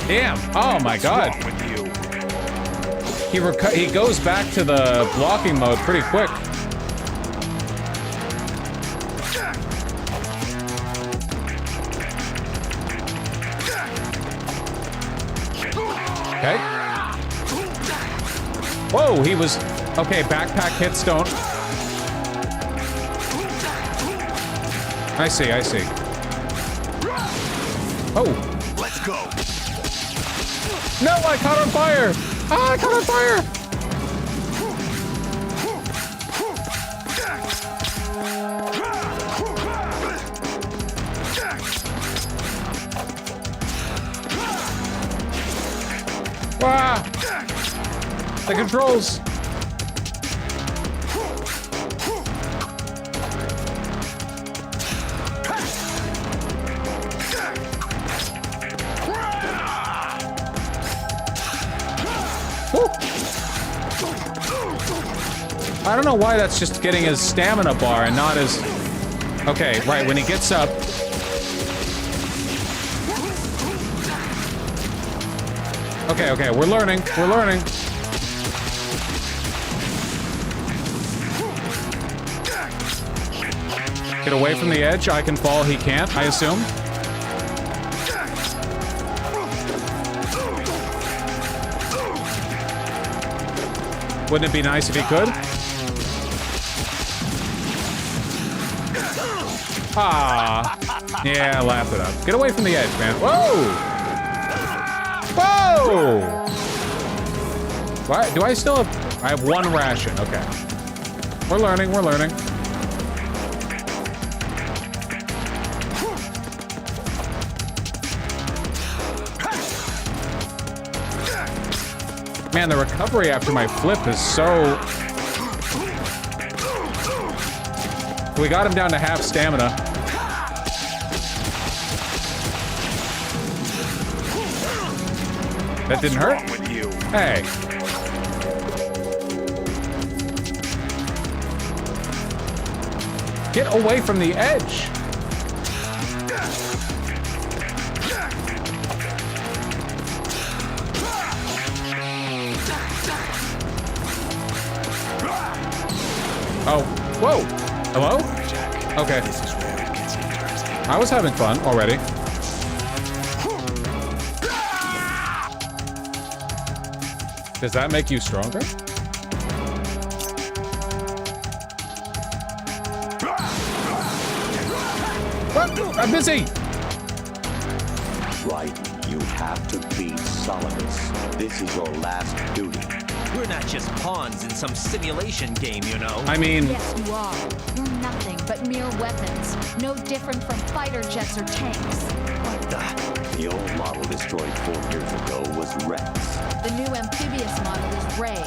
Damn! Oh my god! He goes back to the blocking mode pretty quick. Okay. Whoa, he was... Okay, backpack hits don't... I see. Oh. Let's go. No, I caught on fire! Ah, I caught on fire! Ah! The controls! I don't know why that's just getting his stamina bar and not his... Okay, right, when he gets up... Okay, we're learning. Get away from the edge. I can fall, he can't, I assume. Wouldn't it be nice if he could? Ah. Yeah, laugh it up. Get away from the edge, man. Whoa! Whoa! What? Do I still have... I have one ration. Okay. We're learning, we're learning. Man, the recovery after my flip is so... We got him down to half stamina. That didn't hurt? Hey. Get away from the edge. Oh, whoa. Hello? Okay. I was having fun already. Does that make you stronger? What? I'm busy! Right. You have to beat Solidus. This is your last duty. We're not just pawns in some simulation game, you know. I mean... Yes, you are. You're nothing but mere weapons. No different from fighter jets or tanks. What the old model destroyed 4 years ago was Rex. The new amphibious model is Ray.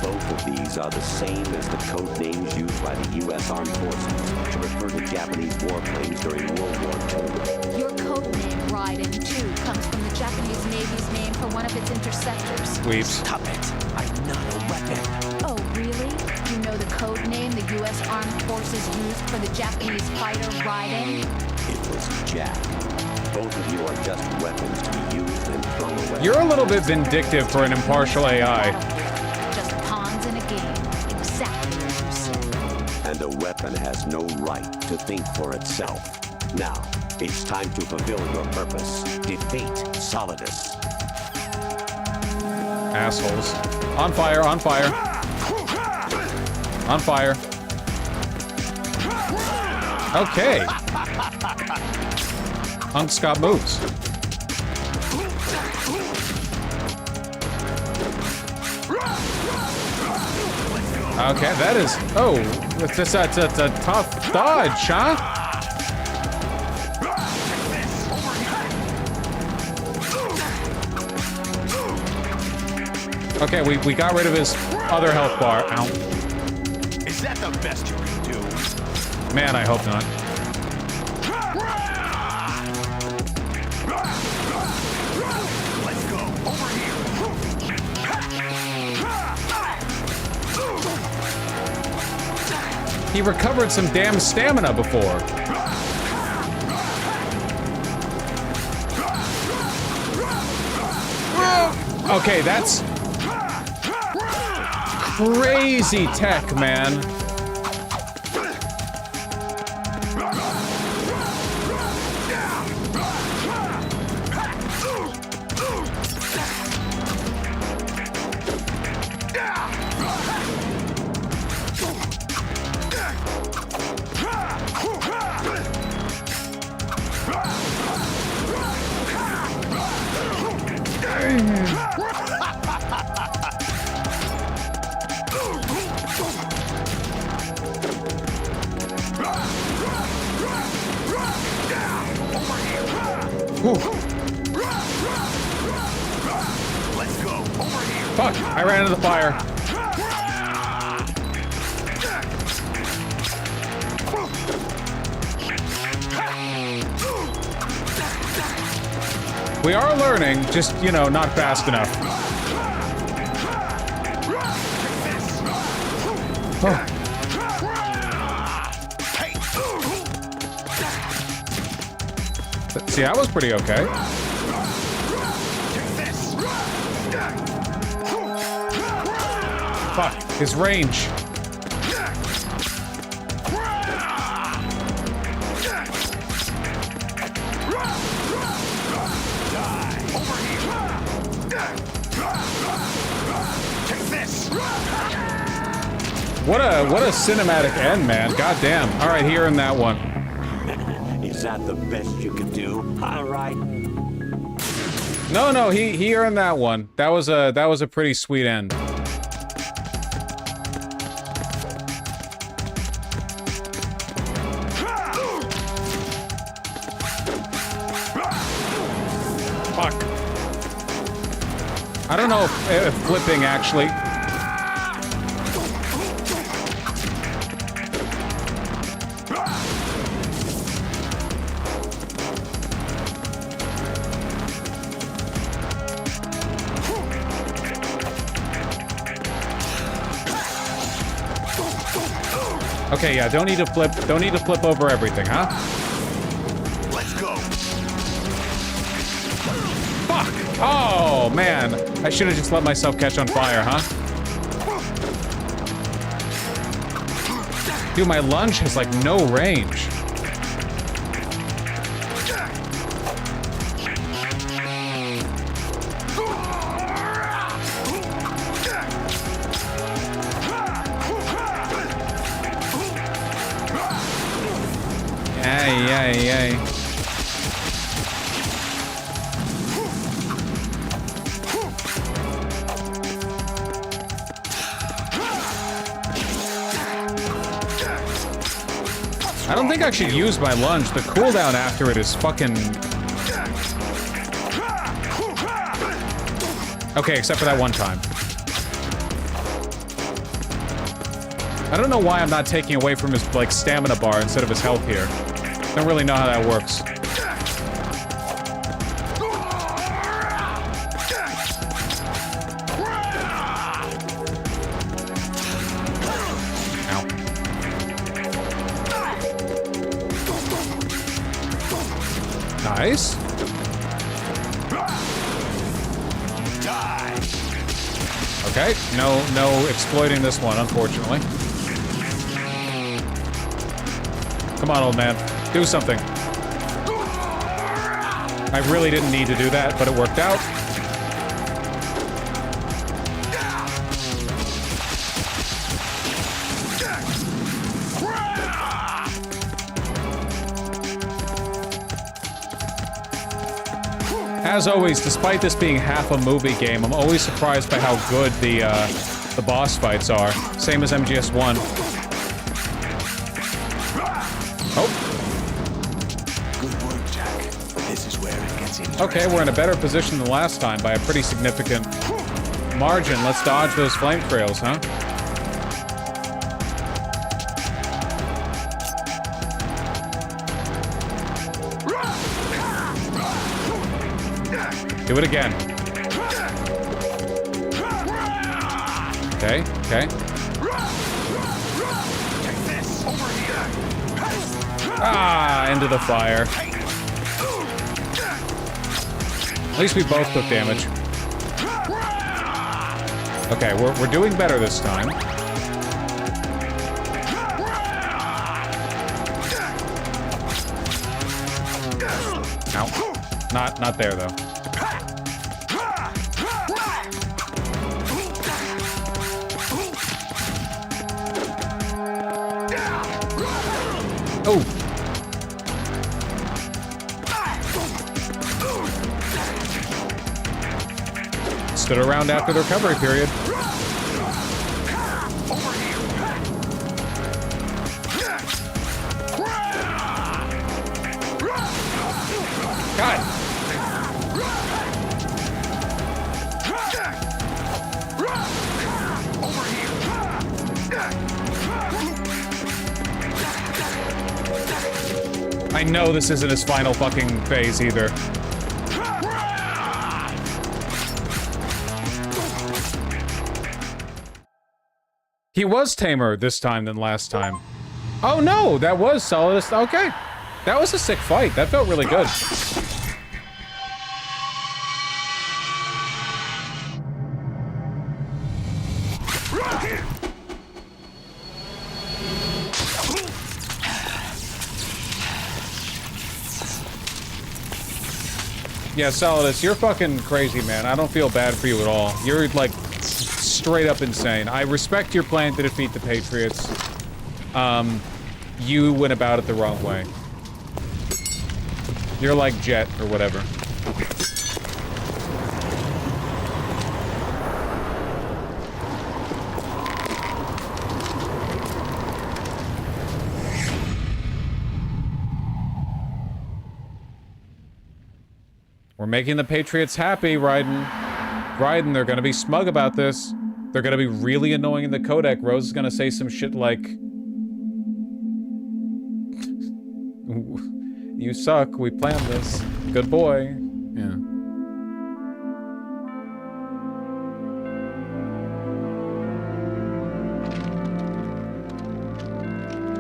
Both of these are the same as the code names used by the U.S. Armed Forces to refer to Japanese warplanes during World War II. Your code name, Raiden 2, comes from the Japanese Navy's name for one of its interceptors. Weeps. Stop it. I'm not a weapon. Oh, really? You know the code name the U.S. Armed Forces used for the Japanese fighter Raiden? It was Jack. Both of you are just weapons to be used and thrown away. You're a little bit vindictive for an impartial AI. Just pawns in a game, exactly as you said. And a weapon has no right to think for itself. Now, it's time to fulfill your purpose. Defeat Solidus. Assholes. On fire, on fire. On fire. Okay. Hunk's got moves. Okay, that is... Oh, that's a tough dodge, huh? Okay, we got rid of his other health bar. Ow. Is that the best you can do? Man, I hope not. Let's go. Over here. He recovered some damn stamina before. Okay, that's crazy tech, man. Let's go. Over here. Fuck, I ran into the fire. We are learning, just, you know, not fast enough. Oh. See, that was pretty okay. Fuck, his range. What a cinematic end, man. God damn. All right, here in that one. Is that the best you could do? All right. No, he earned that one. That was a pretty sweet end. Fuck. I don't know if flipping actually. Okay, yeah, don't need to flip over everything, huh? Let's go. Fuck! Oh, man. I should have just let myself catch on fire, huh? Dude, my lunge has, like, no range. Yay. I don't think I should use my lunge. The cooldown after it is fucking... Okay, except for that one time. I don't know why I'm not taking away from his, like, stamina bar instead of his health here. Don't really know how that works. Ow. Nice. Okay, no exploiting this one, unfortunately. Come on, old man. Do something. I really didn't need to do that, but it worked out. As always, despite this being half a movie game, I'm always surprised by how good the boss fights are. Same as MGS1. Oh. Okay, we're in a better position than last time by a pretty significant margin. Let's dodge those flame trails, huh? Do it again. Okay. Ah, into the fire. At least we both took damage. Okay, we're doing better this time. No, not there though. Oh. Stood around after the recovery period. God. I know this isn't his final fucking phase either. He was tamer this time than last time. Oh no, that was Solidus. Okay. That was a sick fight. That felt really good. Yeah, Solidus, you're fucking crazy, man. I don't feel bad for you at all. You're, like, straight up insane. I respect your plan to defeat the Patriots. You went about it the wrong way. You're like Jet or whatever. We're making the Patriots happy, Raiden. Raiden, they're gonna be smug about this. They're gonna be really annoying in the codec. Rose is gonna say some shit like... You suck, we planned this. Good boy. Yeah.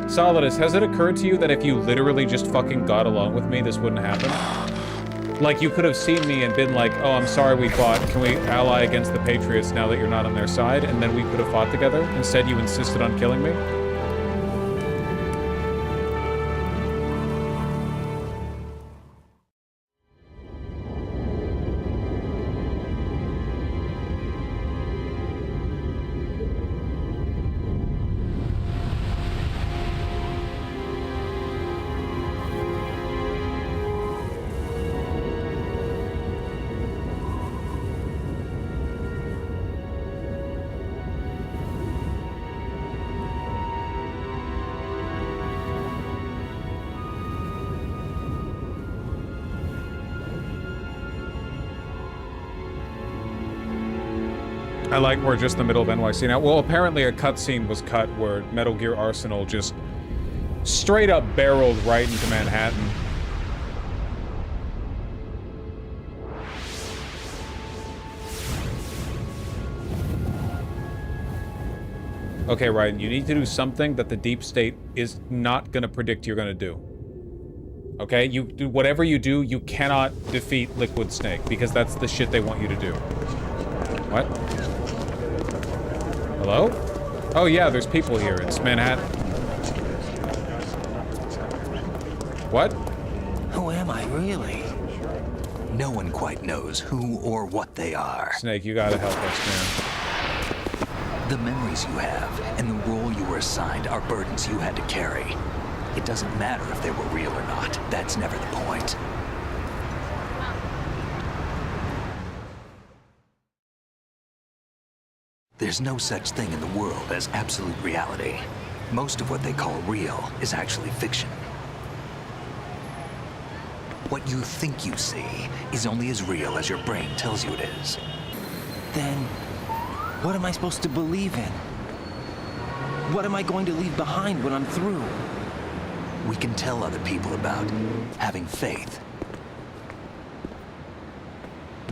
Solidus, has it occurred to you that if you literally just fucking got along with me, this wouldn't happen? Like, you could have seen me and been like, oh, I'm sorry we fought. Can we ally against the Patriots now that you're not on their side? And then we could have fought together. Instead, you insisted on killing me. I like we're just in the middle of NYC now. Well, apparently a cutscene was cut where Metal Gear Arsenal just straight up barreled right into Manhattan. Okay, Raiden, you need to do something that the deep state is not gonna predict you're gonna do. Okay? You do whatever you do, you cannot defeat Liquid Snake because that's the shit they want you to do. What? Hello? Oh yeah, there's people here. It's Manhattan. What? Who am I, really? No one quite knows who or what they are. Snake, you gotta help us, man. The memories you have and the role you were assigned are burdens you had to carry. It doesn't matter if they were real or not. That's never the point. There's no such thing in the world as absolute reality. Most of what they call real is actually fiction. What you think you see is only as real as your brain tells you it is. Then, what am I supposed to believe in? What am I going to leave behind when I'm through? We can tell other people about having faith.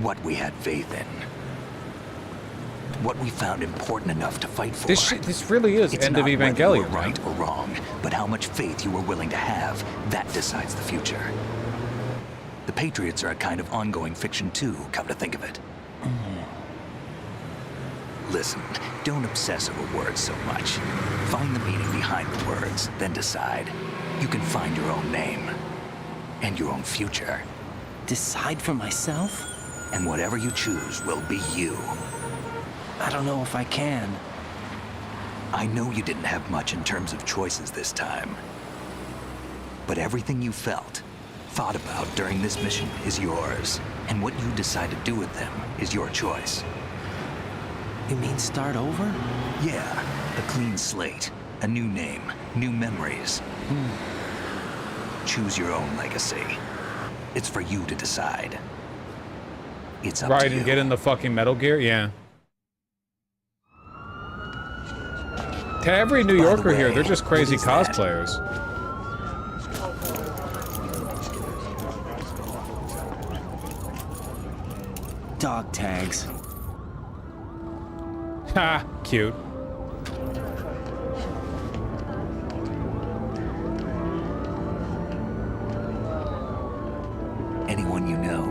What we had faith in. What we found important enough to fight for. This really is It's End of not whether Evangelion. you were right or wrong, but how much faith you were willing to have. That decides the future. The Patriots are a kind of ongoing fiction too, come to think of it. Listen, don't obsess over words so much. Find the meaning behind the words, then decide. You can find your own name. And your own future. Decide for myself? And whatever you choose will be you. I don't know if I can. I know you didn't have much in terms of choices this time. But everything you felt, thought about during this mission is yours. And what you decide to do with them is your choice. You mean start over? Yeah, a clean slate, a new name, new memories. Choose your own legacy. It's for you to decide. It's up to you. Raiden, get in the fucking Metal Gear? Yeah. To every New Yorker here, they're just crazy cosplayers. Dog tags. Ha, cute. Anyone you know?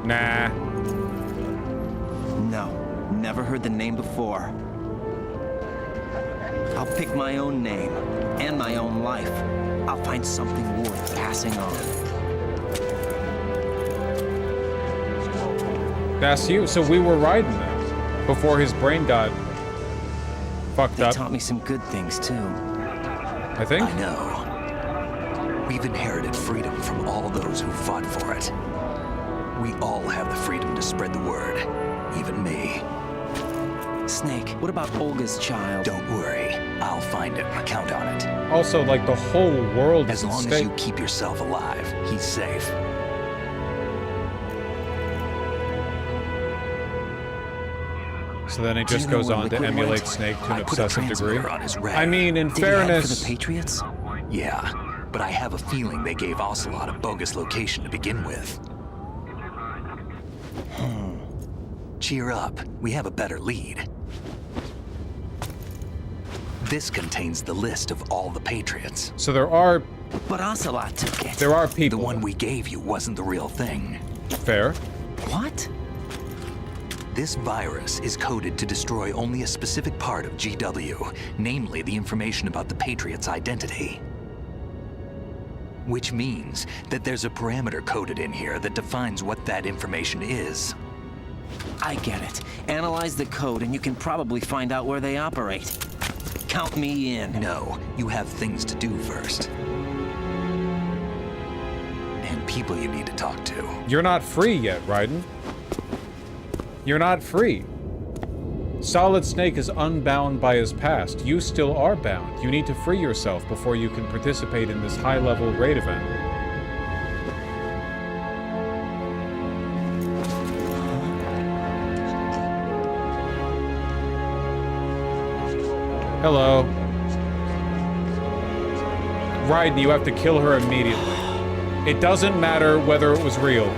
Nah. No, never heard the name before. I'll pick my own name and my own life. I'll find something worth passing on. That's you. So we were riding then. Before his brain got fucked up. They taught me some good things too. I think. I know. We've inherited freedom from all those who fought for it. We all have the freedom to spread the word, even me. Snake, what about Olga's child? Don't worry, I'll find him. Count on it. Also, like, the whole world is As long as you keep yourself alive, he's safe. So then it just goes on to emulate Snake to an obsessive degree. On his ray. I mean, in Did he head fairness... for the Patriots? Yeah, but I have a feeling they gave Ocelot a bogus location to begin with. Cheer up, we have a better lead. This contains the list of all the Patriots. So there are... But Ocelot took it. There are people. The one we gave you wasn't the real thing. Fair. What? This virus is coded to destroy only a specific part of GW, namely the information about the Patriot's identity. Which means that there's a parameter coded in here that defines what that information is. I get it. Analyze the code and you can probably find out where they operate. Count me in. No, you have things to do first. And people you need to talk to. You're not free yet, Raiden. You're not free. Solid Snake is unbound by his past. You still are bound. You need to free yourself before you can participate in this high-level raid event. Hello. Raiden, you have to kill her immediately. It doesn't matter whether it was real.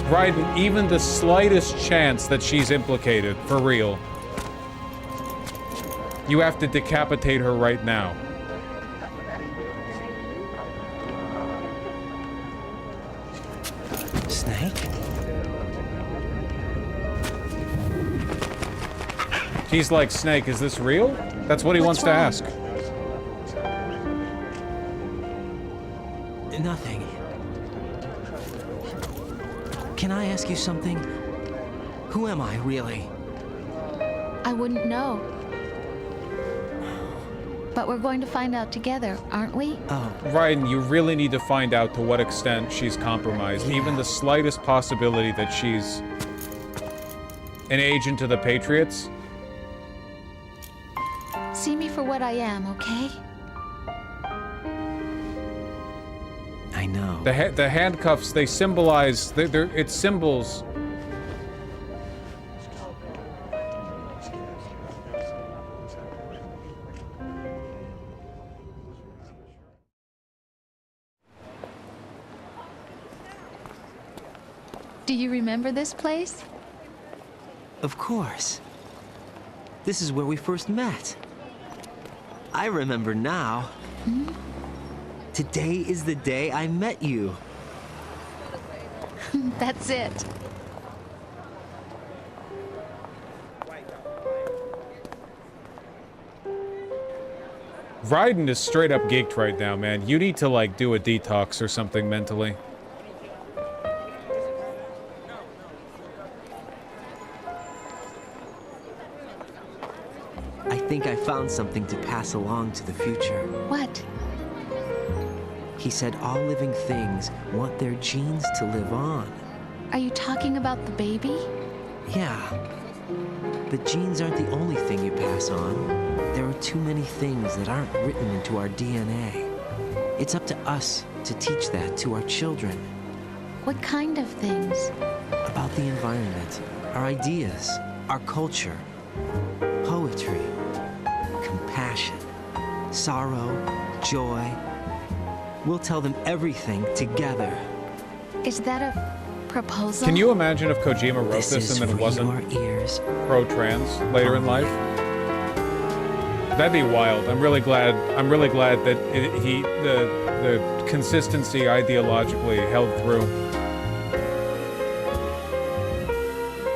Raiden, even the slightest chance that she's implicated, for real, you have to decapitate her right now. Snake? He's like, Snake, is this real? That's what he wants to ask. Nothing. Can I ask you something? Who am I, really? I wouldn't know. But we're going to find out together, aren't we? Oh. Raiden, you really need to find out to what extent she's compromised. Yeah. Even the slightest possibility that she's an agent of the Patriots. See me for what I am, okay? I know. The handcuffs, they symbolize... it's symbols. Do you remember this place? Of course. This is where we first met. I remember now. Hmm? Today is the day I met you. That's it. Raiden is straight up geeked right now, man. You need to, like, do a detox or something mentally. I think I found something to pass along to the future. What? He said all living things want their genes to live on. Are you talking about the baby? Yeah. But genes aren't the only thing you pass on. There are too many things that aren't written into our DNA. It's up to us to teach that to our children. What kind of things? About the environment, our ideas, our culture, poetry, compassion, sorrow, joy. We'll tell them everything together. Is that a proposal? Can you imagine if Kojima wrote this and then it wasn't pro-trans later in life? That'd be wild. I'm really glad that the consistency ideologically held through.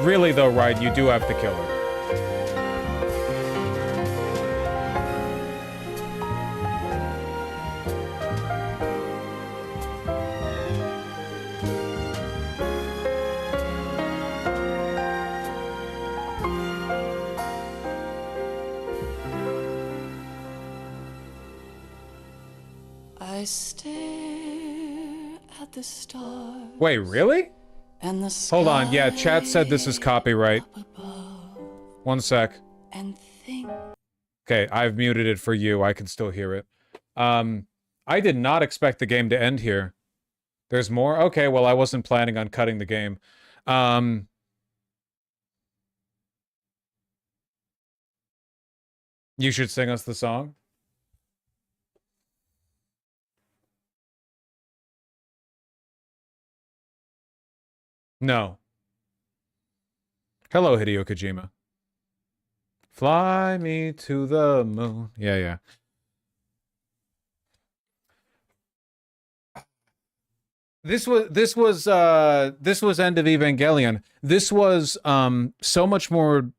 Really though, Raiden, you do have to kill her. I stare at the stars. Wait, really? And the Hold on. Yeah, chat said this is copyright. One sec. And think. Okay, I've muted it for you. I can still hear it. I did not expect the game to end here. There's more? Okay, well, I wasn't planning on cutting the game. You should sing us the song. No. Hello, Hideo Kojima. Fly me to the moon. Yeah, yeah. This was End of Evangelion. This was so much more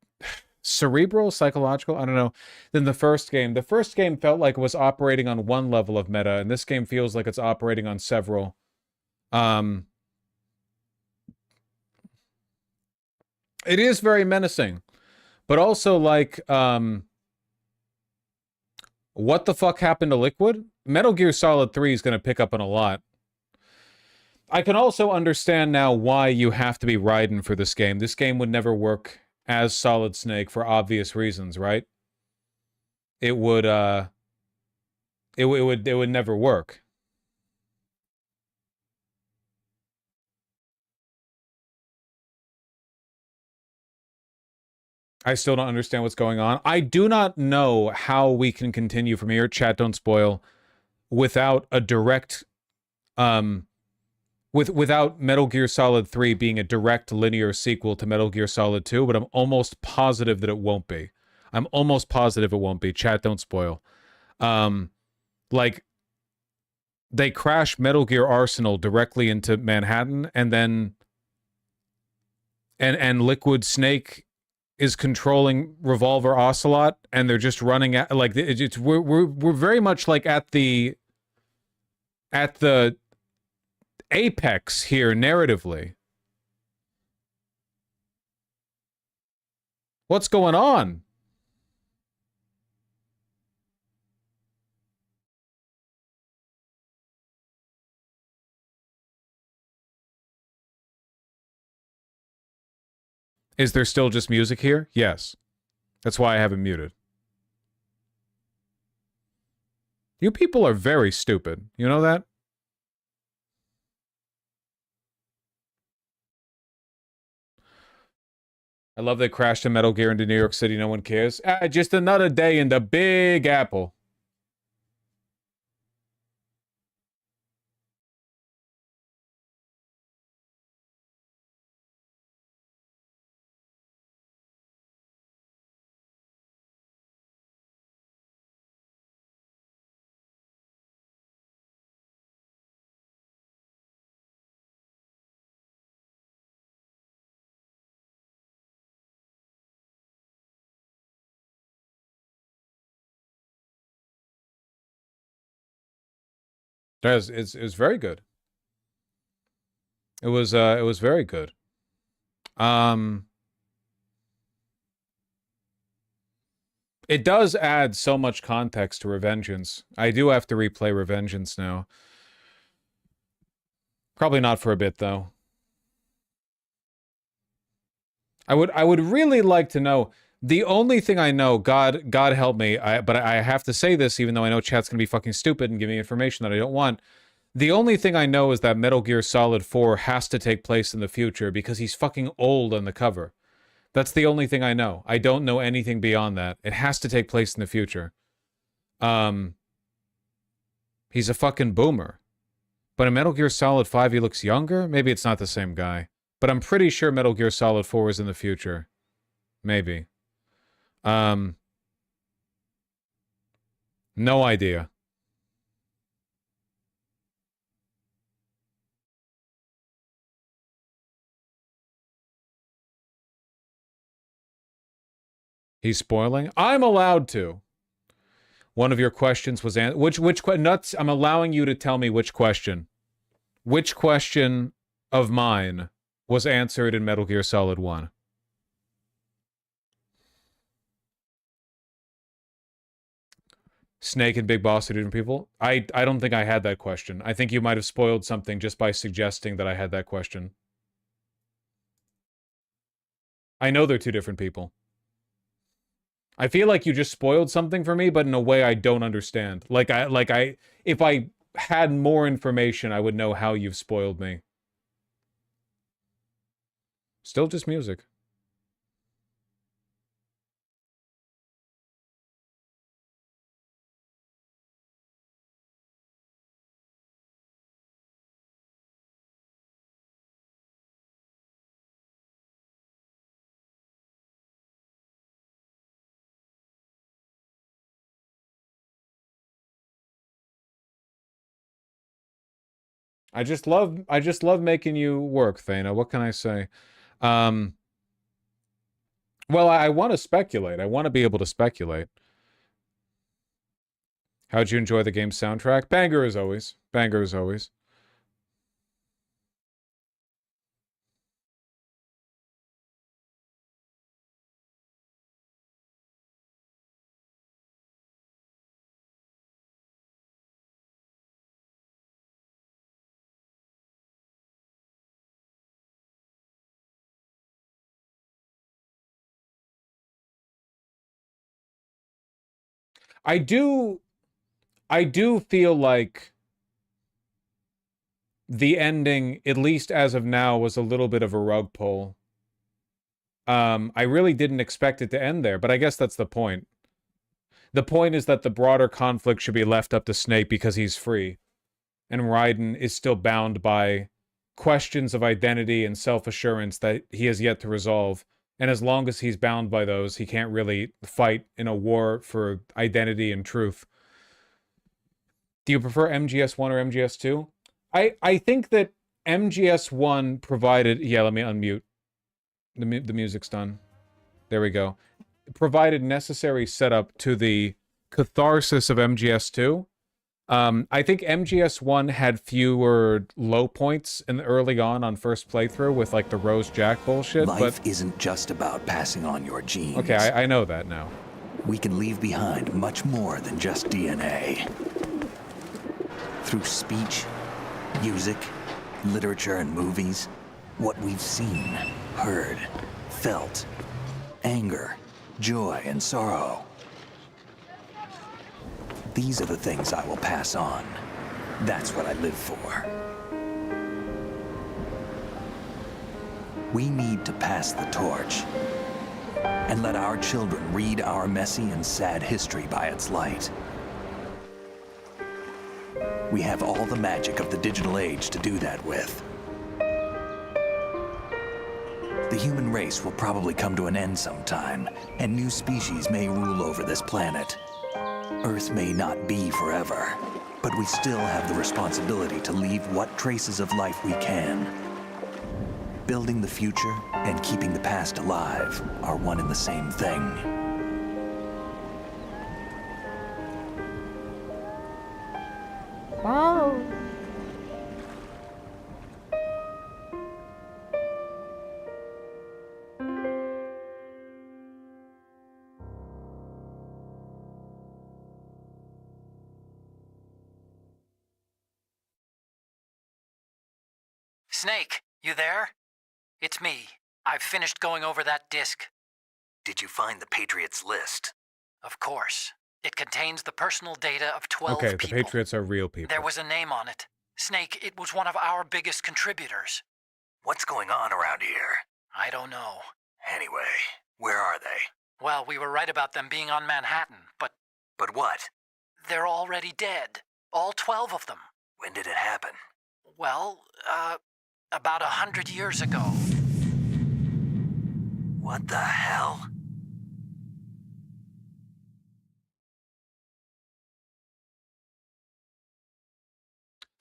cerebral, psychological, I don't know, than the first game. The first game felt like it was operating on one level of meta, and this game feels like it's operating on several. It is very menacing, but also like, what the fuck happened to Liquid? Metal Gear Solid 3 is going to pick up on a lot. I can also understand now why you have to be Raiden for this game. This game would never work as Solid Snake for obvious reasons, right? It would never work. I still don't understand what's going on. I do not know how we can continue from here. Chat, don't spoil. Without a direct, without Metal Gear Solid 3 being a direct linear sequel to Metal Gear Solid 2, but I'm almost positive that it won't be. I'm almost positive it won't be. Chat, don't spoil. Like, they crash Metal Gear Arsenal directly into Manhattan, and then and Liquid Snake is controlling Revolver Ocelot, and they're just running at, like, we're very much like at the apex here narratively. What's going on? Is there still just music here? Yes. That's why I have it muted. You people are very stupid. You know that? I love they crashed a Metal Gear into New York City. No one cares. Just another day in the Big Apple. It's very good. It was very good. It does add so much context to Revengeance. I do have to replay Revengeance now. Probably not for a bit though. I would really like to know. The only thing I know, God help me, but I have to say this even though I know chat's gonna be fucking stupid and give me information that I don't want. The only thing I know is that Metal Gear Solid 4 has to take place in the future because he's fucking old on the cover. That's the only thing I know. I don't know anything beyond that. It has to take place in the future. He's a fucking boomer. But in Metal Gear Solid 5 he looks younger? Maybe it's not the same guy. But I'm pretty sure Metal Gear Solid 4 is in the future. Maybe. No idea. He's spoiling? I'm allowed to. One of your questions was which nuts? I'm allowing you to tell me which question. Which question of mine was answered in Metal Gear Solid 1? Snake and Big Boss are different people? I don't think I had that question. I think you might have spoiled something just by suggesting that I had that question. I know they're two different people. I feel like you just spoiled something for me, but in a way I don't understand. If I had more information, I would know how you've spoiled me. Still just music. I just love making you work, Thana. What can I say? Well, I want to speculate. I want to be able to speculate. How'd you enjoy the game's soundtrack? Banger as always. Banger as always. I do feel like the ending, at least as of now, was a little bit of a rug pull. I really didn't expect it to end there, but I guess that's the point. The point is that the broader conflict should be left up to Snake because he's free. And Raiden is still bound by questions of identity and self-assurance that he has yet to resolve. And as long as he's bound by those, he can't really fight in a war for identity and truth. Do you prefer MGS1 or MGS2? I think that MGS1 provided... Yeah, let me unmute. The music's done. There we go. Provided necessary setup to the catharsis of MGS2. I think MGS1 had fewer low points in the early on first playthrough with like the Rose Jack bullshit. Life isn't just about passing on your genes. Okay, I know that now. We can leave behind much more than just DNA. Through speech, music, literature, and movies, what we've seen, heard, felt, anger, joy, and sorrow. These are the things I will pass on. That's what I live for. We need to pass the torch and let our children read our messy and sad history by its light. We have all the magic of the digital age to do that with. The human race will probably come to an end sometime, and new species may rule over this planet. Earth may not be forever, but we still have the responsibility to leave what traces of life we can. Building the future and keeping the past alive are one and the same thing. Wow. Snake, you there? It's me. I've finished going over that disc. Did you find the Patriots list? Of course. It contains the personal data of 12 Okay, people. the Patriots are real people. There was a name on it. Snake, it was one of our biggest contributors. What's going on around here? I don't know. Anyway, where are they? Well, we were right about them being on Manhattan, but... But what? They're already dead. All 12 of them. When did it happen? Well, about 100 years ago. What the hell?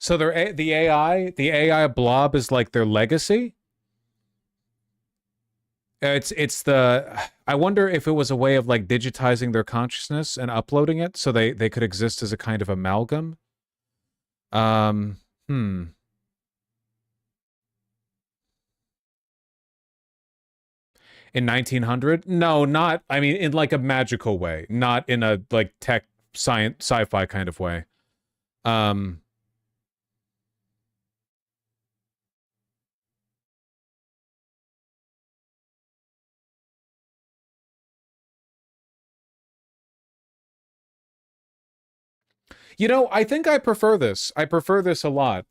So the AI blob is like their legacy? It's the... I wonder if it was a way of like digitizing their consciousness and uploading it so they could exist as a kind of amalgam. In 1900? No, not... I mean, in like a magical way. Not in a like tech sci-fi kind of way. You know, I think I prefer this. I prefer this a lot.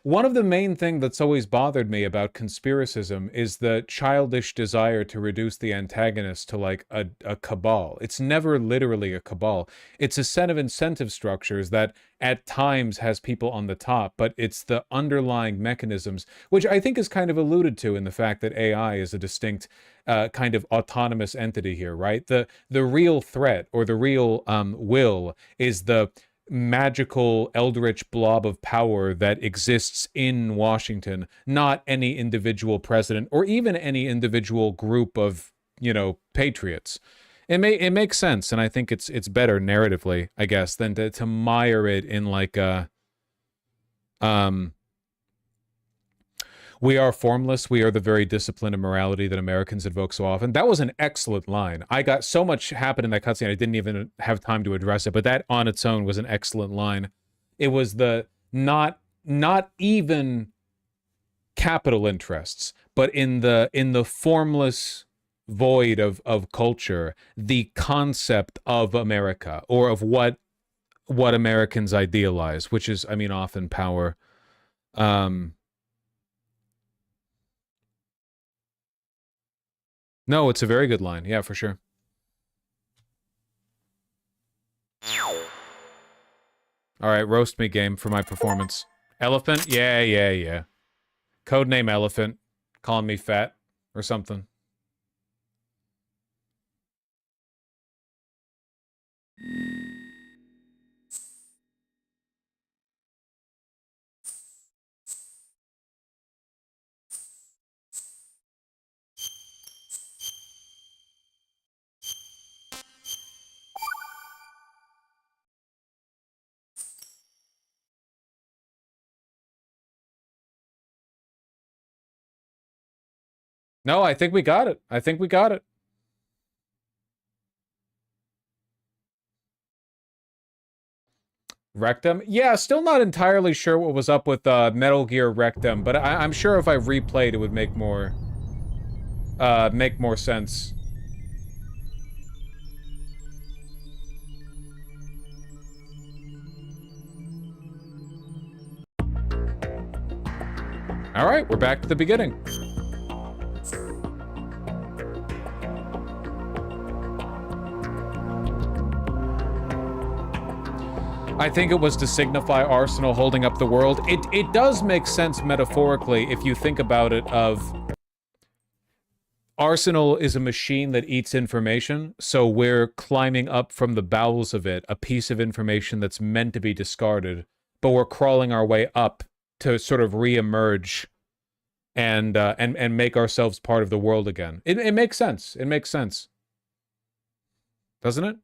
One of the main things that's always bothered me about conspiracism is the childish desire to reduce the antagonist to like a cabal. It's never literally a cabal. It's a set of incentive structures that at times has people on the top, but it's the underlying mechanisms, which I think is kind of alluded to in the fact that AI is a distinct kind of autonomous entity here, right? The real threat or the real will is the magical eldritch blob of power that exists in Washington, not any individual president or even any individual group of, you know, patriots. It makes sense, and I think it's better narratively, I guess, than to mire it in like a we are formless, we are the very discipline and morality that Americans invoke so often. That was an excellent line. I got so much happened in that cutscene, I didn't even have time to address it, but that on its own was an excellent line. It was the not even capital interests, but in the formless void of culture, the concept of America, or of what Americans idealize, which is, I mean, often power. No, it's a very good line. Yeah, for sure. All right, roast me game for my performance. Elephant? Yeah. Codename Elephant. Calling me fat or something. No, I think we got it. I think we got it. Rectum? Yeah, still not entirely sure what was up with Metal Gear Rectum, but I'm sure if I replayed it would make more sense. All right, we're back to the beginning. I think it was to signify Arsenal holding up the world. It does make sense metaphorically if you think about it of Arsenal is a machine that eats information, so we're climbing up from the bowels of it, a piece of information that's meant to be discarded, but we're crawling our way up to sort of re-emerge and make ourselves part of the world again. It makes sense. It makes sense. Doesn't it?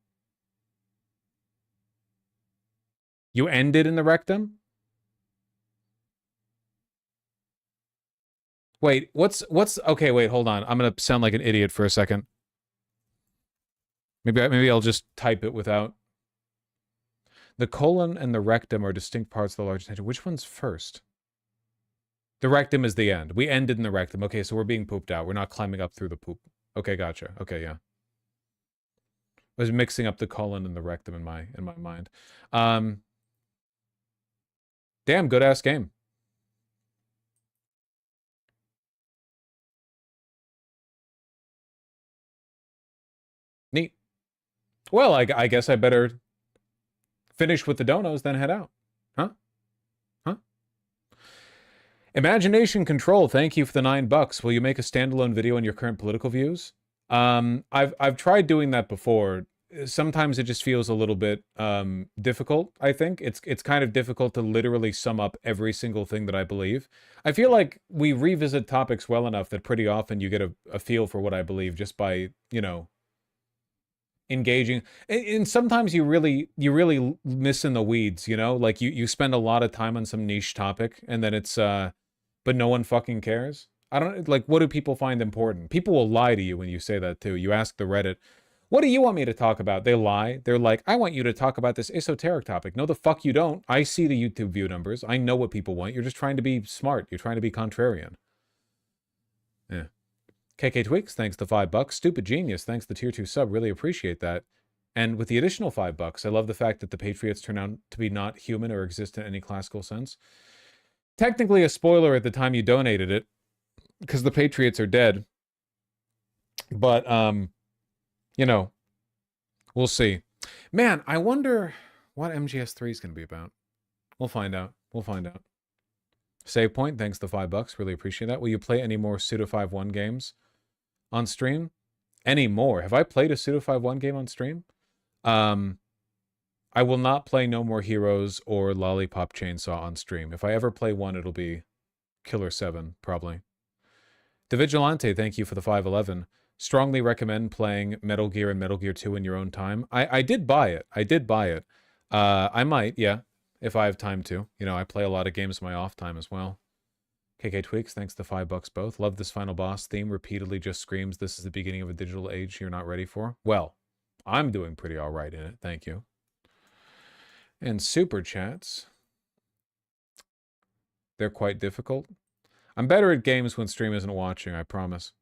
You ended in the rectum? Wait, what's okay, wait, hold on. I'm gonna sound like an idiot for a second. Maybe I'll just type it without. The colon and the rectum are distinct parts of the large intestine. Which one's first? The rectum is the end. We ended in the rectum. Okay, so we're being pooped out. We're not climbing up through the poop. Okay, gotcha. Okay, yeah. I was mixing up the colon and the rectum in my mind. Damn, good-ass game. Neat. Well, I guess I better finish with the donos, then head out. Huh? Imagination Control, thank you for the $9. Will you make a standalone video on your current political views? I've tried doing that before. Sometimes it just feels a little bit difficult, I think. It's kind of difficult to literally sum up every single thing that I believe. I feel like we revisit topics well enough that pretty often you get a feel for what I believe just by, you know, engaging. And sometimes you really miss in the weeds, you know? Like you spend a lot of time on some niche topic and then it's but no one fucking cares. I don't, like, what do people find important? People will lie to you when you say that too. You ask the Reddit, What do you want me to talk about? They lie. They're like, I want you to talk about this esoteric topic. No, the fuck you don't. I see the YouTube view numbers. I know what people want. You're just trying to be smart. You're trying to be contrarian. Yeah. KK Tweaks, thanks the $5. Stupid Genius, thanks the tier 2 sub. Really appreciate that. And with the additional $5, I love the fact that the Patriots turn out to be not human or exist in any classical sense. Technically a spoiler at the time you donated it, because the Patriots are dead. But, you know, we'll see. Man, I wonder what MGS3 is going to be about. We'll find out. We'll find out. Save Point, thanks the $5. Really appreciate that. Will you play any more Suda 5-1 games on stream? Any more? Have I played a Suda 5-1 game on stream? I will not play No More Heroes or Lollipop Chainsaw on stream. If I ever play one, it'll be Killer 7, probably. De Vigilante, thank you for the 511. Strongly recommend playing Metal Gear and Metal Gear 2 in your own time. I did buy it. I did buy it. I might, yeah, if I have time to. You know, I play a lot of games in my off time as well. KK Tweaks, thanks the $5 both. Love this final boss theme. Repeatedly just screams, this is the beginning of a digital age you're not ready for. Well, I'm doing pretty all right in it. Thank you. And super chats. They're quite difficult. I'm better at games when stream isn't watching, I promise.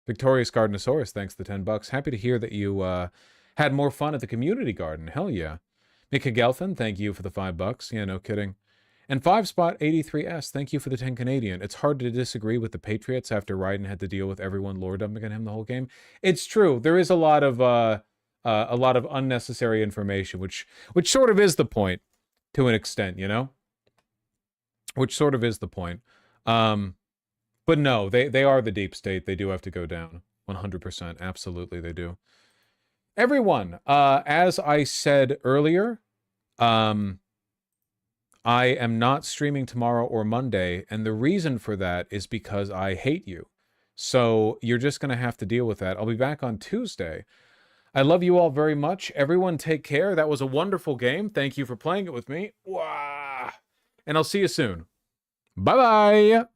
Victorious Gardenosaurus, thanks the $10. Happy to hear that you had more fun at the community garden. Hell yeah. Mika Gelfin, thank you for the $5. Yeah, no kidding. And 5spot83s, thank you for the 10 Canadian. It's hard to disagree with the Patriots after Raiden had to deal with everyone lore dumping on him the whole game. It's true. There is a lot of unnecessary information, which sort of is the point to an extent, you know? Which sort of is the point. But no, they are the deep state. They do have to go down. 100%. Absolutely, they do. Everyone, as I said earlier, I am not streaming tomorrow or Monday, and the reason for that is because I hate you. So you're just going to have to deal with that. I'll be back on Tuesday. I love you all very much. Everyone take care. That was a wonderful game. Thank you for playing it with me. Wow. And I'll see you soon. Bye-bye.